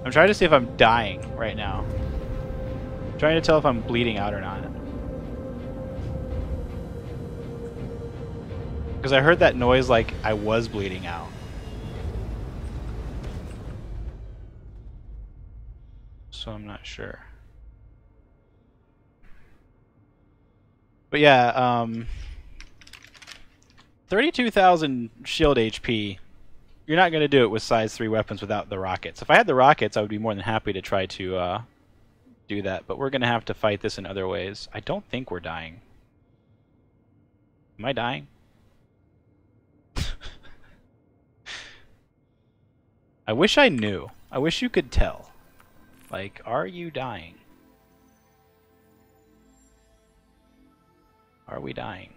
I'm trying to see if I'm dying right now. I'm trying to tell if I'm bleeding out or not. Because I heard that noise like I was bleeding out. So I'm not sure. But yeah, 32,000 shield HP. You're not going to do it with size 3 weapons without the rockets. If I had the rockets, I would be more than happy to try to do that. But we're going to have to fight this in other ways. I don't think we're dying. Am I dying? I wish I knew. I wish you could tell. Like, are you dying? Are we dying?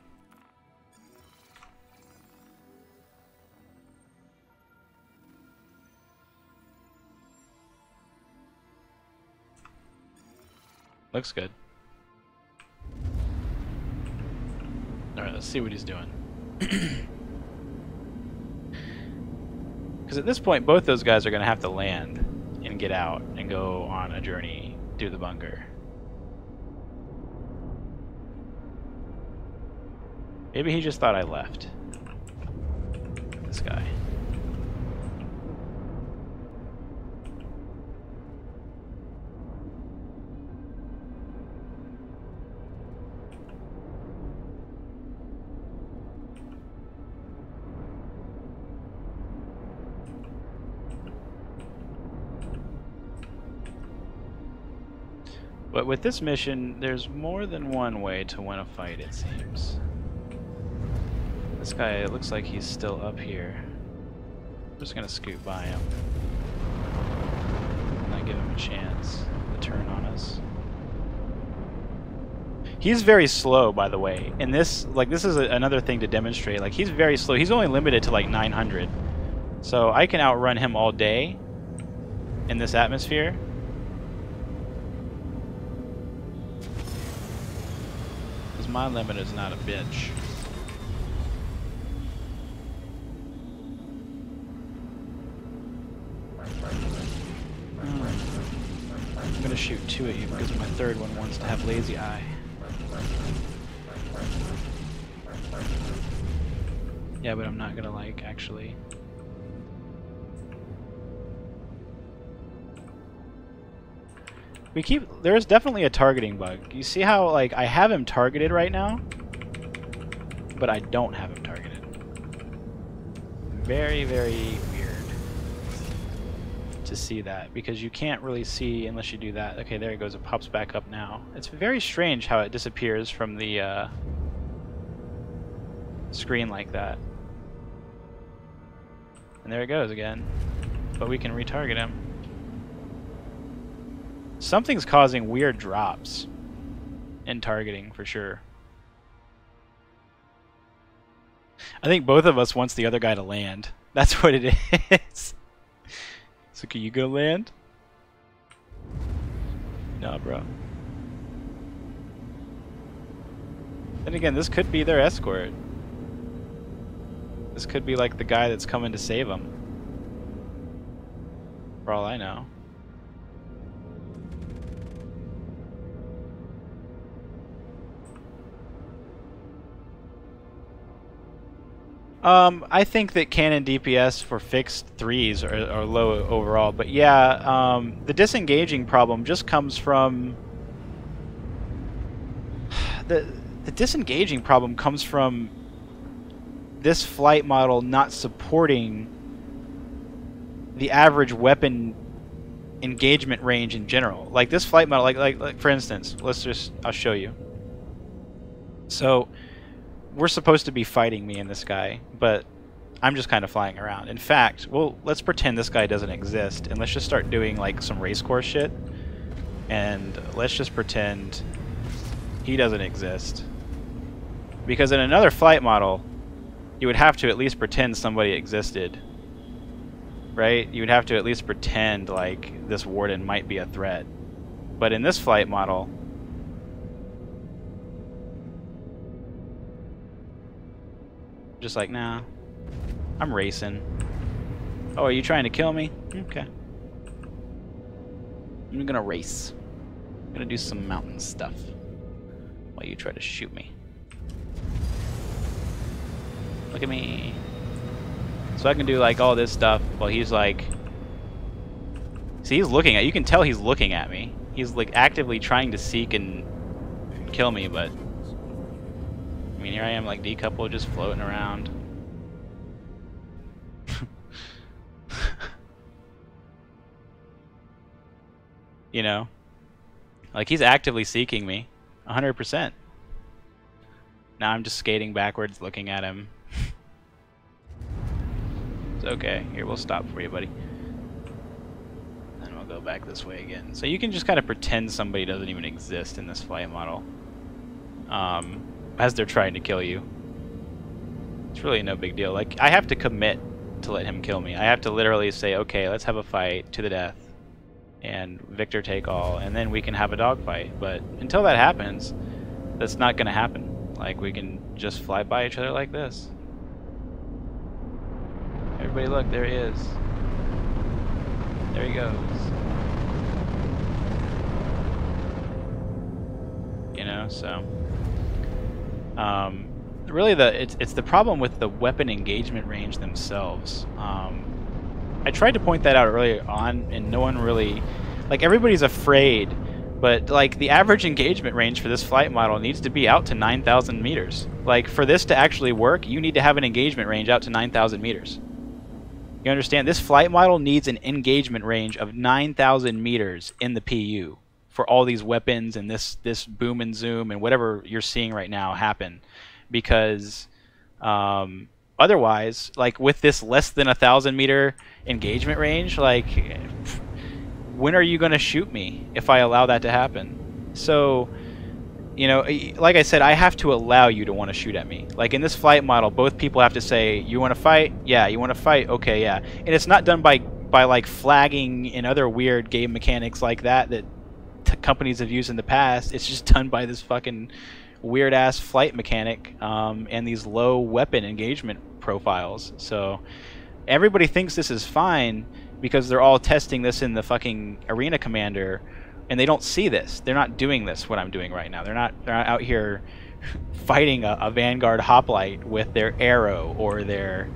Looks good. Alright, let's see what he's doing. Because at this point, both those guys are going to have to land and get out and go on a journey through the bunker. Maybe he just thought I left. This guy. But with this mission, there's more than one way to win a fight, it seems. This guy, it looks like he's still up here. I'm just gonna scoot by him. Not give him a chance to turn on us. He's very slow, by the way. And this, like, this is another thing to demonstrate. Like, he's very slow. He's only limited to like 900. So I can outrun him all day in this atmosphere. Because my limit is not a bitch. I'm gonna shoot 2 at you because my third one wants to have lazy eye. Yeah, but I'm not gonna like actually. There's definitely a targeting bug. You see how like I have him targeted right now, but I don't have him targeted. Very, very weird to see that, because you can't really see unless you do that. Okay, there it goes. It pops back up now. It's very strange how it disappears from the screen like that. And there it goes again. But we can retarget him. Something's causing weird drops in targeting for sure. I think both of us wants the other guy to land. That's what it is. So can you go land? No, bro. Then again, this could be their escort. This could be like the guy that's coming to save them. For all I know. I think that cannon DPS for fixed 3s are low overall, but yeah, the disengaging problem just comes from the disengaging problem comes from this flight model not supporting the average weapon engagement range in general. Like this flight model, like for instance, I'll show you. So we're supposed to be fighting me and this guy, but I'm just kind of flying around. In fact, well, let's pretend this guy doesn't exist, and let's just start doing like some race course shit. And let's just pretend he doesn't exist. Because in another flight model, you would have to at least pretend somebody existed. right? You would have to at least pretend like this warden might be a threat. But in this flight model, just like, nah, I'm racing. Oh, are you trying to kill me? Okay. I'm gonna race. I'm gonna do some mountain stuff while you try to shoot me. Look at me. So I can do like all this stuff while he's like... See, he's looking at... You can tell he's looking at me. He's like actively trying to seek and kill me, but... I mean, here I am like decoupled, just floating around. You know? Like, he's actively seeking me. 100%. Now I'm just skating backwards, looking at him. It's okay. Here, we'll stop for you, buddy. And we'll go back this way again. So you can just kind of pretend somebody doesn't even exist in this flight model. As they're trying to kill you. It's really no big deal. Like, I have to commit to let him kill me. I have to literally say, okay, let's have a fight to the death. And victor take all, and then we can have a dogfight. But until that happens, that's not going to happen. Like, we can just fly by each other like this. Everybody look, there he is. There he goes. You know, so... really it's the problem with the weapon engagement range themselves. I tried to point that out earlier on, and no one really... Like, everybody's afraid, but, like, the average engagement range for this flight model needs to be out to 9,000 meters. Like, for this to actually work, you need to have an engagement range out to 9,000 meters. You understand? This flight model needs an engagement range of 9,000 meters in the PU for all these weapons and this boom and zoom and whatever you're seeing right now happen. Because... otherwise, like with this less than 1,000 meter engagement range, like when are you going to shoot me if I allow that to happen? So, you know, like I said, I have to allow you to want to shoot at me. Like in this flight model, both people have to say, you want to fight? Yeah. You want to fight? Okay, yeah. And it's not done by like flagging and other weird game mechanics like that companies have used in the past. It's just done by this fucking weird ass flight mechanic and these low weapon engagement profiles. So everybody thinks this is fine because they're all testing this in the fucking Arena Commander, and they don't see this. They're not doing this what I'm doing right now. They're not out here fighting a Vanguard hoplite with their Arrow or their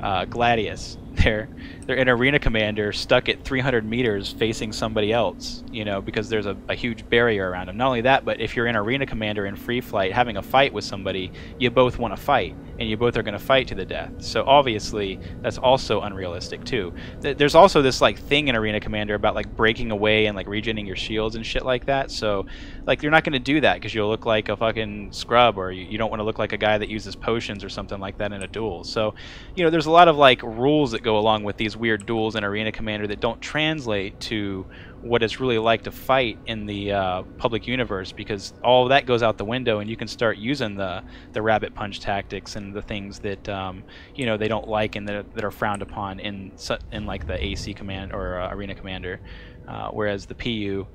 Gladius. They're in Arena Commander stuck at 300 meters facing somebody else, you know, because there's a huge barrier around them. Not only that, but if you're in Arena Commander in free flight having a fight with somebody, you both want to fight, and you both are going to fight to the death. So obviously, that's also unrealistic too. There's also this like thing in Arena Commander about like breaking away and like regenerating your shields and shit like that. So like you're not going to do that because you'll look like a fucking scrub, or you don't want to look like a guy that uses potions or something like that in a duel. So, you know, there's a lot of like rules that go along with these weird duels in Arena Commander that don't translate to what it's really like to fight in the public universe, because all of that goes out the window and you can start using the rabbit punch tactics and the things that you know, they don't like and that are frowned upon in like the AC command or Arena Commander, whereas the PU, you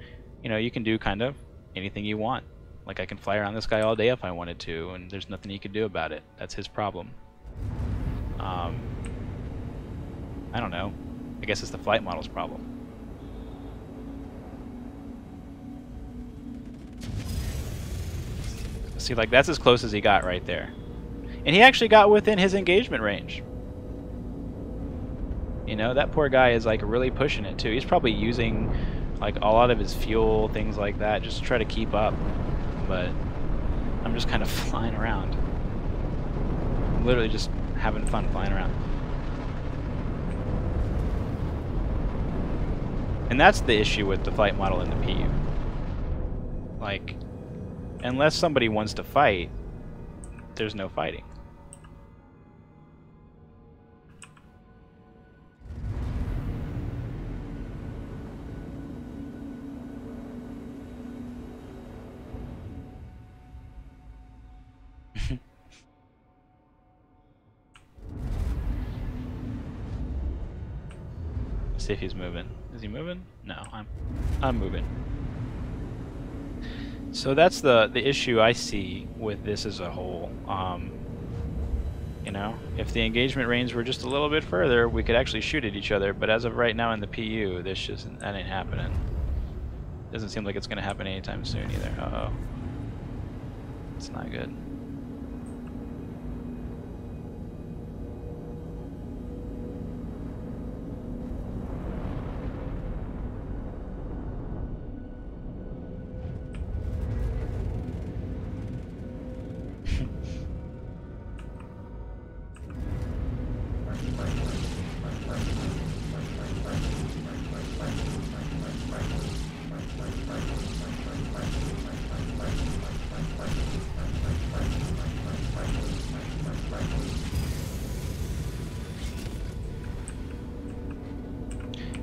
know, you can do kind of anything you want. Like I can fly around this guy all day if I wanted to, and there's nothing he could do about it. That's his problem. I don't know. I guess it's the flight model's problem. See, like, that's as close as he got right there. And he actually got within his engagement range. You know, that poor guy is, like, really pushing it, too. He's probably using, like, a lot of his fuel, things like that, just to try to keep up. But I'm just kind of flying around. I'm literally just having fun flying around. And that's the issue with the flight model in the PU. Like, unless somebody wants to fight, there's no fighting. See if he's moving. Is he moving? No, I'm moving. So that's the issue I see with this as a whole. You know, if the engagement range were just a little bit further, we could actually shoot at each other. But as of right now in the PU, that ain't happening. Doesn't seem like it's gonna happen anytime soon either. Uh-oh. It's not good.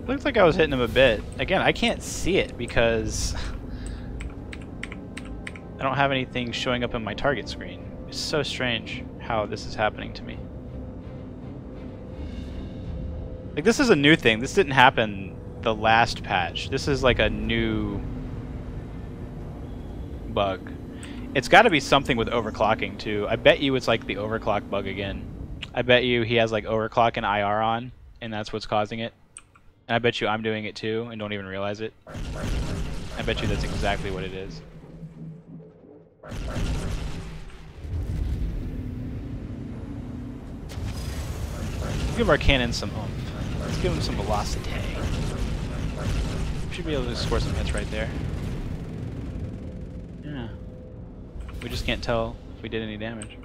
Looks like I was hitting him a bit. Again, I can't see it because I don't have anything showing up in my target screen. It's so strange how this is happening to me. Like, this is a new thing. This didn't happen the last patch. This is like a new bug. It's got to be something with overclocking too. I bet you it's like the overclock bug again. I bet you he has like overclock and IR on, and that's what's causing it. And I bet you I'm doing it too and don't even realize it. I bet you that's exactly what it is. Give our cannon some oomph. Let's give him some velocity. Should be able to score some hits right there. Yeah. We just can't tell if we did any damage.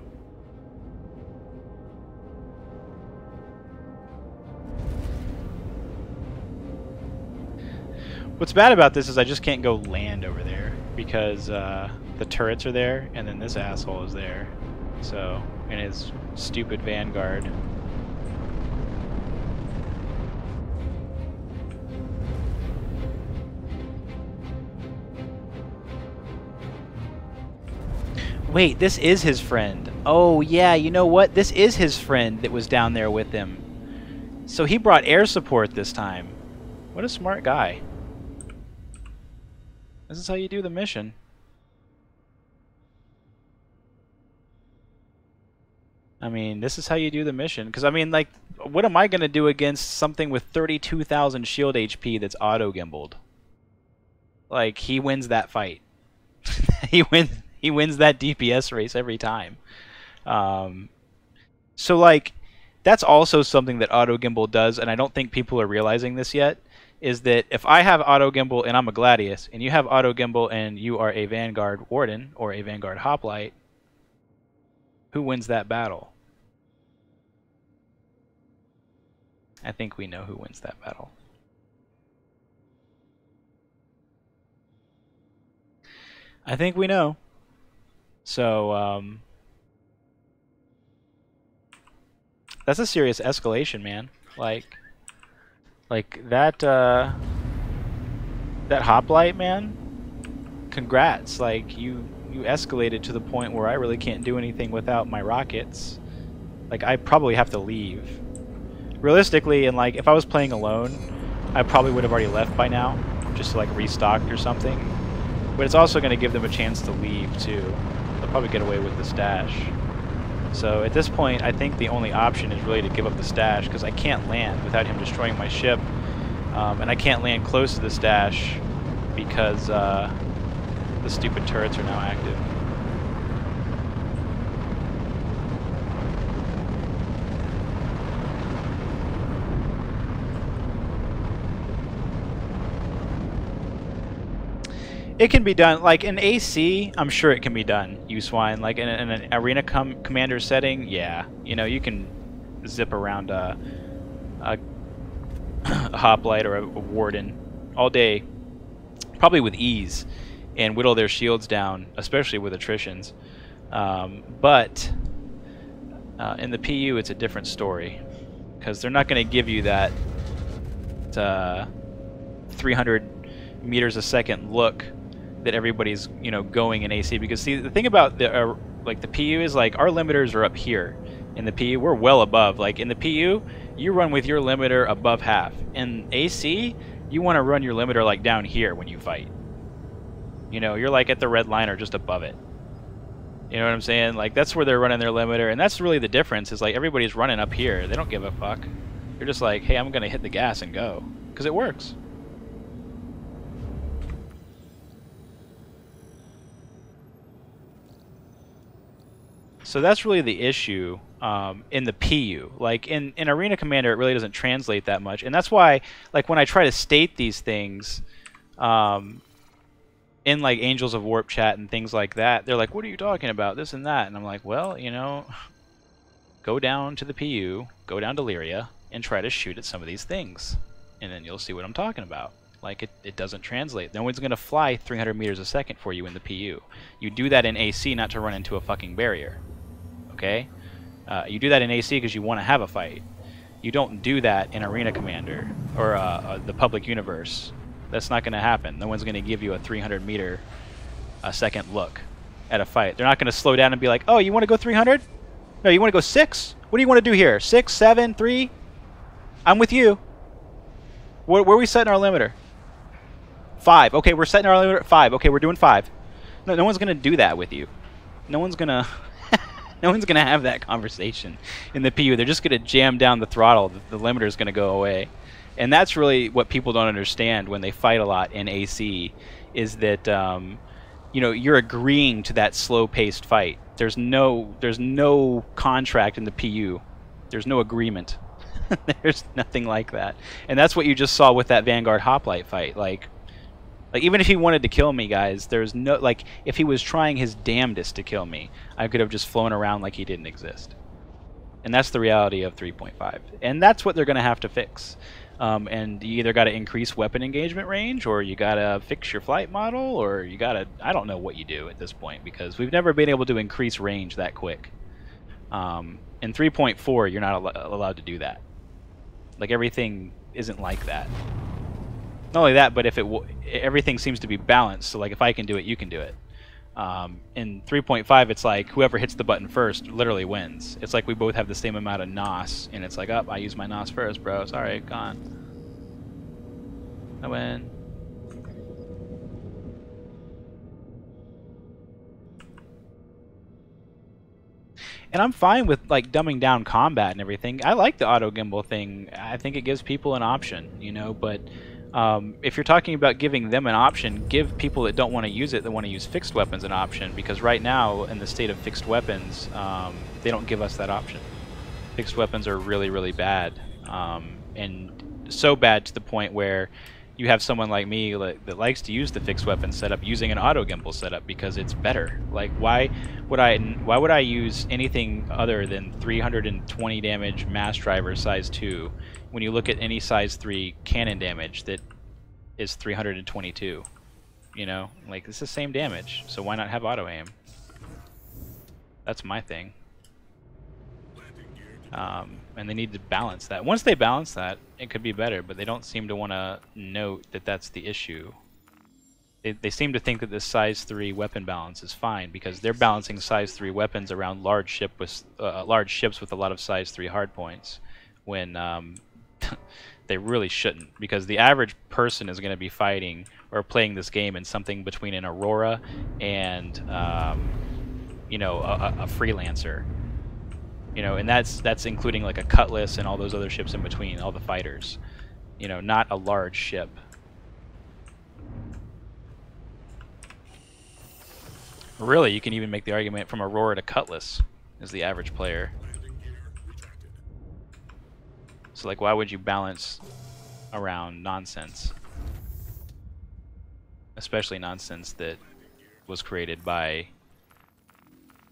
What's bad about this is I just can't go land over there because the turrets are there and then this asshole is there. So, and his stupid vanguard. Wait, this is his friend. Oh yeah, you know what? This is his friend that was down there with him. So he brought air support this time. What a smart guy. This is how you do the mission. I mean, this is how you do the mission. Because, I mean, like, what am I going to do against something with 32,000 shield HP that's auto-gimbaled? Like, he wins that fight. He wins that DPS race every time. So, like, that's also something that auto-gimbal does, and I don't think people are realizing this yet. Is that if I have auto gimbal and I'm a Gladius, and you have auto gimbal and you are a Vanguard Warden or a Vanguard Hoplite, who wins that battle? I think we know who wins that battle. I think we know. So, that's a serious escalation, man. Like that hoplite, man, congrats. Like you escalated to the point where I really can't do anything without my rockets. Like I probably have to leave. Realistically, and like if I was playing alone, I probably would have already left by now, just to like restock or something. But it's also going to give them a chance to leave too. They'll probably get away with the stash. So at this point, I think the only option is really to give up the stash, because I can't land without him destroying my ship. And I can't land close to the stash because the stupid turrets are now active. It can be done, like in AC, I'm sure it can be done, you swine. Like in an arena commander setting, yeah. You know, you can zip around a hoplite or a warden all day, probably with ease, and whittle their shields down, especially with attritions. But in the PU, it's a different story, because they're not going to give you that 300 meters a second look that everybody's, you know, going in AC. Because see, the thing about the like the PU is like our limiters are up here, In the PU, we're well above. Like in the PU, you run with your limiter above half. In AC, you want to run your limiter like down here when you fight. You know, you're like at the red line or just above it. You know what I'm saying? Like that's where they're running their limiter, and that's really the difference. Is like everybody's running up here. They don't give a fuck. They're just like, hey, I'm gonna hit the gas and go, because it works. So that's really the issue in the PU. Like in Arena Commander, it really doesn't translate that much, and that's why, like when I try to state these things in like Angels of Warp chat and things like that, they're like, "What are you talking about? This and that," and I'm like, "Well, you know, go down to the PU, go down to Lyria, and try to shoot at some of these things, and then you'll see what I'm talking about." Like it doesn't translate. No one's gonna fly 300 meters a second for you in the PU. You do that in AC not to run into a fucking barrier. Okay? You do that in AC because you want to have a fight. You don't do that in Arena Commander or the public universe. That's not going to happen. No one's going to give you a 300 meter a second look at a fight. They're not going to slow down and be like, "Oh, you want to go 300? No, you want to go 6? What do you want to do here? 6, 7, 3? I'm with you. Where are we setting our limiter? 5. Okay, we're setting our limiter at 5. Okay, we're doing 5. No one's going to do that with you. No one's going to... No one's going to have that conversation in the PU. They're just going to jam down the throttle. The limiter is going to go away. And that's really what people don't understand when they fight a lot in AC, is that you know, you're agreeing to that slow-paced fight. There's no contract in the PU. There's no agreement. There's nothing like that. And that's what you just saw with that Vanguard Hoplite fight. Like even if he wanted to kill me, guys, there's no, like, if he was trying his damnedest to kill me, I could have just flown around like he didn't exist. And that's the reality of 3.5. And that's what they're going to have to fix. And you either got to increase weapon engagement range, or you got to fix your flight model, or you got to, I don't know what you do at this point, because we've never been able to increase range that quick. In 3.4, you're not allowed to do that. Like, everything isn't like that. Not only that, but if everything seems to be balanced, so like if I can do it, you can do it. In 3.5, it's like whoever hits the button first literally wins. It's like we both have the same amount of NOS, and it's like, oh, I use my NOS first, bro. Sorry, gone. I win. And I'm fine with like dumbing down combat and everything. I like the auto gimbal thing. I think it gives people an option, you know, but if you're talking about giving them an option, give people that don't want to use it, that want to use fixed weapons, an option, because right now, in the state of fixed weapons, they don't give us that option. Fixed weapons are really, really bad, and so bad to the point where you have someone like me that likes to use the fixed weapon setup using an auto gimbal setup because it's better. Like, why would I use anything other than 320 damage mass driver size 2 when you look at any size 3 cannon damage that is 322? You know, like, it's the same damage, so why not have auto aim? That's my thing. And they need to balance that. Once they balance that, it could be better, but they don't seem to want to note that that's the issue. They seem to think that this size 3 weapon balance is fine because they're balancing size 3 weapons around large ships with a lot of size 3 hardpoints, when they really shouldn't, because the average person is going to be fighting or playing this game in something between an Aurora and you know, a Freelancer. You know, and that's including like a Cutlass and all those other ships in between, all the fighters. You know, not a large ship. Really, you can even make the argument from Aurora to Cutlass as the average player. So like, why would you balance around nonsense? Especially nonsense that was created by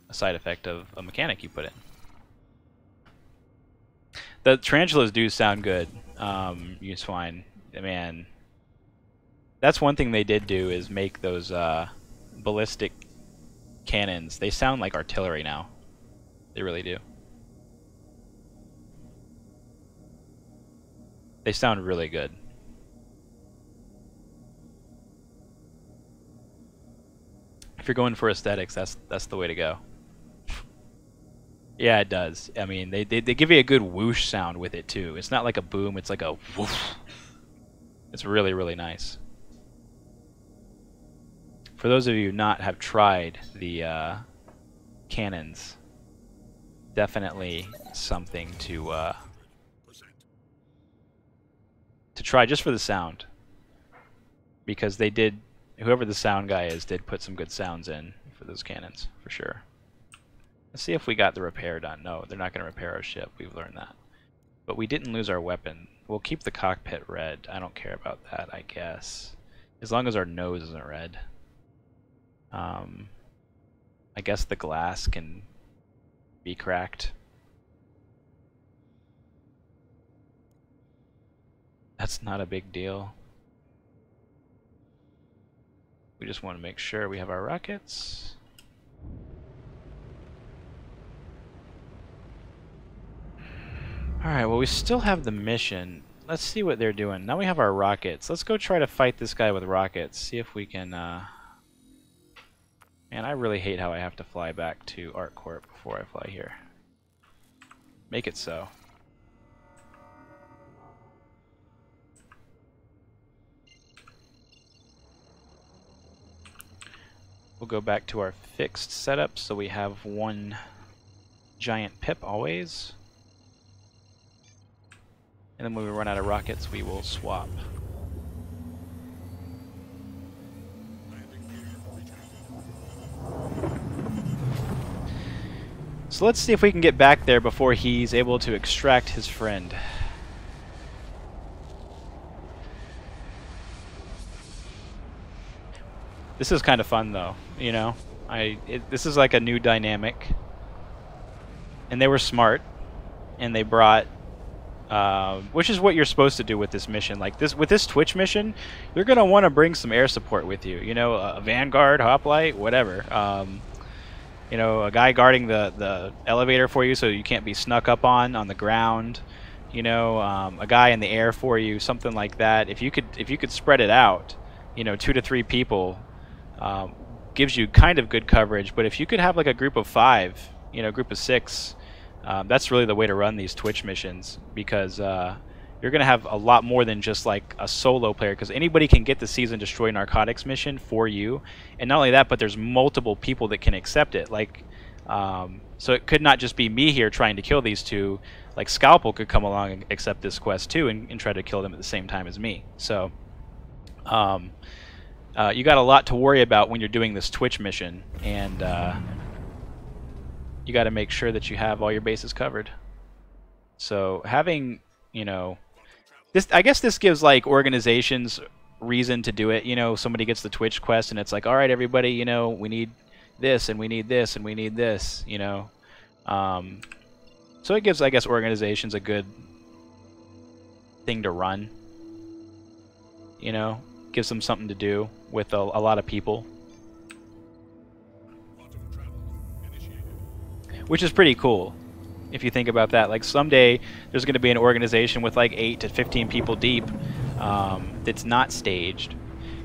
a side effect of a mechanic you put in. The tarantulas do sound good. You swine, man. That's one thing they did do, is make those ballistic cannons. They sound like artillery now. They really do. They sound really good. If you're going for aesthetics, that's the way to go. Yeah, it does. I mean, they give you a good whoosh sound with it too. It's not like a boom, it's like a whoosh. It's really, really nice. For those of you who not have tried the cannons, definitely something to try just for the sound, because they did, whoever the sound guy is did put some good sounds in for those cannons for sure. Let's see if we got the repair done. No, they're not going to repair our ship. We've learned that. But we didn't lose our weapon. We'll keep the cockpit red. I don't care about that, I guess. As long as our nose isn't red. I guess the glass can be cracked. That's not a big deal. We just want to make sure we have our rockets. Alright, well we still have the mission. Let's see what they're doing. Now we have our rockets. Let's go try to fight this guy with rockets. See if we can, Man, I really hate how I have to fly back to ArcCorp before I fly here. Make it so. We'll go back to our fixed setup so we have one giant pip always. And then when we run out of rockets, we will swap. So let's see if we can get back there before he's able to extract his friend. This is kind of fun though, you know? This is like a new dynamic. And they were smart. And they brought... which is what you're supposed to do with this mission. Like with this Twitch mission, you're gonna want to bring some air support with you. You know, a Vanguard, Hoplite, whatever. You know, a guy guarding the elevator for you so you can't be snuck up on the ground. You know, a guy in the air for you, something like that. If you could spread it out, you know, 2 to 3 people, gives you kind of good coverage. But if you could have like a group of 5, you know, a group of 6. That's really the way to run these Twitch missions, because you're going to have a lot more than just like a solo player, because anybody can get the Season Destroy Narcotics mission for you. And not only that, but there's multiple people that can accept it. Like, so it could not just be me here trying to kill these two. Like Scalpel could come along and accept this quest too and try to kill them at the same time as me. So you got a lot to worry about when you're doing this Twitch mission, and you got to make sure that you have all your bases covered. So having, you know, this, I guess this gives like organizations reason to do it. You know, somebody gets the Twitch quest and it's like, all right, everybody, you know, we need this and we need this and we need this, you know. So it gives, I guess, organizations a good thing to run. You know, gives them something to do with a lot of people. Which is pretty cool, if you think about that. Like someday, there's going to be an organization with like 8 to 15 people deep that's not staged,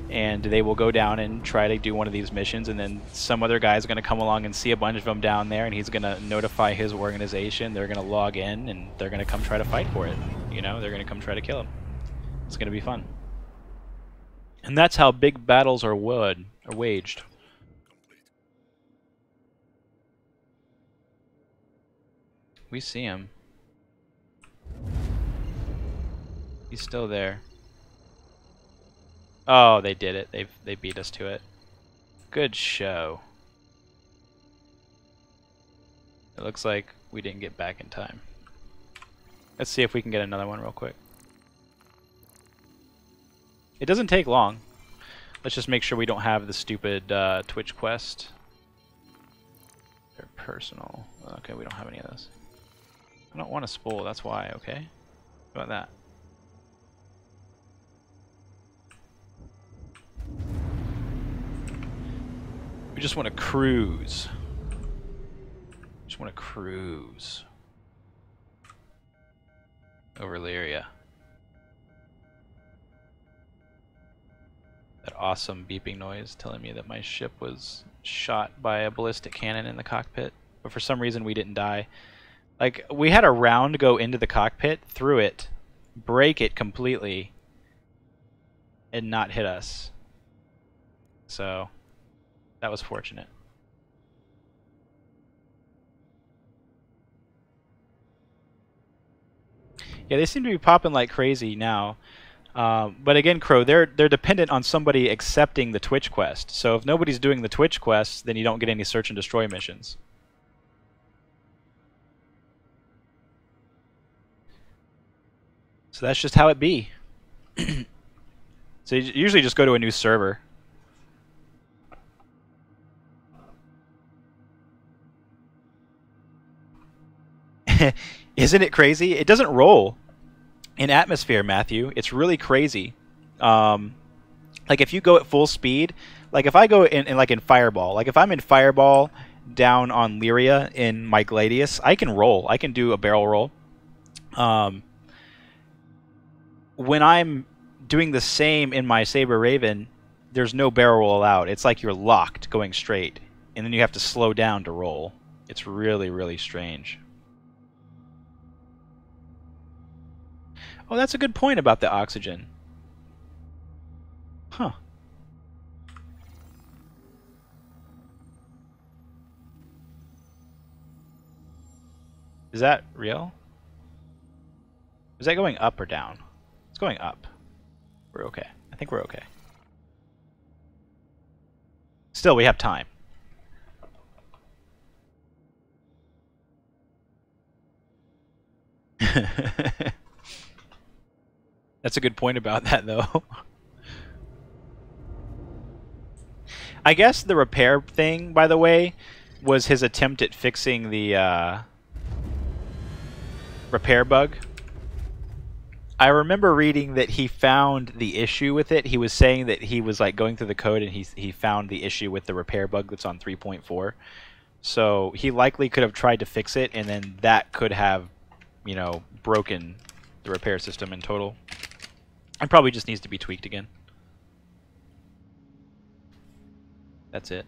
and they will go down and try to do one of these missions, and then some other guy's going to come along and see a bunch of them down there, and he's going to notify his organization. They're going to log in, and they're going to come try to fight for it. You know, they're going to come try to kill him. It's going to be fun. And that's how big battles are waged. We see him. He's still there. Oh, they did it. They beat us to it. Good show. It looks like we didn't get back in time. Let's see if we can get another one real quick. It doesn't take long. Let's just make sure we don't have the stupid Twitch quest. They're personal. Okay, we don't have any of those. I don't want a spool, that's why, okay? How about that? We just want to cruise. Just want to cruise over Lyria. That awesome beeping noise telling me that my ship was shot by a ballistic cannon in the cockpit. but for some reason we didn't die. Like, we had a round go into the cockpit, through it, break it completely, and not hit us. So, that was fortunate. Yeah, they seem to be popping like crazy now. But again, Crow, they're dependent on somebody accepting the Twitch quest. So if nobody's doing the Twitch quest, then you don't get any search and destroy missions. So that's just how it be. So you usually just go to a new server. Isn't it crazy? It doesn't roll in atmosphere, Matthew. It's really crazy. Like if you go at full speed, like if I go in Fireball, like if I'm in Fireball down on Lyria in my Gladius, I can roll. I can do a barrel roll. When I'm doing the same in my Saber Raven, there's no barrel roll allowed. It's like you're locked going straight, and then you have to slow down to roll. It's really, really strange. Oh, that's a good point about the oxygen. Huh. Is that real? Is that going up or down? It's going up. We're okay. I think we're okay. Still, we have time. That's a good point about that, though. I guess the repair thing, by the way, was his attempt at fixing the repair bug. I remember reading that he found the issue with it. He was saying that he was like going through the code and he found the issue with the repair bug that's on 3.4. So he likely could have tried to fix it, and then that could have, you know, broken the repair system in total. It probably just needs to be tweaked again. That's it.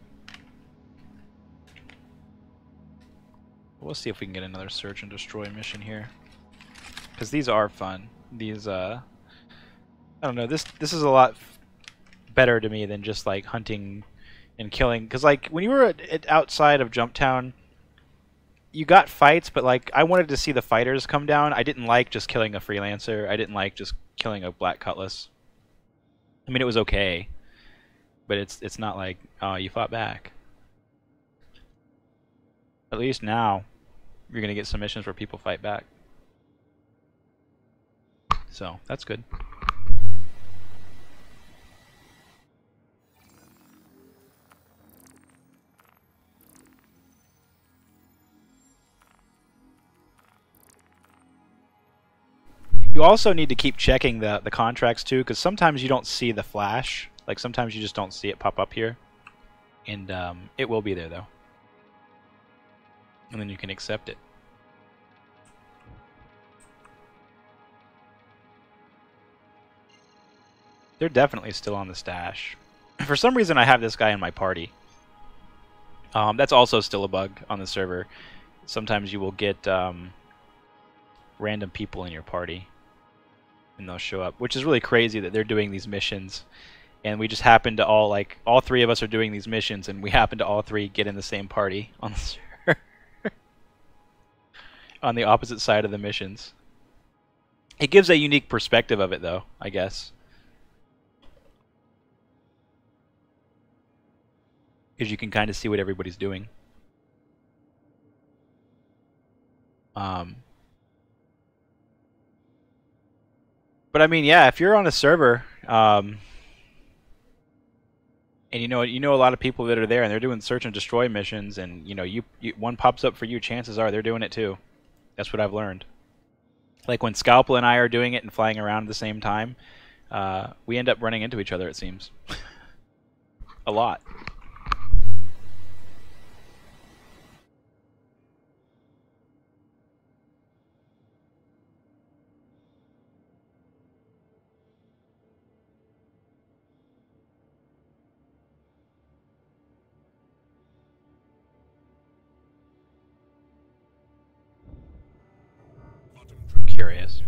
We'll see if we can get another search and destroy mission here, because these are fun. These I don't know. This is a lot better to me than just like hunting and killing. Because like when you were outside of Jumptown, you got fights, but like I wanted to see the fighters come down. I didn't like just killing a freelancer. I didn't like just killing a Black Cutlass. I mean, it was okay, but it's not like, oh, you fought back. At least now you're gonna get some missions where people fight back. So that's good. You also need to keep checking the contracts too, because sometimes you don't see the flash. Like sometimes you just don't see it pop up here, and it will be there though, and then you can accept it. They're definitely still on the stash. For some reason, I have this guy in my party. That's also still a bug on the server. Sometimes you will get random people in your party, and they'll show up, which is really crazy that they're doing these missions, and we just happen to all three of us are doing these missions, and we happen to all three get in the same party on the server. On the opposite side of the missions. It gives a unique perspective of it, though, I guess. Because you can kind of see what everybody's doing. But I mean, yeah, if you're on a server, and you know a lot of people that are there, and they're doing search and destroy missions, and you know one pops up for you, chances are they're doing it too. That's what I've learned. Like when Scalpel and I are doing it and flying around at the same time, we end up running into each other, it seems. A lot. curious.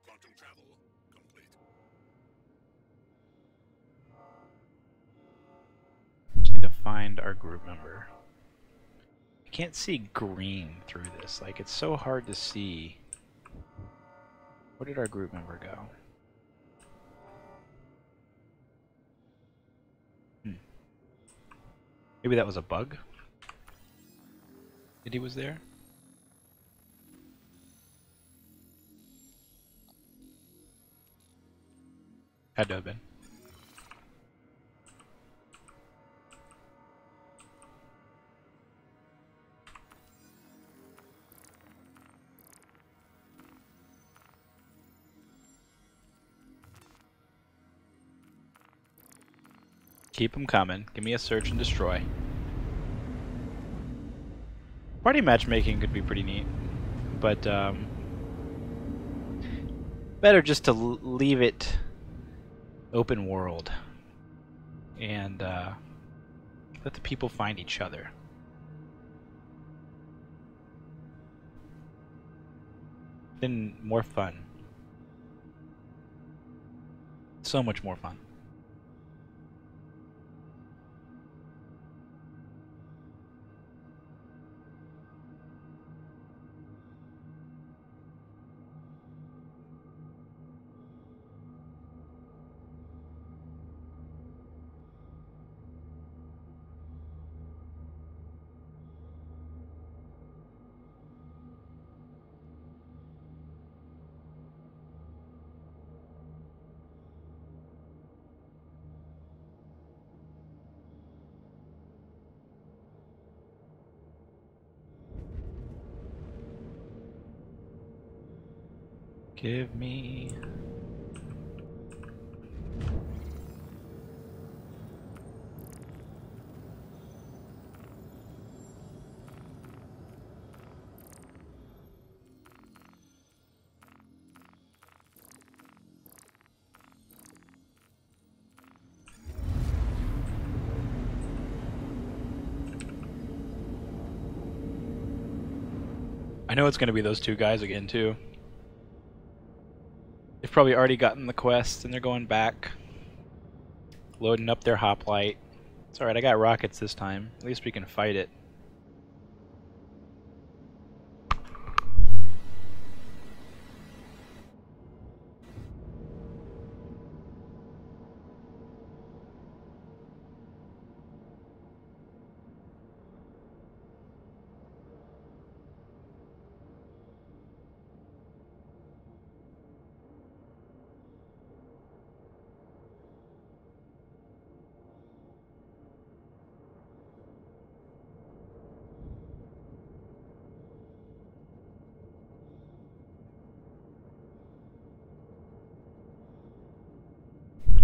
Quantum travel complete. Just need to find our group member. I can't see green through this. Like, it's so hard to see. Where did our group member go? Maybe that was a bug? That he was there? Had to have been. Keep them coming. Give me a search and destroy. Party matchmaking could be pretty neat, but better just to leave it open world and let the people find each other. Then more fun. So much more fun. Give me... I know it's going to be those two guys again, too. They've probably already gotten the quest, and they're going back. Loading up their hoplite. It's alright, I got rockets this time. At least we can fight it.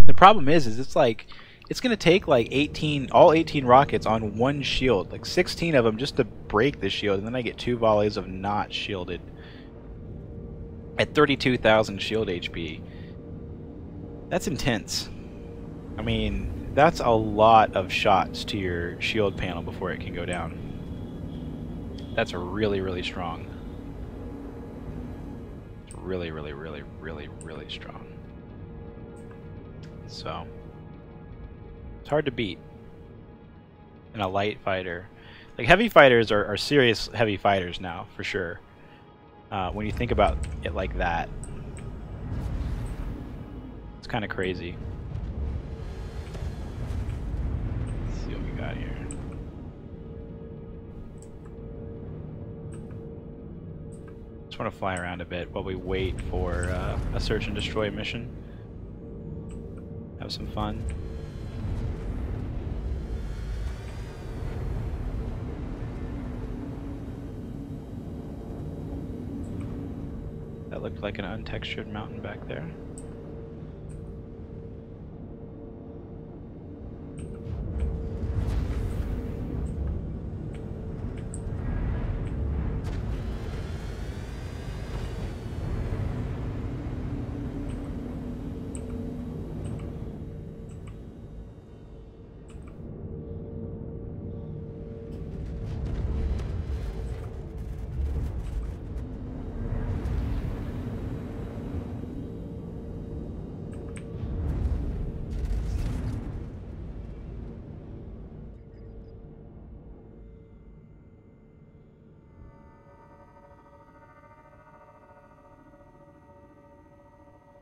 The problem is it's like, it's going to take like all 18 rockets on one shield, like 16 of them just to break the shield, and then I get 2 volleys of not shielded at 32,000 shield HP. That's intense. I mean, that's a lot of shots to your shield panel before it can go down. That's really, really strong. It's really, really, really, really, really strong. So, it's hard to beat in a light fighter. Like, heavy fighters are serious heavy fighters now, for sure. When you think about it like that. It's kind of crazy. Let's see what we got here. Just want to fly around a bit while we wait for a search and destroy mission. Have some fun. That looked like an untextured mountain back there.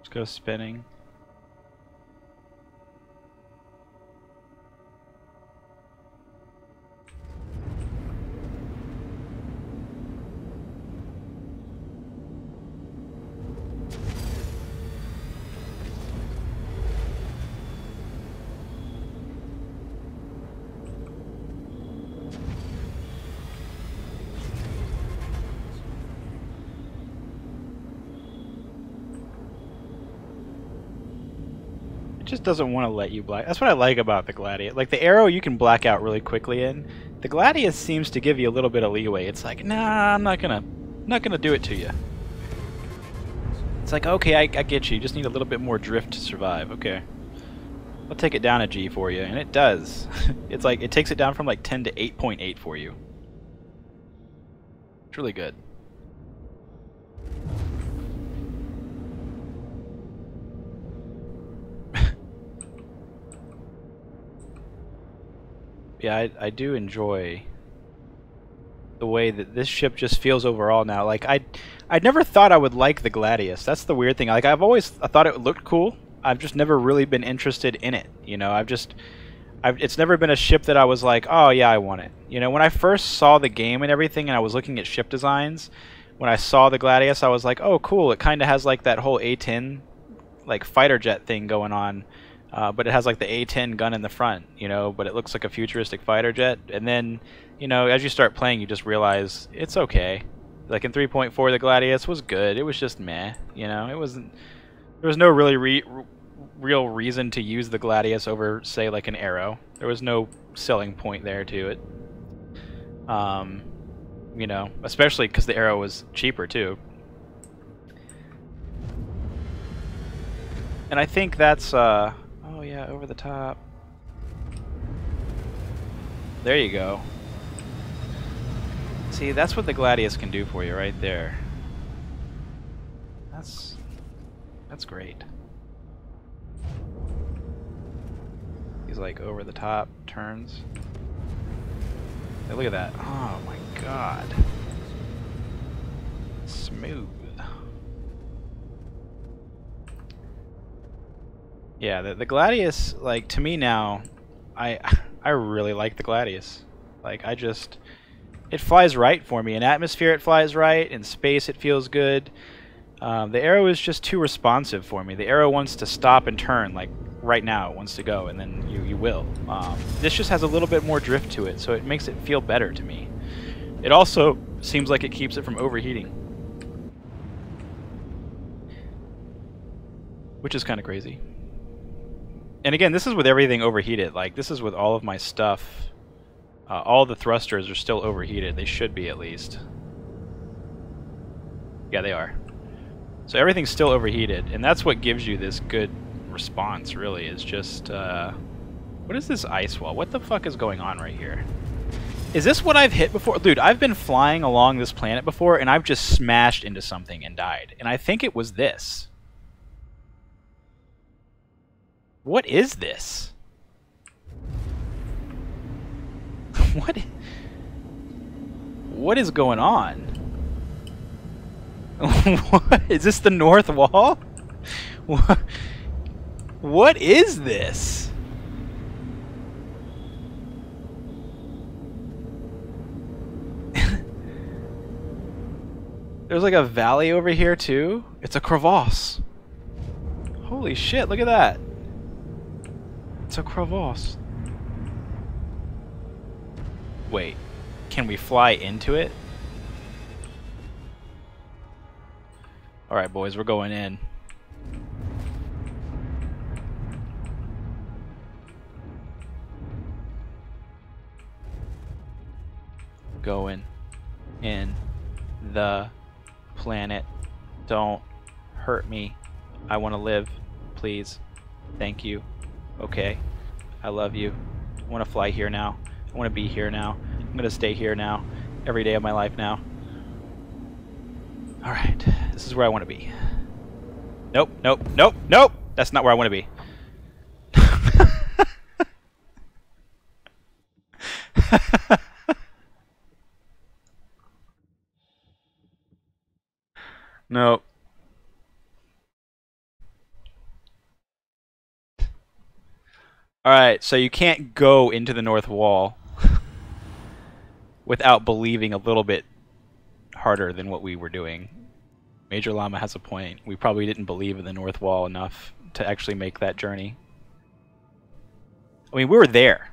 Let's go spinning. It just doesn't want to let you black. That's what I like about the Gladius. Like the arrow you can black out really quickly in. The Gladius seems to give you a little bit of leeway. It's like, nah, I'm not gonna do it to you. It's like, okay, I get you. You just need a little bit more drift to survive. Okay. I'll take it down a G for you, and it does. It's like, it takes it down from like 10 to 8.8 for you. It's really good. Yeah, I do enjoy the way that this ship just feels overall now. Like I'd never thought I would like the Gladius. That's the weird thing. Like I thought it looked cool. I've just never really been interested in it. You know, it's never been a ship that I was like, oh yeah, I want it. You know, when I first saw the game and everything, and I was looking at ship designs, when I saw the Gladius, I was like, oh cool. It kind of has like that whole A-10 like fighter jet thing going on. But it has like the A-10 gun in the front, you know, but it looks like a futuristic fighter jet. And then, you know, as you start playing, you just realize it's okay. Like in 3.4, the Gladius was good. It was just meh, you know. It wasn't. There was no really real reason to use the Gladius over, say, like an Arrow. There was no selling point there to it. You know, especially because the Arrow was cheaper too. And I think that's oh yeah, over the top. There you go. See, that's what the Gladius can do for you right there. That's great. He's like over the top turns. Hey, look at that. Oh my god. Smooth. Yeah, the Gladius, like, to me now, I really like the Gladius. Like, it flies right for me. In atmosphere it flies right, in space it feels good. The Arrow is just too responsive for me. The Arrow wants to stop and turn, like, right now it wants to go, and then you will. This just has a little bit more drift to it, so it makes it feel better to me. It also seems like it keeps it from overheating. Which is kind of crazy. And again, this is with everything overheated. Like, this is with all of my stuff. All the thrusters are still overheated. They should be, at least. Yeah, they are. So everything's still overheated, and that's what gives you this good response, really, is just... what is this ice wall? What the fuck is going on right here? Is this what I've hit before? Dude, I've been flying along this planet before, and I've just smashed into something and died. And I think it was this. What is this? What is going on? What? Is this the North Wall? What is this? There's like a valley over here too. It's a crevasse. Holy shit, look at that. It's a crevasse. Wait, can we fly into it? Alright boys, we're going in. Going in the planet. Don't hurt me. I want to live. Please. Thank you. Okay. I love you. I want to fly here now. I want to be here now. I'm going to stay here now. Every day of my life now. Alright. This is where I want to be. Nope. Nope. Nope. Nope. That's not where I want to be. Nope. Alright, so you can't go into the north wall without believing a little bit harder than what we were doing. Major Llama has a point. We probably didn't believe in the north wall enough to actually make that journey. I mean, we were there.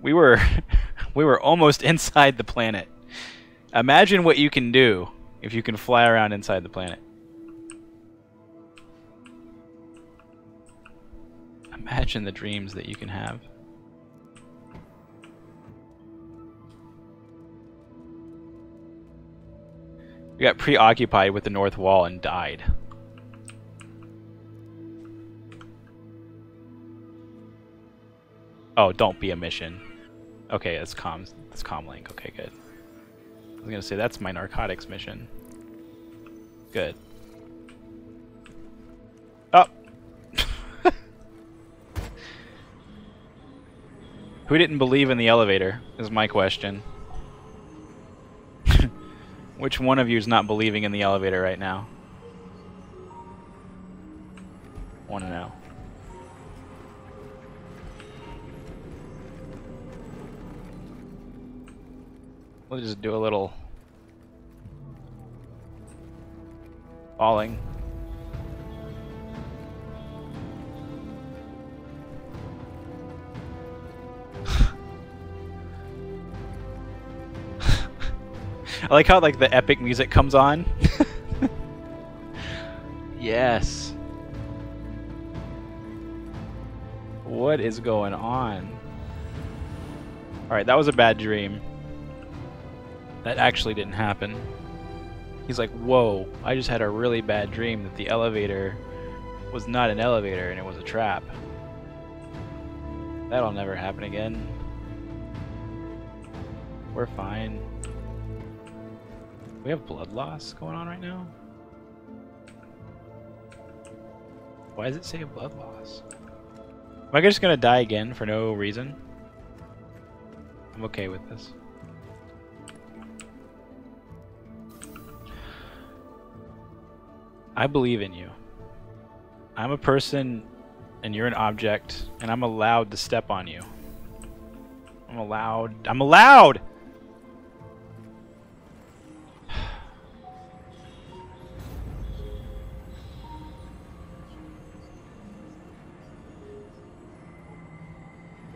we were almost inside the planet. Imagine what you can do if you can fly around inside the planet. Imagine the dreams that you can have. We got preoccupied with the north wall and died. Oh, don't be a mission. Okay, that's comlink. Okay, good. I was gonna say that's my narcotics mission. Good. Oh. Who didn't believe in the elevator is my question. Which one of you is not believing in the elevator right now? Want to know. We'll just do a little falling. I like how like the epic music comes on. Yes. What is going on? Alright, that was a bad dream. That actually didn't happen. He's like, whoa, I just had a really bad dream that the elevator was not an elevator and it was a trap. That'll never happen again. We're fine. We have blood loss going on right now? Why does it say blood loss? Am I just gonna die again for no reason? I'm okay with this. I believe in you. I'm a person and you're an object and I'm allowed to step on you. I'm allowed!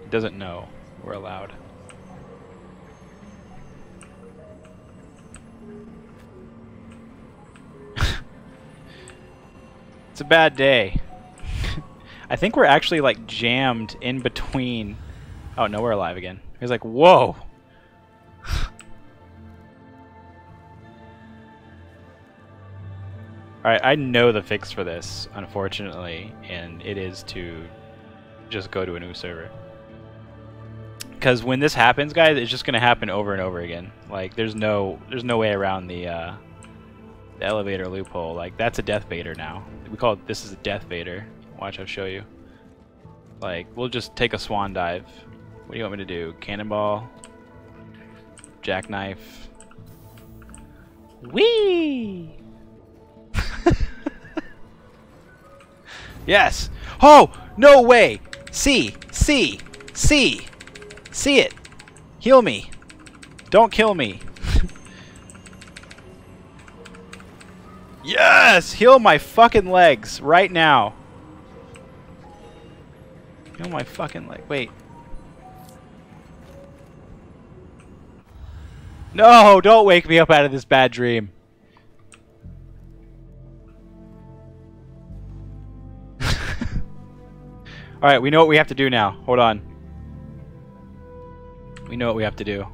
He doesn't know we're allowed. It's a bad day. I think we're actually like jammed in between. Oh no, we're alive again. He's like, whoa. Alright, I know the fix for this, unfortunately, and it is to just go to a new server. Because when this happens, guys, it's just gonna happen over and over again. Like, there's no way around the elevator loophole. Like, that's a death baiter now. We call it, this is a death baiter. Watch, I'll show you. Like, we'll just take a swan dive. What do you want me to do? Cannonball, jackknife. Whee! Yes. Oh no way! See it. Heal me. Don't kill me. Yes! Heal my fucking legs right now. Heal my fucking leg. Wait. No! Don't wake me up out of this bad dream. Alright, we know what we have to do now. Hold on. We know what we have to do.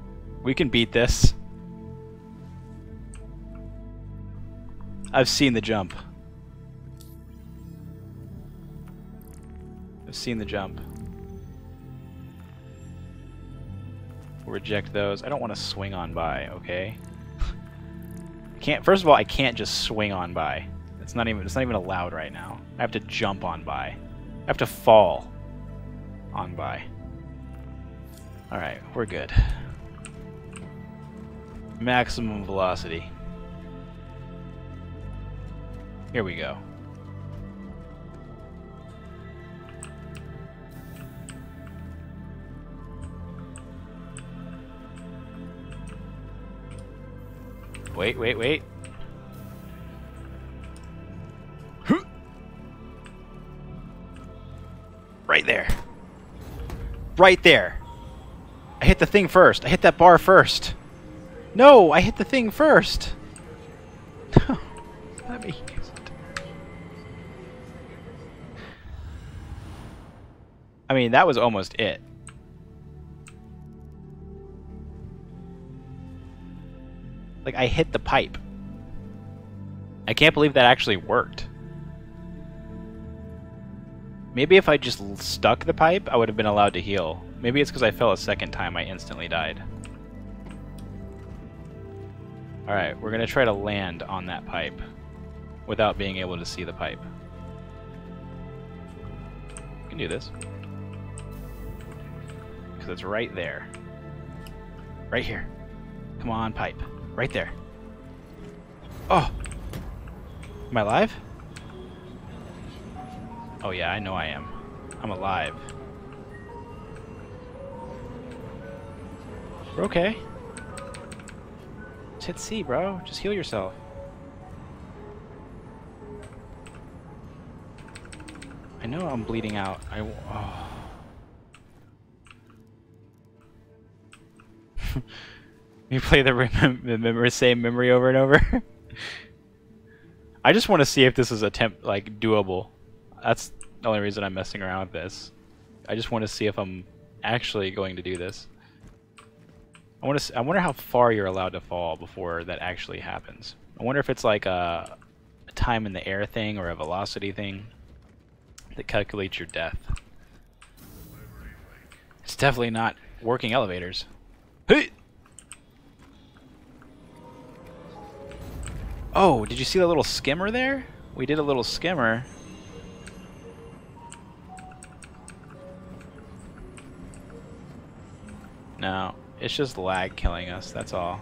We can beat this. I've seen the jump. I've seen the jump. We'll reject those. I don't want to swing on by, okay? I can't. First of all, I can't just swing on by. It's not even allowed right now. I have to jump on by. I have to fall on by. Alright, we're good. Maximum velocity. Here we go. Wait, wait, wait. Right there. Right there. I hit the thing first. I hit that bar first. No, I hit the thing first. No. Let me use it. I mean, that was almost it. Like, I hit the pipe. I can't believe that actually worked. Maybe if I just stuck the pipe, I would have been allowed to heal. Maybe it's because I fell a second time I instantly died. Alright, we're going to try to land on that pipe without being able to see the pipe. We can do this. Because it's right there. Right here. Come on, pipe. Right there. Oh! Am I alive? Oh yeah, I know I am. I'm alive. We're okay. Just hit C, bro. Just heal yourself. I know I'm bleeding out. Oh. You play the same memory over and over? I just want to see if this is like doable. That's the only reason I'm messing around with this. I just want to see if I'm actually going to do this. I wonder how far you're allowed to fall before that actually happens. I wonder if it's like a time in the air thing or a velocity thing that calculates your death. It's definitely not working elevators. Hey! Oh, did you see the little skimmer there? We did a little skimmer. No, it's just lag killing us, that's all.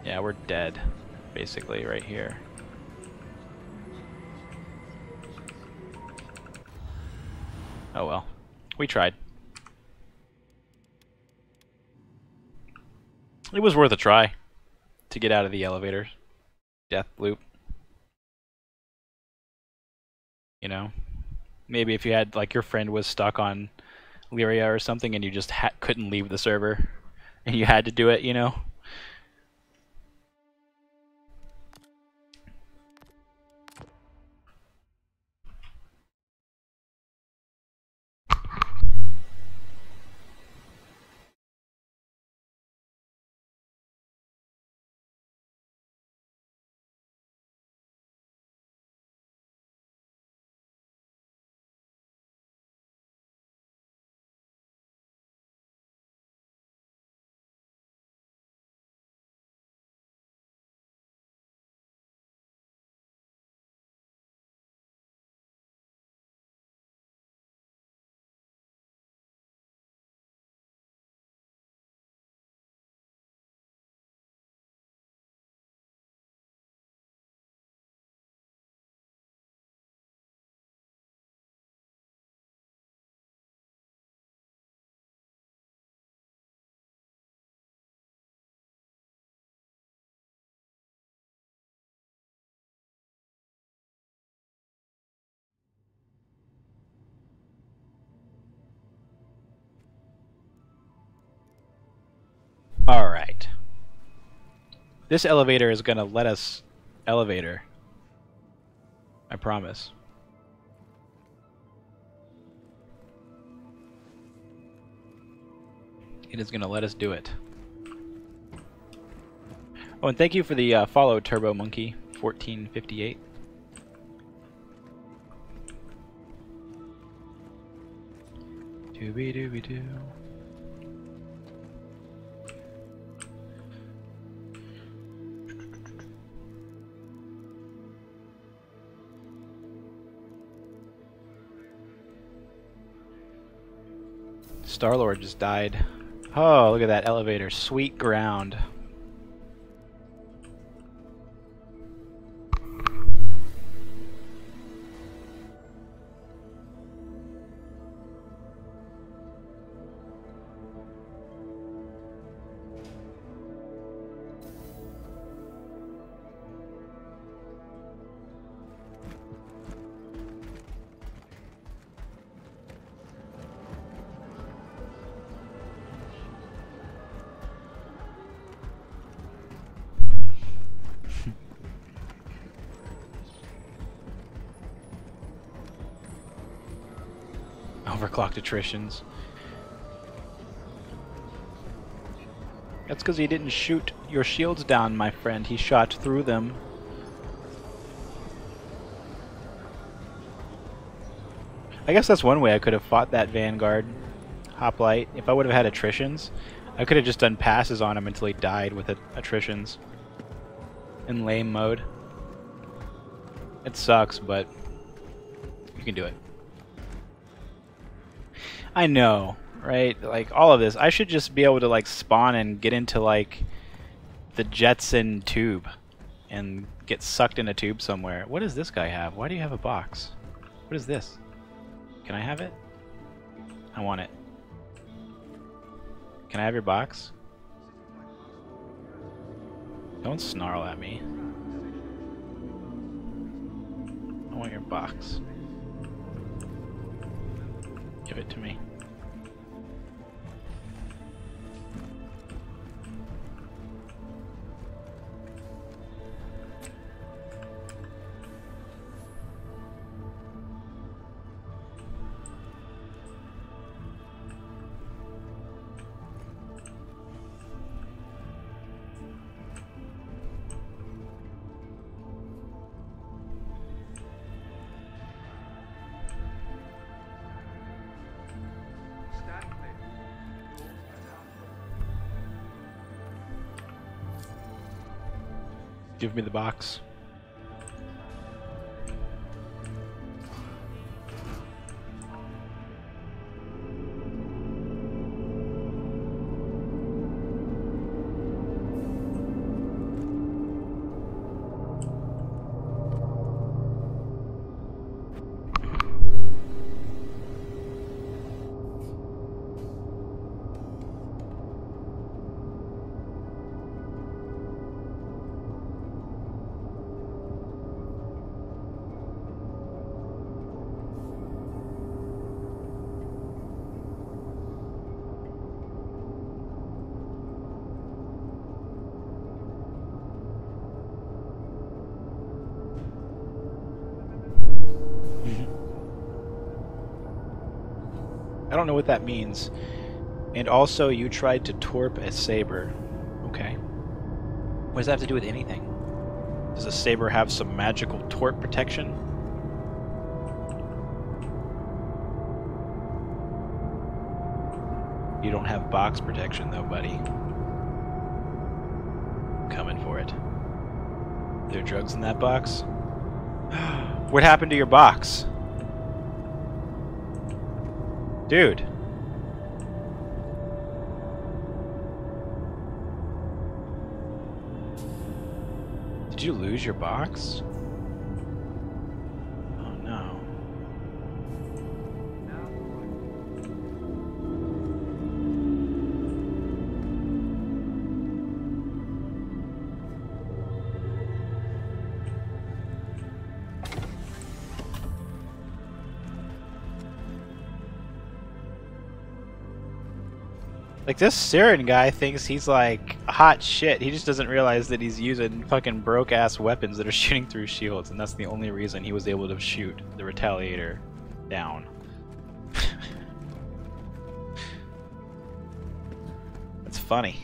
Yeah, we're dead, basically, right here. Oh well. We tried. It was worth a try to get out of the elevator death loop. You know? Maybe if you had, like, your friend was stuck on Lyria or something and you just couldn't leave the server and you had to do it, you know? Alright. This elevator is gonna let us elevator. I promise. It is gonna let us do it. Oh, and thank you for the follow, Turbo Monkey 1458. Dooby dooby doo. Star-Lord just died. Oh, look at that elevator. Sweet ground. Overclocked attritions. That's because he didn't shoot your shields down, my friend. He shot through them. I guess that's one way I could have fought that Vanguard Hoplite. If I would have had attritions, I could have just done passes on him until he died with attritions. In lame mode. It sucks, but you can do it. I know, right? Like, all of this. I should just be able to, like, spawn and get into, like, the Jetson tube. And get sucked in a tube somewhere. What does this guy have? Why do you have a box? What is this? Can I have it? I want it. Can I have your box? Don't snarl at me. I want your box. Give it to me. Stand clear. Doors are now closed. Give me the box. I don't know what that means. And also, you tried to torp a saber. Okay. What does that have to do with anything? Does a saber have some magical torp protection? You don't have box protection though, buddy. Coming for it. There are drugs in that box? What happened to your box? Dude. Did you lose your box? Oh no. Like, this Siren guy thinks he's like hot shit. He just doesn't realize that he's using fucking broke ass weapons that are shooting through shields, and that's the only reason he was able to shoot the Retaliator down. That's funny.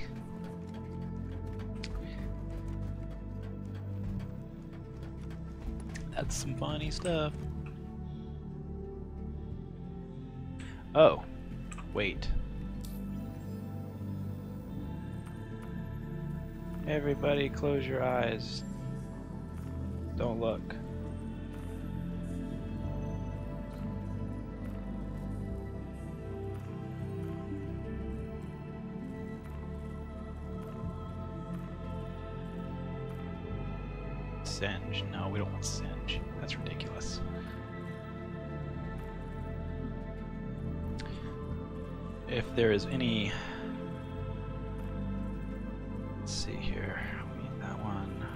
That's some funny stuff. Oh, wait. Everybody close your eyes. Don't look. Singe. No, we don't want Singe. That's ridiculous. If there is any... Let's see here. We need that one.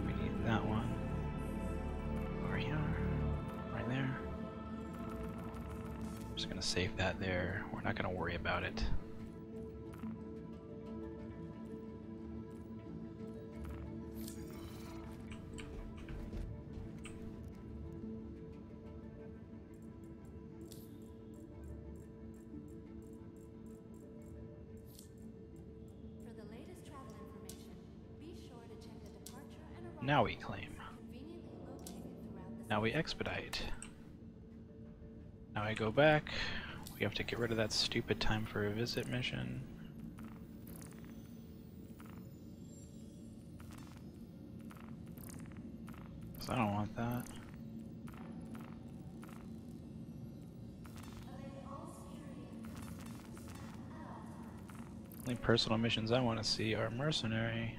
We need that one. Over here. Right there. I'm just gonna save that there. We're not gonna worry about it. Now we claim. Now we expedite. Now I go back. We have to get rid of that stupid time for a visit mission. So I don't want that. Only personal missions I want to see are mercenary.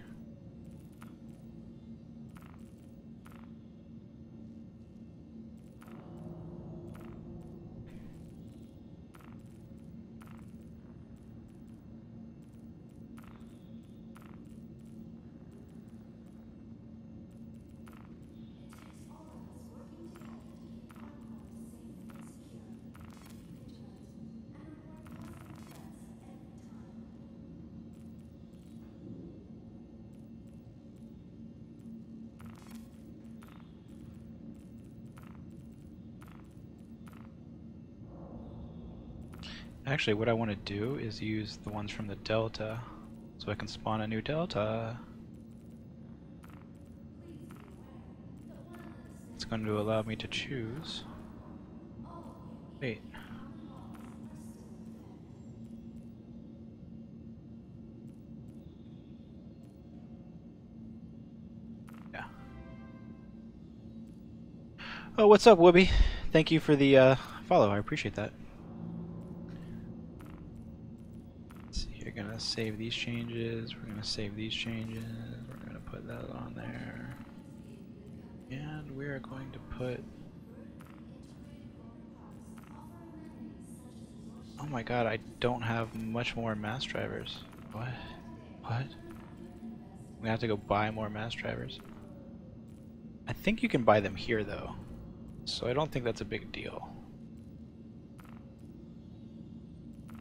Actually, what I want to do is use the ones from the Delta, so I can spawn a new Delta. It's going to allow me to choose. Wait. Yeah. Oh, what's up, Whoopi? Thank you for the follow. I appreciate that. We're gonna save these changes, we're gonna save these changes, we're gonna put that on there, and we are going to put... Oh my god, I don't have much more mass drivers. What? What? We have to go buy more mass drivers. I think you can buy them here though, so I don't think that's a big deal.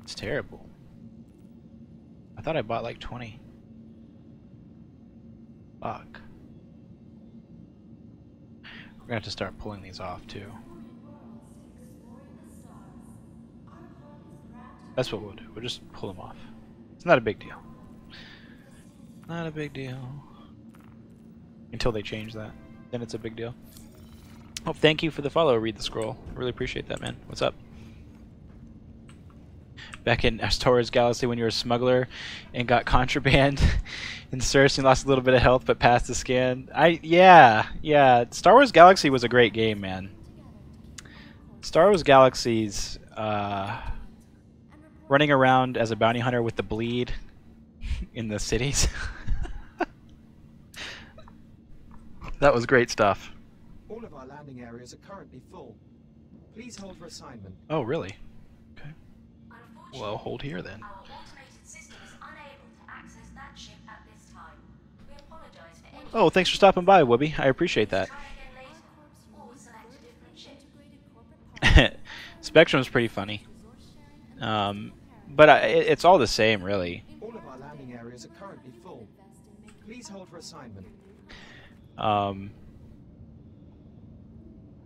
It's terrible. I thought I bought like 20. Fuck. We're gonna have to start pulling these off too. That's what we'll do. We'll just pull them off. It's not a big deal. Not a big deal. Until they change that. Then it's a big deal. Oh, thank you for the follow, Read the Scroll. Really appreciate that, man. What's up? Back in Star Wars Galaxy when you were a smuggler and got contraband in Cersei and lost a little bit of health but passed the scan. Yeah. Star Wars Galaxy was a great game, man. Star Wars Galaxy's running around as a bounty hunter with the bleed in the cities. That was great stuff. All of our landing areas are currently full. Please hold for assignment. Oh, really? Well, hold here then. Our automated system is unable to access that ship at this time. We apologize for any... Oh, thanks for stopping by, Whoopi. I appreciate that. Try again later, or select a different ship. Spectrum's pretty funny. But it's all the same, really. All of our landing areas are currently full. Please hold for assignment.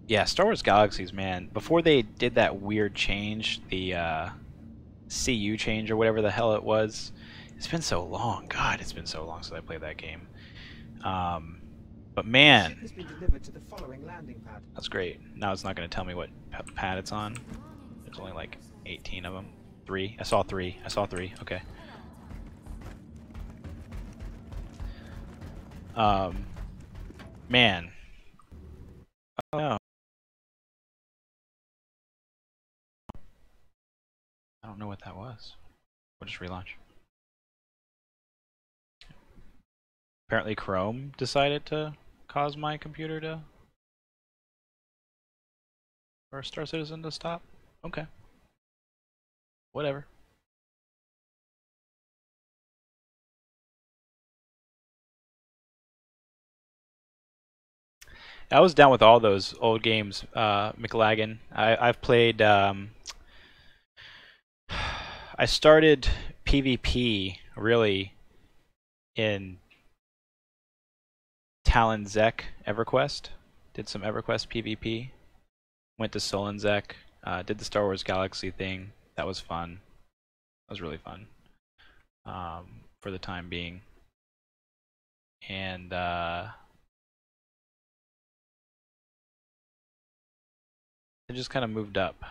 Yeah, Star Wars Galaxies, man. Before they did that weird change, the CU change or whatever the hell it was, it's been so long. God, it's been so long since I played that game. But man, Has been delivered to the following landing pad. that's great. Now it's not going to tell me what pad it's on. There's only like 18 of them. 3. I saw 3. I saw 3. Okay. Man. Oh no. I don't know what that was. We'll just relaunch. Apparently Chrome decided to cause my computer to... or Star Citizen to stop? Okay. Whatever. I was down with all those old games, McLagan. I've played... I started PvP really in Talon Zek EverQuest. Did some EverQuest PvP. Went to Solon Zek. Did the Star Wars Galaxy thing. That was fun. That was really fun. For the time being. And I just kind of moved up.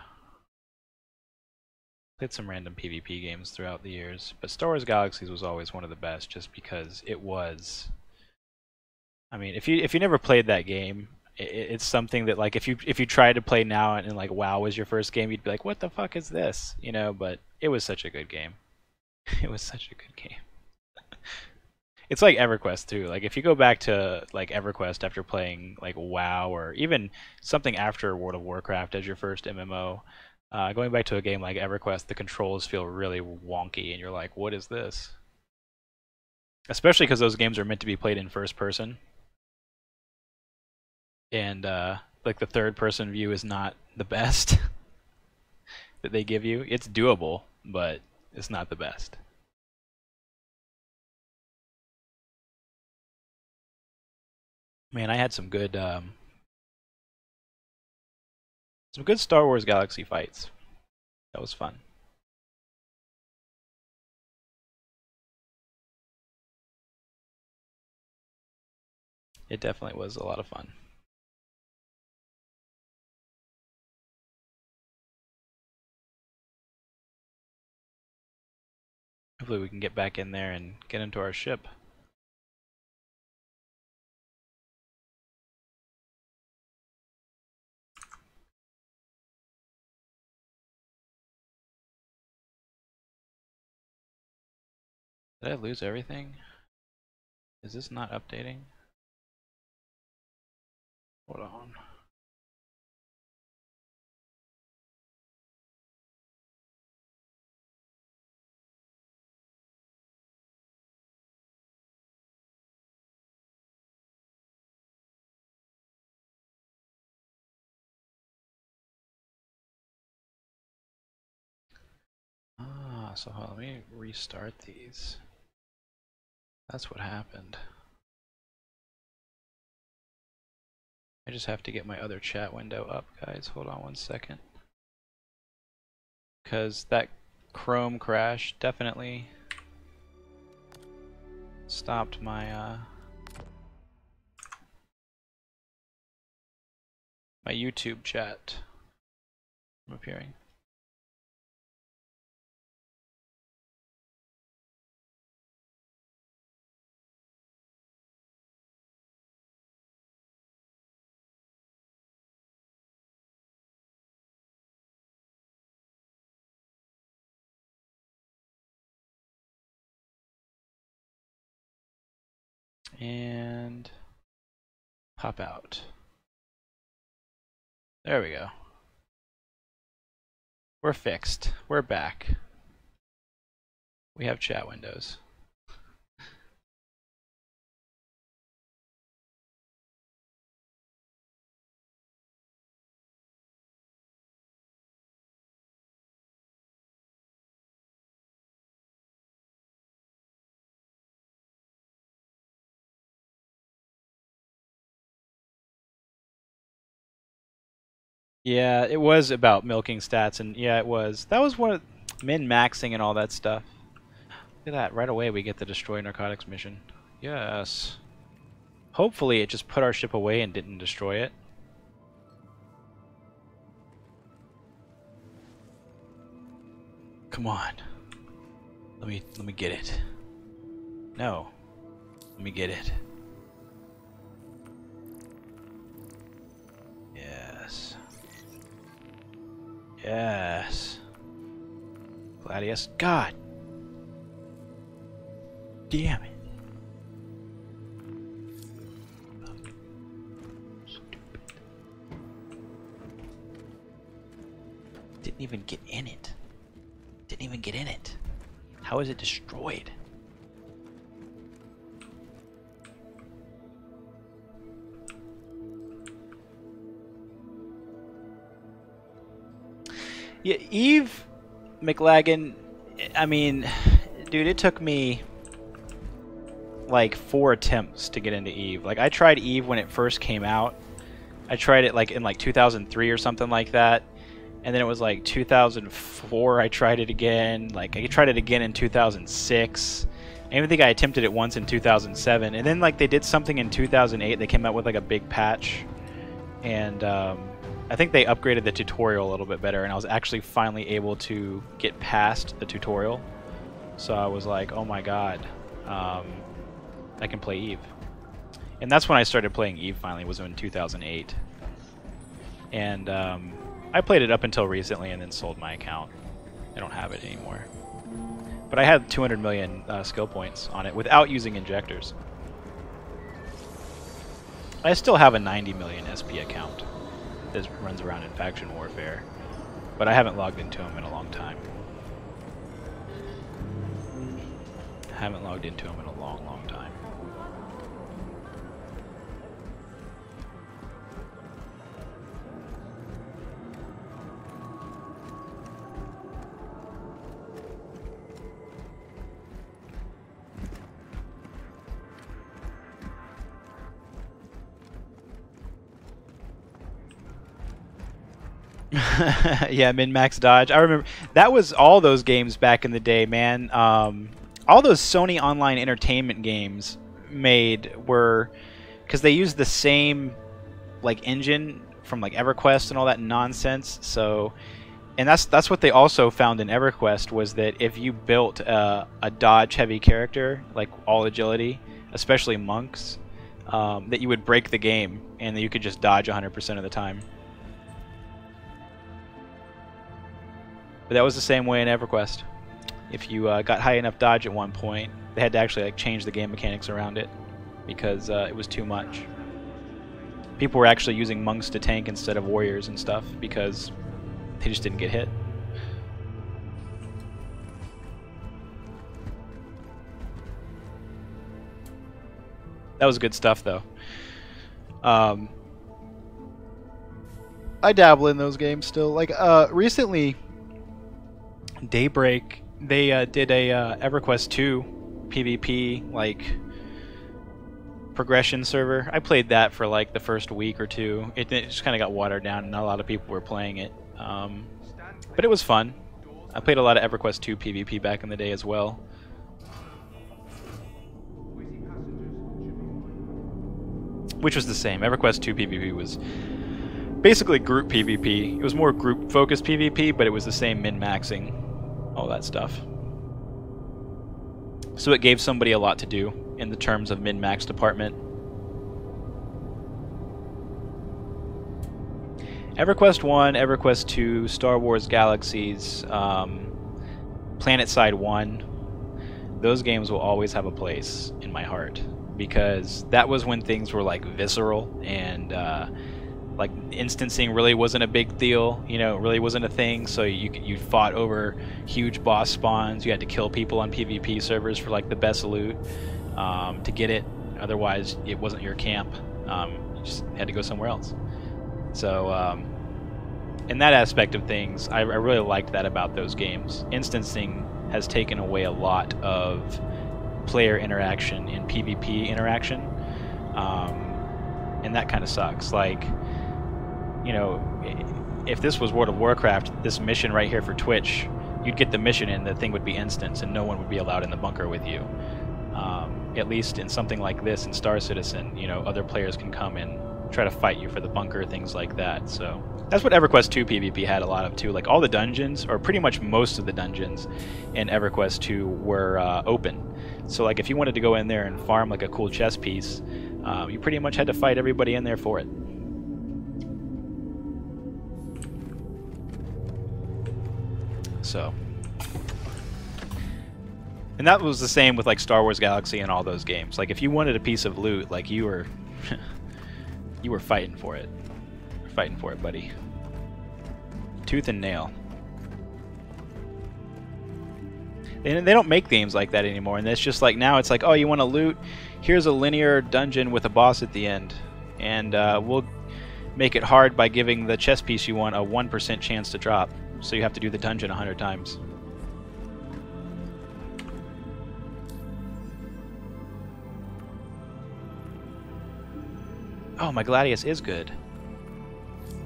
Played some random PvP games throughout the years, but Star Wars Galaxies was always one of the best, just because it was. I mean, if you never played that game, it's something that like if you tried to play now and like WoW was your first game, you'd be like, what the fuck is this? You know, but it was such a good game. It was such a good game. It's like EverQuest too. Like if you go back to like EverQuest after playing like WoW or even something after World of Warcraft as your first MMO, going back to a game like EverQuest, the controls feel really wonky, and you're like, what is this? Especially because those games are meant to be played in first person. And like the third person view is not the best that they give you. It's doable, but it's not the best. Man, I had some good Star Wars Galaxy fights. That was fun. It definitely was a lot of fun. Hopefully we can get back in there and get into our ship. Did I lose everything? Is this not updating? Hold on. So let me restart these. That's what happened. I just have to get my other chat window up, guys. Hold on one second. Because that Chrome crash definitely stopped my my YouTube chat from appearing. And pop out. There we go. We're fixed. We're back. We have chat windows. Yeah, it was about milking stats, and yeah, it was. That was one of min-maxing and all that stuff. Look at that, right away we get the destroy narcotics mission. Yes. Hopefully it just put our ship away and didn't destroy it. Come on. Let me get it. No. Let me get it. Yes. Yes. Gladius. God. Damn it. Stupid. Didn't even get in it. Didn't even get in it. How is it destroyed? Yeah, Eve McLagan, I mean, dude, it took me like 4 attempts to get into Eve. Like, I tried Eve when it first came out. I tried it like in like 2003 or something like that. And then it was like 2004 I tried it again. Like, I tried it again in 2006. I even think I attempted it once in 2007. And then like they did something in 2008. They came out with like a big patch. And I think they upgraded the tutorial a little bit better, and I was actually finally able to get past the tutorial. So I was like, oh my god, I can play Eve. And that's when I started playing Eve finally, was in 2008. And I played it up until recently and then sold my account. I don't have it anymore. But I had 200 million skill points on it without using injectors. I still have a 90 million SP account that runs around in Faction Warfare, but I haven't logged into them in a long time. Haven't logged into them in a long, long time. Yeah, min-max dodge. I remember that was all those games back in the day, man. All those Sony Online Entertainment games made were because they used the same like engine from like EverQuest and all that nonsense. So, and that's what they also found in EverQuest was that if you built a dodge-heavy character, like all agility, especially monks, that you would break the game and that you could just dodge 100% of the time. But that was the same way in EverQuest. If you got high enough dodge at one point, they had to actually like change the game mechanics around it because it was too much. People were actually using monks to tank instead of warriors and stuff because they just didn't get hit. That was good stuff, though. I dabble in those games still. Like recently, Daybreak, they did a EverQuest 2 PvP like progression server. I played that for like the first week or two. It just kind of got watered down, and not a lot of people were playing it. But it was fun. I played a lot of EverQuest 2 PvP back in the day as well. Which was the same. EverQuest 2 PvP was basically group PvP. It was more group-focused PvP, but it was the same min-maxing, all that stuff. So it gave somebody a lot to do in the terms of min-max department. EverQuest 1, EverQuest 2, Star Wars Galaxies, PlanetSide 1, those games will always have a place in my heart because that was when things were like visceral and like instancing really wasn't a big deal, you know, it really wasn't a thing. So you fought over huge boss spawns. You had to kill people on PvP servers for like the best loot to get it. Otherwise, it wasn't your camp. You just had to go somewhere else. So in that aspect of things, I really liked that about those games. Instancing has taken away a lot of player interaction and PvP interaction, and that kind of sucks. Like, you know, if this was World of Warcraft, this mission right here for Twitch, you'd get the mission and the thing would be instanced and no one would be allowed in the bunker with you. At least in something like this in Star Citizen, you know, other players can come and try to fight you for the bunker, things like that. So that's what EverQuest 2 PvP had a lot of too. Like all the dungeons, or pretty much most of the dungeons in EverQuest 2 were open. So like if you wanted to go in there and farm like a cool chess piece, you pretty much had to fight everybody in there for it. So, and that was the same with like Star Wars Galaxy and all those games. Like if you wanted a piece of loot, like you were you were fighting for it. You're fighting for it, buddy. Tooth and nail. And they don't make games like that anymore, and it's just like now it's like, oh, you want to loot? Here's a linear dungeon with a boss at the end, and we'll make it hard by giving the chess piece you want a 1% chance to drop, so you have to do the dungeon 100 times. Oh, my Gladius is good.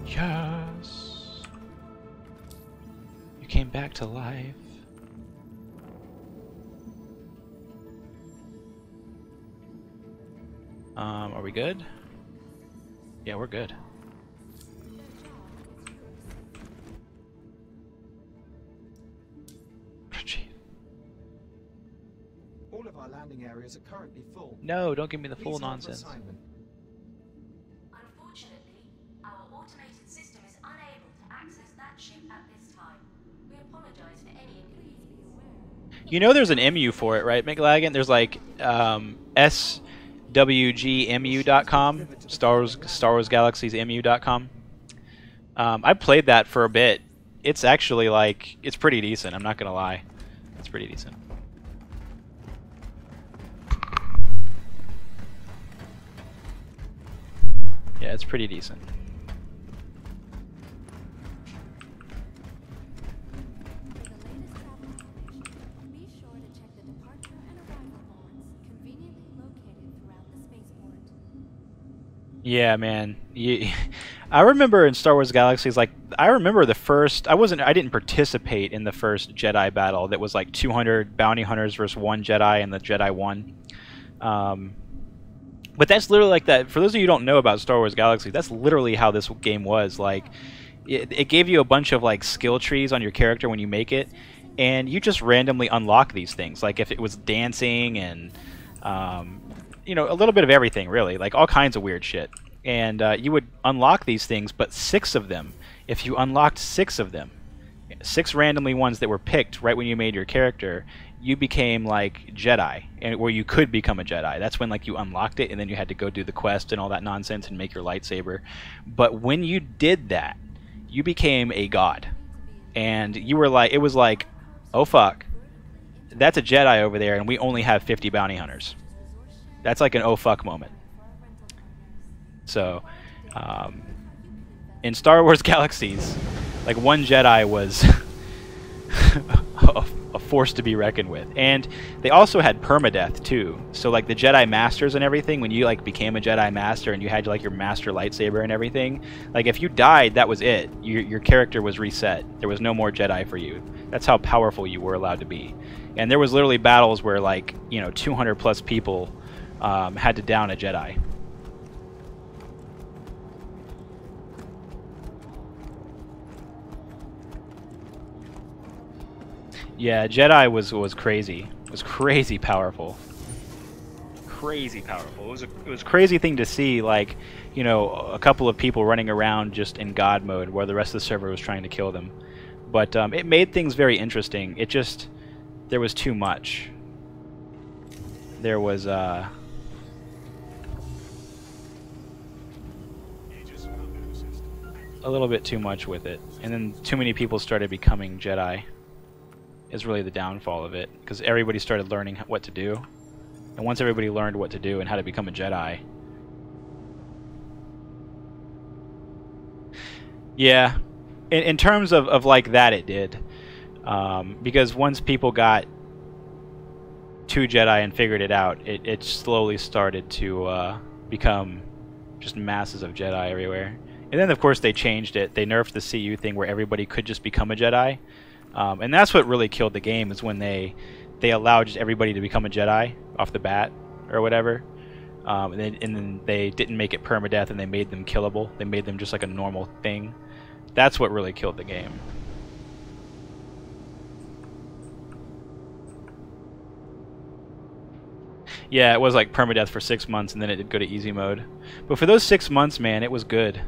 Yes. You came back to life. Are we good? Yeah, we're good. landing areas are currently full. No, don't give me the Please full hold for nonsense. assignment. Unfortunately, our automated system is unable to access that ship at this time. We apologize for any inconvenience. You know there's an MU for it, right, McLagan? There's like swgmu.com, Star Wars Galaxy's MU.com. I played that for a bit. It's actually like, it's pretty decent, I'm not gonna lie. It's pretty decent. Yeah, it's pretty decent. For the latest travel information, be sure to check the departure and arrival boards conveniently located throughout the spaceport. Yeah, man. I remember in Star Wars Galaxies, like, I remember the first, I didn't participate in the first Jedi battle that was like 200 bounty hunters versus 1 Jedi and the Jedi won. But that's literally like that. For those of you who don't know about Star Wars Galaxies, that's literally how this game was. Like, it gave you a bunch of like skill trees on your character when you make it, and you just randomly unlock these things. Like if it was dancing and you know, a little bit of everything really, like all kinds of weird shit. And you would unlock these things, but 6 of them. If you unlocked 6 of them, 6 randomly ones that were picked right when you made your character, you became like Jedi, and where you could become a Jedi. That's when like you unlocked it, and then you had to go do the quest and all that nonsense and make your lightsaber. But when you did that, you became a god, and you were like, it was like, oh fuck, that's a Jedi over there, and we only have 50 bounty hunters. That's like an oh fuck moment. So, in Star Wars Galaxies, like 1 Jedi was a force to be reckoned with. And they also had permadeath too. So like the Jedi Masters and everything, when you like became a Jedi Master and you had like your master lightsaber and everything, like if you died, that was it. Your character was reset. There was no more Jedi for you. That's how powerful you were allowed to be. And there was literally battles where like, you know, 200 plus people had to down a Jedi. Yeah, Jedi was crazy. It was crazy powerful. Crazy powerful. It was a crazy thing to see, like, you know, a couple of people running around just in God mode while the rest of the server was trying to kill them. But it made things very interesting. It just, there was too much. There was a little bit too much with it, and then too many people started becoming Jedi. Is really the downfall of it, because everybody started learning what to do, and once everybody learned what to do and how to become a Jedi, yeah, in terms of like that, it did, because once people got 2 Jedi and figured it out, it slowly started to become just masses of Jedi everywhere. And then of course they changed it. They nerfed the CU thing where everybody could just become a Jedi. And that's what really killed the game, is when they allowed just everybody to become a Jedi off the bat or whatever, and then they didn't make it permadeath, and they made them killable. They made them just like a normal thing. That's what really killed the game. Yeah, it was like permadeath for 6 months, and then it did go to easy mode. But for those 6 months, man, it was good.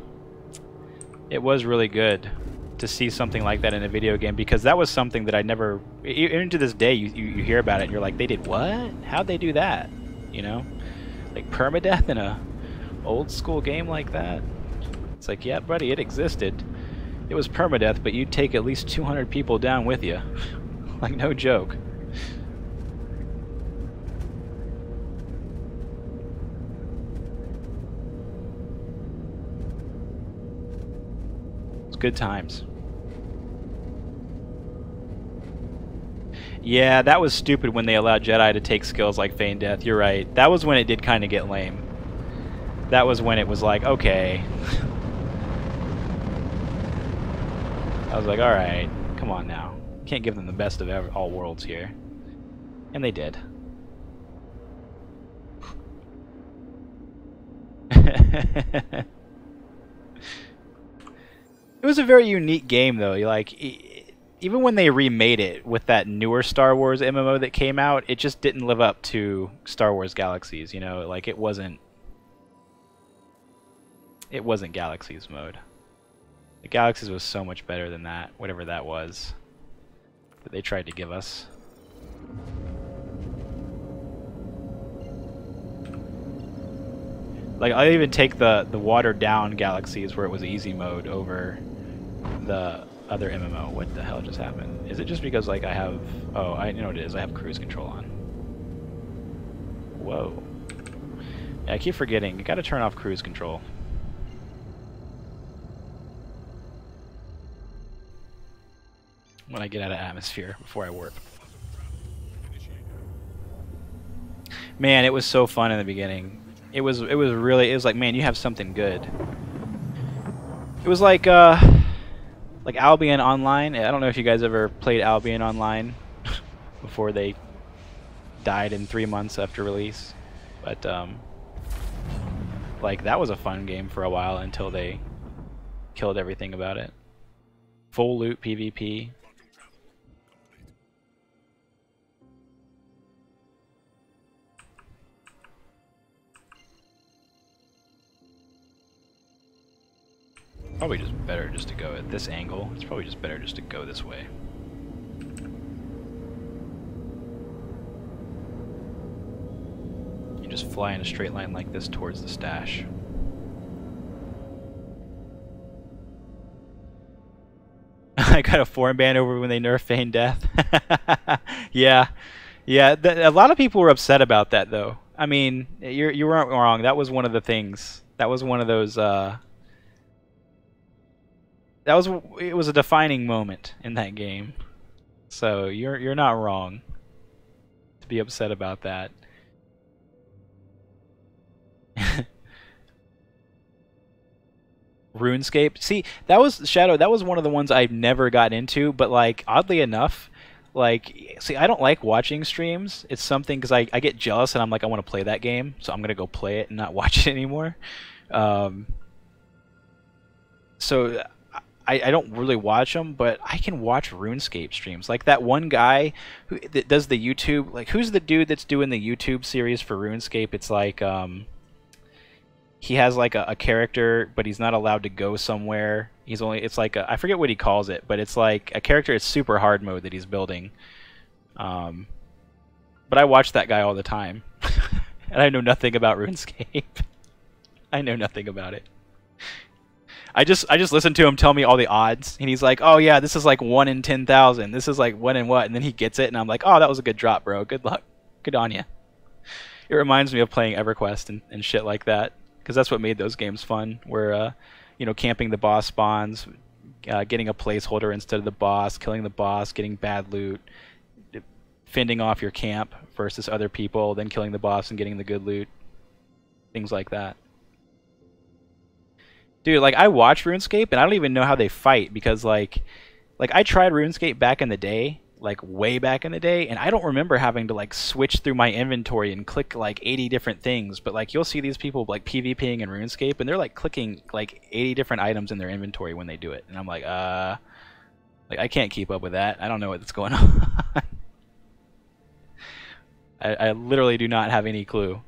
It was really good to see something like that in a video game, because that was something that I never, even to this day, you hear about it and you're like, they did what? How'd they do that? You know, like permadeath in a old school game like that. It's like, yeah, buddy, it existed. It was permadeath, but you'd take at least 200 people down with you. Like, no joke. Good times. Yeah, that was stupid when they allowed Jedi to take skills like Feign Death. You're right. That was when it did kind of get lame. That was when it was like, okay. I was like, alright, come on now. Can't give them the best of all worlds here. And they did. It was a very unique game, though. Like, even when they remade it with that newer Star Wars MMO that came out, it just didn't live up to Star Wars Galaxies. You know, like it wasn't Galaxies mode. The Galaxies was so much better than that, whatever that was that they tried to give us. Like, I'll even take the watered down Galaxies where it was easy mode over the other MMO. What the hell just happened? Is it just because, like, I have... Oh, I know what it is. I have cruise control on. Whoa. Yeah, I keep forgetting. You gotta turn off cruise control. When I get out of atmosphere before I warp. Man, it was so fun in the beginning. It was like, man, you have something good. It was like Albion Online. I don't know if you guys ever played Albion Online before they died in 3 months after release. But like that was a fun game for a while until they killed everything about it. Full loot PvP. Probably just better just to go at this angle. It's probably just better just to go this way. You just fly in a straight line like this towards the stash. I got a foreign ban over when they nerfed Feign Death. Yeah, yeah. A lot of people were upset about that, though. I mean, you weren't wrong. That was one of the things. That was one of those. It was a defining moment in that game, so you're not wrong to be upset about that. RuneScape, see, that was Shadow. That was one of the ones I've never got into, but like oddly enough, like see, I don't like watching streams. It's something because I get jealous and I'm like I want to play that game, so I'm gonna go play it and not watch it anymore. So. I don't really watch them, but I can watch RuneScape streams. Like that one guy that does the YouTube, like who's the dude that's doing the YouTube series for RuneScape? It's like he has like a character, but he's not allowed to go somewhere. It's like I forget what he calls it, but it's like a character. It's super hard mode that he's building. But I watch that guy all the time, and I know nothing about RuneScape. I know nothing about it. I just listen to him tell me all the odds, and he's like, "Oh yeah, this is like 1 in 10,000. This is like 1 in what?" And then he gets it, and I'm like, "Oh, that was a good drop, bro. Good luck. Good on you." It reminds me of playing EverQuest and shit like that, because that's what made those games fun. Where you know, camping the boss spawns, getting a placeholder instead of the boss, killing the boss, getting bad loot, fending off your camp versus other people, then killing the boss and getting the good loot, things like that. Dude, like I watch RuneScape and I don't even know how they fight because like I tried RuneScape back in the day, like way back in the day, and I don't remember having to like switch through my inventory and click like 80 different things. But like you'll see these people like PvPing in RuneScape and they're like clicking like 80 different items in their inventory when they do it, and I'm like I can't keep up with that. I don't know what's going on. I literally do not have any clue.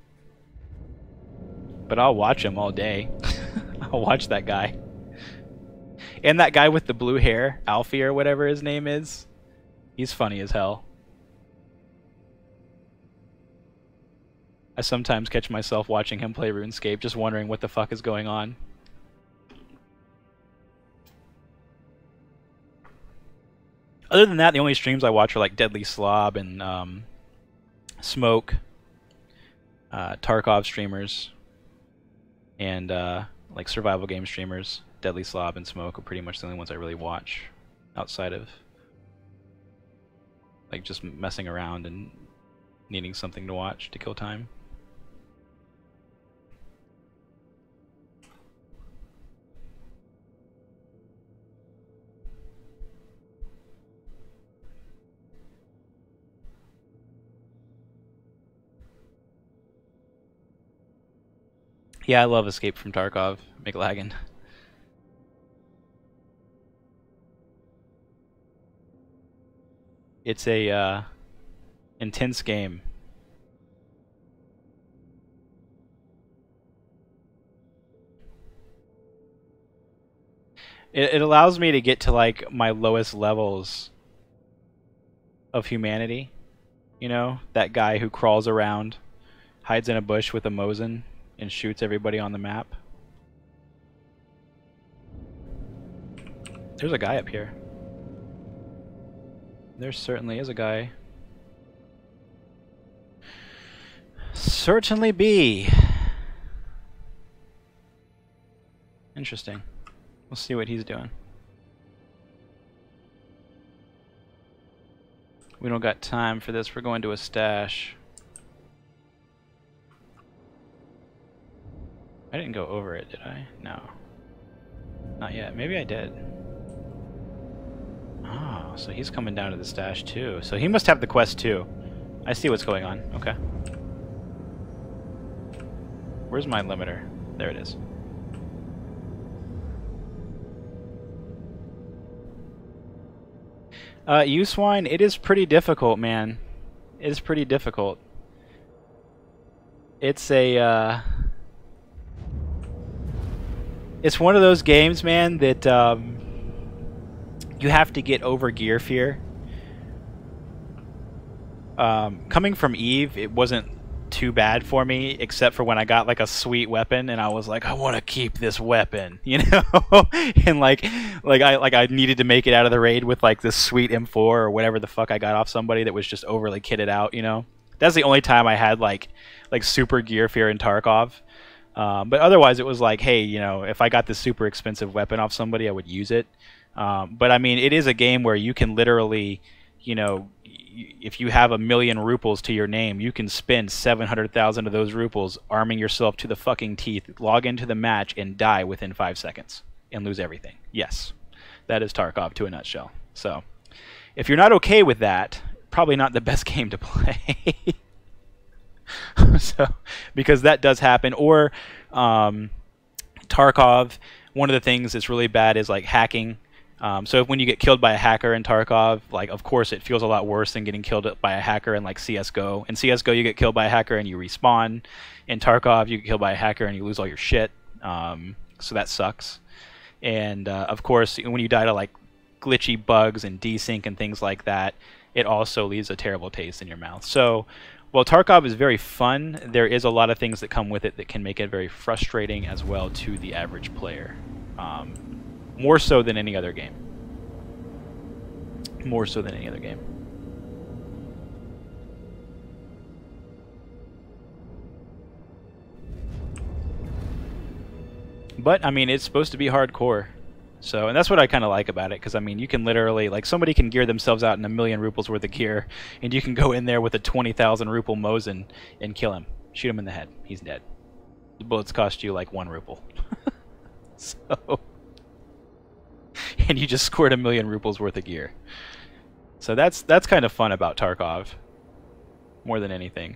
But I'll watch him all day. I'll watch that guy. And that guy with the blue hair, Alfie or whatever his name is. He's funny as hell. I sometimes catch myself watching him play RuneScape, just wondering what the fuck is going on. Other than that, the only streams I watch are like Deadly Slob and Smoke, Tarkov streamers, and like survival game streamers. Deadly Slob and Smoke are pretty much the only ones I really watch outside of like just messing around and needing something to watch to kill time. Yeah, I love Escape from Tarkov, McLagan. It's a intense game. It allows me to get to like my lowest levels of humanity. You know, that guy who crawls around, hides in a bush with a Mosin, and shoots everybody on the map. There's a guy up here. There certainly is a guy. Certainly be. Interesting. We'll see what he's doing. We don't got time for this. We're going to a stash. I didn't go over it, did I? No. Not yet. Maybe I did. Oh, so he's coming down to the stash too. So he must have the quest too. I see what's going on. Okay. Where's my limiter? There it is. Uswine, it is pretty difficult, man. It is pretty difficult. It's a, it's one of those games, man, that, you have to get over gear fear. Coming from Eve, it wasn't too bad for me, except for when I got like a sweet weapon and I was like, I want to keep this weapon, you know. And like I needed to make it out of the raid with like this sweet M4 or whatever the fuck I got off somebody that was just overly kitted out, you know. That's the only time I had like super gear fear in Tarkov. But otherwise it was like, hey, you know, if I got this super expensive weapon off somebody, I would use it. But I mean, it is a game where you can literally, you know, if you have 1,000,000 ruples to your name, you can spend 700,000 of those ruples arming yourself to the fucking teeth, log into the match, and die within 5 seconds and lose everything. Yes, that is Tarkov to a nutshell. So, if you're not okay with that, probably not the best game to play. So, because that does happen. Or Tarkov, one of the things that's really bad is like hacking. So when you get killed by a hacker in Tarkov, like, of course it feels a lot worse than getting killed by a hacker in like CSGO. In CSGO you get killed by a hacker and you respawn. In Tarkov you get killed by a hacker and you lose all your shit. So that sucks. And of course when you die to like glitchy bugs and desync and things like that, it also leaves a terrible taste in your mouth. So while Tarkov is very fun, there is a lot of things that come with it that can make it very frustrating as well to the average player. More so than any other game. More so than any other game. But, I mean, it's supposed to be hardcore. So, and that's what I kind of like about it, because, I mean, you can literally, like, somebody can gear themselves out in 1,000,000 ruples worth of gear, and you can go in there with a 20,000 ruple Mosin and kill him. Shoot him in the head. He's dead. The bullets cost you, like, 1 ruple. So... and you just scored 1,000,000 ruples worth of gear. So that's kind of fun about Tarkov, more than anything.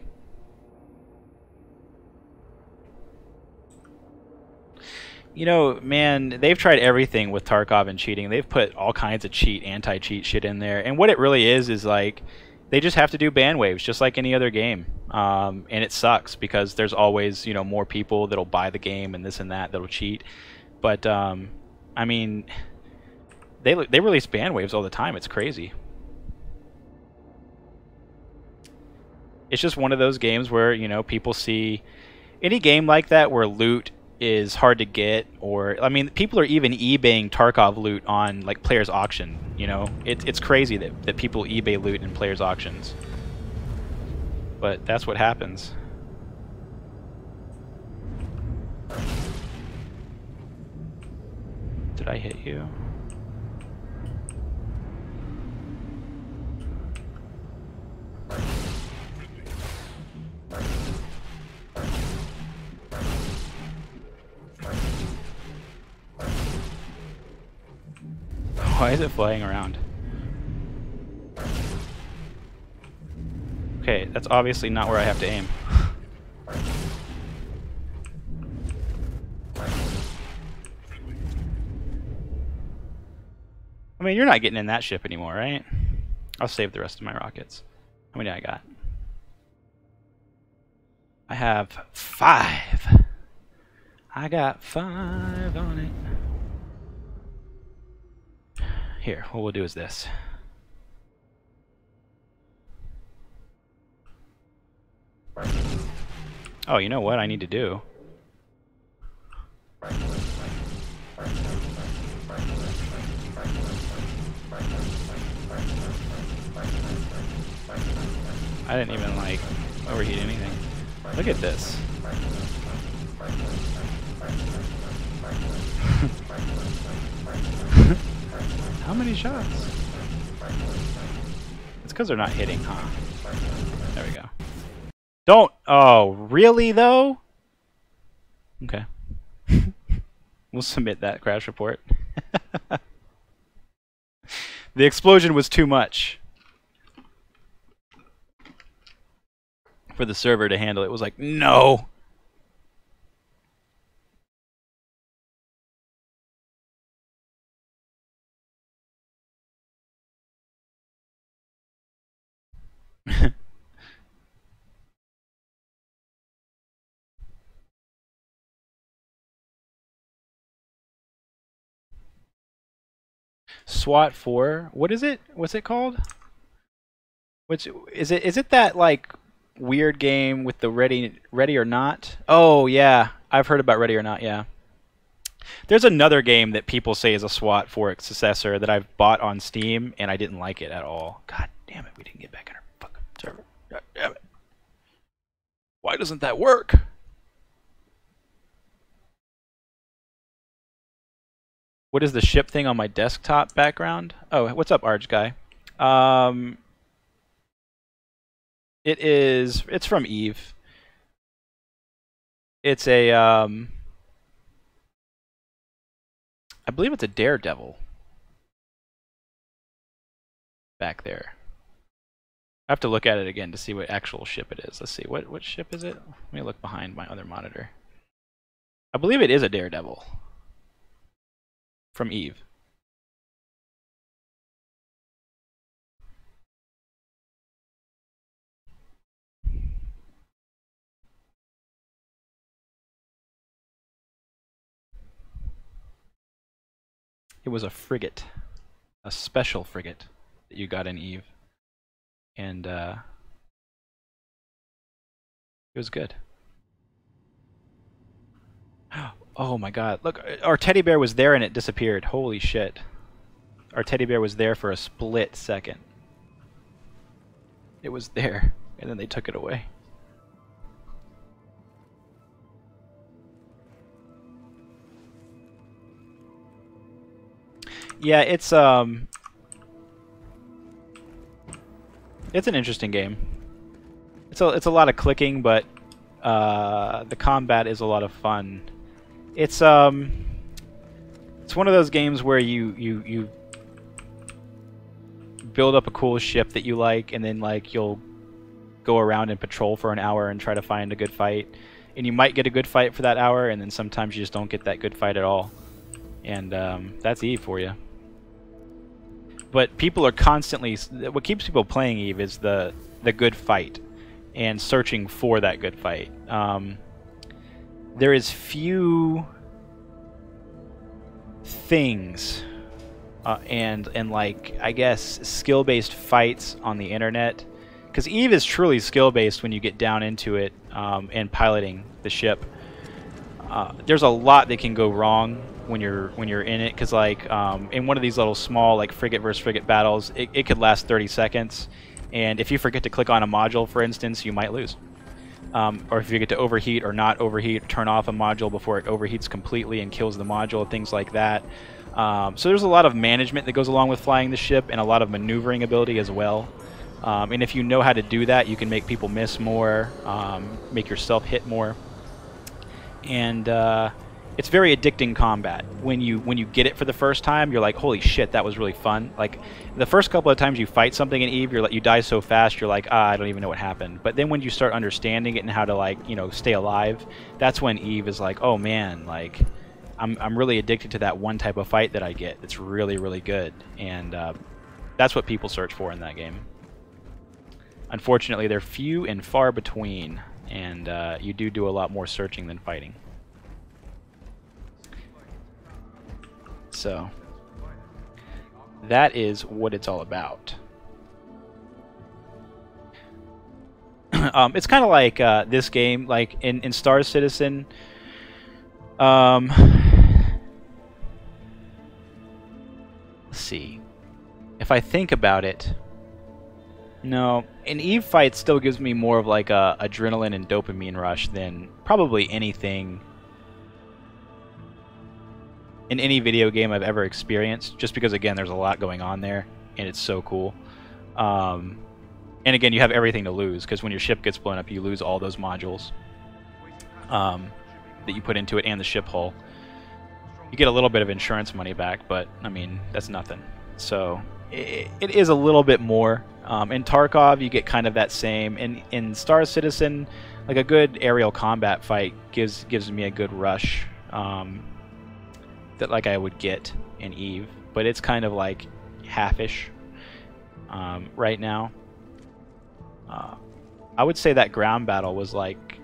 You know, man, they've tried everything with Tarkov and cheating. They've put all kinds of anti-cheat shit in there, and what it really is like they just have to do ban waves, just like any other game. And it sucks because there's always, you know, more people that'll buy the game and this and that'll cheat. But I mean, they release ban waves all the time. It's crazy. It's just one of those games where, you know, people see any game like that where loot is hard to get, or I mean, people are even eBaying Tarkov loot on like players auction. You know, it's crazy that people eBay loot in players auctions. But that's what happens. Did I hit you? Why is it flying around? Okay, that's obviously not where I have to aim. I mean, you're not getting in that ship anymore, right? I'll save the rest of my rockets. How many I got? I have 5. I got 5 on it. Here, what we'll do is this. Oh, you know what I need to do? I didn't even like overheat anything. Look at this. How many shots? It's because they're not hitting, huh? There we go. Don't! Oh, really though? Okay. We'll submit that crash report. The explosion was too much for the server to handle. It was like, no! SWAT 4. What is it? What's it called? Which is it? Is it that like weird game with the Ready or Not? Oh yeah, I've heard about Ready or Not. Yeah. There's another game that people say is a SWAT 4 successor that I've bought on Steam and I didn't like it at all. God damn it, we didn't get back in our fucking server. God damn it. Why doesn't that work? What is the ship thing on my desktop background? Oh, what's up, Arch guy? It's from Eve. It's a, I believe it's a Daredevil. Back there. I have to look at it again to see what actual ship it is. Let's see, what ship is it? Let me look behind my other monitor. I believe it is a Daredevil. From Eve. It was a frigate. A special frigate that you got in Eve. And it was good. Oh my god, look, our teddy bear was there and it disappeared. Holy shit. Our teddy bear was there for a split second. It was there, and then they took it away. Yeah, it's an interesting game. It's a lot of clicking, but the combat is a lot of fun. It's one of those games where you build up a cool ship that you like, and then like you'll go around and patrol for an hour and try to find a good fight. And you might get a good fight for that hour, and then sometimes you just don't get that good fight at all. And that's Eve for you. But people are constantly, what keeps people playing Eve is the good fight and searching for that good fight. There is few things and like I guess skill-based fights on the internet, because Eve is truly skill-based when you get down into it and piloting the ship. There's a lot that can go wrong when you're in it, because like in one of these little small like frigate versus frigate battles, it could last 30 seconds, and if you forget to click on a module, for instance, you might lose. Or if you get to overheat or not overheat, turn off a module before it overheats completely and kills the module, things like that. So there's a lot of management that goes along with flying the ship, and a lot of maneuvering ability as well. And if you know how to do that, you can make people miss more, make yourself hit more. And it's very addicting combat. When you get it for the first time, you're like, holy shit, that was really fun. Like the first couple of times you fight something in Eve, you die so fast, you're like, I don't even know what happened. But then when you start understanding it and how to like, stay alive, that's when Eve is like, oh man, like I'm really addicted to that one type of fight that I get. It's really, really good. And That's what people search for in that game. Unfortunately, they're few and far between, and you do a lot more searching than fighting. So that is what it's all about. It's kind of like this game, like in Star Citizen. Let's see. If I think about it, no, an Eve fight still gives me more of like a adrenaline and dopamine rush than probably anything in any video game I've ever experienced, just because again there's a lot going on there and it's so cool. And again, you have everything to lose, because when your ship gets blown up you lose all those modules that you put into it and the ship hull. You get a little bit of insurance money back, but I mean that's nothing. So it is a little bit more. In Tarkov you get kind of that same. In Star Citizen, like a good aerial combat fight gives me a good rush that like I would get in Eve, but it's kind of like halfish right now. I would say that ground battle was like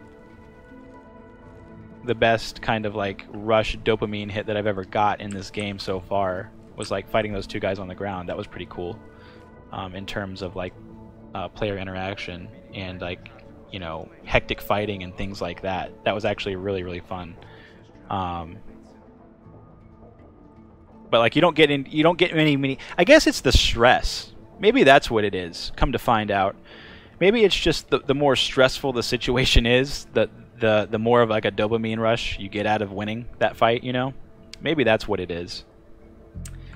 the best kind of like rush dopamine hit that I've ever got in this game so far. Was like fighting those two guys on the ground. That was pretty cool in terms of like player interaction and like, you know, hectic fighting and things like that. That was actually really, really fun. But like you don't get many. I guess it's the stress. Maybe that's what it is. Come to find out, maybe it's just the more stressful the situation is, the more of like a dopamine rush you get out of winning that fight. You know, maybe that's what it is.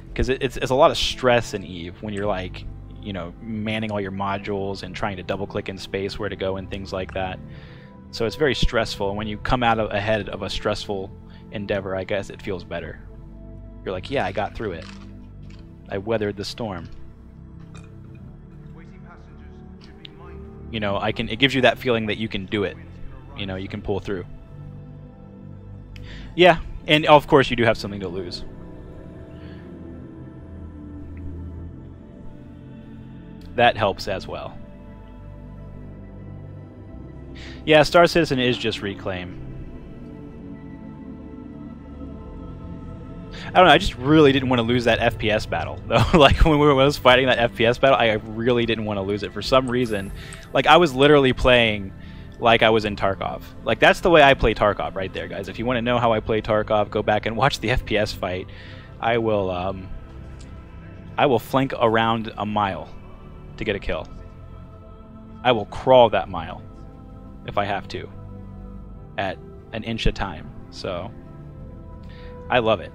Because it's a lot of stress in Eve when you're like, you know, manning all your modules and trying to double click in space where to go and things like that. So it's very stressful. And when you come out ahead of a stressful endeavor, I guess it feels better. You're like, yeah, I got through it. I weathered the storm. You know, it gives you that feeling that you can do it. You know, you can pull through. Yeah, and of course you do have something to lose. That helps as well. Yeah, Star Citizen is just Reclaim. I don't know, I just really didn't want to lose that FPS battle, though. Like, when I was fighting that FPS battle, I really didn't want to lose it for some reason. Like, I was literally playing like I was in Tarkov. Like, that's the way I play Tarkov right there, guys. If you want to know how I play Tarkov, go back and watch the FPS fight. I will flank around a mile to get a kill. I will crawl that mile if I have to at an inch at a time. So I love it.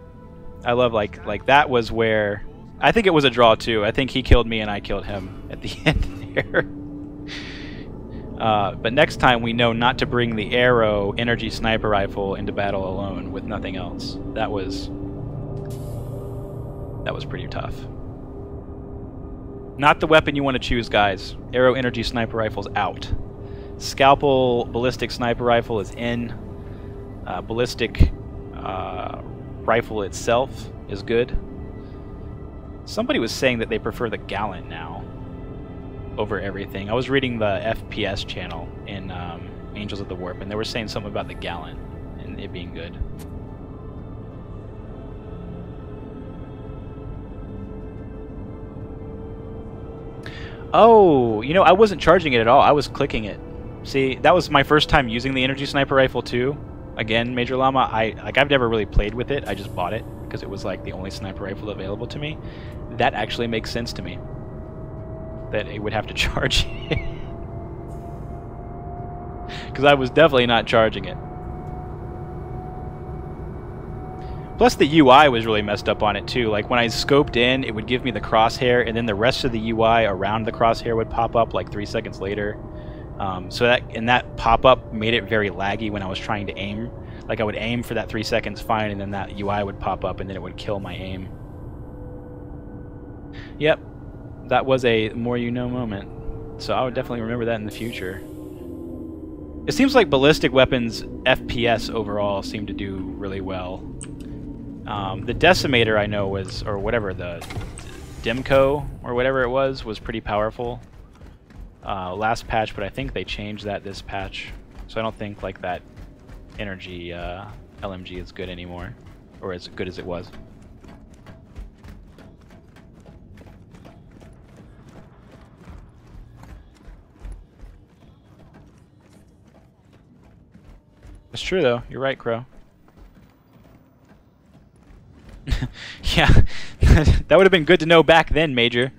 I love like that was where I think it was a draw too. I think he killed me and I killed him at the end there. But next time we know not to bring the Arrow energy sniper rifle into battle alone with nothing else. That was pretty tough. Not the weapon you want to choose, guys. Arrow energy sniper rifle's out. Scalpel ballistic sniper rifle is in. Ballistic rifle itself is good. Somebody was saying that they prefer the Gallant now over everything. I was reading the FPS channel in Angels of the Warp, and they were saying something about the Gallant and it being good. Oh, you know, I wasn't charging it at all. I was clicking it. See, that was my first time using the energy sniper rifle too. Again, Major Llama, I've never really played with it. I just bought it because it was like the only sniper rifle available to me. That actually makes sense to me. That it would have to charge it. Because I was definitely not charging it. Plus the UI was really messed up on it too. Like when I scoped in, it would give me the crosshair, and then the rest of the UI around the crosshair would pop up like 3 seconds later. So that pop-up made it very laggy when I was trying to aim. Like I would aim for that 3 seconds fine, and then that UI would pop up, and then it would kill my aim. Yep, that was a more you know moment. So I would definitely remember that in the future. It seems like ballistic weapons FPS overall seem to do really well. The Decimator I know was, or whatever, the Dimco or whatever it was pretty powerful last patch, but I think they changed that this patch, so I don't think like that energy LMG is good anymore, or as good as it was. It's true though, you're right, Crow. Yeah, that would have been good to know back then, Major.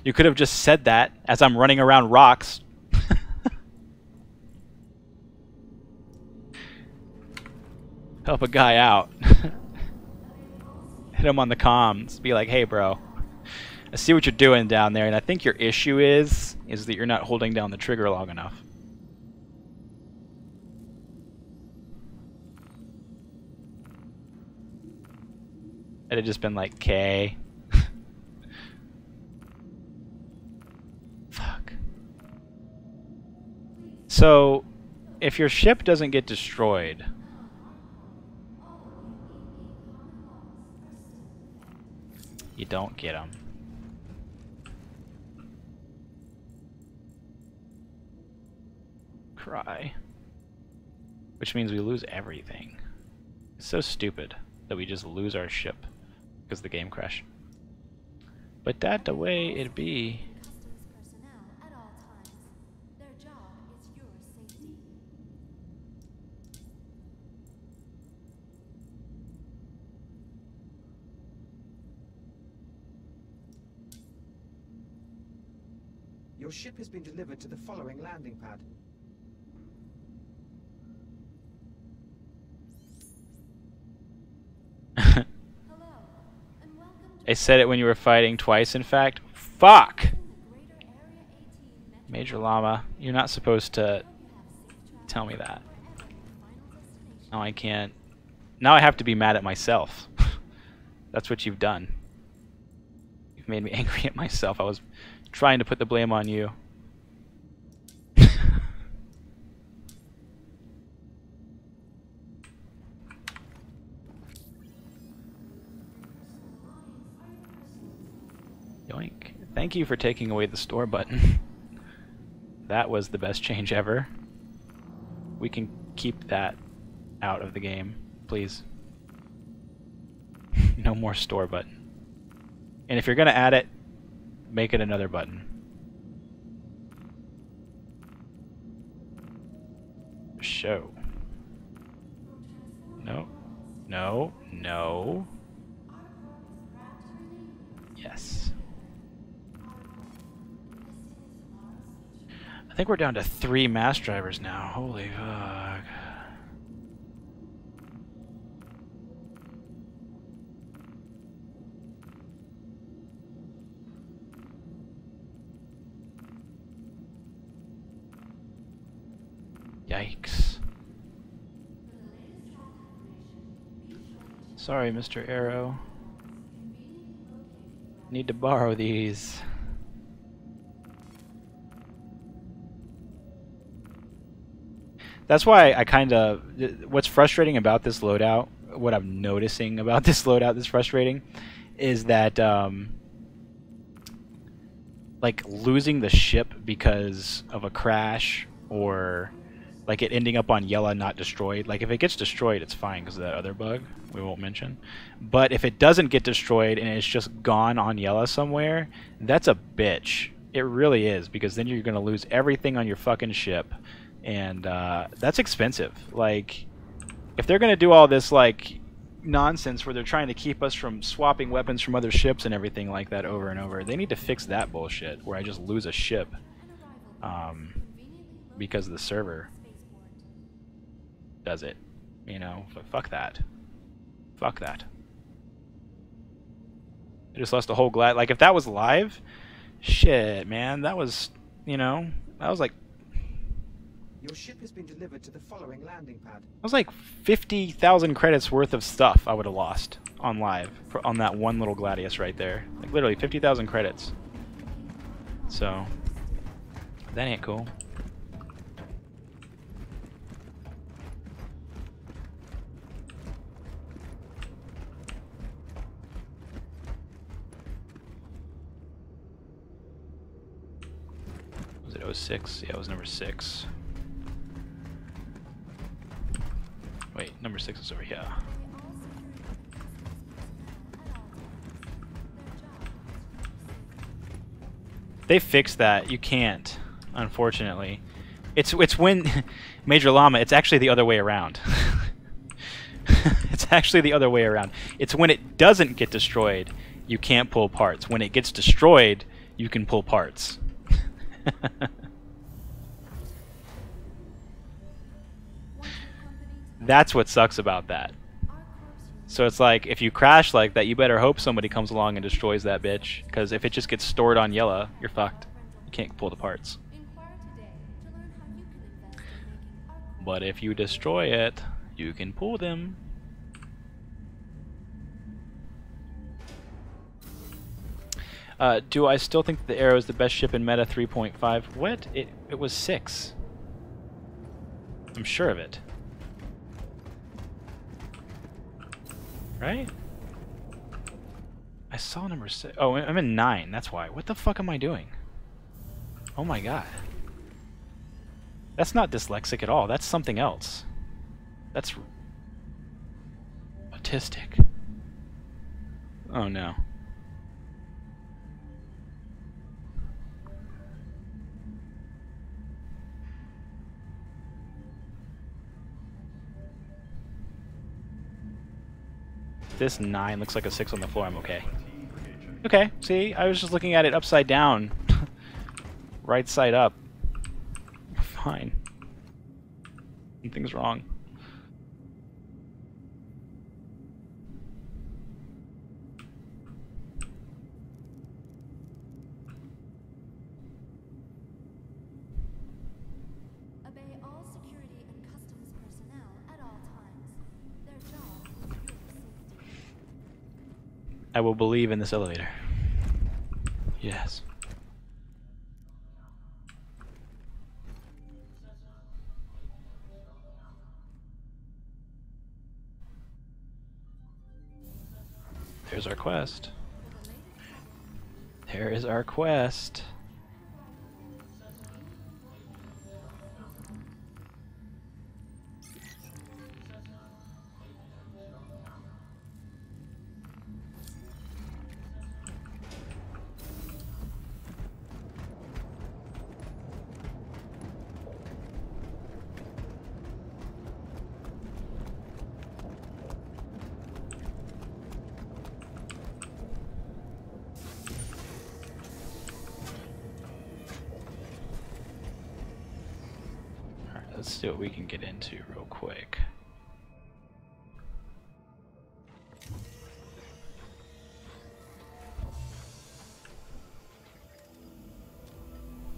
You could have just said that as I'm running around rocks. Help a guy out. Hit him on the comms. Be like, hey bro, I see what you're doing down there, and I think your issue is that you're not holding down the trigger long enough. I'd have just been like, K. Fuck. So, if your ship doesn't get destroyed, you don't get them. Cry. Which means we lose everything. It's so stupid that we just lose our ship because the game crashed. But that the way it be. Customs personnel at all times. Their job is your safety. Your ship has been delivered to the following landing pad. Hello, and welcome to I said it when you were fighting twice, in fact. Fuck! the Greater Area 18 Major Llama, you're not supposed to tell me that. Now I can't. Now I have to be mad at myself. That's what you've done. You've made me angry at myself. I was trying to put the blame on you. Yoink. Thank you for taking away the store button. That was the best change ever. We can keep that out of the game, please. No more store button. And if you're gonna add it, make it another button. Show. No. No. No. Yes. I think we're down to 3 mass drivers now. Holy fuck. Yikes. Sorry, Mr. Arrow. Need to borrow these. That's why I kind of... What's frustrating about this loadout, what I'm noticing about this loadout that's frustrating, is that like losing the ship because of a crash or like it ending up on yellow not destroyed. Like if it gets destroyed, it's fine because of that other bug we won't mention. But if it doesn't get destroyed and it's just gone on yellow somewhere, that's a bitch. It really is, because then you're going to lose everything on your fucking ship. And that's expensive. Like, if they're going to do all this, like, nonsense where they're trying to keep us from swapping weapons from other ships and everything like that over and over, they need to fix that bullshit where I just lose a ship because the server does it. You know, fuck that. Fuck that. I just lost a whole glad. Like, if that was live, shit, man, that was, you know, that was like... Your ship has been delivered to the following landing pad. That was like 50,000 credits worth of stuff I would have lost on live on that one little Gladius right there. Like literally 50,000 credits. So that ain't cool. 06? Yeah, it was number 6. Wait, number 6 is over here. They fixed that. You can't, unfortunately. It's when Major Llama. It's actually the other way around. It's actually the other way around. It's when it doesn't get destroyed, you can't pull parts. When it gets destroyed, you can pull parts. That's what sucks about that. So it's like, if you crash like that, you better hope somebody comes along and destroys that bitch. Because if it just gets stored on yellow, you're fucked. You can't pull the parts. But if you destroy it, you can pull them. Do I still think that the Arrow is the best ship in Meta 3.5? What? It was 6. I'm sure of it. Right? I saw number 6. Oh, I'm in 9. That's why. What the fuck am I doing? Oh my god. That's not dyslexic at all. That's something else. That's autistic. Oh no. This 9 looks like a 6 on the floor. I'm okay. Okay, see? I was just looking at it upside down. Right side up. Fine. Something's wrong. Obey all security and customs personnel at all times. Their job is your safety. I will believe in this elevator. Yes. There's our quest. There is our quest. Let's see what we can get into real quick.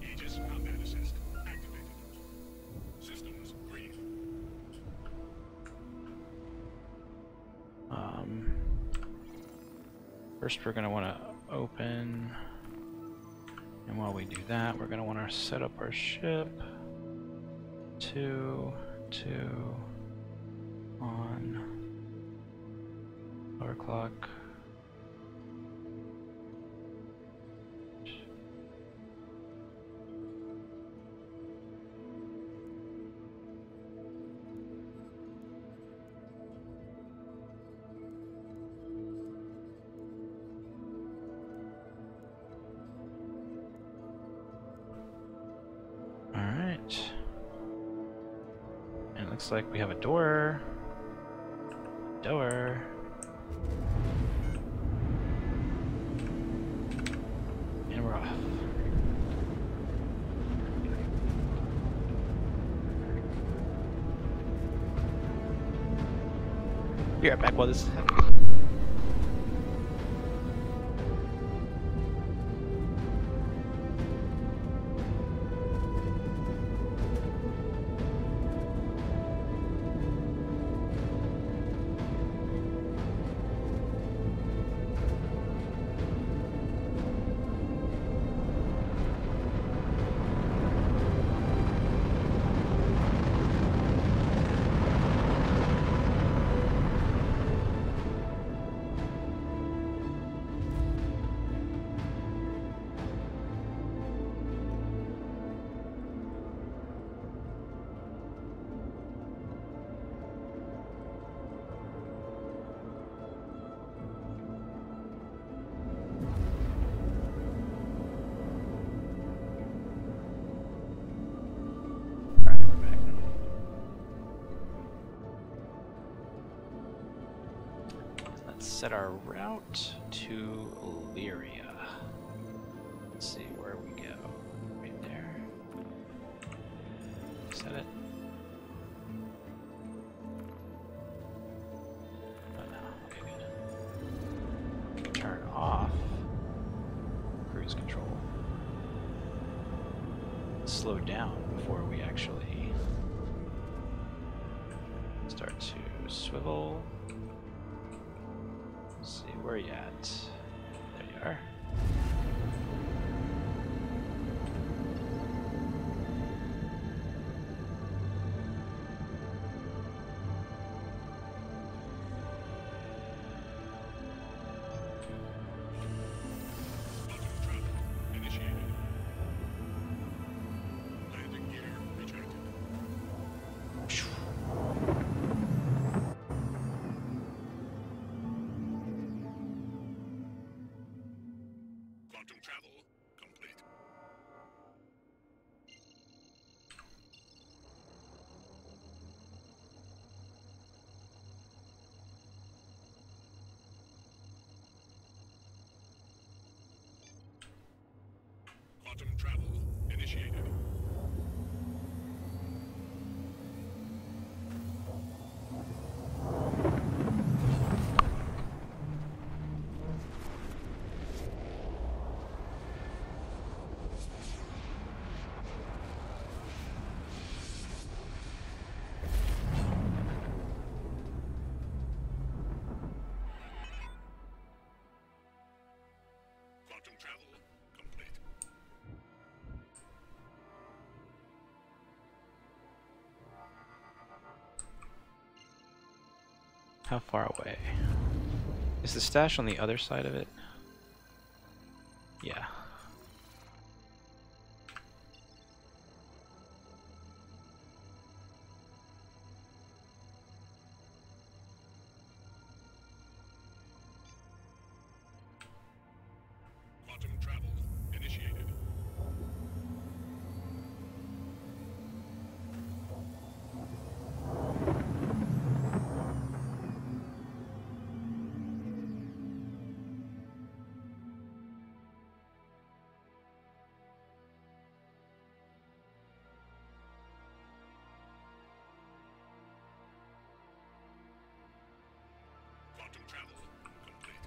Aegis combat assist activated. Systems green. First we're going to want to open, and while we do that, we're going to want to set up our ship. 2 on lower clock. All right. Looks like we have a door. Door. And we're off. Be right back while this is happening. let's set our route to Illyria. Let's see where we go. Right there. Set it. Oh no. Okay, good. Turn off cruise control. Slow down before we actually start to swivel. Let's see, where are you at? There you are. Quantum travel initiated. Quantum travel complete. How far away? Is the stash on the other side of it? Yeah. Quantum travel initiated. Quantum travel complete.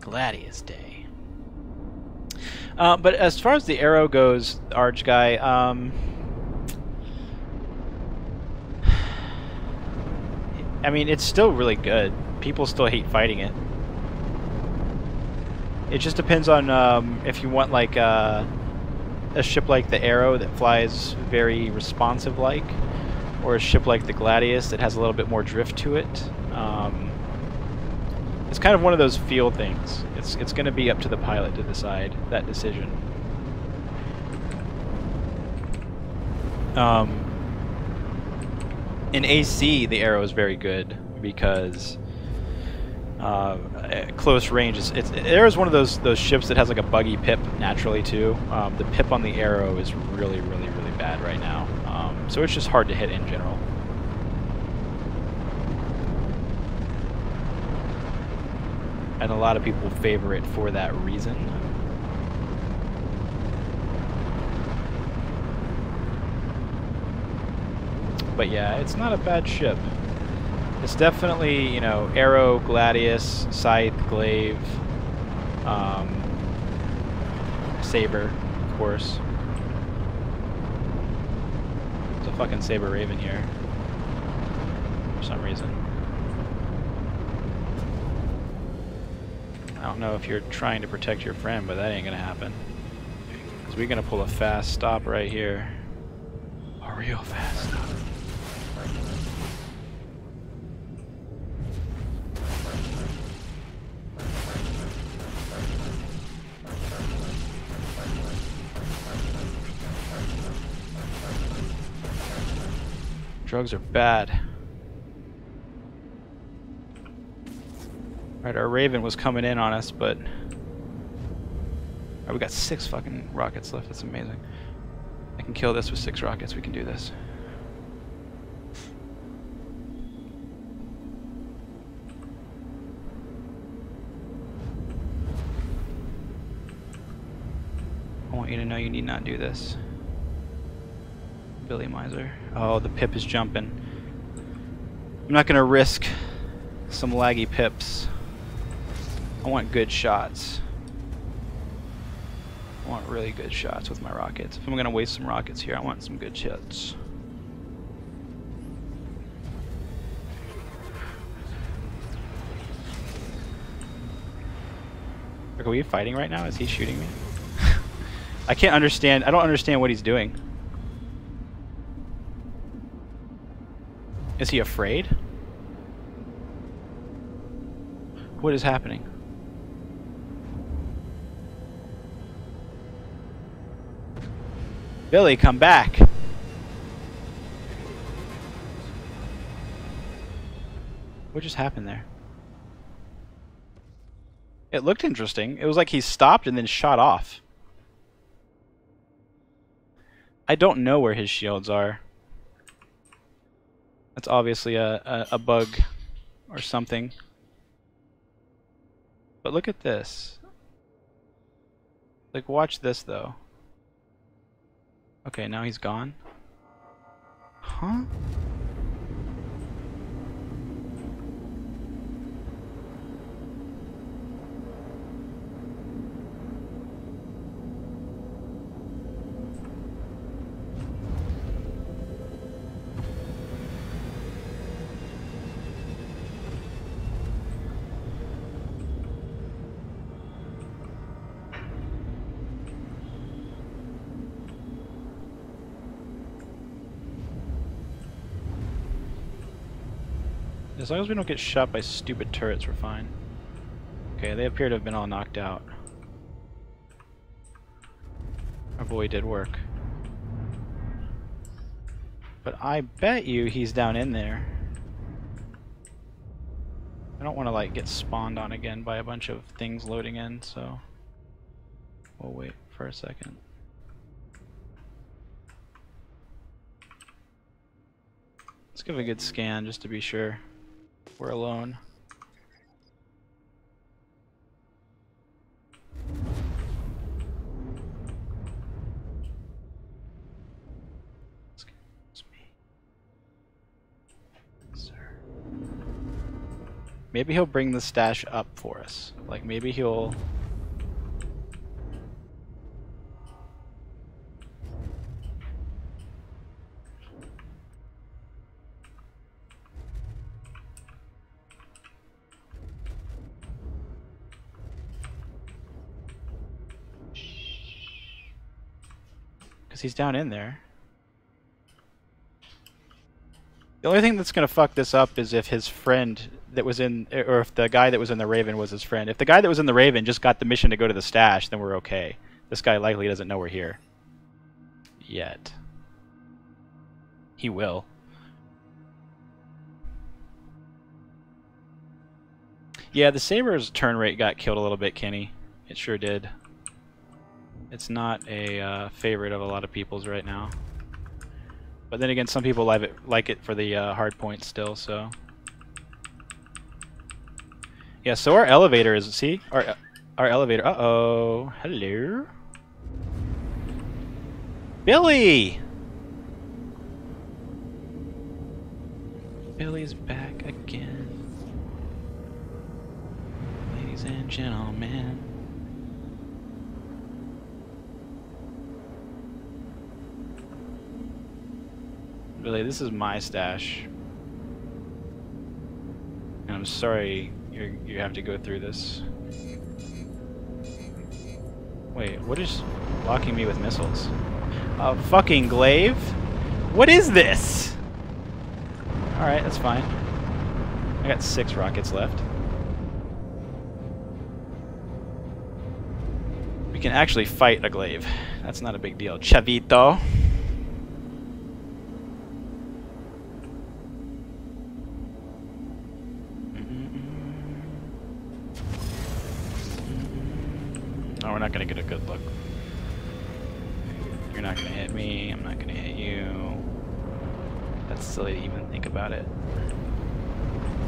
Gladius Day. But as far as the arrow goes, Arch guy, I mean, it's still really good. People still hate fighting it. It just depends on if you want like a ship like the Arrow that flies very responsive-like, or a ship like the Gladius that has a little bit more drift to it. It's kind of one of those feel things. It's going to be up to the pilot to decide that decision. In AC, the Arrow is very good because at close range. Arrow is one of those ships that has like a buggy pip naturally too. The pip on the Arrow is really bad right now, so it's just hard to hit in general. And a lot of people favor it for that reason. But yeah, it's not a bad ship. It's definitely, you know, Arrow, Gladius, Scythe, Glaive, Saber, of course. There's a fucking Saber Raven here. For some reason. I don't know if you're trying to protect your friend, but that ain't gonna happen. Because we're gonna pull a fast stop right here. A real fast stop. Drugs are bad. Alright, our Raven was coming in on us, but... Alright, we got 6 fucking rockets left. That's amazing. I can kill this with 6 rockets. We can do this. I want you to know you need not do this. Billy Miser. Oh, the pip is jumping. I'm not gonna risk some laggy pips. I want good shots. I want really good shots with my rockets. If I'm gonna waste some rockets here, I want some good shots. Are we fighting right now? Is he shooting me? I can't understand. I don't understand what he's doing. Is he afraid? What is happening? Billy, come back! What just happened there? It looked interesting. It was like he stopped and then shot off. I don't know where his shields are. That's obviously a bug or something. But look at this. Like, watch this though. Okay, now he's gone. Huh? As long as we don't get shot by stupid turrets, we're fine. Okay, they appear to have been all knocked out. Our boy did work. But I bet you he's down in there. I don't want to like get spawned on again by a bunch of things loading in, so we'll wait for a second. Let's give it a good scan just to be sure we're alone. Excuse me, sir. Maybe he'll bring the stash up for us. Like maybe he'll... Because he's down in there. The only thing that's going to fuck this up is if his friend that was in, or if the guy that was in the Raven was his friend. If the guy that was in the Raven just got the mission to go to the stash, then we're okay. This guy likely doesn't know we're here. Yet. He will. Yeah, the Saber's turn rate got killed a little bit, Kenny. It sure did. It's not a favorite of a lot of people's right now. But then again, some people like it for the hard points still, so... Yeah, so our elevator is... See? Our elevator... Uh-oh. Hello? Billy! Billy's back again. Ladies and gentlemen. Billy, this is my stash. And I'm sorry you have to go through this. Wait, what is blocking me with missiles? A fucking glaive? What is this? Alright, that's fine. I got 6 rockets left. We can actually fight a glaive. That's not a big deal. Chavito. Oh, we're not gonna get a good look. You're not gonna hit me, I'm not gonna hit you. That's silly to even think about it.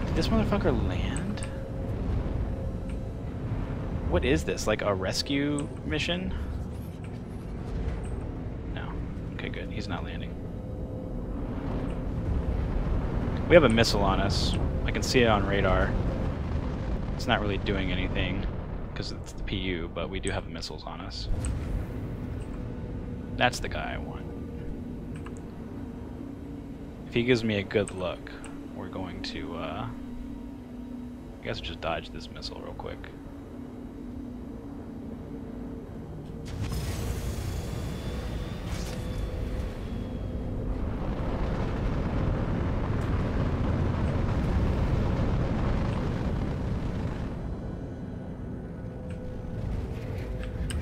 Did this motherfucker land? What is this, like a rescue mission? No. Okay, good, he's not landing. We have a missile on us. I can see it on radar. It's not really doing anything because it's the PU, but we do have missiles on us. That's the guy I want. If he gives me a good look, we're going to, I guess just dodge this missile real quick.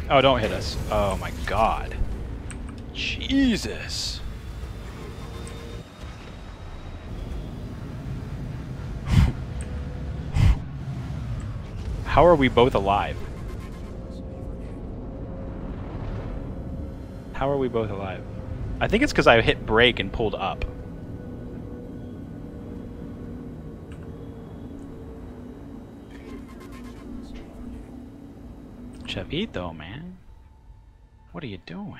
Oh, don't hit us. Oh my god. Jesus. How are we both alive? How are we both alive? I think it's because I hit brake and pulled up. Chavito, man. What are you doing?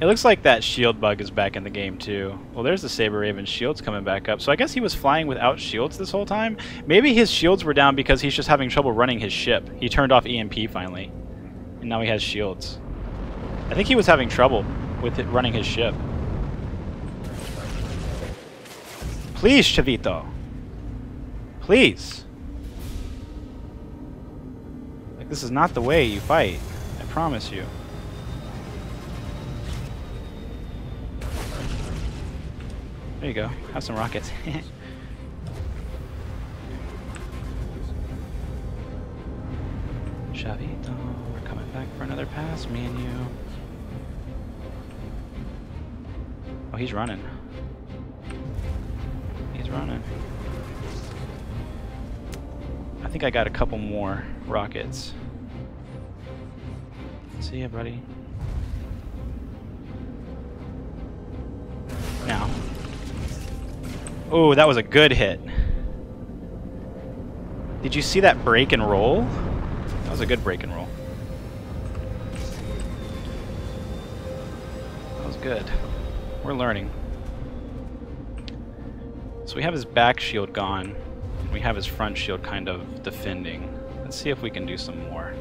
It looks like that shield bug is back in the game too. Well, there's the Saber Raven shields coming back up. So I guess he was flying without shields this whole time. Maybe his shields were down because he's just having trouble running his ship. He turned off EMP finally. And now he has shields. I think he was having trouble with it running his ship. Please, Chavito. Please. Like, this is not the way you fight. I promise you. There you go. Have some rockets. Chavito, we're coming back for another pass, me and you. Oh, he's running. He's running. I think I got a couple more rockets. See ya, buddy. Now. Oh, that was a good hit. Did you see that break and roll? That was a good break and roll. That was good. We're learning. So we have his back shield gone. We have his front shield kind of defending. Let's see if we can do some more.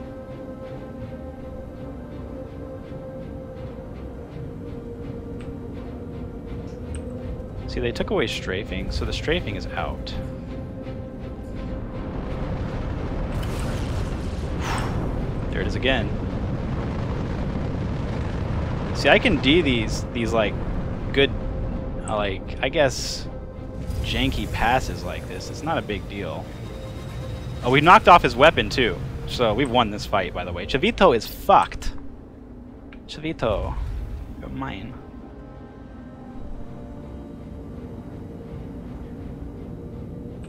See, they took away strafing, so the strafing is out. There it is again. See, I can do these like good, like, I guess, janky passes like this. It's not a big deal. Oh, we knocked off his weapon too. So we've won this fight, by the way. Chavito is fucked. Chavito, you're mine.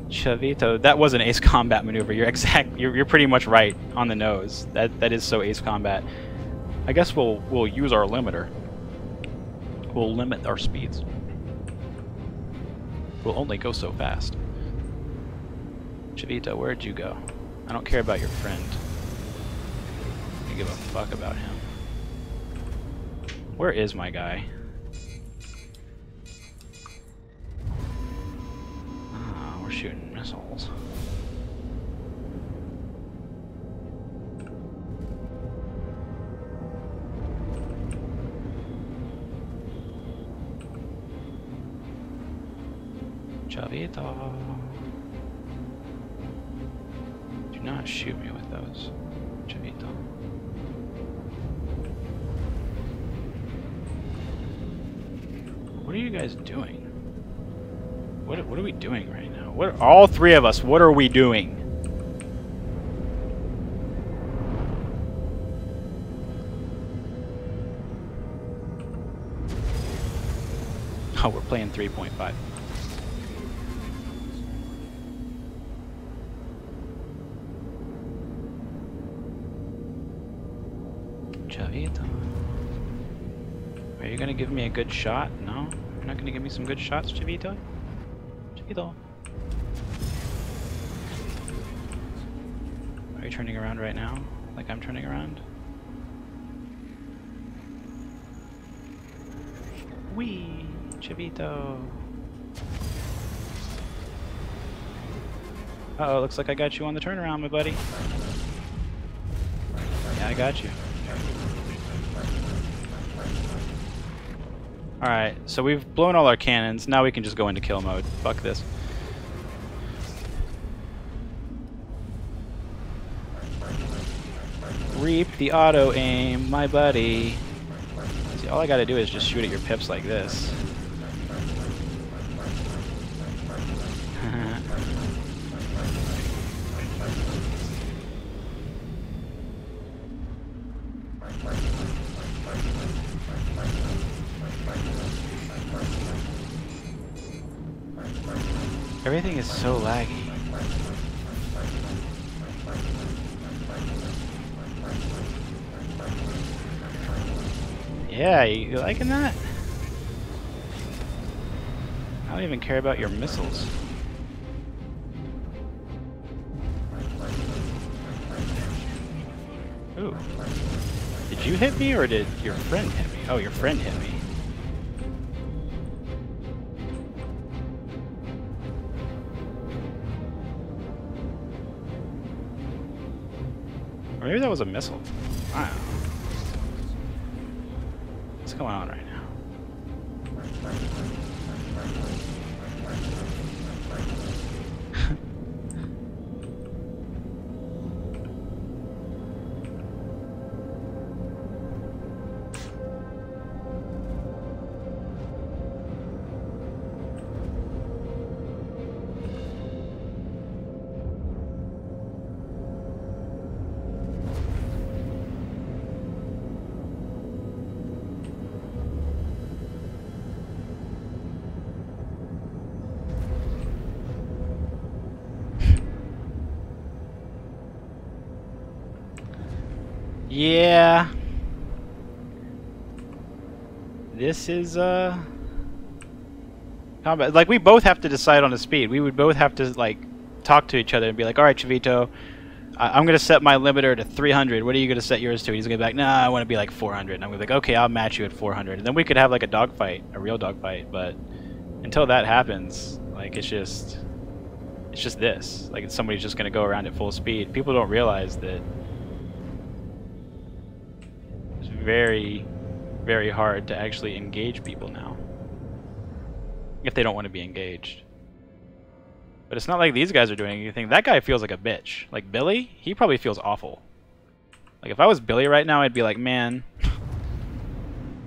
Chavito, that was an Ace Combat maneuver. You're pretty much right on the nose. That is so Ace Combat. I guess we'll use our limiter. We'll limit our speeds. We'll only go so fast. Chavito, where'd you go? I don't care about your friend. I give a fuck about him. Where is my guy? Ah, we're shooting missiles. Chavito. Do not shoot me with those. Chavito. What are you guys doing? What are we doing right now? What all three of us, what are we doing? Oh, we're playing 3.5. Chavito. Are you gonna give me a good shot? No? You're not gonna give me some good shots, Chavito? Chavito. Are you turning around right now? Like I'm turning around? Wee! Chavito. Uh-oh, looks like I got you on the turnaround, my buddy. Yeah, I got you. Alright, so we've blown all our cannons. Now we can just go into kill mode. Fuck this. Reap the auto aim, my buddy. See, all I gotta do is just shoot at your pips like this. Everything is so laggy. Yeah, you liking that? I don't even care about your missiles. Ooh. Did you hit me or did your friend hit me? Oh, your friend hit me. Or maybe that was a missile. I don't know. What's going on right now? Yeah. This is combat. Like we both have to decide on the speed. We would both have to like talk to each other and be like, "All right, Chavito, I'm gonna set my limiter to 300. What are you gonna set yours to?" He's gonna be like, "Nah, I want to be like 400." And I'm gonna be like, "Okay, I'll match you at 400." And then we could have like a dogfight, a real dogfight. But until that happens, like it's just this. Like somebody's just gonna go around at full speed. People don't realize that. Very, very hard to actually engage people now if they don't want to be engaged. But it's not like these guys are doing anything. That guy feels like a bitch. Like Billy, he probably feels awful. Like if I was Billy right now, I'd be like, man,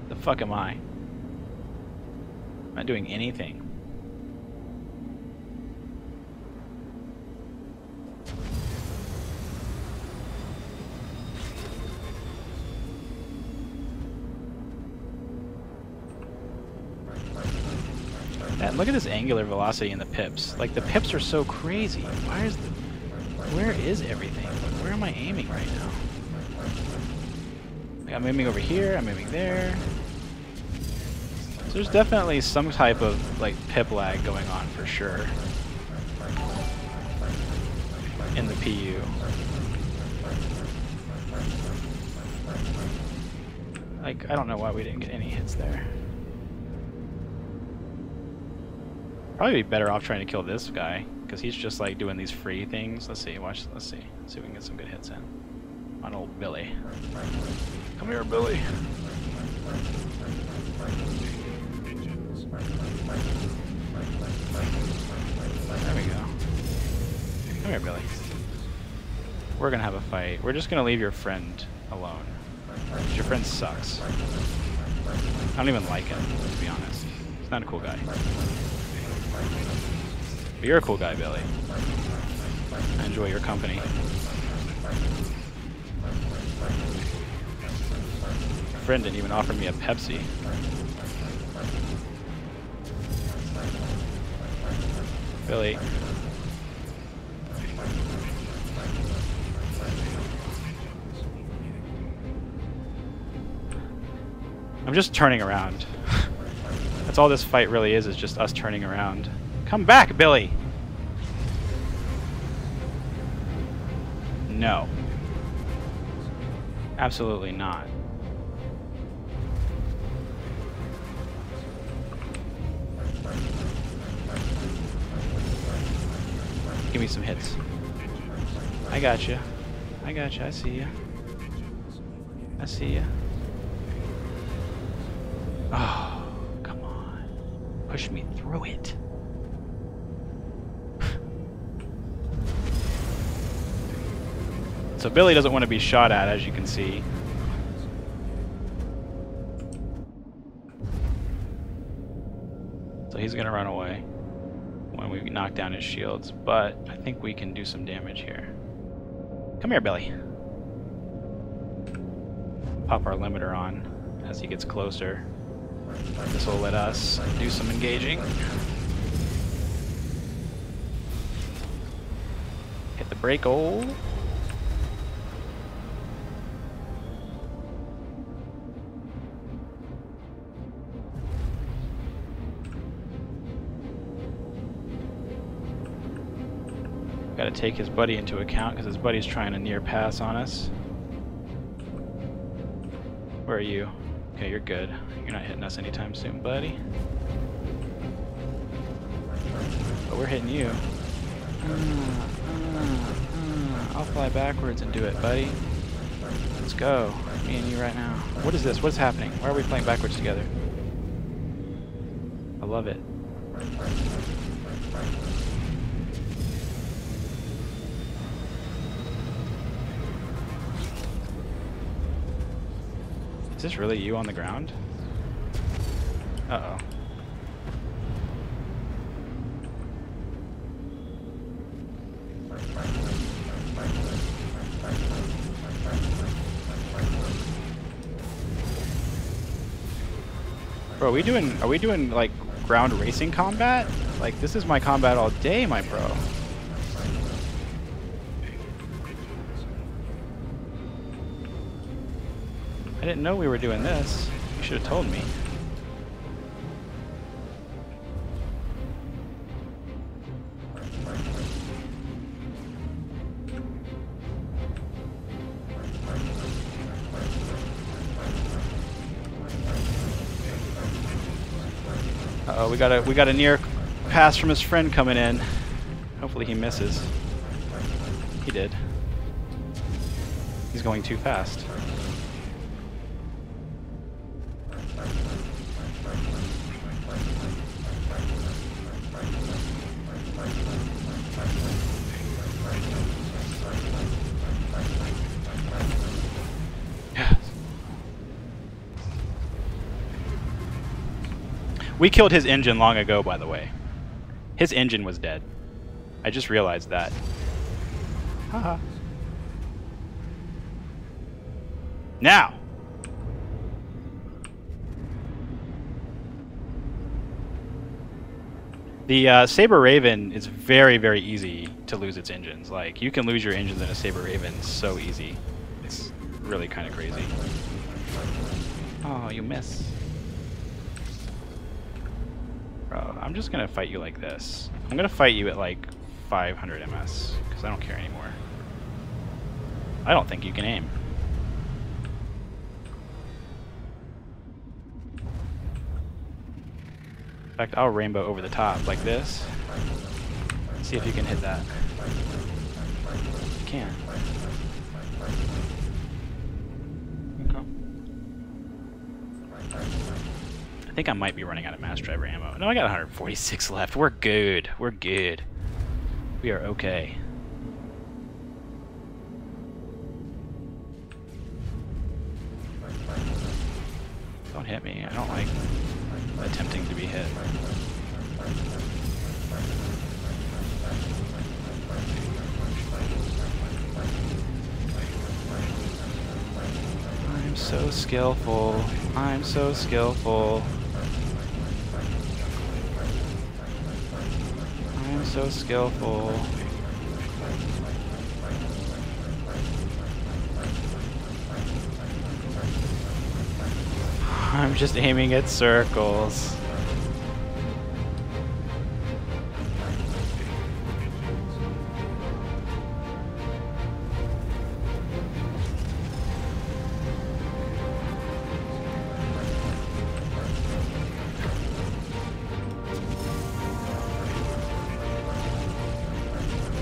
the fuck am I? I'm not doing anything. And look at this angular velocity in the pips. Like the pips are so crazy. Where is everything? Where am I aiming right now? Like I'm aiming over here, I'm aiming there. So there's definitely some type of like pip lag going on for sure in the PU. Like, I don't know why we didn't get any hits there. Probably be better off trying to kill this guy, because he's just like doing these free things. Let's see, watch. Let's see if we can get some good hits in on old Billy. Come here, Billy. There we go. Come here, Billy. We're gonna have a fight. We're just gonna leave your friend alone. Your friend sucks. I don't even like him, to be honest. He's not a cool guy. But you're a cool guy, Billy. I enjoy your company. Your friend didn't even offer me a Pepsi. Billy. I'm just turning around. That's all this fight really is just us turning around. Come back, Billy! No. Absolutely not. Give me some hits. I got you. I got you. I see you. I see you. Oh, come on. Push me through it. So Billy doesn't want to be shot at, as you can see. So he's going to run away when we knock down his shields, but I think we can do some damage here. Come here, Billy. Pop our limiter on as he gets closer. This will let us do some engaging. Hit the brake, oh. Gotta take his buddy into account because his buddy's trying to near pass on us. Where are you? Okay, you're good. You're not hitting us anytime soon, buddy. But we're hitting you. I'll fly backwards and do it, buddy. Let's go. Me and you right now. What is this? What's happening? Why are we playing backwards together? I love it. Is this really you on the ground? Uh-oh. Bro, are we doing like ground racing combat? Like, this is my combat all day, my bro. I didn't know we were doing this. You should have told me. Uh-oh, we got a near pass from his friend coming in. Hopefully he misses. He did. He's going too fast. We killed his engine long ago, by the way. His engine was dead. I just realized that. Haha. Now! The Saber Raven is very, very easy to lose its engines. Like, you can lose your engines in a Saber Raven so easy. It's really kind of crazy. Oh, you miss. Bro, I'm just gonna fight you like this. I'm gonna fight you at like 500 MS, because I don't care anymore. I don't think you can aim. In fact, I'll rainbow over the top like this. See if you can hit that. You can. Okay. I think I might be running out of mass driver ammo. No, I got 146 left. We're good. We're good. We are okay. Don't hit me. I don't like attempting to be hit. I'm so skillful. I'm so skillful. I'm so skillful. I'm just aiming at circles.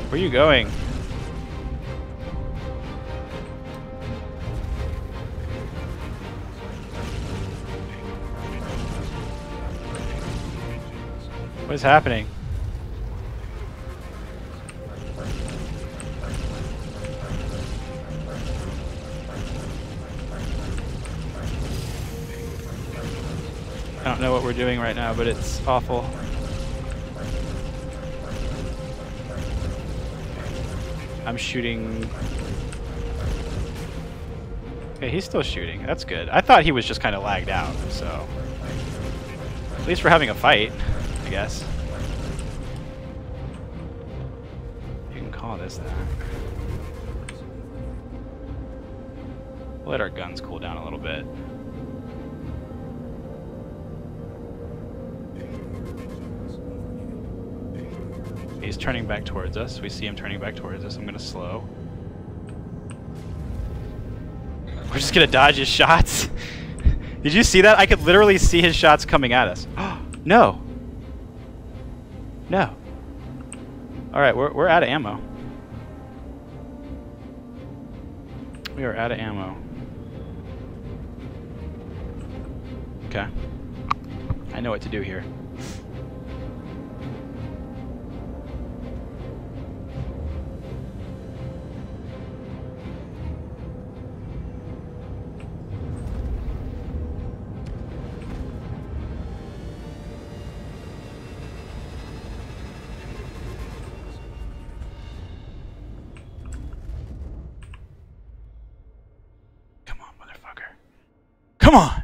Where are you going? What is happening? I don't know what we're doing right now, but it's awful. I'm shooting. Okay, he's still shooting. That's good. I thought he was just kind of lagged out, so at least we're having a fight, I guess. You can call this that. We'll let our guns cool down a little bit. He's turning back towards us. We see him turning back towards us. I'm gonna slow. We're just gonna dodge his shots. Did you see that? I could literally see his shots coming at us. No. No. Alright, we're out of ammo. We are out of ammo. Okay. I know what to do here. Come on!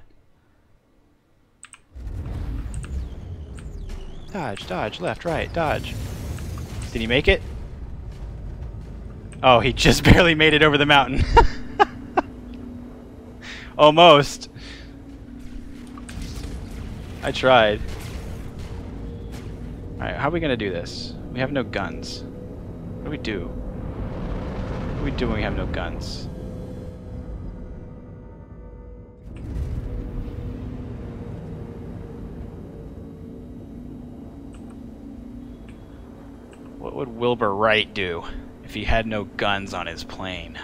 Dodge, dodge, left, right, dodge. Did he make it? Oh, he just barely made it over the mountain. Almost. I tried. Alright, how are we gonna do this? We have no guns. What do we do? What do we do when we have no guns? What would Wilbur Wright do if he had no guns on his plane?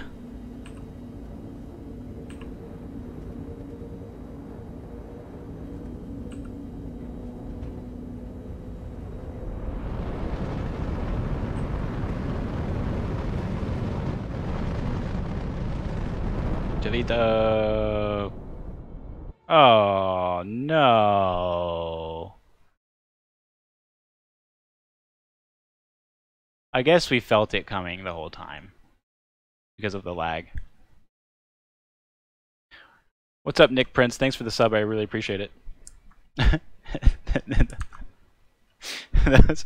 Delete the... Oh, no. I guess we felt it coming the whole time because of the lag. What's up, Nick Prince? Thanks for the sub. I really appreciate it. That was...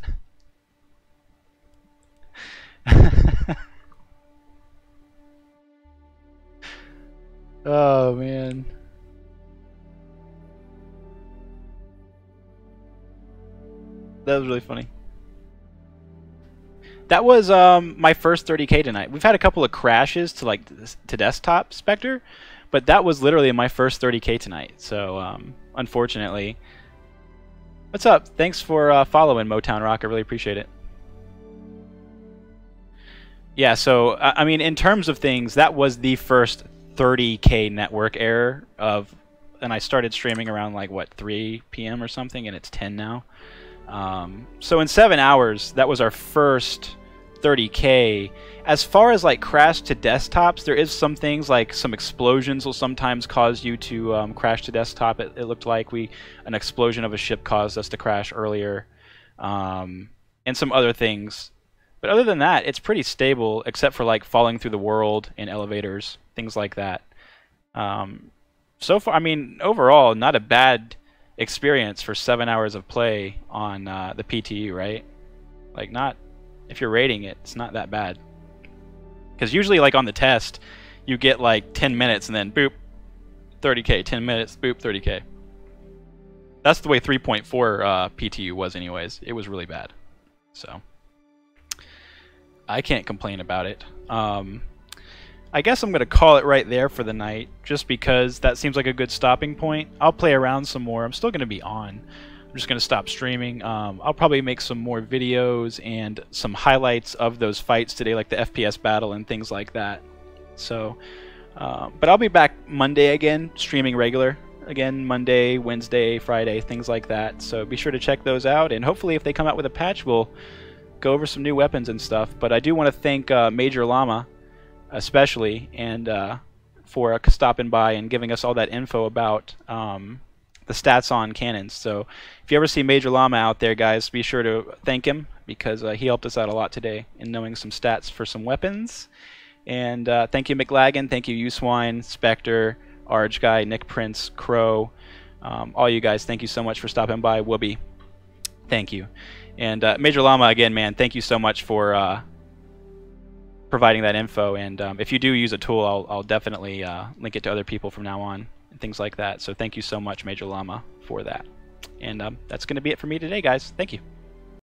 Oh, man. That was really funny. That was my first 30K tonight. We've had a couple of crashes to desktop Spectre, but that was literally my first 30K tonight. So unfortunately, What's up? Thanks for following Motown Rock. I really appreciate it. Yeah, so I mean, in terms of things, that was the first 30K network error of, and I started streaming around like what 3 p.m. or something, and it's 10 now. So in 7 hours, that was our first 30K. As far as like crash to desktops, there is some things like some explosions will sometimes cause you to crash to desktop. It looked like an explosion of a ship caused us to crash earlier, and some other things. But other than that, it's pretty stable, except for like falling through the world in elevators, things like that. So far, I mean, overall, not a bad experience for 7 hours of play on the PTU, right? Like, not, if you're rating it, it's not that bad. Because usually, like on the test, you get like 10 minutes and then boop, 30K, 10 minutes, boop, 30K. That's the way 3.4 PTU was anyways. It was really bad. So I can't complain about it. I guess I'm going to call it right there for the night, just because that seems like a good stopping point. I'll play around some more. I'm still going to be on. I'm just going to stop streaming. I'll probably make some more videos and some highlights of those fights today, like the FPS battle and things like that. So, but I'll be back Monday again, streaming regular. Again, Monday, Wednesday, Friday, things like that. So be sure to check those out, and hopefully if they come out with a patch, we'll go over some new weapons and stuff. But I do want to thank Major Llama, especially, and for stopping by and giving us all that info about the stats on cannons. So if you ever see Major Llama out there, guys, be sure to thank him, because he helped us out a lot today in knowing some stats for some weapons. And thank you, McLagan. Thank you, Uswine, Spectre, Arge Guy, Nick Prince, Crow. All you guys, thank you so much for stopping by. Whoopi, thank you. And Major Llama, again, man, thank you so much for providing that info. And if you do use a tool, I'll definitely link it to other people from now on and things like that. So thank you so much, Major Llama, for that. And that's going to be it for me today, guys. Thank you.